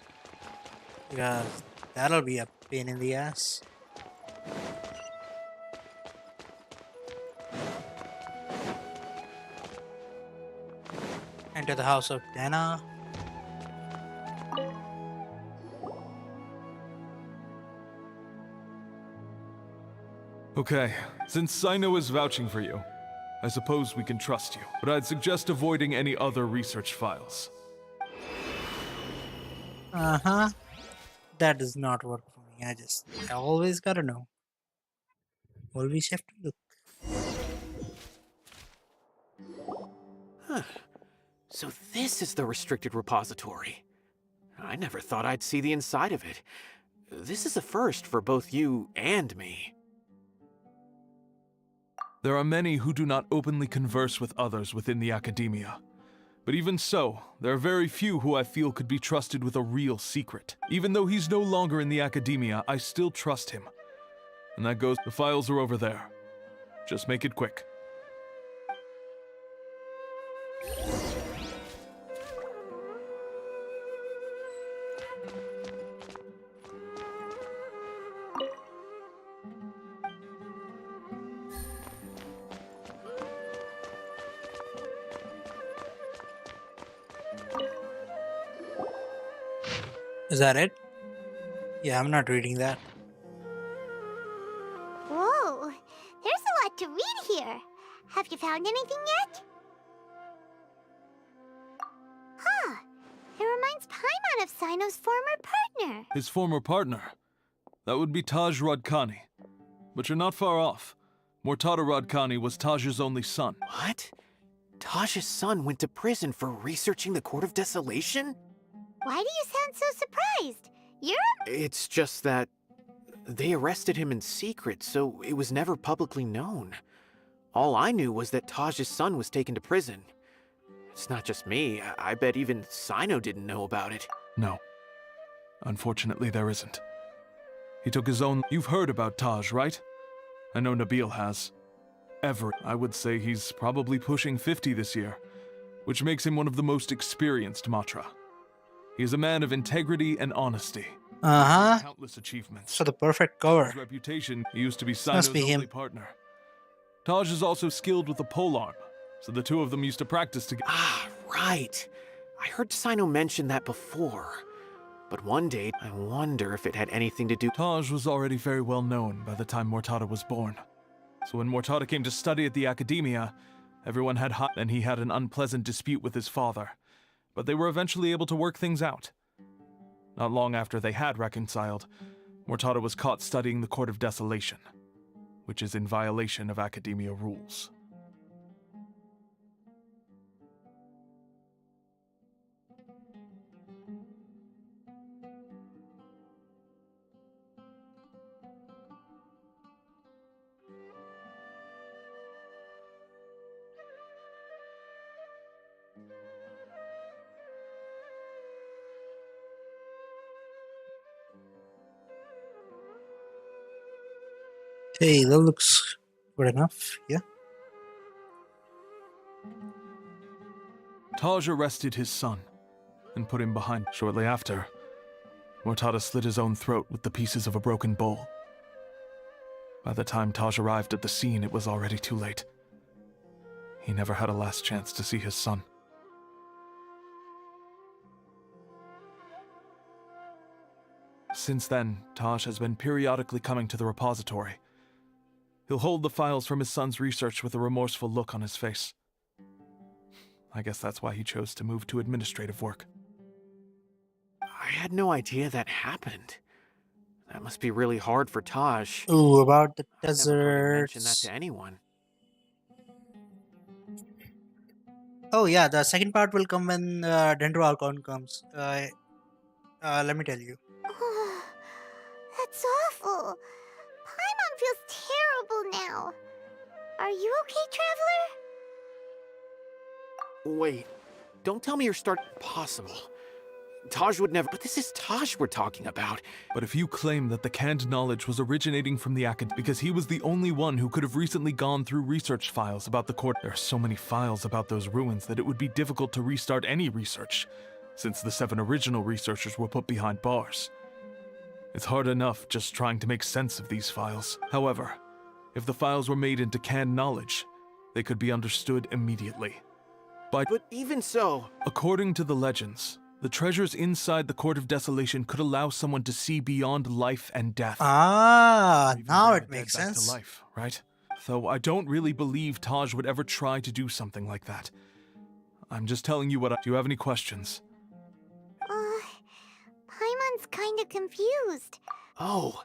because that'll be a pain in the ass. Enter the house of Dana. Okay, since Sino is vouching for you, I suppose we can trust you. But I'd suggest avoiding any other research files. Uh-huh. That does not work for me. I always gotta know. Always have to look. Huh. So this is the restricted repository. I never thought I'd see the inside of it. This is a first for both you and me. There are many who do not openly converse with others within the academia. But even so, there are very few who I feel could be trusted with a real secret. Even though he's no longer in the academia, I still trust him. And that goes— the files are over there. Just make it quick. Is that it? Yeah, I'm not reading that. Whoa, there's a lot to read here. Have you found anything yet? Huh, reminds Paimon of Sino's former partner. His former partner? That would be Taj Radkani. But you're not far off. Mortada Radkani was Taj's only son. What? Taj's son went to prison for researching the Court of Desolation? Why do you sound so surprised? It's just that they arrested him in secret, so it was never publicly known. All I knew was that Taj's son was taken to prison. It's not just me. I bet even Sino didn't know about it. No. Unfortunately, there isn't. He took his own... You've heard about Taj, right? I know Nabil has. I would say he's probably pushing 50 this year, which makes him one of the most experienced Matra. He is a man of integrity and honesty. Countless achievements. So the perfect cover. His reputation, he used to be Sino's only partner. Taj is also skilled with the polearm, so the two of them used to practice together. Ah, right. I heard Sino mention that before. But one day, I wonder if it had anything to do... Taj was already very well known by the time Mortada was born. So when Mortada came to study at the Academia, everyone had and he had an unpleasant dispute with his father. But they were eventually able to work things out. Not long after they had reconciled, Mortada was caught studying the Court of Desolation, which is in violation of Academia rules. Hey, that looks good enough, yeah. Taj arrested his son and put him behind. Shortly after, Mortada slit his own throat with the pieces of a broken bowl. By the time Taj arrived at the scene, it was already too late. He never had a last chance to see his son. Since then, Taj has been periodically coming to the repository. He'll hold the files from his son's research with a remorseful look on his face. I guess that's why he chose to move to administrative work. I had no idea that happened. That must be really hard for Taj. Ooh, about the I never heard him mention that deserts. to anyone. Oh yeah, the second part will come when Dendro Archon comes. Let me tell you. That's awful. Paimon feels terrible now. Are you okay, Traveler? Wait, don't tell me you're starting... Possible. Taj would never... But this is Taj we're talking about. But if you claim that the canned knowledge was originating from the Academy because he was the only one who could have recently gone through research files about the court... There are so many files about those ruins that it would be difficult to restart any research, since the 7 original researchers were put behind bars. It's hard enough just trying to make sense of these files. However, if the files were made into canned knowledge, they could be understood immediately. But even so... According to the legends, the treasures inside the Court of Desolation could allow someone to see beyond life and death. Ah, Even now bring it the makes dead back sense. to life, right? Though I don't really believe Taj would ever try to do something like that. I'm just telling you what I... Do you have any questions? Paimon's kinda confused. Oh,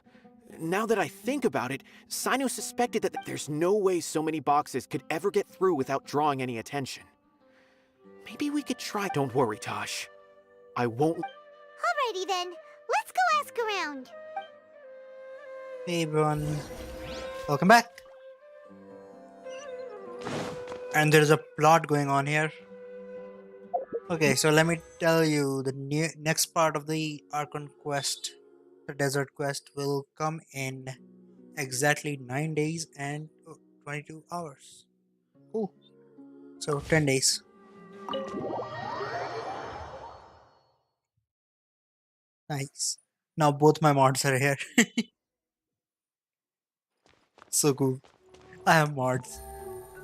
now that I think about it, Sino suspected that there's no way so many boxes could ever get through without drawing any attention. Maybe we could try... Don't worry, Taj. I won't... Alrighty then, let's go ask around. Hey everyone, welcome back. And there's a plot going on here. Okay, so let me tell you, the next part of the Archon quest, the desert quest, will come in exactly 9 days and 22 hours. Ooh. So 10 days. Nice. Now both my mods are here. So cool. I have mods.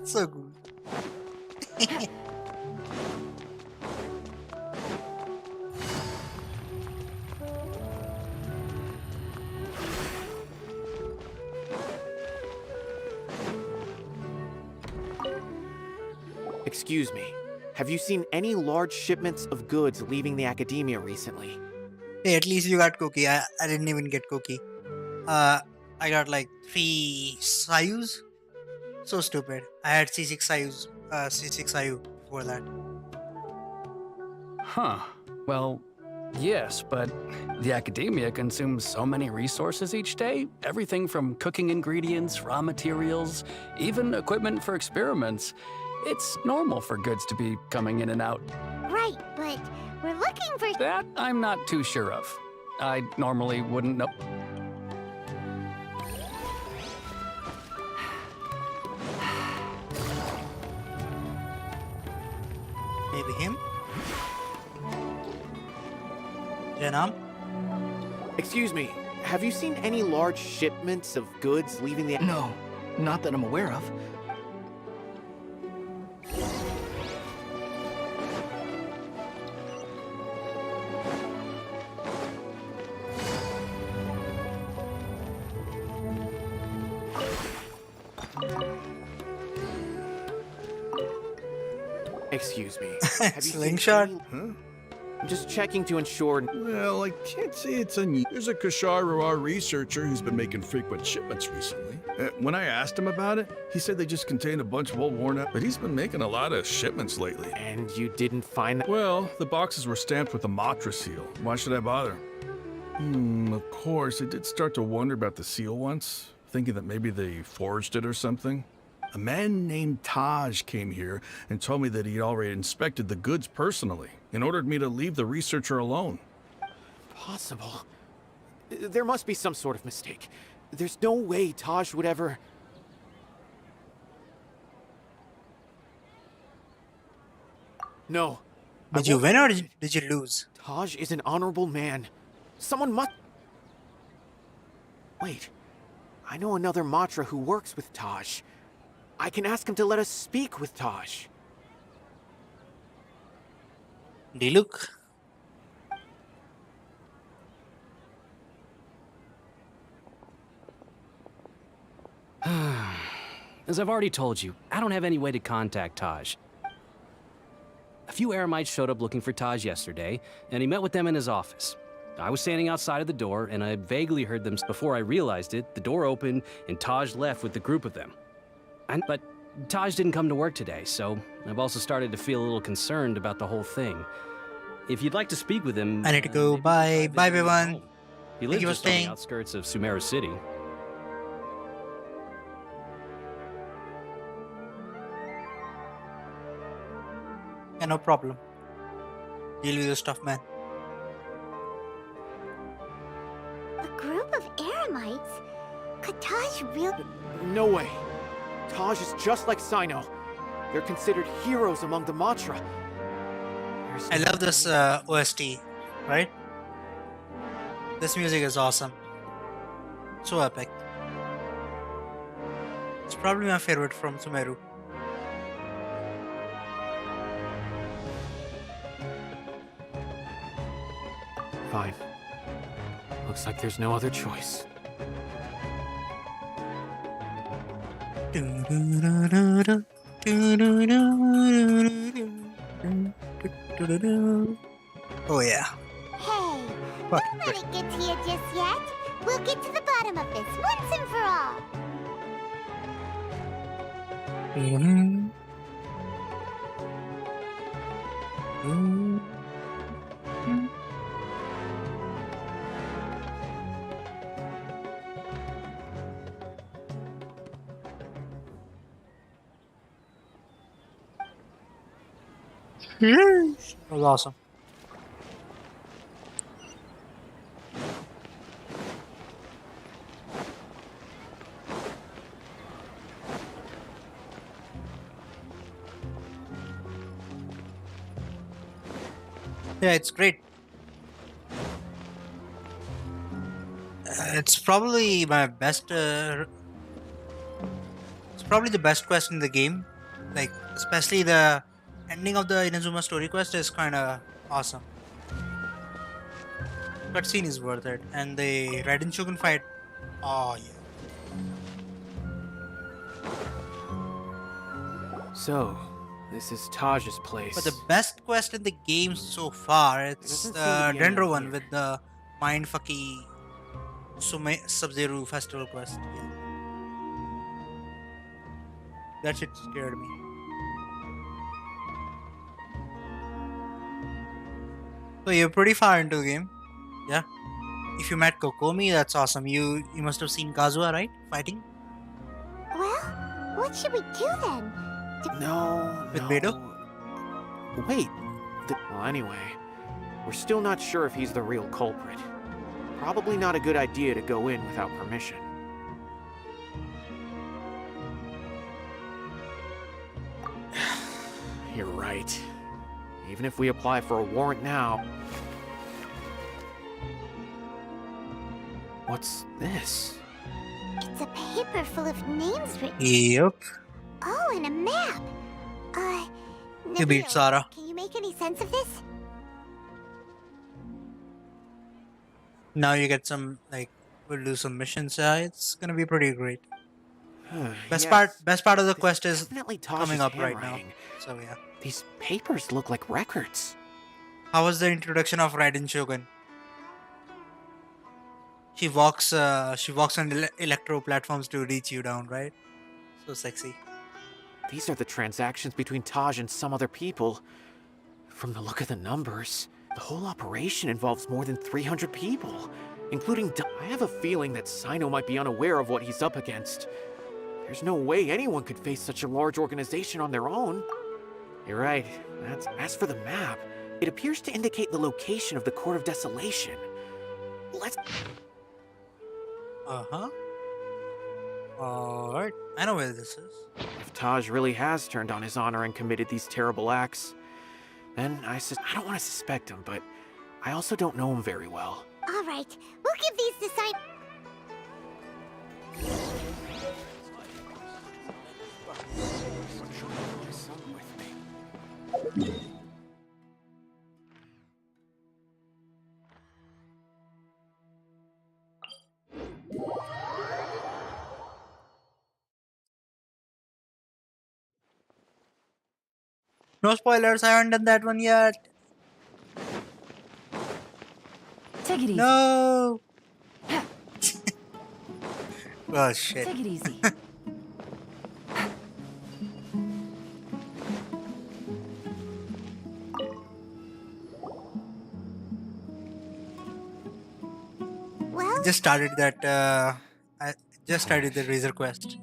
So cool. Excuse me. have you seen any large shipments of goods leaving the academia recently? Hey, at least you got cookie. I didn't even get cookie. I got like 3 Sayus. So stupid. I had C6 Sayus, C6 Sayu before that. Huh. Well, yes, but the academia consumes so many resources each day. Everything from cooking ingredients, raw materials, even equipment for experiments. It's normal for goods to be coming in and out. Right, but we're looking for... That I'm not too sure of. I normally wouldn't know. Maybe him? Janam? Excuse me, have you seen any large shipments of goods leaving the... No, not that I'm aware of. Excuse me. Have you seen Slingshot? any- I'm just checking to ensure... Well, I can't say it's unusual. There's a Kashar researcher who's been making frequent shipments recently. When I asked him about it, he said they just contained a bunch of old worn out, but he's been making a lot of shipments lately. And you didn't find that? Well, the boxes were stamped with a Matra seal. Why should I bother? Of course, I did start to wonder about the seal once, thinking that maybe they forged it or something. A man named Taj came here and told me that he'd already inspected the goods personally and ordered me to leave the researcher alone. Possible. There must be some sort of mistake. There's no way Taj would ever... No. Did you win or did you lose? Taj is an honorable man. Someone must... Wait. I know another Matra who works with Taj. I can ask him to let us speak with Taj. Diluk? As I've already told you, I don't have any way to contact Taj. A few Eremites showed up looking for Taj yesterday, and he met with them in his office. I was standing outside of the door, and I had vaguely heard them. Before I realized it, the door opened, and Taj left with the group of them. But Taj didn't come to work today, so I've also started to feel a little concerned about the whole thing. If you'd like to speak with him... I need to go. Bye. Bye, everyone. He Thank lives you for just on staying. the outskirts of Sumeru City. Yeah, no problem. Deal with your stuff, man. A group of Eremites? Could Taj really... No way. Taj is just like Sino. They're considered heroes among the Matra. I love this OST, right? This music is awesome. So epic. It's probably my favorite from Sumeru. Fine. Looks like there's no other choice. Oh yeah. Hey, Fuck. don't let it get to you just yet. We'll get to the bottom of this once and for all. That was awesome. Yeah, it's great. It's probably my best. It's probably the best quest in the game. Like, especially the ending of the Inazuma story quest is kind of awesome. Cutscene is worth it, and the Raiden Shogun fight. Oh yeah. So, This is Taj's place. But the best quest in the game so far, it's doesn't seem to the be anyone Dendro one here. with the mindfucky Sub-Zero festival quest. Yeah. That shit scared me. So you're pretty far into the game. Yeah. If you met Kokomi, that's awesome. You must have seen Kazuha, right? Fighting? Well, what should we do then? No. With Beidou? Wait. Well, anyway, we're still not sure if he's the real culprit. Probably not a good idea to go in without permission. You're right. Even if we apply for a warrant now... What's this? It's a paper full of names written. Yep. Oh, and a map. You beat Nabil, Sarah. Can you make any sense of this? Now you get some, like, we'll do some missions. It's gonna be pretty great. Best part of the quest is coming up right now. So yeah. These papers look like records. How was the introduction of Raiden Shogun? She walks on electro platforms to reach you down, right? So sexy. These are the transactions between Taj and some other people. From the look of the numbers, the whole operation involves more than 300 people, including I have a feeling that Sino might be unaware of what he's up against. There's no way anyone could face such a large organization on their own. You're right. As for the map, it appears to indicate the location of the Court of Desolation. Let's... Uh-huh. Alright, I know where this is. If Taj really has turned on his honor and committed these terrible acts, then I don't want to suspect him, but I also don't know him very well. All right, we'll give these to Sign. No spoilers, I haven't done that one yet. Take it easy. No. Oh shit. Take it easy. Well, Just started that. I just started the Razor quest.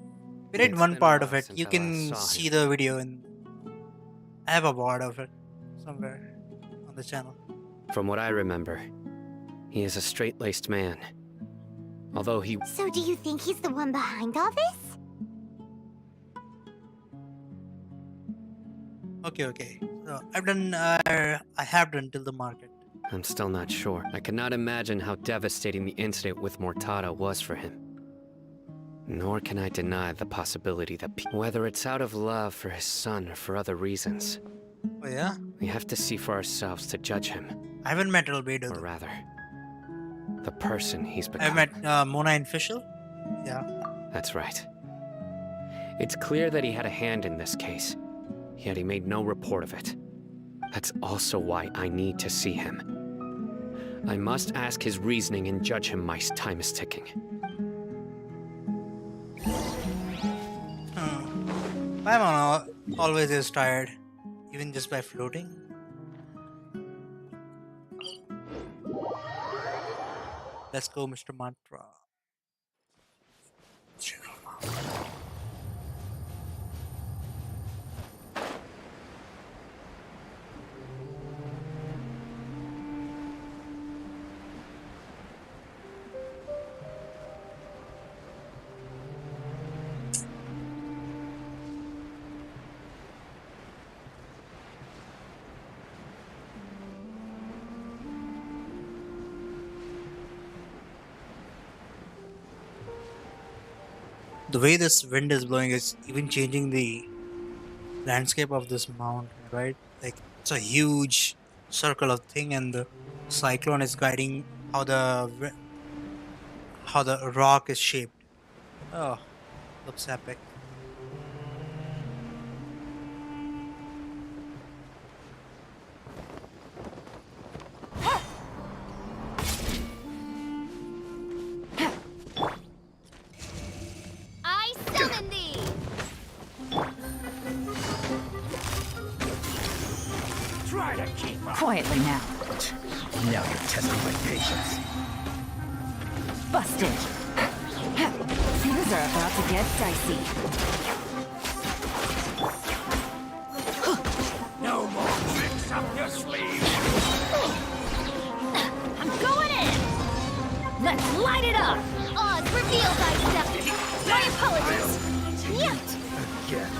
We did one part of it. You can see the video, and I have a part of it somewhere on the channel. From what I remember, he is a straight-laced man. Although he... So do you think he's the one behind all this? Okay. So I've done. I have done till the market. I'm still not sure. I cannot imagine how devastating the incident with Mortada was for him. Nor can I deny the possibility that whether it's out of love for his son or for other reasons. Oh yeah? We have to see for ourselves to judge him. I haven't met Albedo. Or rather, the person he's become. I've met Mona and Fischl. Yeah. That's right. It's clear that he had a hand in this case, yet he made no report of it. That's also why I need to see him. I must ask his reasoning and judge him. My time is ticking. Paimon always is tired, even just by floating. Let's go, Mr. Mantra. The way this wind is blowing is even changing the landscape of this mountain, right? Like, it's a huge circle of thing, and the cyclone is guiding how the rock is shaped. Oh, looks epic. Quietly now. Now you're testing my patience. Busted. Things are about to get dicey. No more tricks up your sleeve. I'm going in! Let's light it up! Oz, reveal thyself! My apologies! Yet! Again.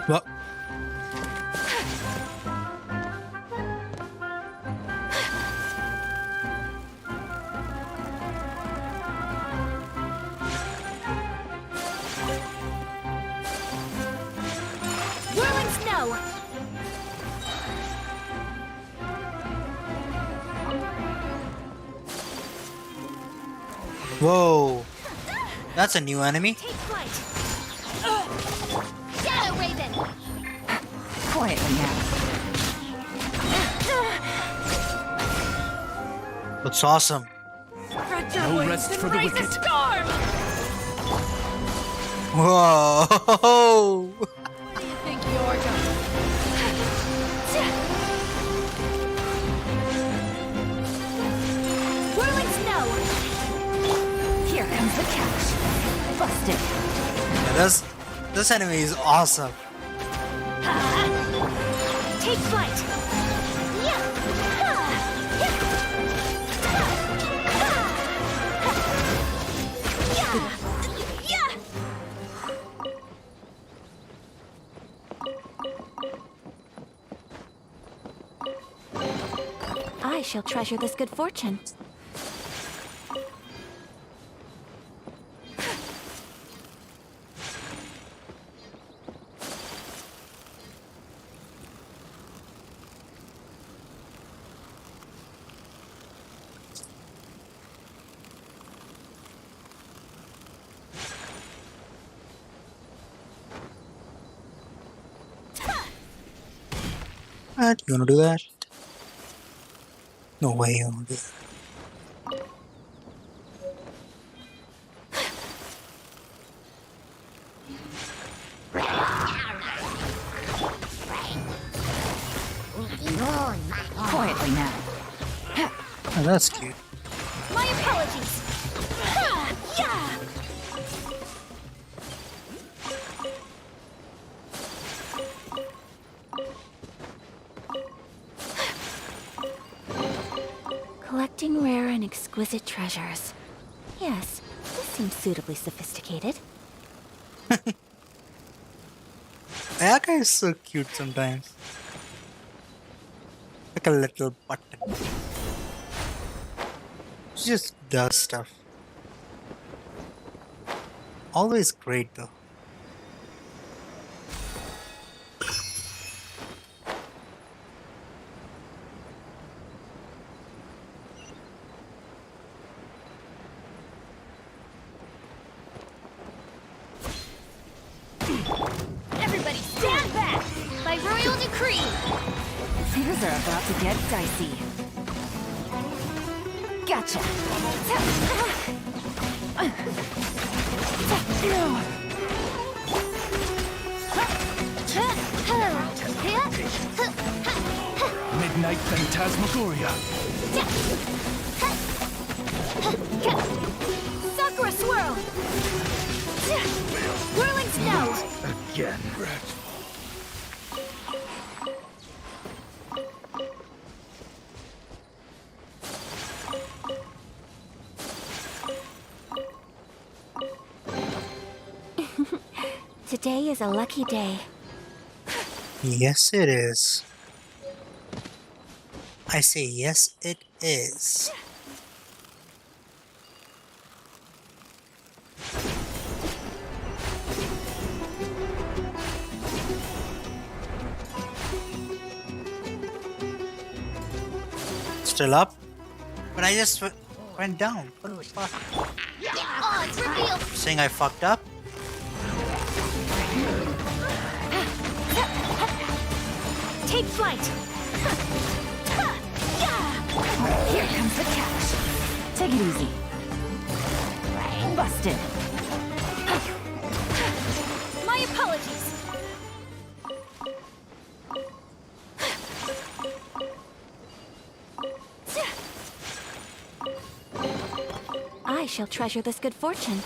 What? Whirling snow! Whoa. That's a new enemy. Take flight! Shadow Raven! Quietly now. Looks awesome. No rest for the wicked. Storm! Whoa. What do you think you're going? Whirling snow! Here comes the catch. Busted. Yeah, this enemy is awesome. Take flight! I shall treasure this good fortune. What? You wanna do that? No way you wanna do that. Quietly now. Oh, that's cute. My apologies! Collecting rare and exquisite treasures. Yes, this seems suitably sophisticated. That guy is so cute sometimes. Like a little button. She just does stuff. Always great though. Everybody stand back! By royal decree! Things are about to get dicey. Gotcha. Midnight Phantasmagoria. Sakura swirl! Whirling snow! Again. Today is a lucky day. Yes, it is. I say yes, it is. Still up? But I just went down. What the fuck? Oh, it's revealed! Saying I fucked up? Take flight! Here comes the catch. Take it easy. Busted. Apologies. I shall treasure this good fortune.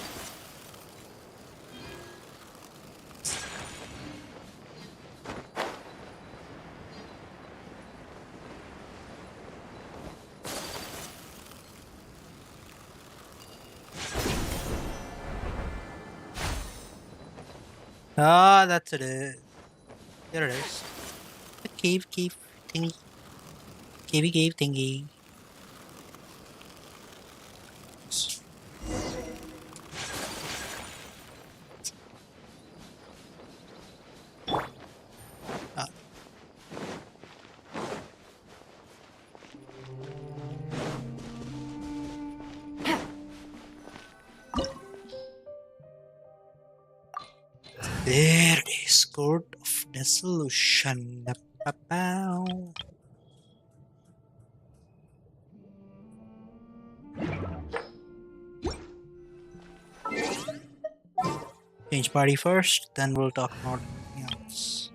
Ah, that's it. There it is. The cave thingy. Cave thingy. Ah. There it is. Court of Desolation. Ba-bow. Change party first, then we'll talk about anything else.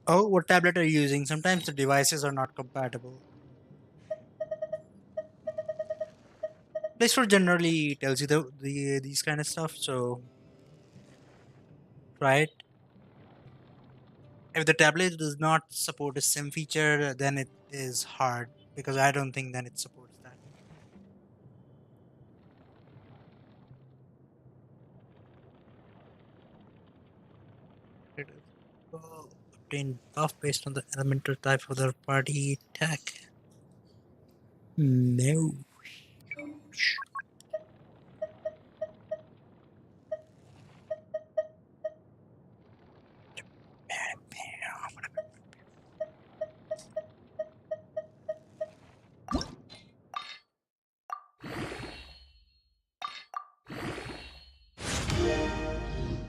Oh, what tablet are you using? Sometimes the devices are not compatible. Play Store generally tells you these kind of stuff, so try it. If the tablet does not support a SIM feature, then it is hard, because I don't think then it supports that. It will obtain buff based on the elemental type of the party attack. No.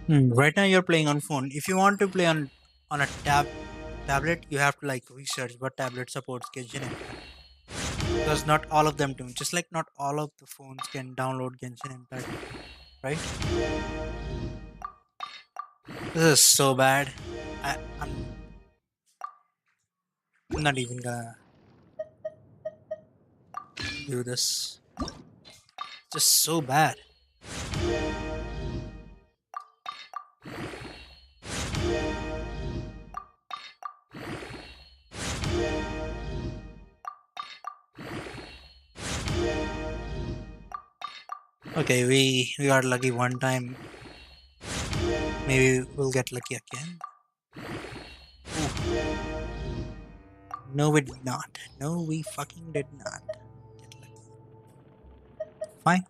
Right now you're playing on phone. If you want to play on a tablet, you have to like research what tablet supports Genshin Impact. Because not all of them do. Just like not all of the phones can download Genshin Impact, right? This is so bad. I'm not even gonna do this. Just so bad. Okay, we got lucky one time. Maybe we'll get lucky again. Ooh. No, we did not. No, we fucking did not get lucky. Fine.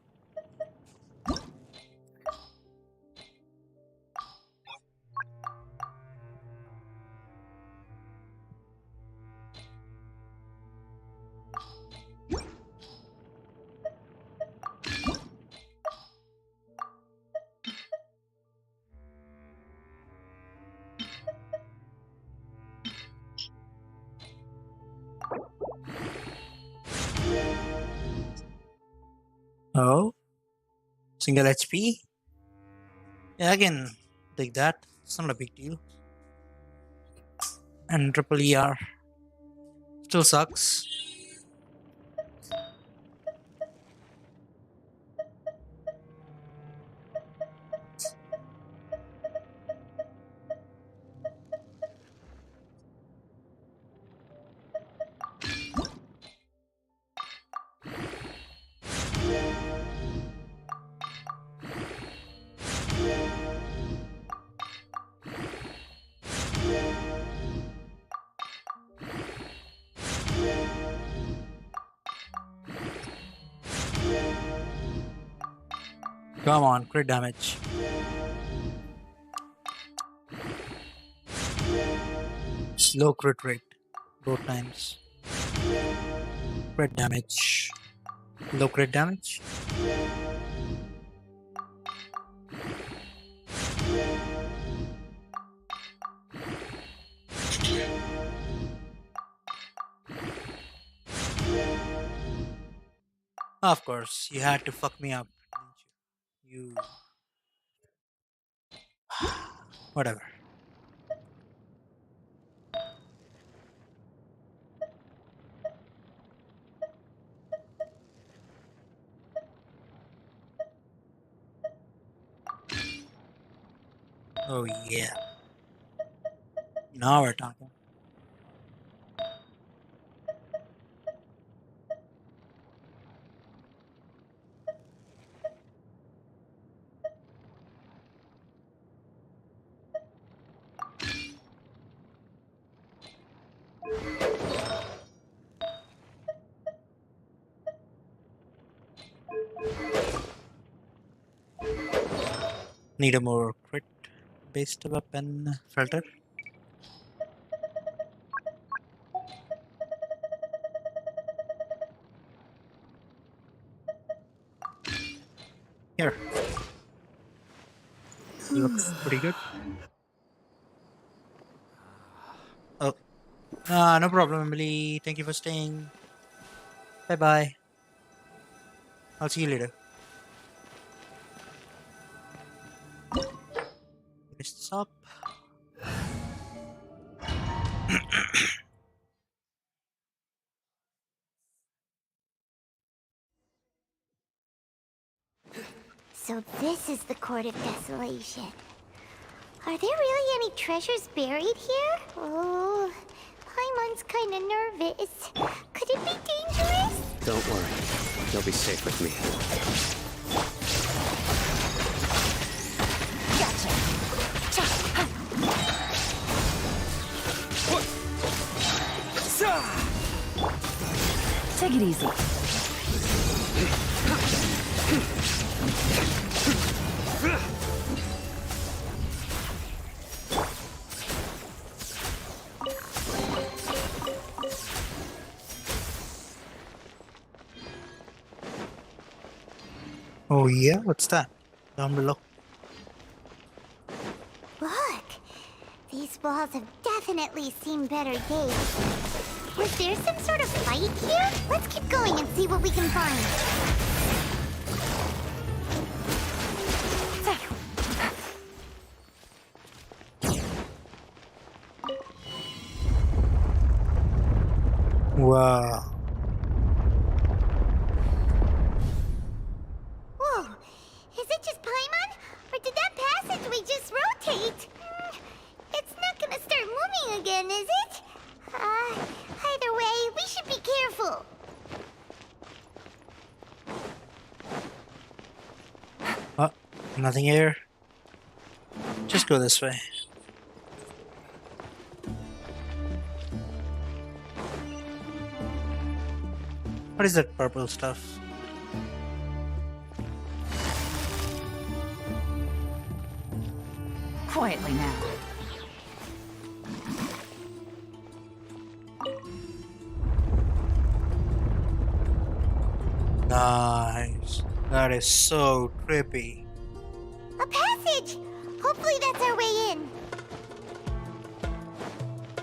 Oh, single HP? Yeah, I can take that. It's not a big deal. And triple ER still sucks. Come on, crit damage. Slow crit rate. Both times. Crit damage. Low crit damage. Of course, you had to fuck me up, didn't you? Whatever. Oh yeah. Now we're talking. Need a more crit based weapon filter. Here. Looks pretty good. Oh. No problem, Emily. Thank you for staying. Bye bye. I'll see you later. Finish this up. So this is the Court of Desolation. Are there really any treasures buried here? Oh, Paimon's kinda nervous. Could it be dangerous? Don't worry. You'll be safe with me. Take it easy. Oh yeah, what's that? Down below. Look! These walls have definitely seen better days. Was there some sort of fight here? Let's keep going and see what we can find. Wow. Whoa! Is it just Paimon? Or did that passageway just rotate? It's not gonna start moving again, is it? Either way, we should be careful. Oh, nothing here. Just go this way. What is that purple stuff? Quietly now. Nice. That is so trippy. A passage! Hopefully that's our way in.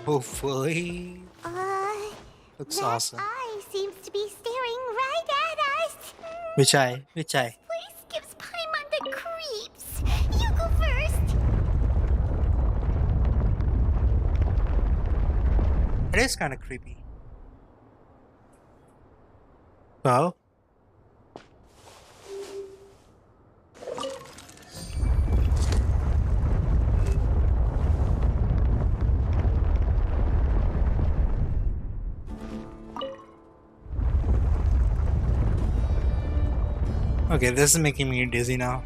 Hopefully. Looks awesome. Eye seems to be staring right at us. Which eye? Which eye? Place gives Paimon the creeps. You go first. It is kind of creepy. Well. Okay, this is making me dizzy now.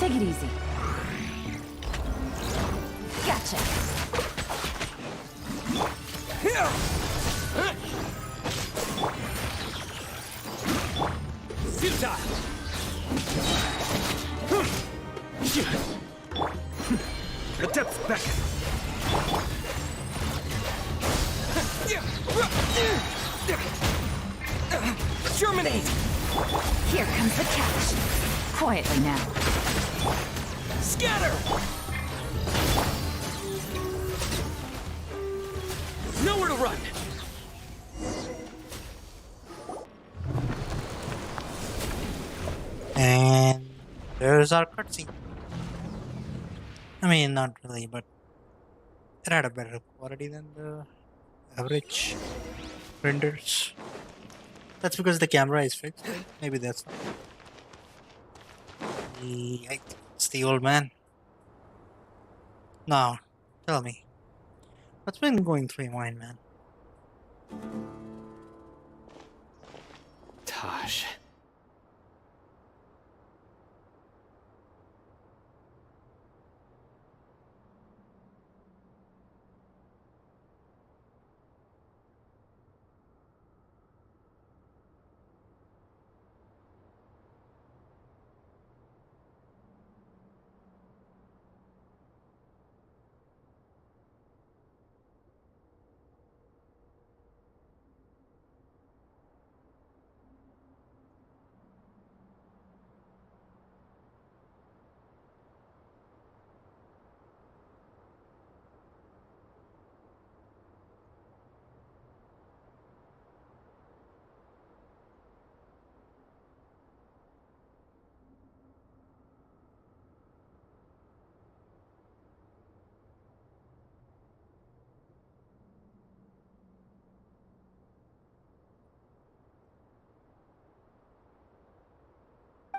Take it easy. Gotcha. Futile! The depths beckon. Germinate! Here comes the catch. Quietly now. Scatter! Nowhere to run! And there's our cutscene. I mean, not really, but it had a better quality than the average renders. That's because the camera is fixed. Right? Maybe that's not. It's the old man. Now, tell me, what's been going through your mind, man? Taj.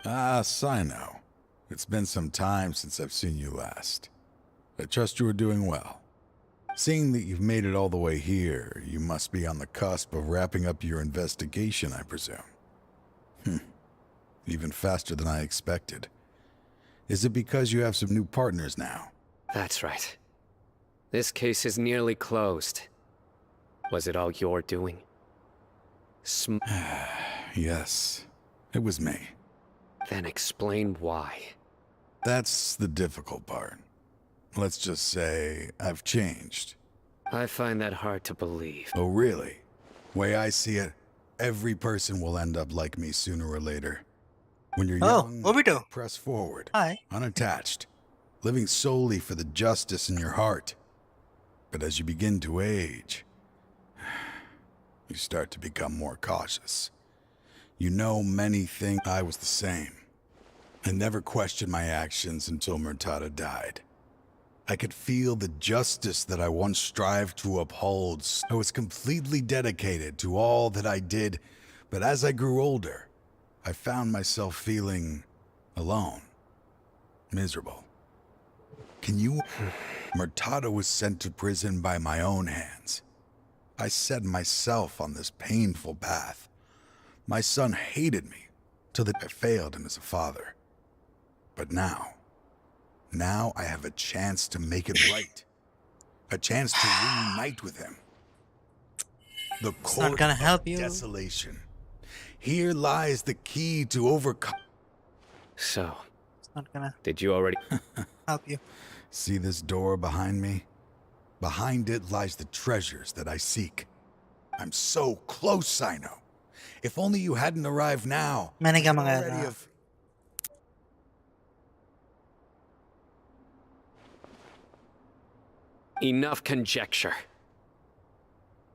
Ah, Sino. It's been some time since I've seen you last. I trust you are doing well. Seeing that you've made it all the way here, you must be on the cusp of wrapping up your investigation, I presume. Even faster than I expected. Is it because you have some new partners now? That's right. This case is nearly closed. Was it all your doing? Yes, it was me. Then explain why. That's the difficult part. Let's just say I've changed. I find that hard to believe. Oh, really? Way I see it, every person will end up like me sooner or later. When you're young, Obito. Press forward. Hi. Unattached, living solely for the justice in your heart. But as you begin to age, you start to become more cautious. You know many things. I was the same. I never questioned my actions until Murtada died. I could feel the justice that I once strived to uphold. I was completely dedicated to all that I did, but as I grew older, I found myself feeling alone, miserable. Can you... Murtada was sent to prison by my own hands. I set myself on this painful path. My son hated me till I failed him as a father. But now I have a chance to make it right. A chance to reunite with him. The Court of Desolation. Here lies the key to overcome. So, It's not gonna did you already help you. See this door behind me? Behind it lies the treasures that I seek. I'm so close, Sino. If only you hadn't arrived now. Mana ka I'd mga already have... Enough conjecture.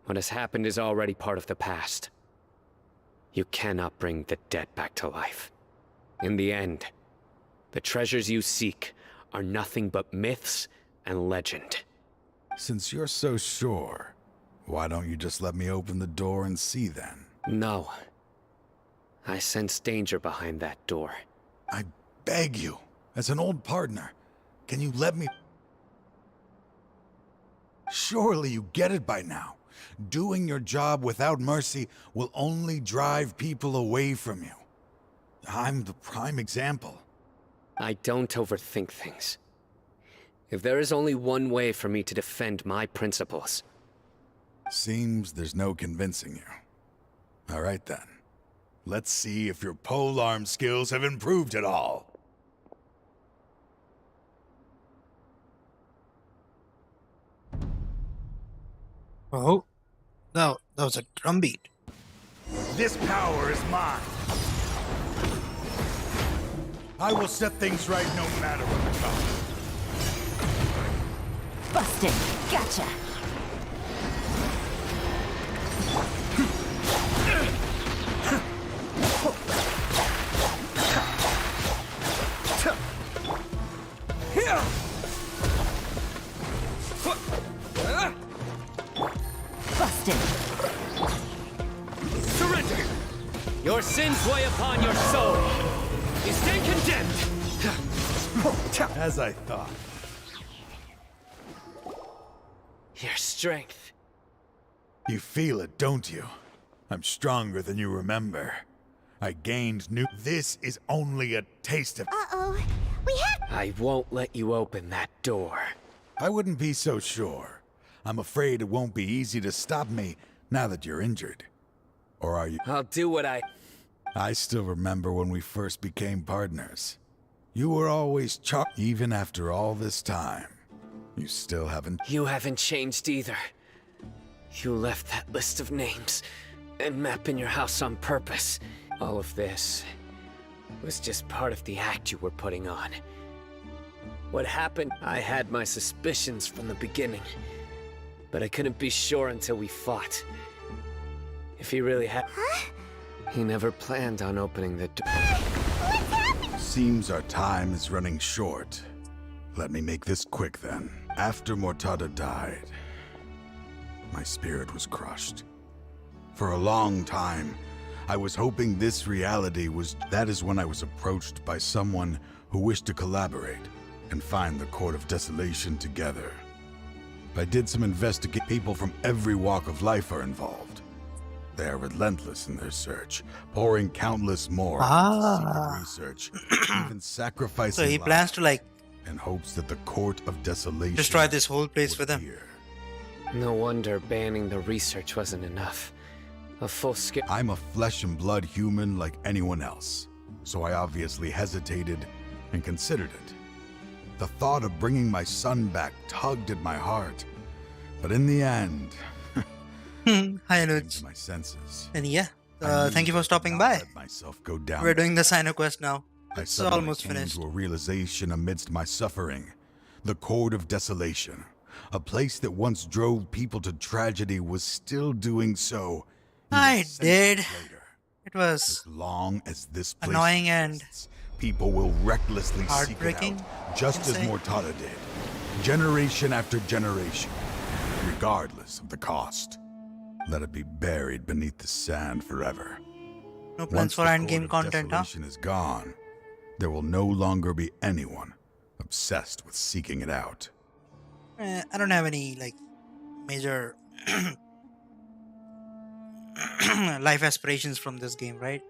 What has happened is already part of the past. You cannot bring the dead back to life. In the end, the treasures you seek are nothing but myths and legend. Since you're so sure, why don't you just let me open the door and see then? No. I sense danger behind that door. I beg you, as an old partner, can you let me... Surely you get it by now. Doing your job without mercy will only drive people away from you. I'm the prime example. I don't overthink things. If there is only one way for me to defend my principles... Seems there's no convincing you. All right then. Let's see if your polearm skills have improved at all. Oh, no, that was a drum beat. This power is mine. I will set things right no matter what the cost. Busted. Gotcha. Busted. Surrender! Your sins weigh upon your soul. You stand condemned. As I thought. Your strength. You feel it, don't you? I'm stronger than you remember. I gained new... This is only a taste of... Uh-oh. We have... I won't let you open that door. I wouldn't be so sure. I'm afraid it won't be easy to stop me now that you're injured. Or are you... I'll do what I still remember when we first became partners. You were always even after all this time. You still haven't... You haven't changed either. You left that list of names and map in your house on purpose. All of this was just part of the act you were putting on. What happened, I had my suspicions from the beginning. But I couldn't be sure until we fought. If he really had... Huh? He never planned on opening the door. What's happening? Seems our time is running short. Let me make this quick then. After Mortada died, my spirit was crushed. For a long time, I was hoping this reality was... That is when I was approached by someone who wished to collaborate and find the Court of Desolation together. I did some investigation. People from every walk of life are involved. They are relentless in their search, pouring countless more into research, even sacrificing So he plans to like in hopes that the Court of Desolation destroy this whole place with him. No wonder banning the research wasn't enough. A full scale... I'm a flesh and blood human like anyone else, so I obviously hesitated and considered it. The thought of bringing my son back tugged at my heart, but in the end, Hi, Anuj. my senses. And yeah, thank you for stopping by. Let myself go down. We're doing the Sino quest now. I It's suddenly almost came finished. to a realization amidst my suffering. The Court of Desolation, a place that once drove people to tragedy, was still doing so. I did. It was As long as this place annoying and exists, people will recklessly seek it heartbreaking, out, just you as can say. Mortada did, generation after generation, regardless of the cost. Let it be buried beneath the sand forever. No plans Once for the endgame Court of content, huh? Desolation is gone, there will no longer be anyone obsessed with seeking it out. I don't have any like major life aspirations from this game, right?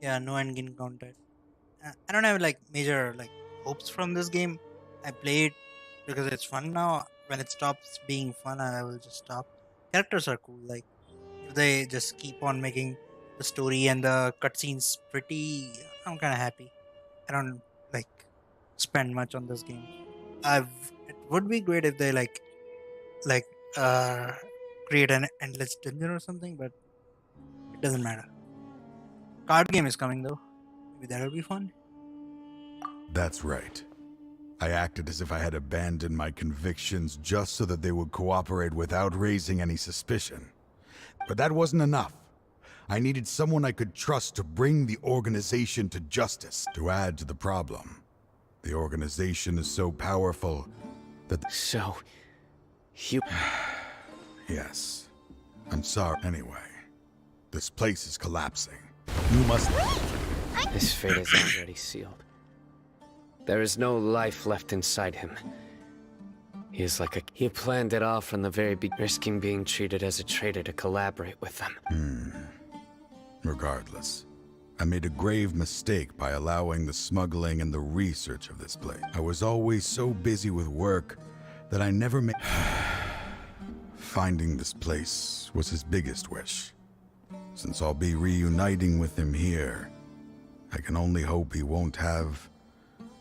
Yeah, no endgame content. I don't have like major like hopes from this game. I play it because it's fun now. When it stops being fun, I will just stop. Characters are cool. Like if they just keep on making the story and the cutscenes pretty, I'm kind of happy. I don't like spend much on this game. It would be great if they create an endless dungeon or something, but it doesn't matter. Card game is coming though. Maybe that'll be fun. That's right. I acted as if I had abandoned my convictions just so that they would cooperate without raising any suspicion. But that wasn't enough. I needed someone I could trust to bring the organization to justice. To add to the problem, the organization is so powerful that... So, you... Yes. I'm sorry. Anyway, this place is collapsing. You must... His fate is already sealed. There is no life left inside him. He is like a... He planned it all from the very beginning, risking being treated as a traitor to collaborate with them. Regardless, I made a grave mistake by allowing the smuggling and the research of this place. I was always so busy with work that I never made... Finding this place was his biggest wish. Since I'll be reuniting with him here, I can only hope he won't have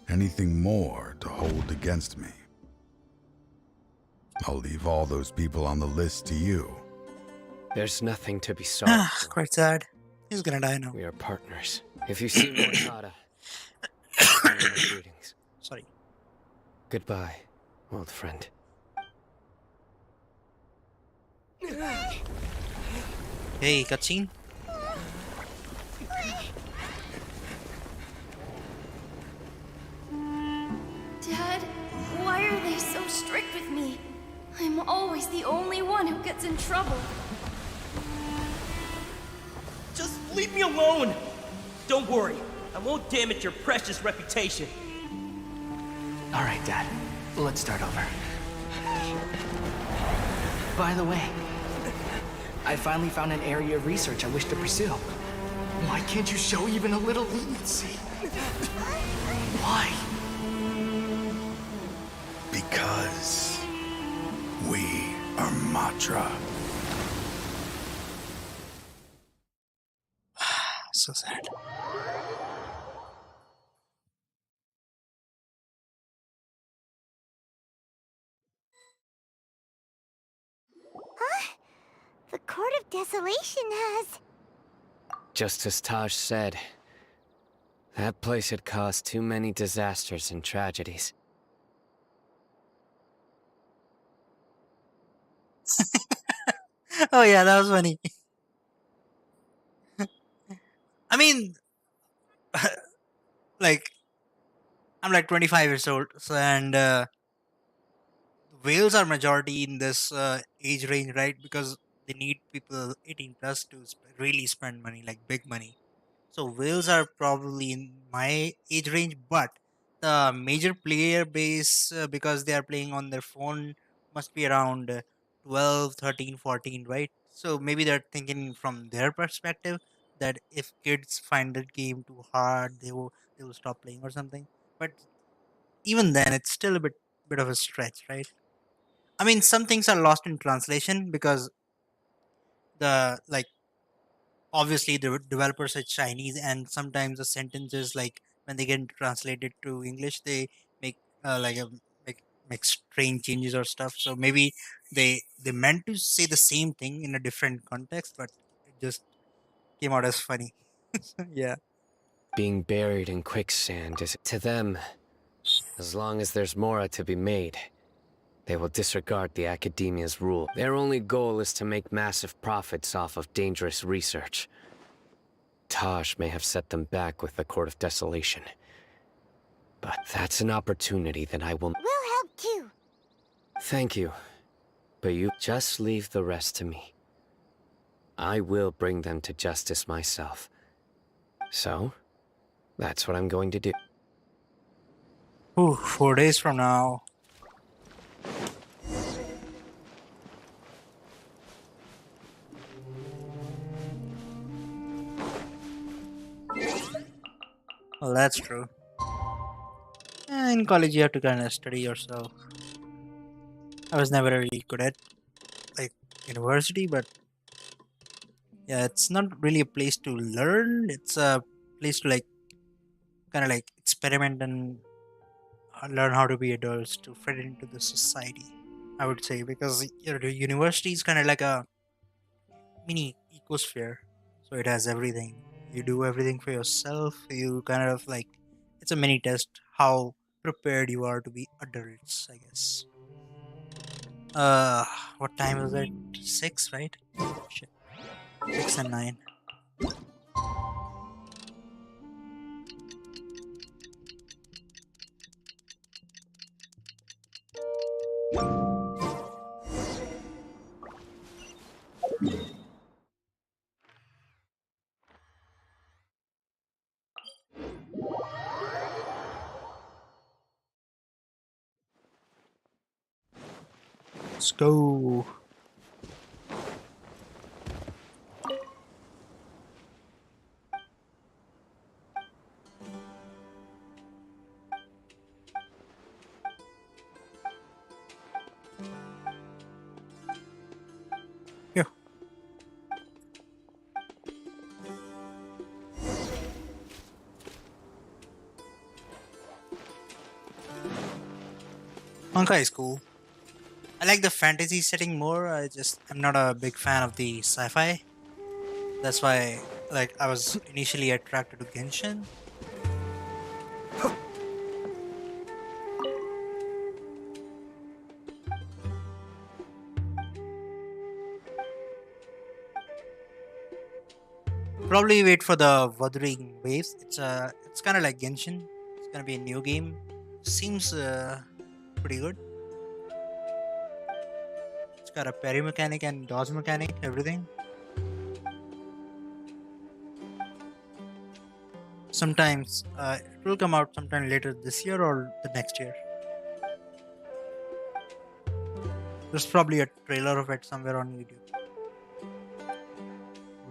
anything more to hold against me. I'll leave all those people on the list to you. There's nothing to be sorry for. Quite sad. He's gonna die now. We are partners. If you see Mortada, send him my greetings. Sorry. Goodbye, old friend. Hey, cutscene. Dad, why are they so strict with me? I'm always the only one who gets in trouble. Just leave me alone! Don't worry, I won't damage your precious reputation. All right, Dad. Let's start over. By the way, I finally found an area of research I wish to pursue. Why can't you show even a little leniency? Why? Because we are Matra. So sad. Huh? The Court of Desolation has... Just as Taj said, that place had caused too many disasters and tragedies. Oh yeah, that was funny. I mean, like, I'm like 25 years old, so, and whales are majority in this age range, right? Because they need people 18 plus to really spend money, like big money. So whales are probably in my age range, but the major player base, because they are playing on their phone, must be around 12, 13, 14, right? So maybe they're thinking from their perspective that if kids find the game too hard, they will stop playing or something. But even then, it's still a bit of a stretch, right? I mean, some things are lost in translation because the like obviously the developers are Chinese, and sometimes the sentences, like when they get translated to English, they make like a make strange changes or stuff. So maybe they meant to say the same thing in a different context, but it just came out as funny. Yeah. Being buried in quicksand is, to them, as long as there's more to be made, they will disregard the Academia's rule. Their only goal is to make massive profits off of dangerous research. Taj may have set them back with the Court of Desolation, but that's an opportunity that I will... We'll help too. Thank you, but you just leave the rest to me. I will bring them to justice myself. So, that's what I'm going to do. Ooh, 4 days from now. Well, that's true. In college, you have to kind of study yourself. I was never really good at like university, but yeah, it's not really a place to learn. It's a place to like kind of like experiment and learn how to be adults to fit into the society. I would say, because the university is kind of like a mini ecosphere, so it has everything. You do everything for yourself. You kind of like, it's a mini test how prepared you are to be adults, I guess. What time is it? 6, right? Shit. 6 and 9. Let's go. Honkai is cool. I like the fantasy setting more. I'm not a big fan of the sci-fi. That's why, like, I was initially attracted to Genshin. Probably wait for the Wuthering Waves. It's kind of like Genshin. It's gonna be a new game. Seems pretty good. It's got a parry mechanic and dodge mechanic, everything. Sometimes it will come out sometime later this year or the next year. There's probably a trailer of it somewhere on YouTube.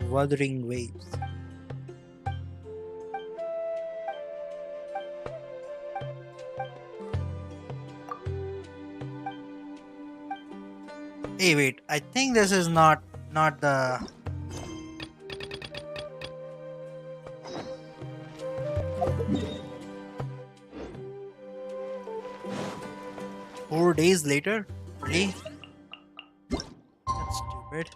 Wuthering Waves. Hey, wait. I think this is not the. Four days later? Really? That's stupid.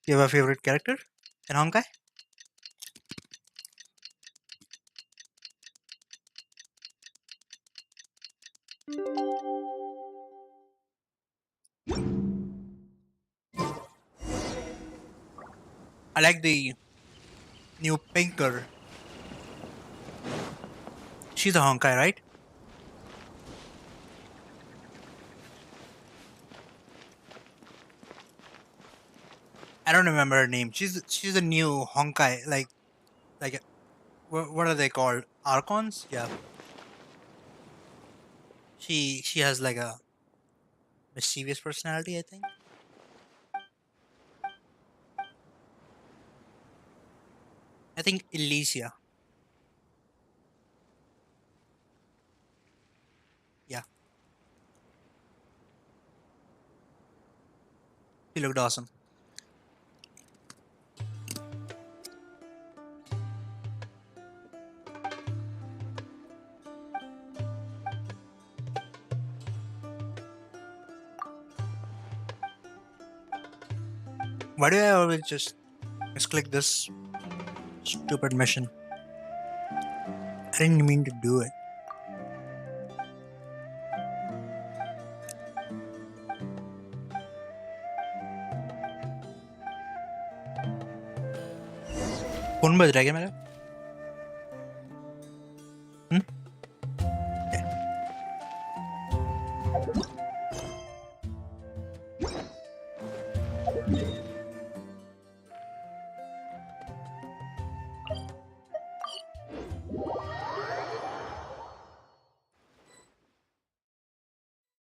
You have a favorite character in Honkai? I like the new Pinker. She's a Honkai, right? I don't remember her name. She's a new Honkai, like what are they called? Archons? Yeah. She has like a mischievous personality, I think. I think Elysia. Yeah. She looked awesome. Why do I always just misclick this stupid mission? I didn't mean to do it. Phone बज रहा है क्या मेरा?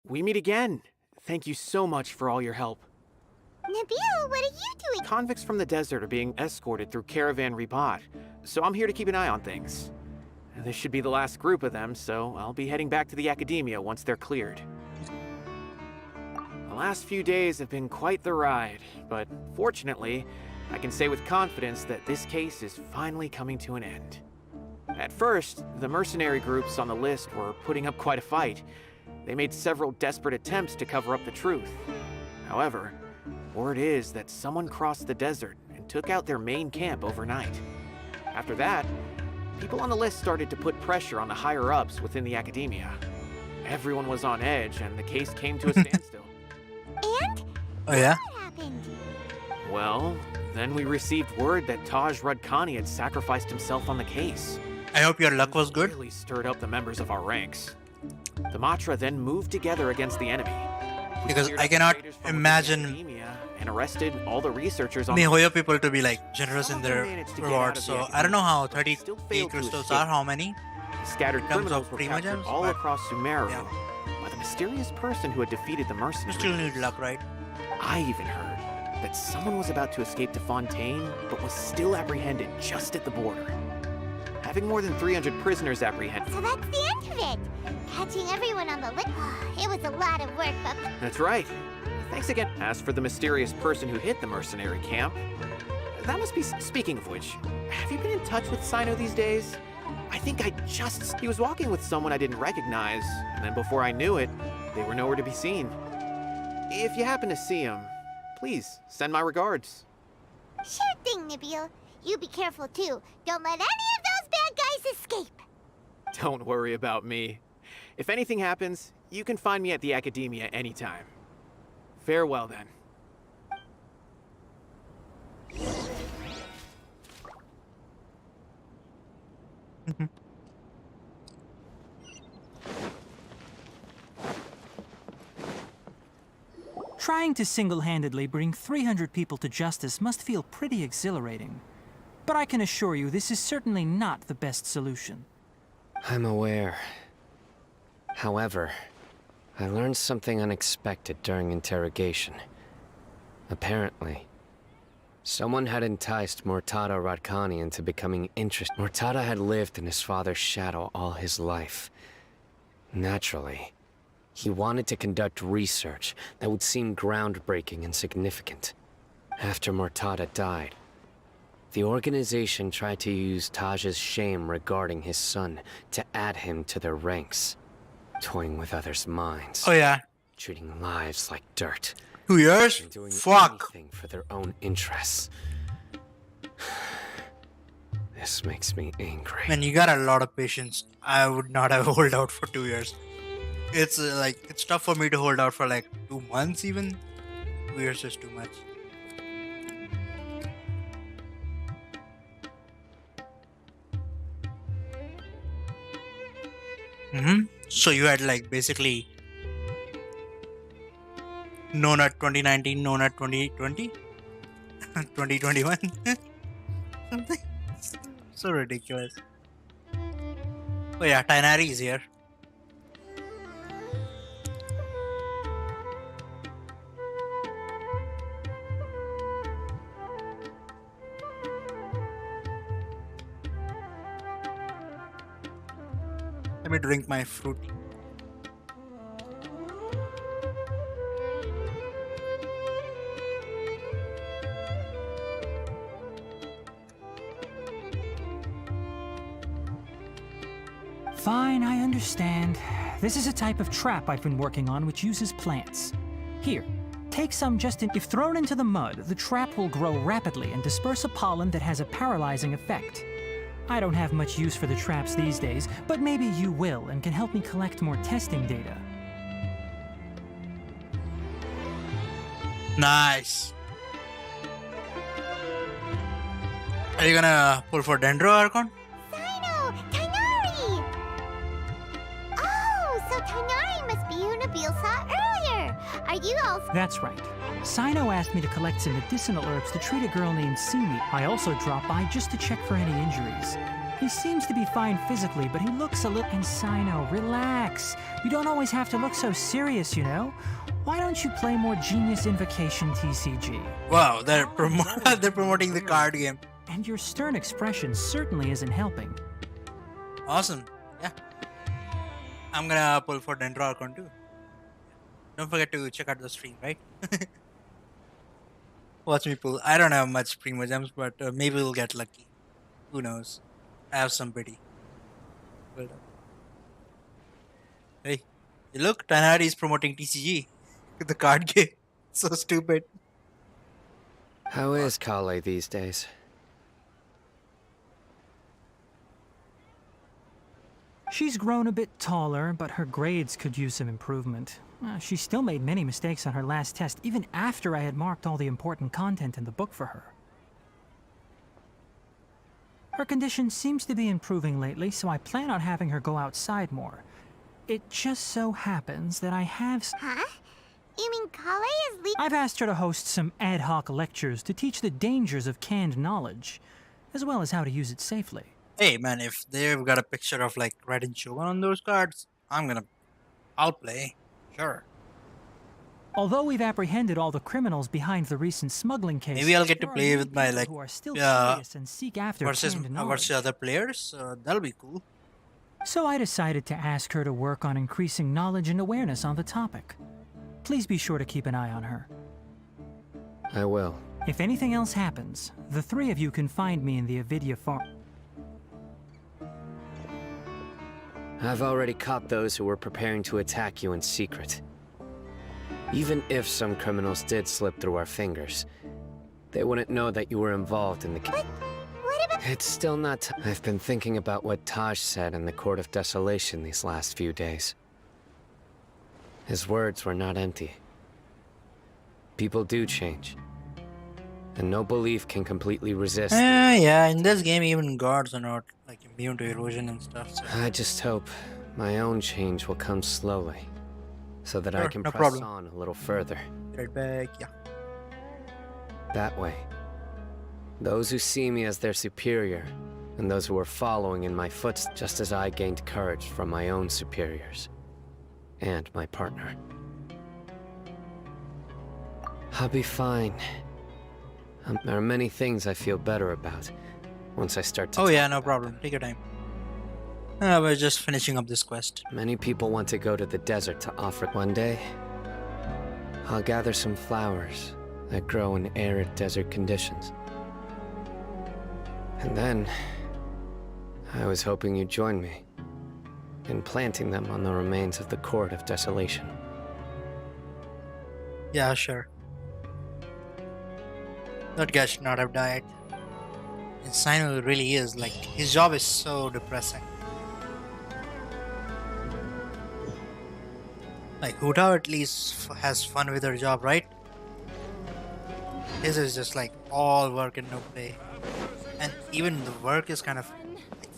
We meet again. Thank you so much for all your help. Nabil, what are you doing? Convicts from the desert are being escorted through Caravan Ribat, so I'm here to keep an eye on things. This should be the last group of them, so I'll be heading back to the Academia once they're cleared. The last few days have been quite the ride, but fortunately, I can say with confidence that this case is finally coming to an end. At first, the mercenary groups on the list were putting up quite a fight. They made several desperate attempts to cover up the truth. However, word is that someone crossed the desert and took out their main camp overnight. After that, people on the list started to put pressure on the higher-ups within the Academia. Everyone was on edge, and the case came to a standstill. And? Oh yeah? What happened? Well, then we received word that Taj Rudkani had sacrificed himself on the case. I hope your luck was good. Really stirred up the members of our ranks. The Matra then moved together against the enemy. Because I cannot imagine and arrested all the researchers on the Hoya people to be like generous in their rewards. So I don't know how 38 crystals are, how many? Scattered criminals were Prima captured gems, all but across Sumeru yeah. by the mysterious person who had defeated the You mercenaries. still need luck, right? I even heard that someone was about to escape to Fontaine, but was still apprehended just at the border. having more than 300 prisoners apprehended. So that's the end of it. Catching everyone on the list. It was a lot of work, but That's right. Thanks again. As for the mysterious person who hit the mercenary camp, that must be... Speaking of which, have you been in touch with Sino these days? I think he was walking with someone I didn't recognize, and then before I knew it, they were nowhere to be seen. If you happen to see him, please send my regards. sure thing, Nabil. You be careful too. Don't let any of those bad guys escape. Don't worry about me. If anything happens, you can find me at the Academia anytime. Farewell then. Trying to single-handedly bring 300 people to justice must feel pretty exhilarating. But I can assure you this is certainly not the best solution. I'm aware. However, I learned something unexpected during interrogation. Apparently, someone had enticed Murtada Radkani into becoming interested. Murtada had lived in his father's shadow all his life. Naturally, he wanted to conduct research that would seem groundbreaking and significant. After Murtada died, the organization tried to use Taj's shame regarding his son to add him to their ranks, toying with others' minds. Oh yeah. Treating lives like dirt. 2 years? And doing Fuck. anything for their own interests. This makes me angry. Man, you got a lot of patience. I would not have held out for 2 years. It's it's tough for me to hold out for like 2 months even. 2 years is too much. So you had like basically known at 2019, known at 2020, 2021. Something so ridiculous. Oh yeah, Tainari is here. Let me drink my fruit. Fine, I understand. This is a type of trap I've been working on which uses plants. Here, take some if thrown into the mud, the trap will grow rapidly and disperse a pollen that has a paralyzing effect. I don't have much use for the traps these days, but maybe you will and can help me collect more testing data. Nice. Are you gonna pull for Dendro, Archon? Sino! Tainari! Oh, so Tainari must be who Nabil saw earlier. Are you also... That's right. Sino asked me to collect some medicinal herbs to treat a girl named Simi. I also dropped by just to check for any injuries. He seems to be fine physically, but he looks a little... And Sino, relax. You don't always have to look so serious, you know? Why don't you play more Genius Invocation TCG? Wow, they're promoting the card game. And your stern expression certainly isn't helping. Awesome. Yeah. I'm gonna pull for Dendro Archon too. Don't forget to check out the stream, right? Watch me pull. I don't have much Primo Gems, but maybe we'll get lucky. Who knows? I have some pity. Hey, you look, Tanari is promoting TCG. The card game. So stupid. How is Kale these days? She's grown a bit taller, but her grades could use some improvement. She still made many mistakes on her last test, even after I had marked all the important content in the book for her. Her condition seems to be improving lately, so I plan on having her go outside more. It just so happens that I have... Huh? You mean Kale is leaving? I've asked her to host some ad hoc lectures to teach the dangers of canned knowledge, as well as how to use it safely. Hey man, if they've got a picture of like Raiden Shogun on those cards, I'll play. Sure. Although we've apprehended all the criminals behind the recent smuggling case, Maybe I'll get to there are play many with my people like who are still curious and seek after versus canned knowledge. other players. That'll be cool. So I decided to ask her to work on increasing knowledge and awareness on the topic. Please be sure to keep an eye on her. I will. If anything else happens, the three of you can find me in the Avidya farm. I've already caught those who were preparing to attack you in secret. Even if some criminals did slip through our fingers, they wouldn't know that you were involved in the case. It's still not I've been thinking about what Taj said in the Court of Desolation these last few days. His words were not empty. People do change. And no belief can completely resist. Yeah, in this game even gods are not like immune to erosion and stuff. So. I just hope my own change will come slowly, so that I Sure, can no press problem. on a little further. Right back, yeah. That way, those who see me as their superior, and those who are following in my footsteps, just as I gained courage from my own superiors, and my partner. I'll be fine. There are many things I feel better about once I start to. Oh yeah, no problem. Take your time. We're just finishing up this quest. Many people want to go to the desert to offer. One day, I'll gather some flowers that grow in arid desert conditions. And then, I was hoping you'd join me in planting them on the remains of the Court of Desolation. Yeah, sure. That guy should not have died. And Sino really is, like, his job is so depressing. Like, Hutao at least has fun with her job, right? His is just like all work and no play. And even the work is kind of like,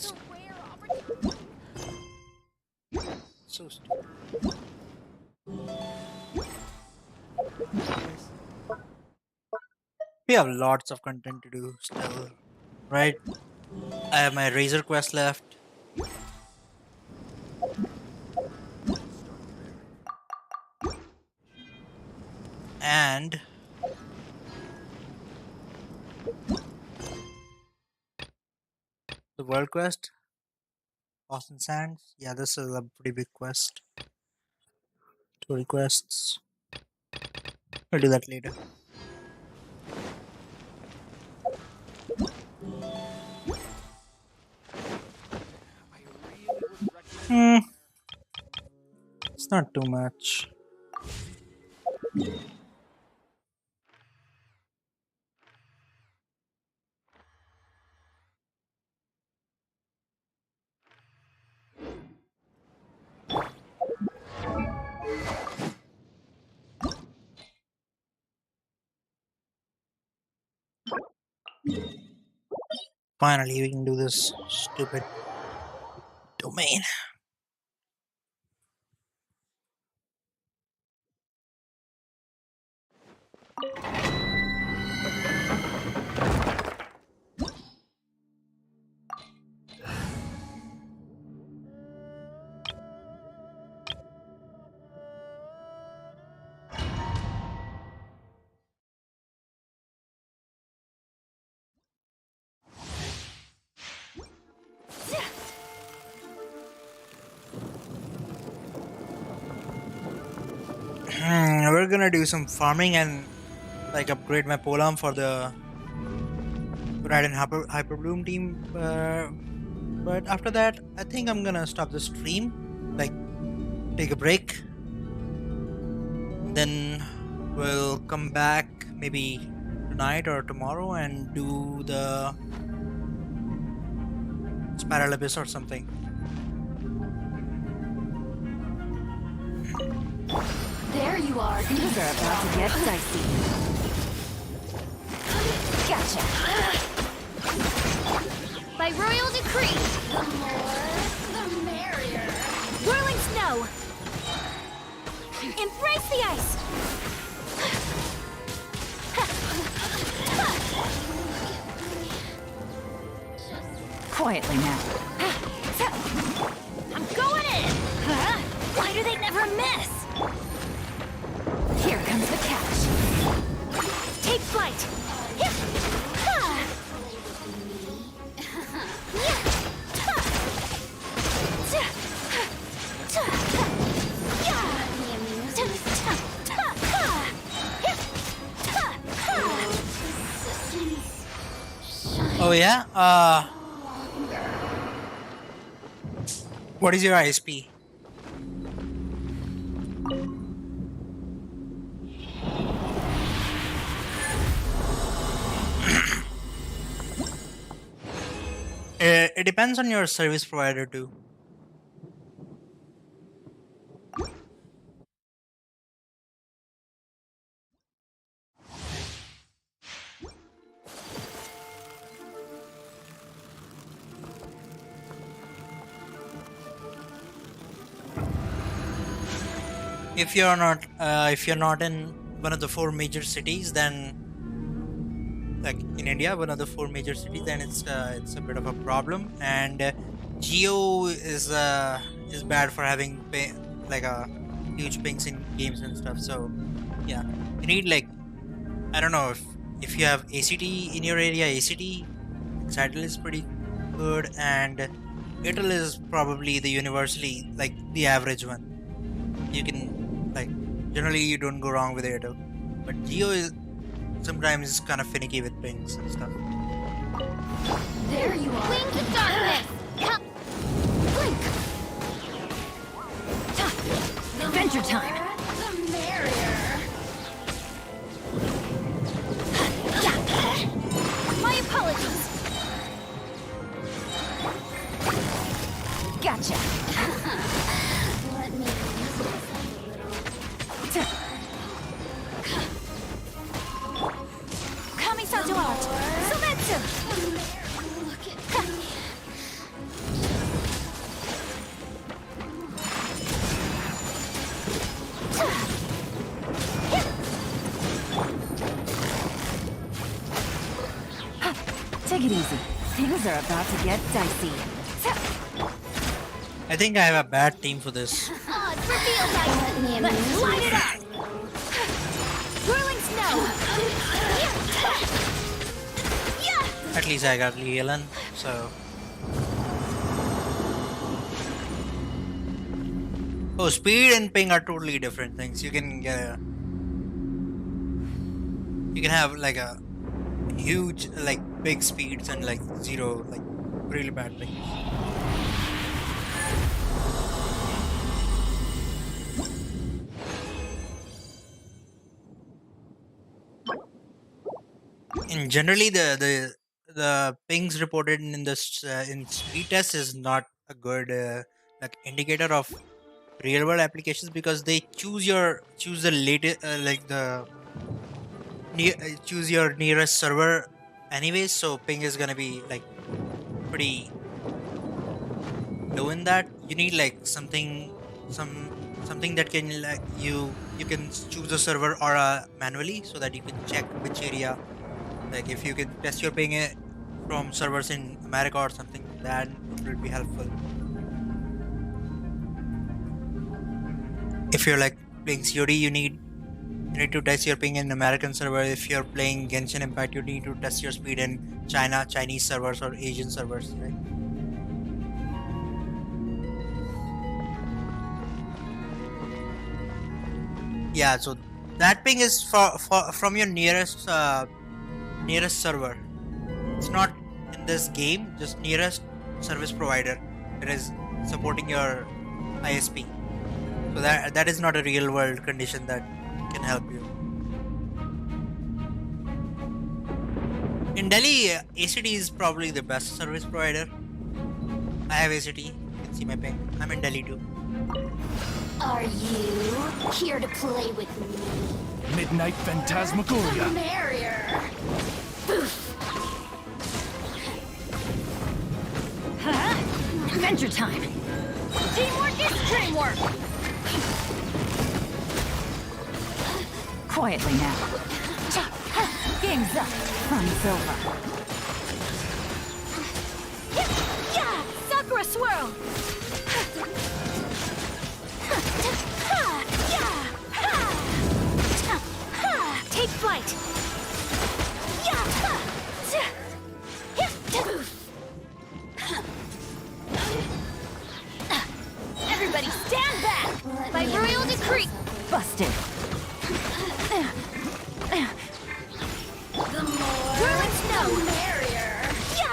so stupid. We have lots of content to do still, right? I have my Razor quest left. And the world quest, Austin Sands. Yeah, this is a pretty big quest. Story quests. I'll do that later. It's not too much. Finally, we can do this stupid domain. We're gonna do some farming and like upgrade my polearm for the Ride and Hyperbloom team. But after that, I think I'm gonna stop the stream, like take a break. Then we'll come back maybe tonight or tomorrow and do the Spiral Abyss or something. There you are. Things are about to get dicey. Gotcha. By royal decree. The more, the merrier. Whirling snow! Embrace the ice! Quietly now. I'm going in! Why do they never miss? Here comes So yeah, what is your ISP? It depends on your service provider too. If you're not in one of the 4 major cities, then like in India, one of the 4 major cities, then it's a bit of a problem. And Geo is bad for having like a huge pings in games and stuff. So yeah, you need like, I don't know if you have ACT in your area. ACT Excital is pretty good, and Airtel is probably the universally like the average one. You can like generally you don't go wrong with Airtel, but Geo is sometimes kind of finicky with pings and stuff. There you are. Wings of darkness. Come. Blink. Adventure time. The merrier. My apologies. Gotcha. Let me Kami-san art. Sometsu. look at me. Take it easy. Things are about to get dicey. I think I have a bad team for this. Oh, it's revealed I Let's light it up. Whirling snow. At least I got Leland, so. Oh, speed and ping are totally different things. You can have like a huge, like big speeds and like 0, like really bad pings. And generally, the pings reported in this in speed test is not a good like indicator of real world applications, because they choose the latest choose your nearest server anyways. So ping is gonna be like pretty low in that. You need like something that can like you can choose a server or manually, so that you can check which area. Like if you can test your ping from servers in America or something, that will be helpful. If you're like playing COD, you need to test your ping in American server. If you're playing Genshin Impact, you need to test your speed in Chinese servers or Asian servers, right? Yeah, so that ping is from your nearest server. It's not in this game, just nearest service provider that is supporting your ISP. So that is not a real world condition that can help you. In Delhi, ACT is probably the best service provider. I have ACT. You can see my ping. I'm in Delhi too. Are you here to play with me? Midnight Phantasmagoria. The merrier. Adventure time. Teamwork is dreamwork. Quietly now. Game's up. Fun's over. Yeah, Sakura swirl. Take flight. Everybody stand back! By royal decree! Busted. The more whirling snow, the merrier! Yeah!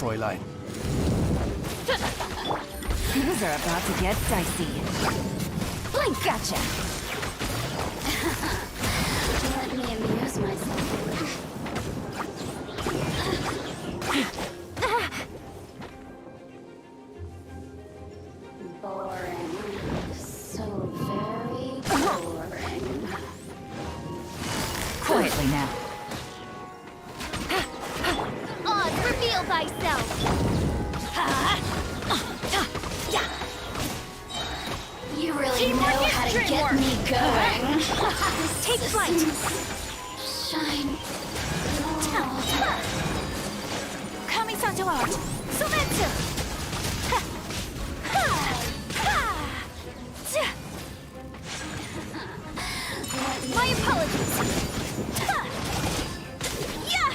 Fräulein. Things are about to get dicey. Blink, gotcha! Let me amuse myself. Boring. So very boring. Quietly now. Oz, reveal thyself! You really Teamwork know is how to get dreamwork. me going. Take flight! Shine. Kami-santo out! Sometsu! My apologies! Yeah!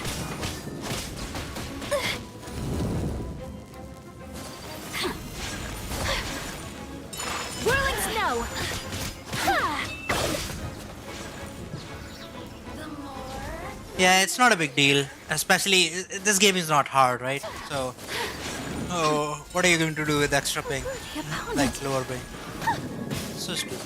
Whirling snow! Yeah, it's not a big deal. Especially, this game is not hard, right? So, oh, what are you going to do with extra ping? Like lower ping. So stupid.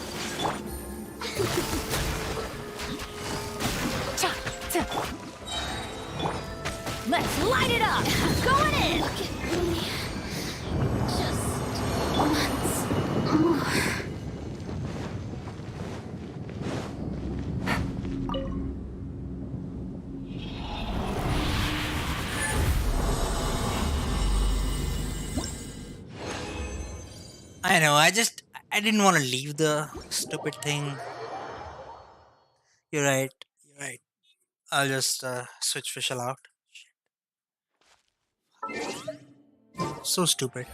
Let's light it up! Going in! Look at me. Just once more. I know, I didn't want to leave the stupid thing. You're right, you're right. I'll just switch Fischl out. So stupid.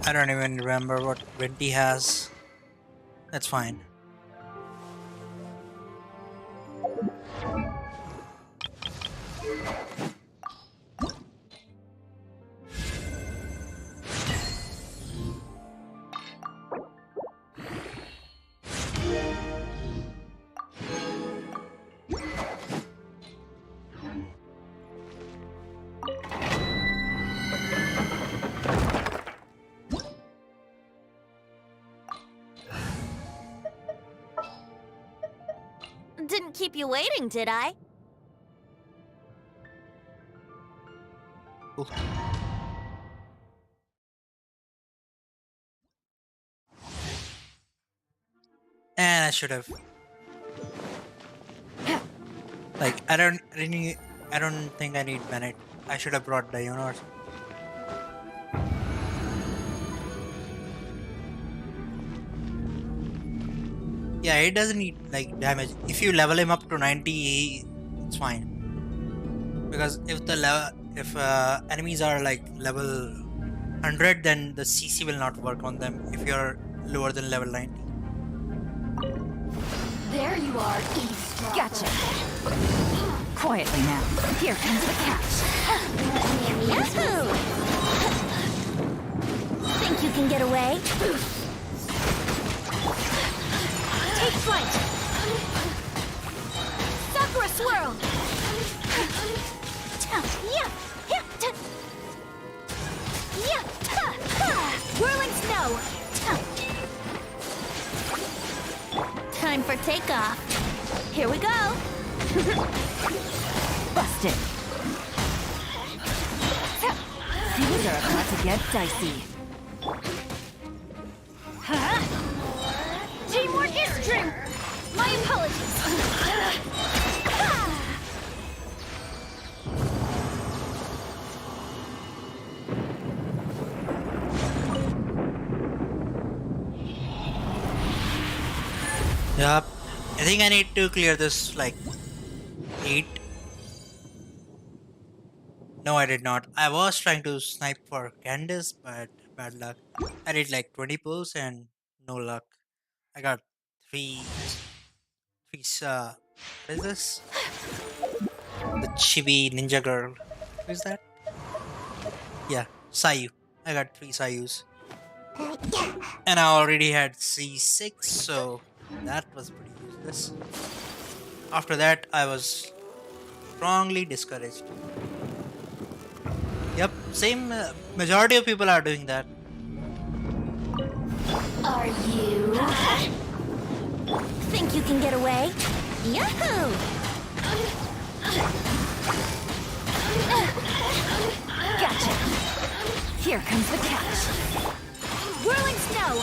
I don't even remember what Venti has. That's fine. Didn't keep you waiting, did I? Cool. And I should have. Like, I don't think I need Bennett. I should have brought Diona or something. Yeah, it doesn't need like damage. If you level him up to 90, it's fine. Because if enemies are like level 100, then the CC will not work on them if you're lower than level 90. There you are, eavesdropper. Gotcha. Quietly now. Here comes the catch. Yahoo! Think you can get away? Take flight! Sakura swirl! Whirling snow! Time for takeoff. Here we go! Busted. Things are about to get dicey. Teamwork is dream! My apologies! Yup. I think I need to clear this like 8. No, I did not. I was trying to snipe for Candace, but bad luck. I did like 20 pulls and no luck. I got 3 what is this? The chibi ninja girl. Who is that? Yeah, Sayu. I got 3 Sayus. And I already had C6, so that was pretty useless. After that, I was Strongly discouraged. Yep, same. Majority of people are doing that. Are you? Think you can get away? Yahoo! Gotcha. Here comes the catch. Whirling snow.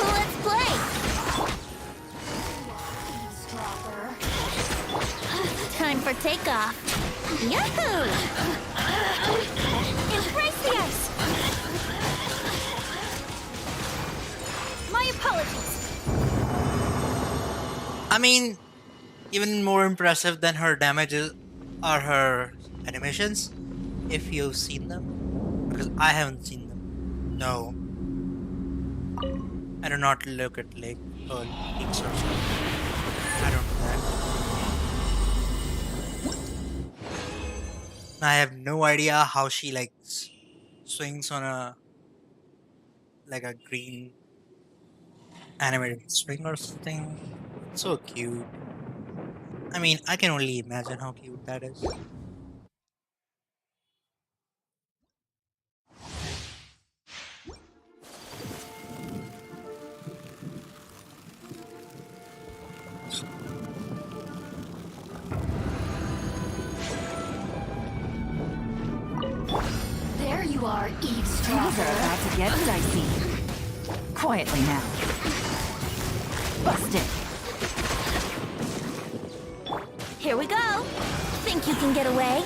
Let's play. Time for takeoff. Yahoo! Embrace the ice. My apologies. I mean, even more impressive than her damages are her animations, if you've seen them. Because I haven't seen them. No. I do not look at like leaks or something. I don't do that. I have no idea how she like swings on a like a green animated swing or something. So cute. I mean, I can only imagine how cute that is. There you are, eavesdropper. Things are about to get dicey. Quietly now. Busted. Here we go. Think you can get away?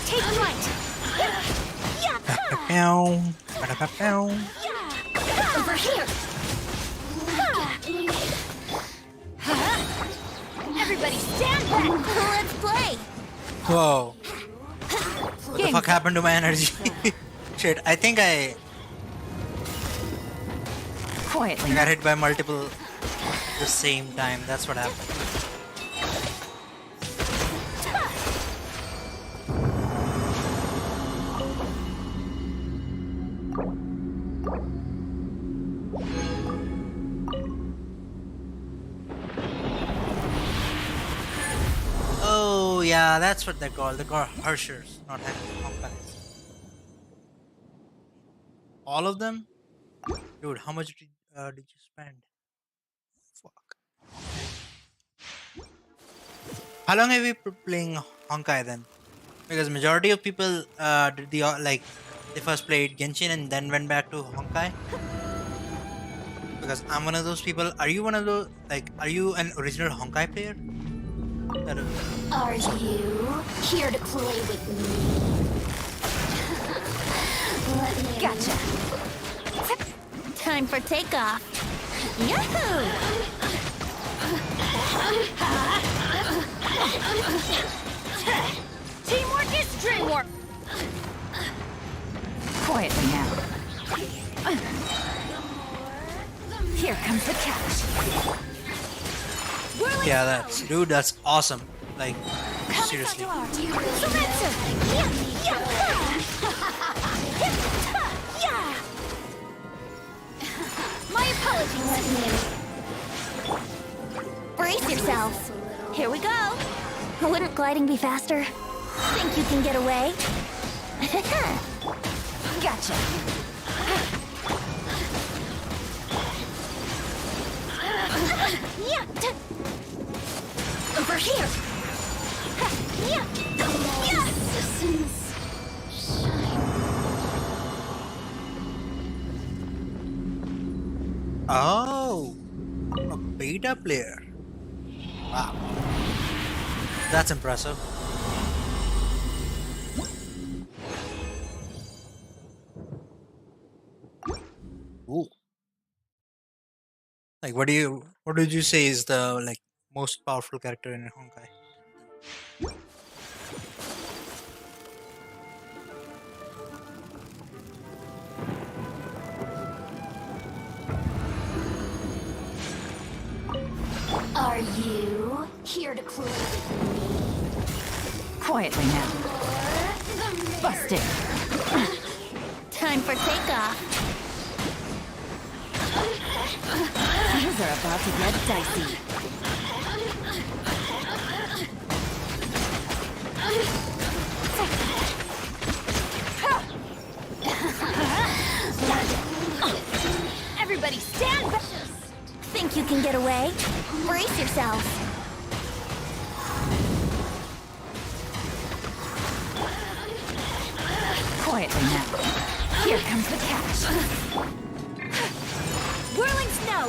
Take flight. Over here. Everybody stand back. Let's play. Whoa. What the fuck happened to my energy? Shit, I think I got hit by multiple at the same time. That's what happened. Oh yeah, that's what they're called. They're called Hershers, not Honkais. All of them? Dude, how much did you spend? Fuck. How long have you been playing Honkai then? Because majority of people did the like they first played Genshin and then went back to Honkai. Because I'm one of those people. Are you one of those? Like, are you an original Honkai player? Are you here to play with me? Gotcha. Time for takeoff. Yahoo! Teamwork is dreamwork. Quietly now. Here comes the catch. Yeah, that's awesome. Like, seriously. My apologies. Brace yourselves. Here we go. Wouldn't gliding be faster? Think you can get away? Gotcha. Over here. Oh, a beta player. Wow, that's impressive. Ooh. Like, what did you say is the like most powerful character in Honkai? Are you here to play with me? Quietly now. Busted. Time for takeoff. Things are about to get dicey. Everybody stand back! Think you can get away? Brace yourself. Quietly now. Here comes the catch. Whirling snow!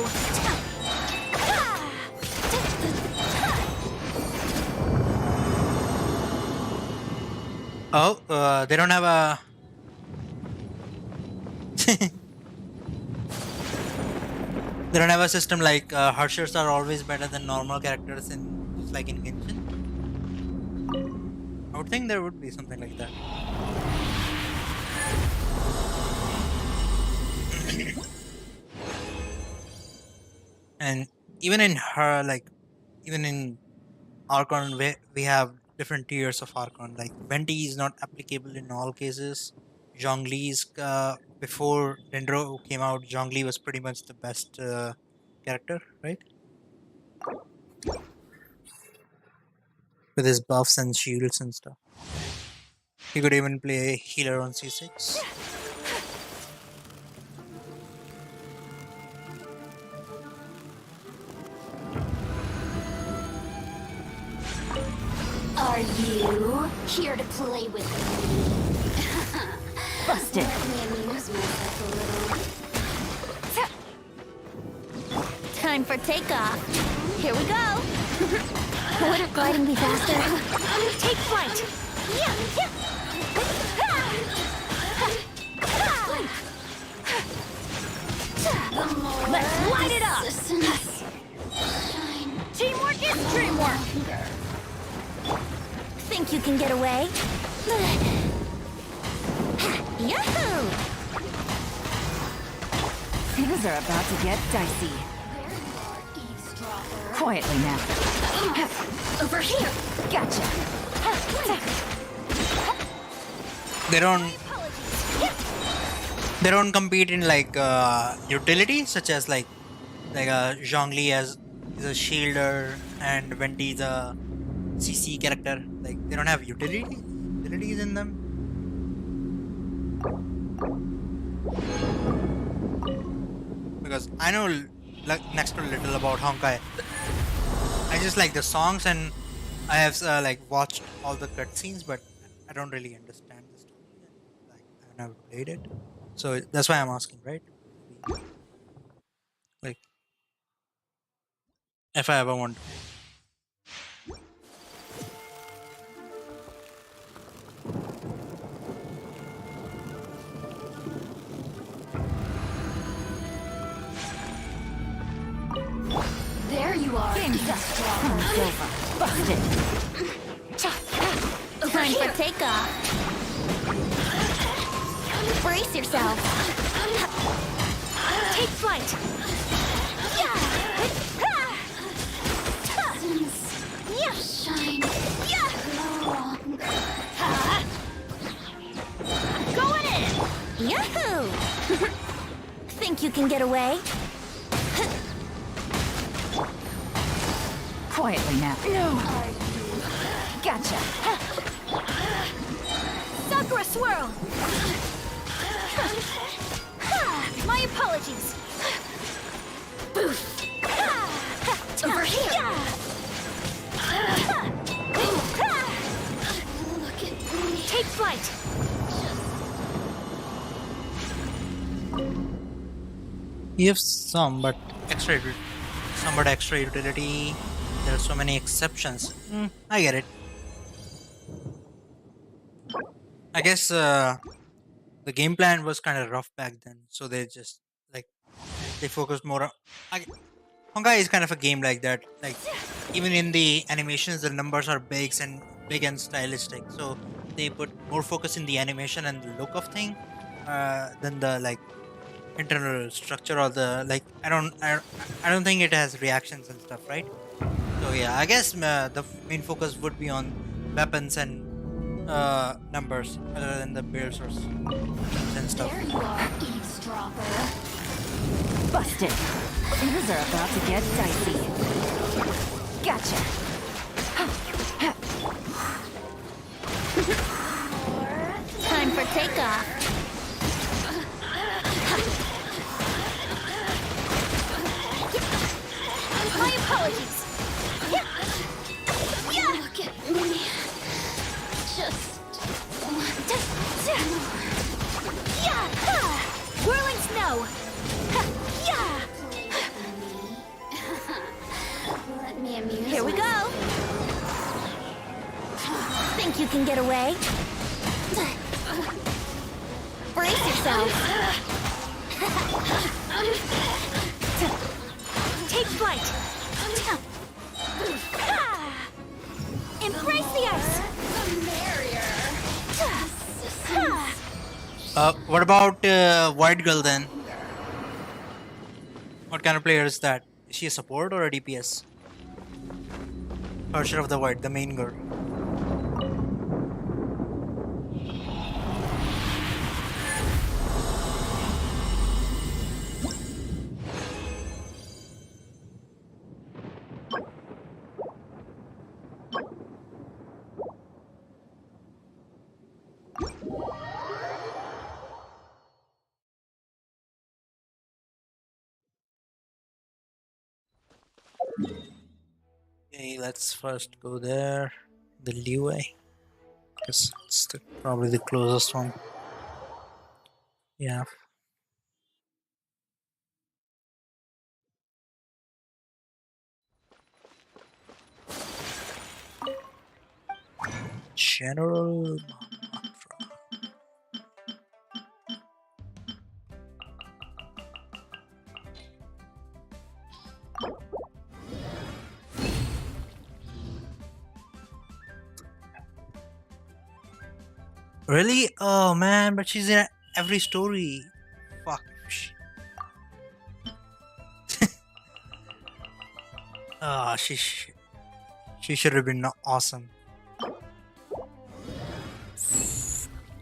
Oh, they don't have a... They don't have a system like Harshers are always better than normal characters in just like in Genshin. I would think there would be something like that. And even in her, like, even in Archon, we have different tiers of Archon. Like, Venti is not applicable in all cases. Zhongli's, before Dendro came out, Zhongli was pretty much the best character, right? With his buffs and shields and stuff. He could even play a healer on C6. Are you here to play with me? Busted. Let me amuse myself a little. Time for takeoff. Here we go. Wouldn't gliding be faster? Take flight. Let's light it up! Teamwork is dreamwork. Think you can get away? Yahoo! Things are about to get dicey. Quietly now. Over here. Gotcha. They don't compete in like utility, such as like Zhongli as is a shielder and Venti is a CC character. Like they don't have utilities in them. Because I know like next to little about Honkai. I just like the songs and I have like watched all the cutscenes, but I don't really understand the story. Like I've never played it, so that's why I'm asking, right? Like if I ever want. There you are. Busted. Time for takeoff. Brace yourself. Take flight. Shine. Going in. Yahoo! Think you can get away? Quietly now. No. Gotcha. Sakura swirl. My apologies. Boof. Over here. Look at me. Take flight. You have some, but extra utility. There are so many exceptions. I get it. I guess the game plan was kind of rough back then, so they just like they focused more on. Honkai is kind of a game like that. Like even in the animations, the numbers are big and stylistic. So they put more focus in the animation and the look of thing than the like internal structure or the like. I don't think it has reactions and stuff, right? So yeah, I guess the main focus would be on weapons and numbers other than the builds or and stuff. There you are, eavesdropper. Busted. Things are about to get dicey. Gotcha. Time for takeoff. My apologies. Look at me. Just Whirling snow. let me amuse Here we go. Think you can get away? Brace yourself. Take flight. Embrace the ice. The merrier. What about White Girl then? What kind of player is that? Is she a support or a DPS? Archer of the White, the main girl. Okay, let's first go there. The leeway. Because it's probably the closest one. Yeah. General. Really? Oh man, but she's in every story. Fuck. Ah, she should have been awesome.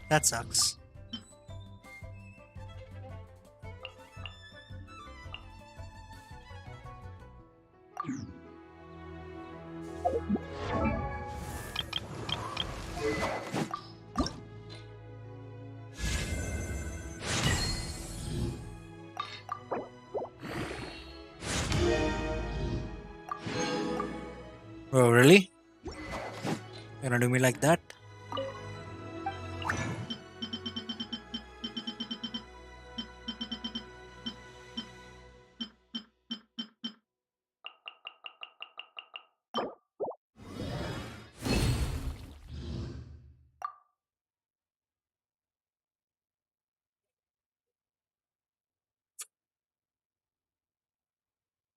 That sucks. Oh, really? You gonna do me like that?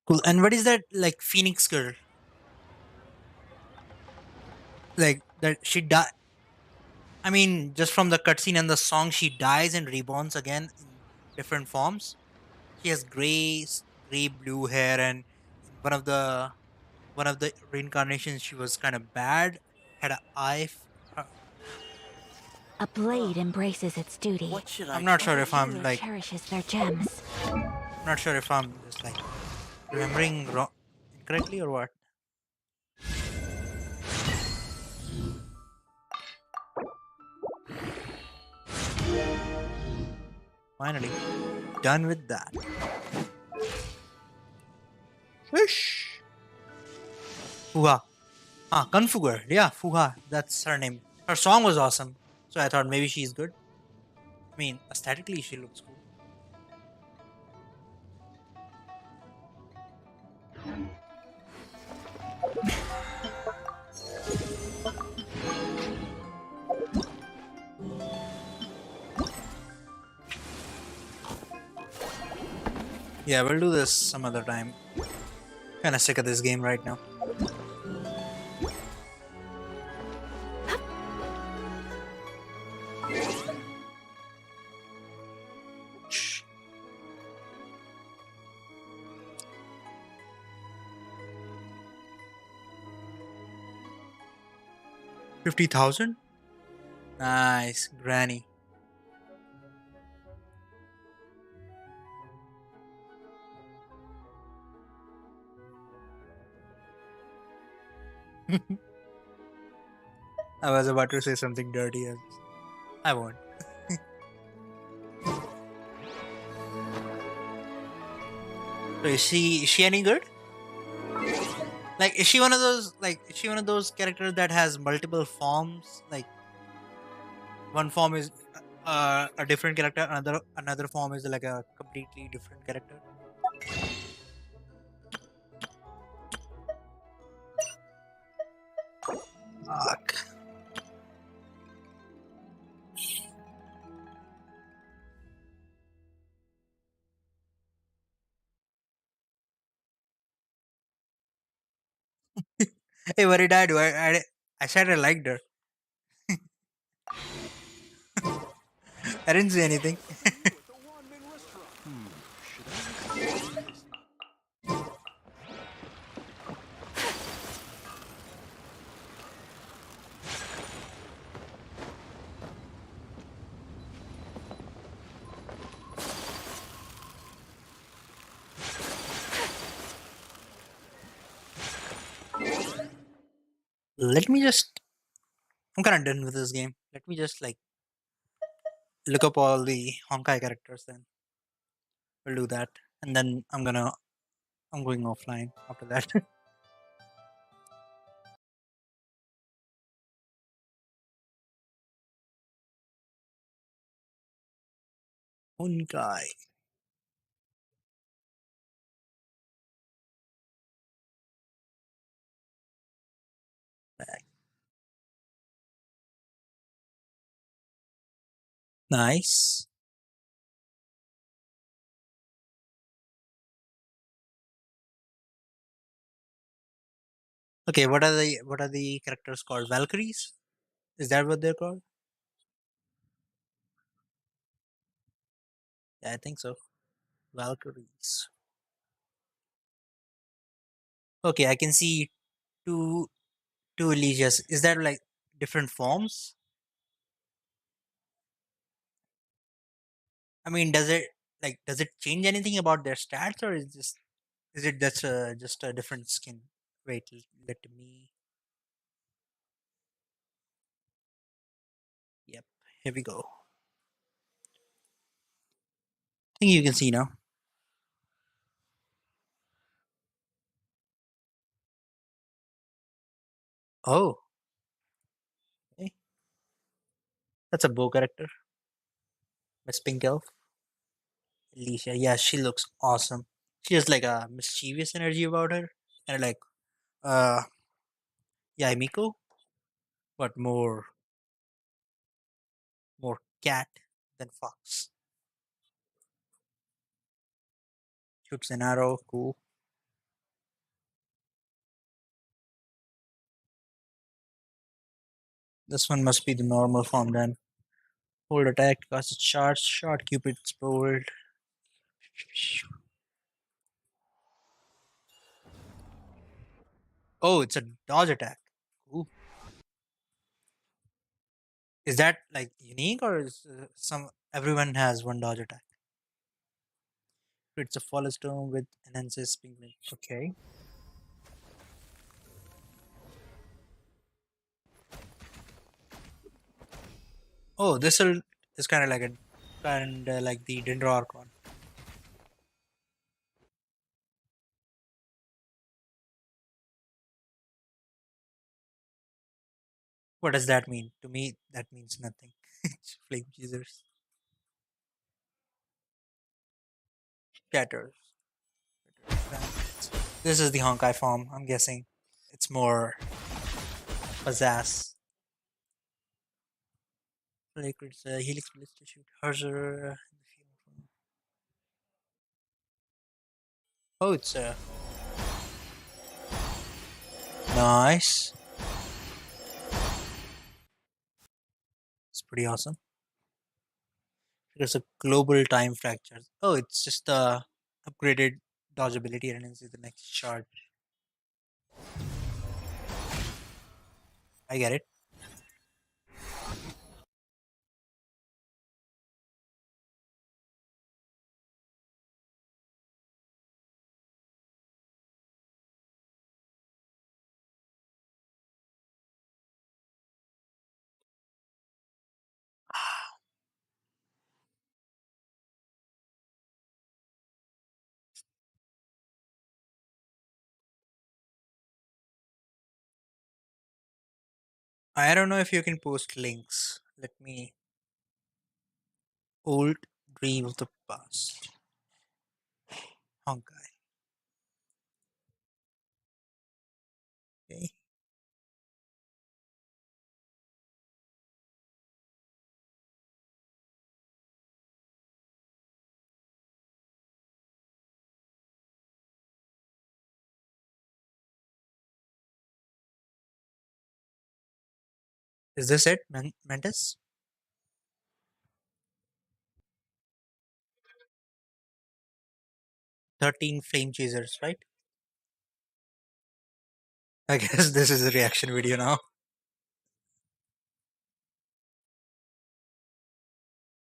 Cool. And what is that like Phoenix girl? Like that she died. I mean, just from the cutscene and the song, she dies and reborns again in different forms. She has gray blue hair, and one of the reincarnations, she was kind of bad. Had an eye. A blade embraces its duty. I'm not sure if I'm Healer like. cherishes their gems. I'm not sure if I'm just like remembering wrong, incorrectly or what. Finally, done with that. Wish. Fuha. Ah, Kung Girl. Yeah, Fuha. That's her name. Her song was awesome. So I thought maybe she's good. I mean, aesthetically, she looks cool. Yeah, we'll do this some other time. Kinda sick of this game right now. $50,000? Nice, Granny. I was about to say something dirty. I won't. So is she any good? Like, is she one of those characters that has multiple forms? Like, one form is a different character, another form is like a completely different character. Fuck. Hey, what did I do? I said I liked her. I didn't say anything. Let me just. I'm kind of done with this game. Let me just like look up all the Honkai characters. Then we'll do that, and then I'm going offline after that. Honkai. Nice. Okay, what are the characters called? Valkyries? Is that what they're called? Yeah, I think so. Valkyries. Okay, I can see two two Eligias. Is that like different forms? I mean, does it change anything about their stats, or is it just a different skin? Wait, let me. Yep, here we go. I think you can see now. Oh, okay. That's a bow character. Miss Pink Elf. Alicia. Yeah, she looks awesome. She has like a mischievous energy about her, and like uh, yeah, Miko, but more cat than fox. Shoots an arrow. Cool. This one must be the normal form then. Hold attack, cast a charge, short Cupid's bolt. Oh, it's a dodge attack. Cool. Is that like unique, or is some everyone has one dodge attack? It's a fall stone with enhances pigment. Okay. Oh, is kind of like the Dendro Archon. What does that mean? To me, that means nothing. It's Flame Jesus. Shatters. This is the Honkai form, I'm guessing. It's more pizzazz. Like it's a Helix Ballista shoot. Herzer. Oh, it's a. Nice. It's pretty awesome. There's a global time fracture. Oh, it's just upgraded dodge ability and it's the next charge. I get it. I don't know if you can post links. Let me. Old dream of the past. Honkai. Okay. Is this it, Mentis? 13 flame chasers, right? I guess this is a reaction video now.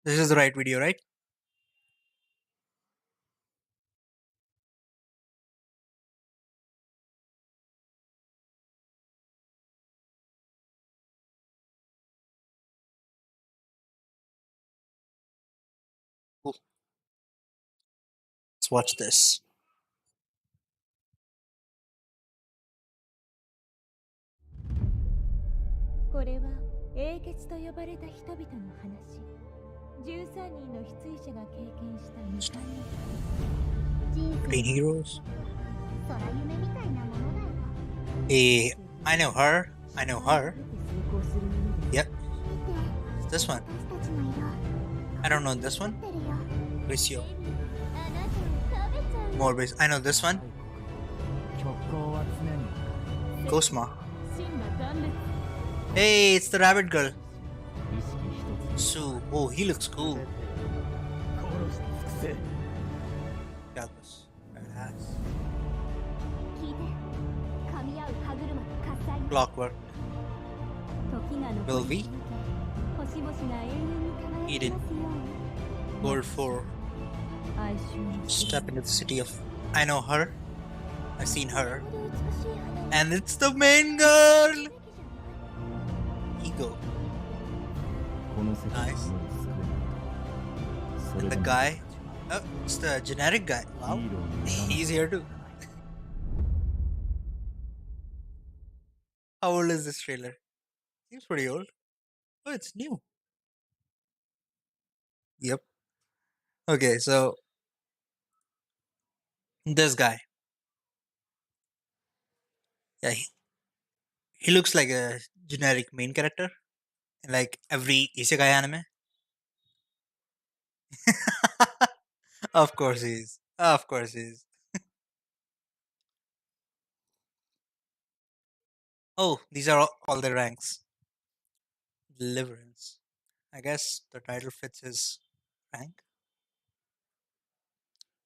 This is the right video, right? Cool. Let's watch this. これは英傑と呼ばれた人々の話。13人の失意者が経験した無冠の Green heroes. 空夢みたいなものだよ。 Hey, I know her. I know her. Yep. It's this one. I don't know this one. Lucio. More base. I know this one. Cosma. Hey, it's the rabbit girl. Sue. Oh, he looks cool. Galvus. Badass. Clockwork. Wilby. Eden. Gold 4. Step into the city of... I know her. I've seen her. And it's the main girl! Ego. Nice. And the guy. Oh, it's the generic guy. Wow. He's here too. How old is this trailer? Seems pretty old. Oh, it's new. Yep. Okay, so this guy. Yeah, he looks like a generic main character in like every isekai anime. Of course he is. Of course he is. Oh, these are all the ranks. Deliverance. I guess the title fits his rank.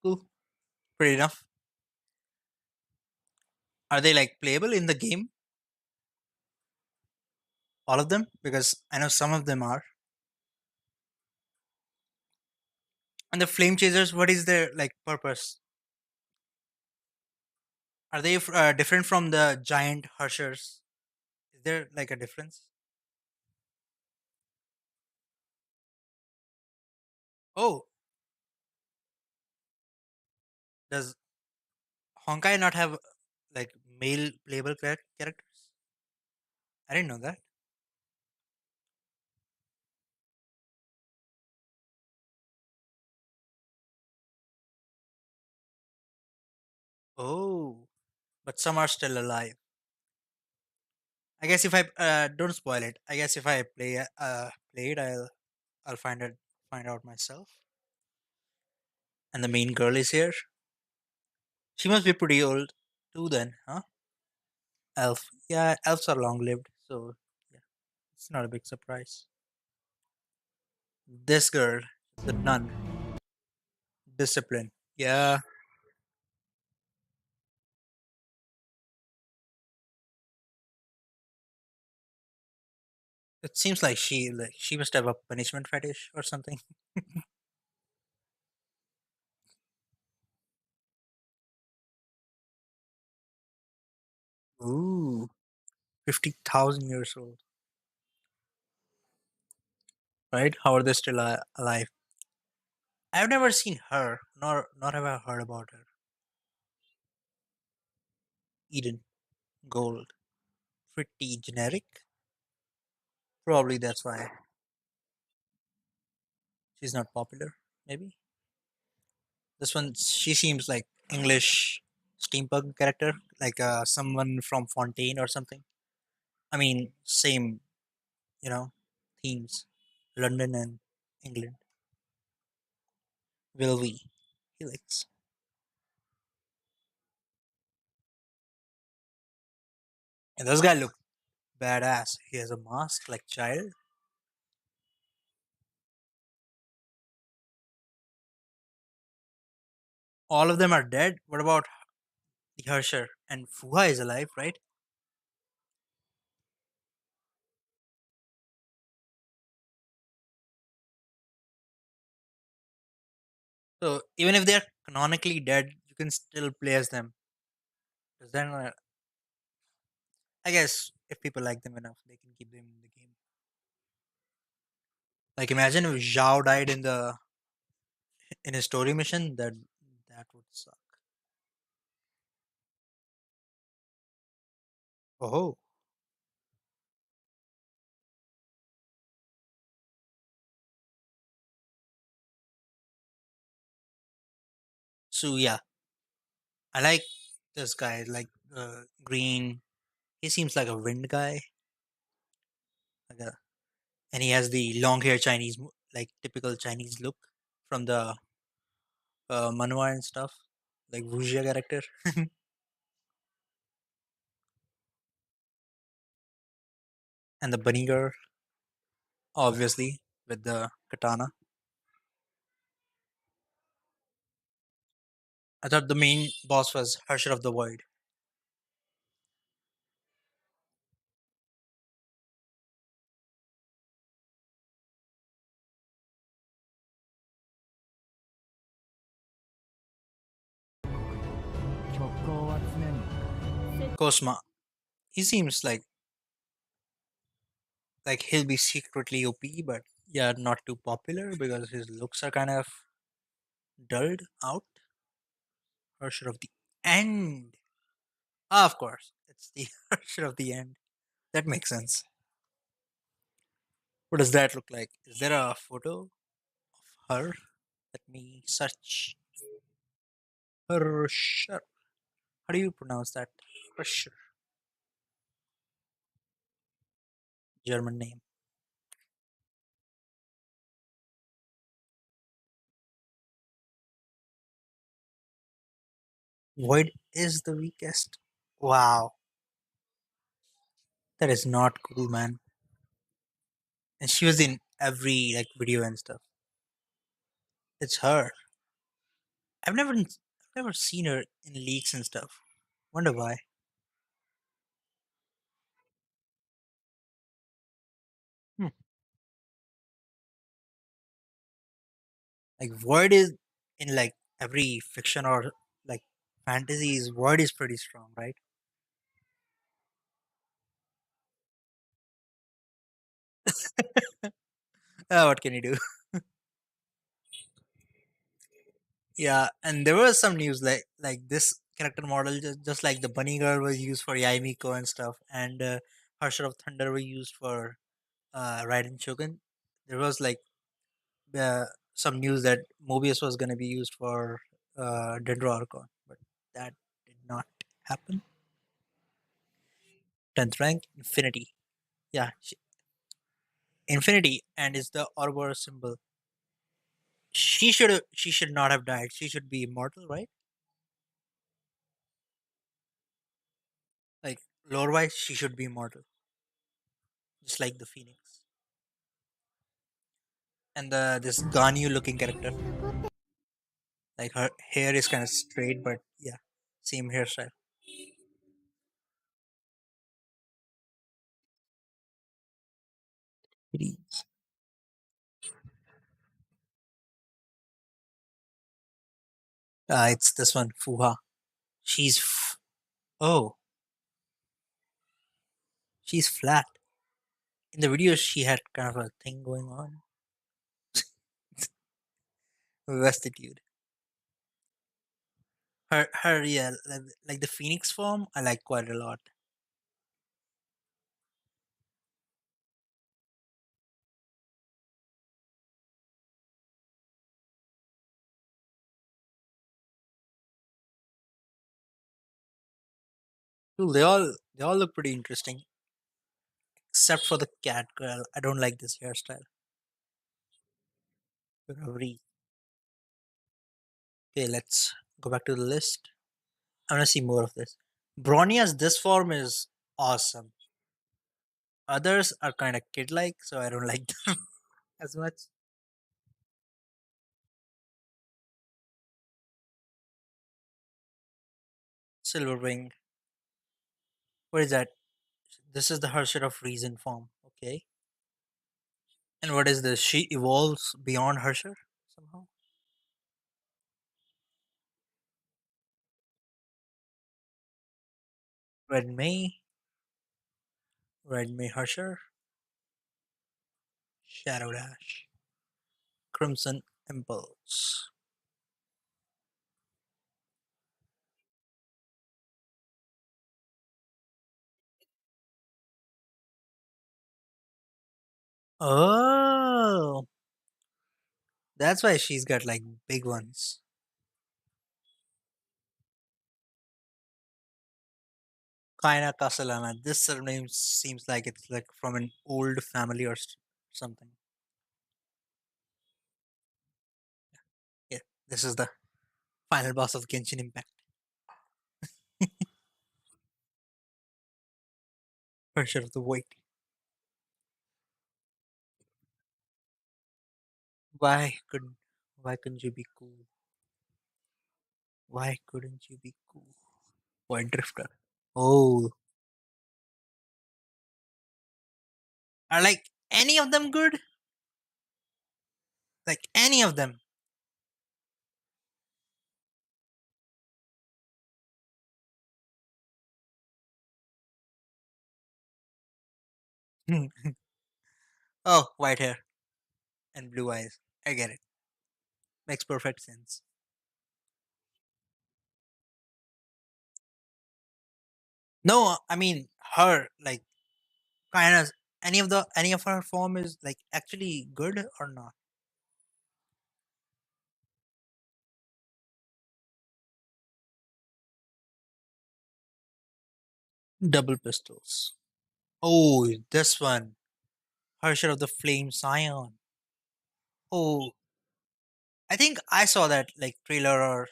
Cool. Pretty enough. Are they like playable in the game? All of them? Because I know some of them are. And the flame chasers, what is their like purpose? Are they different from the giant Hershers? Is there like a difference? Oh, does Honkai not have like male playable characters? I didn't know that. Oh, but some are still alive. I guess if I don't spoil it. I guess if I play it, I'll find out myself. And the main girl is here. She must be pretty old too, then, huh? Elf. Yeah, elves are long lived, so yeah, it's not a big surprise. This girl, the nun. Discipline. Yeah. It seems like she must have a punishment fetish or something. Ooh, 50,000 years old. Right? How are they still alive? I've never seen her, nor have I heard about her. Eden, gold, pretty generic. Probably that's why she's not popular. Maybe this one she seems like English steampunk character, like someone from Fontaine or something. I mean, same, you know, themes, London and England. Will we? Helix. And this guy look badass. He has a mask like child. All of them are dead. What about the Hersher? And Fuha is alive, right? So even if they're canonically dead, you can still play as them. Does that not? I guess if people like them enough, they can keep them in the game. Like imagine if Zhao died in a story mission, that would suck. Oh, so yeah, I like this guy. Like green, he seems like a wind guy. Like and he has the long hair Chinese, like typical Chinese look from the manhwa and stuff, like wuxia character. And the bunny girl, obviously with the katana. I thought the main boss was Harsher of the Void. Cosma, he seems like he'll be secretly OP, but yeah, not too popular because his looks are kind of dulled out. Harsher of the End. Ah, of course, it's the Harsher of the End. That makes sense. What does that look like? Is there a photo of her? Let me search. Harsher. How do you pronounce that? Harsher. German name. Void is the weakest. Wow, that is not cool, man. And she was in every like video and stuff. It's her. I've never seen her in leaks and stuff. Wonder why. Hmm. Like Void is in like every fiction or like fantasies. Void is pretty strong, right? What can you do? Yeah, and there was some news like this character model, just like the bunny girl was used for Yaimiko and stuff, and Harsher of Thunder were used for Raiden Shogun. There was like some news that Mobius was going to be used for Dendro Archon, but that did not happen. 10th rank, Infinity. Yeah, Infinity, and is the Ouroboros symbol. She should not have died. She should be immortal, right? Like lore wise, she should be immortal, just like the Phoenix. And this Ganyu looking character, like her hair is kind of straight, but yeah, same hairstyle. It's this one, Fuha. She's oh, she's flat. In the video, she had kind of a thing going on. Vestitude. Her yeah, like the Phoenix form, I like quite a lot. Dude, they all look pretty interesting, except for the cat girl. I don't like this hairstyle. Okay, let's go back to the list. I want to see more of this. Bronya's this form is awesome. Others are kind of kid-like, so I don't like them as much. Silverwing. What is that? This is the Harsher of Reason form. Okay. And what is this? She evolves beyond Harsher somehow. Red May. Red May Harsher. Shadow Dash. Crimson Impulse. Oh, that's why she's got like big ones. Kaina Castellana. This surname seems like it's like from an old family or something. Yeah, this is the final boss of Genshin Impact. Pressure of the Void. Why couldn't why couldn't you be cool? Why couldn't you be cool? Void Drifter. Oh, are like any of them good? Like any of them? Oh, white hair and blue eyes. I get it. Makes perfect sense. No, I mean her. Like kind of any of her form is like actually good or not? Double pistols. Oh, this one. Harsher of the Flame Scion. Oh, I think I saw that like trailer or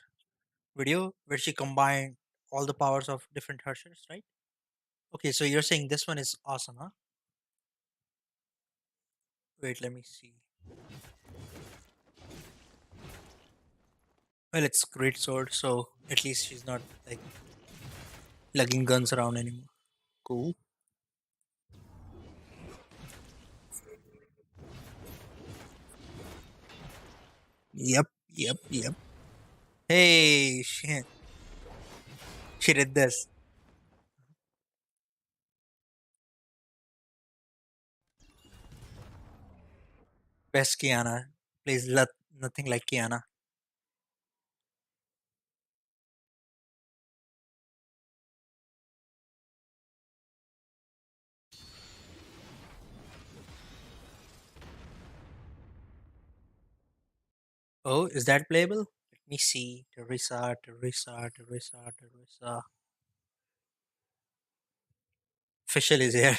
video where she combined all the powers of different Hershers, right? Okay, so you're saying this one is awesome, huh? Wait, let me see. Well, it's great sword, so at least she's not like lugging guns around anymore. Cool. Yep, yep. Hey, she did this. Best Kiana plays nothing like Kiana. Oh, is that playable? Let me see. Teresa. Official is here.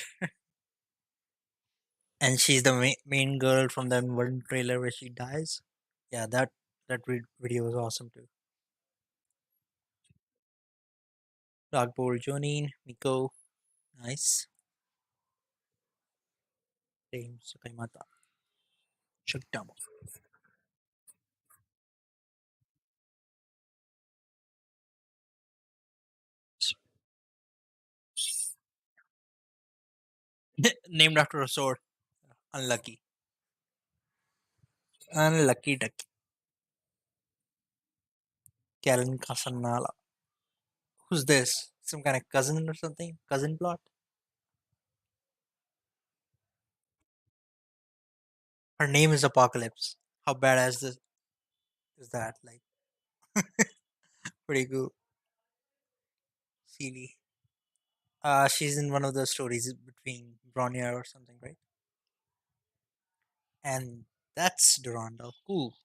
And she's the main girl from that one trailer where she dies. Yeah, that video was awesome too. Dark Bolt, Jonin, Miko, nice. Flame, Sakaimata, Shakdamo. Named after a sword. Unlucky. Unlucky ducky. Karen Casanala. Who's this? Some kind of cousin or something? Cousin plot? Her name is Apocalypse. How badass is that? Like, pretty cool. Silly. She's in one of the stories between Bronya or something, right? And that's Durandal. Cool.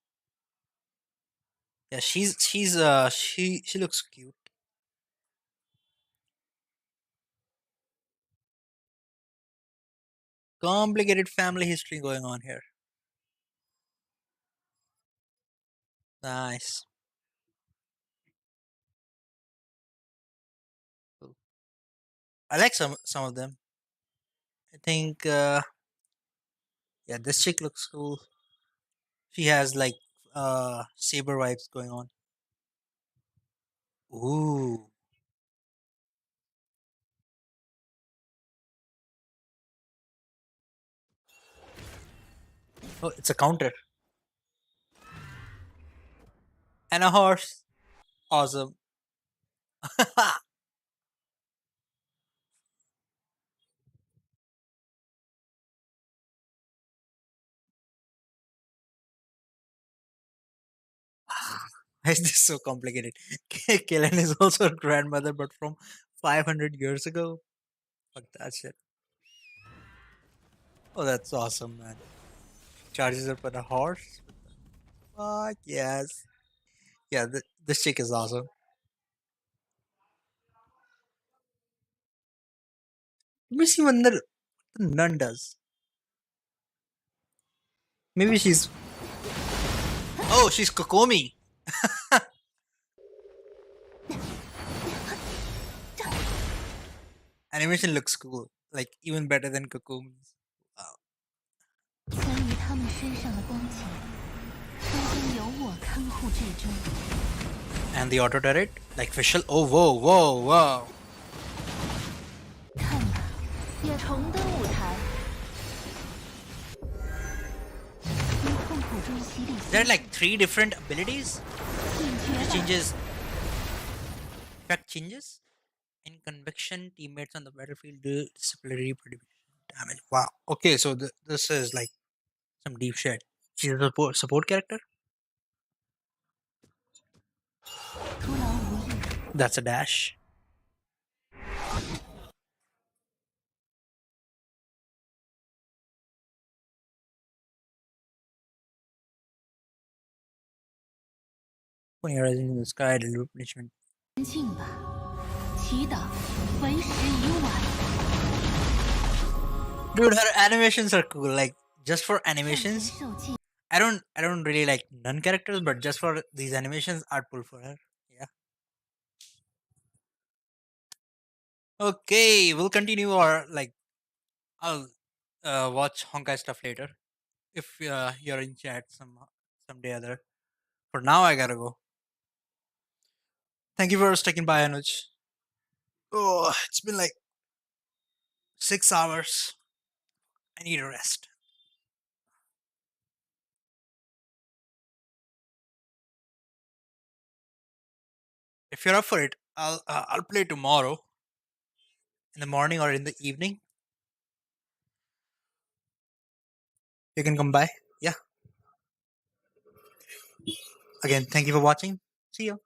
Yeah, she looks cute. complicated family history going on here. Nice. Cool. I like some of them. I think yeah, this chick looks cool. She has like saber vibes going on. Ooh. Oh, it's a counter. And a horse. Awesome. Why is this so complicated? Kellen is also a grandmother, but from 500 years ago. Fuck that shit. Oh, that's awesome, man. Charges up on a horse. Fuck yes. Yeah, this chick is awesome. Let me see what the nun does. Maybe she's. Oh, she's Kokomi. Animation looks cool. Like, even better than Kokomi's. Wow. 所以他们身上的光景，都应由我看护至终。 And the auto turret? Like visual? Oh, whoa, whoa, whoa. 看吧，也重登舞台。从痛苦中洗礼。 There are like 3 different abilities. It changes. Effect changes. In conviction, teammates on the battlefield do disciplinary damage. Wow. Okay, so this is like some deep shit. She's a support character. That's a dash. When you're rising in the sky, deliver punishment. 静吧，祈祷，为时已晚。 Dude, her animations are cool. Like, just for animations, I don't really like nun characters, but just for these animations, I'd pull for her. Yeah. Okay, we'll continue our like. I'll watch Honkai stuff later if you're in chat someday other. For now, I gotta go. Thank you for sticking by, Anuj. Oh, it's been like 6 hours. I need a rest. If you're up for it, I'll play tomorrow in the morning or in the evening. You can come by. Yeah. Again, thank you for watching. See you.